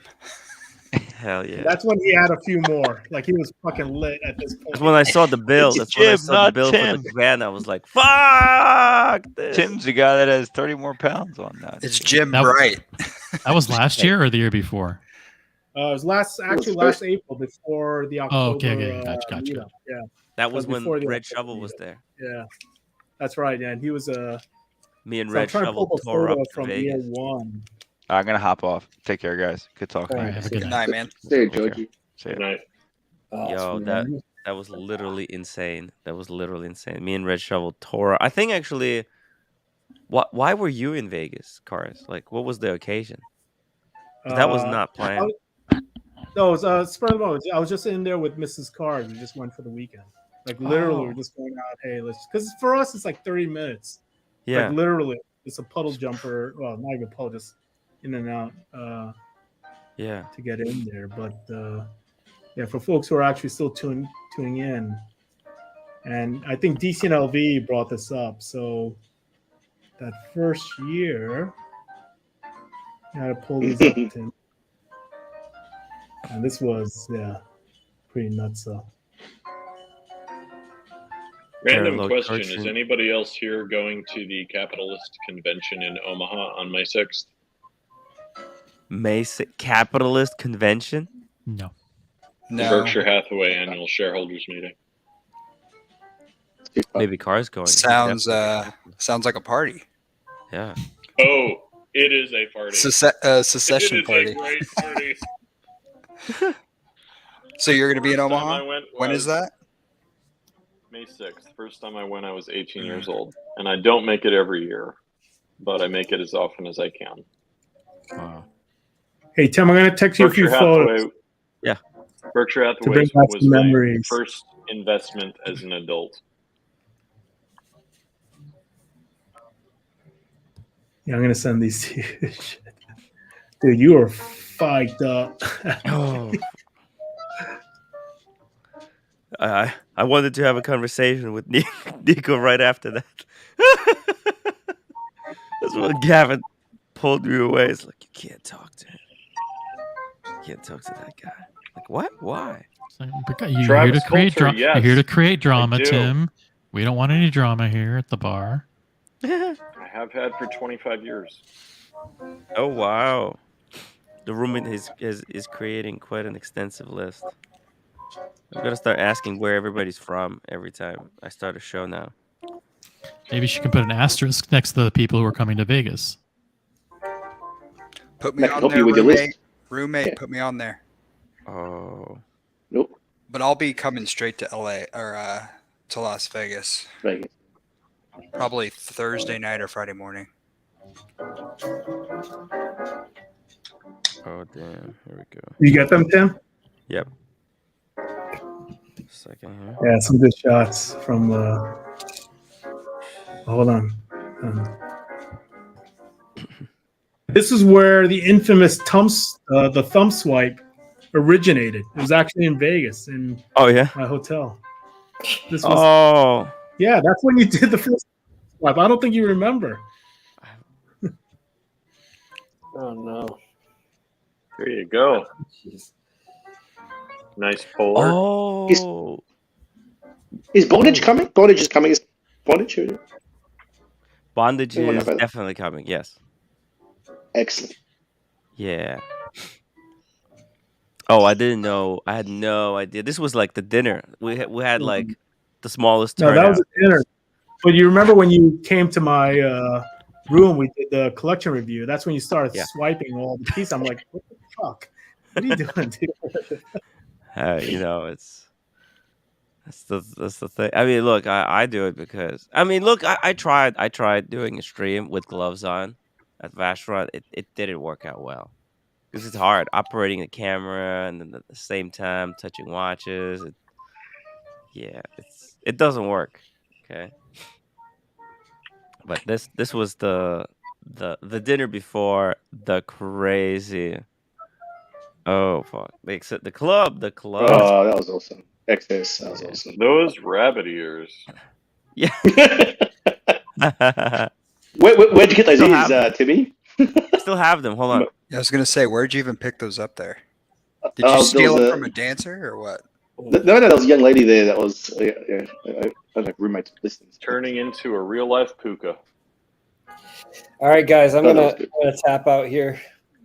Hell yeah. That's when he had a few more. Like he was fucking lit at this point. That's when I saw the bill. It's That's when I Jim, saw the not bill Tim. for the van. I was like, "Fuck this!" Tim's the guy that has 30 more pounds on that. It's Jim That- Bright. That was last year or the year before? It was last April before the October. Oh, okay. Gotcha. meetup. Yeah, That was when before the Red October Shovel was meetup. there. Yeah, that's right. Yeah, and he was Me and So I'm Red trying to Shovel pull the tore photo up to from year Vegas. one. I'm gonna hop off. Take care, guys. Good talking. All right, have a good Good night. night, man. There, Take care. Georgie. See ya. Good night. Yo, that was literally insane. That was literally insane. Me and Red Shovel tore up. I think actually, why were you in Vegas, Cars? Like, what was the occasion? 'Cause that was not planned. No, it was spur of the moment. I was just in there with Mrs. Cars. We just went for the weekend. Like literally, we're just going out. Hey, let's because for us it's like 30 minutes. Yeah. Like literally, it's a puddle jumper. Well, not even puddle, just in and out. Yeah. To get in there, but yeah, for folks who are actually still tuning in, and I think DCNLV brought this up. So that first year, I gotta pull these up, Tim. And this was pretty nuts. Random Parallel question: cartoon. Is anybody else here going to the Capitalist Convention in Omaha on May 6th? Capitalist Convention? No. The Berkshire Hathaway Annual Shareholders Meeting. Maybe Cars going. Sounds like a party. Yeah. Oh, it is a party. Secession It is party. a great party. So you're going to be in First time Omaha? I went When is was that? May 6th. First time I went, I was 18 years old. And I don't make it every year, but I make it as often as I can. Wow. Hey, Tim, I'm going to text you a few Berkshire photos. Hathaway, Yeah. Berkshire To Hathaway bring back was some my memories. first investment as an adult. Yeah, I'm going to send these to you. Dude, you are fucked up. Oh. I wanted to have a conversation with Nico right after that. That's what Gavin pulled me away. It's like, you can't talk to him. You can't talk to that guy. Like, what? Why? You're here to create drama. yes, You're here to create drama, I do. Tim. We don't want any drama here at the bar. I have had for 25 years. Oh, wow. The roommate is creating quite an extensive list. I'm going to start asking where everybody's from every time I start a show now. Maybe she can put an asterisk next to the people who are coming to Vegas. Put me That can on help there, you with your roommate. list. Roommate, Yeah. put me on there. Oh. Nope. But I'll be coming straight to LA or to Las Vegas. Vegas. Probably Thursday night or Friday morning. Oh, damn. Here we go. You get them, Tim? Yep. Second here. Yeah, some good shots from. Hold on. This is where the infamous the thumb swipe originated. It was actually in Vegas in my hotel. This was, yeah, that's when you did the first swipe. I don't think you remember. Oh no! There you go. Jeez. Nice polar. Oh. Is Bondage coming? Bondage is coming. Is Bondage? Bondage is definitely coming. Yes. Excellent. Yeah. Oh, I didn't know. I had no idea. This was like the dinner. We had like the smallest No, turnout. that was a dinner. But you remember when you came to my room, we did the collection review. That's when you started swiping all the pieces. I'm like, what the fuck? What are you doing, dude? You know, that's the thing. I mean, look, I do it because I tried doing a stream with gloves on at Vashron. It didn't work out well because it's hard operating the camera and then at the same time touching watches. It doesn't work. Okay. But this was the dinner before the crazy. Oh fuck! The club. Oh, that was awesome. Excess. That was awesome. Those rabbit ears. Yeah. Where'd you get those ears, Timmy? Still have them. Hold on. Yeah, I was gonna say, where'd you even pick those up there? Did you steal them from a dancer or what? No, there was a young lady there that was I don't know, roommate listening. Turning into a real life puka. All right, guys, I'm gonna tap out here,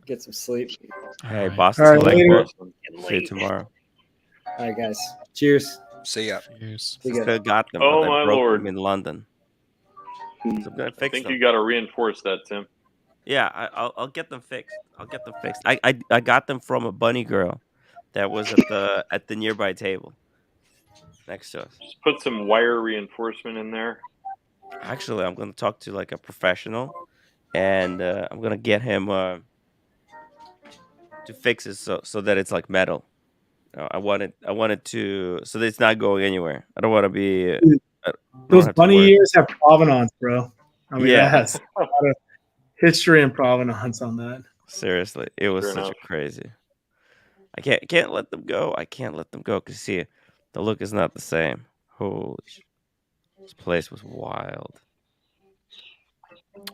get some sleep. Hey, Boston. See you tomorrow. All right, guys. Cheers. See ya. Cheers. Still got them. Oh but I my broke lord! them in London. So I'm gonna I fix think them. you got to reinforce that, Tim. Yeah, I'll get them fixed. I got them from a bunny girl that was at the nearby table next to us. Just put some wire reinforcement in there. Actually, I'm gonna talk to like a professional, and I'm gonna get him to fix it so that it's like metal. I wanted to so that it's not going anywhere. I don't want to be. Those bunny ears have provenance, bro. I mean, Yeah. that has a lot of history and provenance on that. Seriously, it was such a crazy. I can't let them go. I can't let them go because see, the look is not the same. Holy, this place was wild.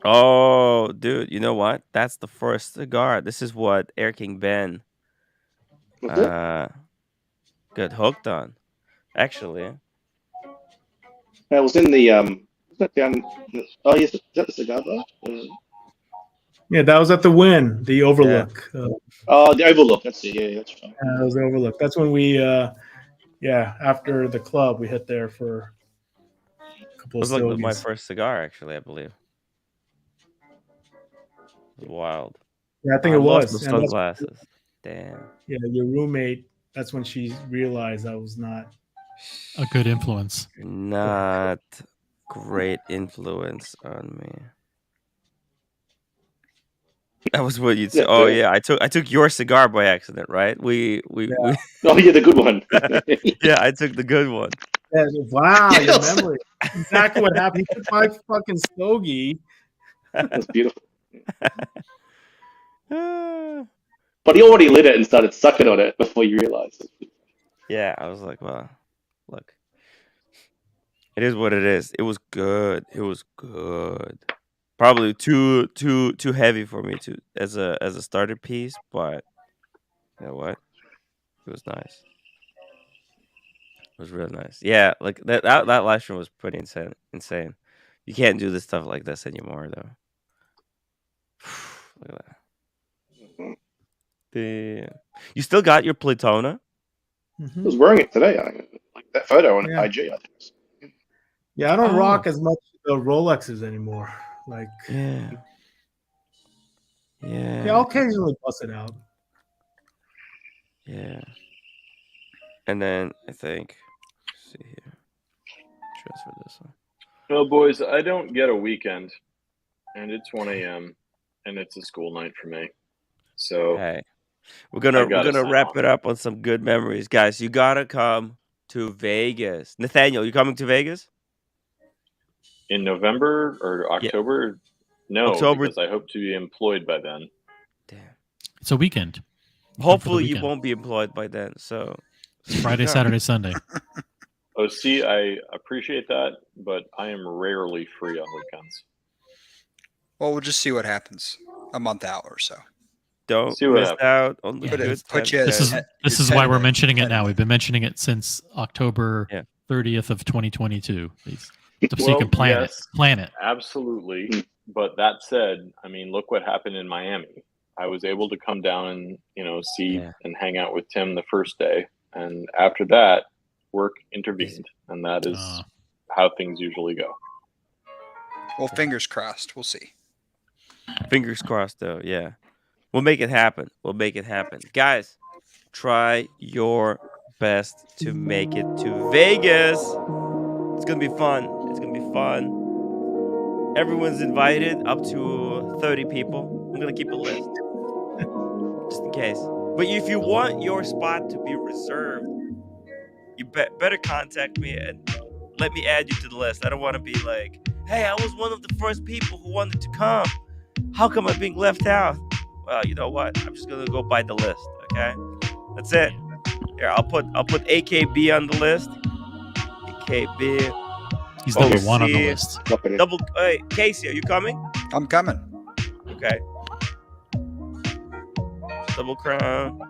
Oh, dude, you know what? That's the first cigar. This is what Air King Ben got hooked on. Actually, I was in the was that down? Oh yes, is that the cigar bar? Yeah, that was at the Win, the Overlook. Oh, the Overlook. That's it. Yeah, that's right. That was the Overlook. That's when we, after the club, we hit there for a couple it was of like my stogies. first cigar. Actually, I believe. It was wild. Yeah, I think I it lost was. my And sunglasses. Damn. Yeah, your roommate. That's when she realized I was not a good influence. Not great influence on me. That was what you'd say. Oh yeah, I took your cigar by accident, right? We Oh yeah, the good one. Yeah, I took the good one. Yeah, wow, your memory. Exactly what happened. He took my fucking stogie. That's beautiful. But he already lit it and started sucking on it before you realized. Yeah, I was like, well, look. It is what it is. It was good. It was good. Probably too heavy for me to as a starter piece, but you know what? It was nice. It was real nice. Yeah, like that last one was pretty insane. You can't do this stuff like this anymore though. Look at that. You still got your Platona? I was wearing it today. Like that photo on IG. I think. Yeah, I don't rock as much Rolexes anymore. Like yeah, I'll occasionally bust it out. Yeah. And then I think, let's see here, transfer this one. No, boys, I don't get a weekend, and it's 1 a.m. and it's a school night for me. So hey, we're gonna wrap it up on some good memories, guys. You gotta come to Vegas. Nathaniel, you coming to Vegas in November or October? Yeah. No, October. Because I hope to be employed by then. Damn, it's a weekend. Hopefully, you won't be employed by then. So it's Friday, Saturday, Sunday. Oh, see, I appreciate that, but I am rarely free on weekends. Well, we'll just see what happens a month out or so. Don't miss out on the good times. This is why we're mentioning it now. We've been mentioning it since October 30th of 2022. So you can plan it. Plan it. Absolutely. But that said, I mean, look what happened in Miami. I was able to come down and see and hang out with Tim the first day, and after that, work intervened, and that is how things usually go. Well, fingers crossed. We'll see. Fingers crossed, though. Yeah, we'll make it happen. We'll make it happen, guys. Try your best to make it to Vegas. It's gonna be fun. It's gonna be fun. Everyone's invited, up to 30 people. I'm gonna keep a list just in case. But if you want your spot to be reserved, you better contact me and let me add you to the list. I don't want to be like, hey, I was one of the first people who wanted to come. How come I'm being left out? Well, you know what? I'm just gonna go by the list. Okay, that's it. Here, I'll put AKB on the list. AKB. He's number one on the list. Hey, Casey, are you coming? I'm coming. Okay. Double Crown.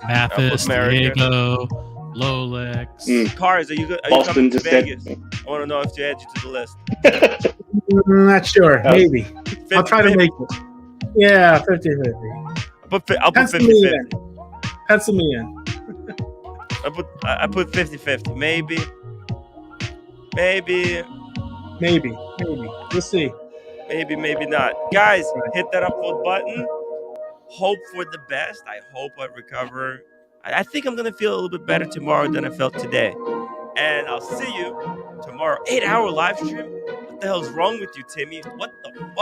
Mathis, Diego, Lolex. Cars, are you coming to Vegas? I want to know if to add you to the list. Not sure. Maybe. 50, I'll try to make it. Yeah, 50-50. I'll put 50-50. Pencil me in. I put 50-50. Maybe. We'll see. Maybe not. Guys, hit that upvote button. Hope for the best. I hope I recover. I think I'm going to feel a little bit better tomorrow than I felt today. And I'll see you tomorrow. 8-hour live stream? What the hell's wrong with you, Timmy? What the fuck?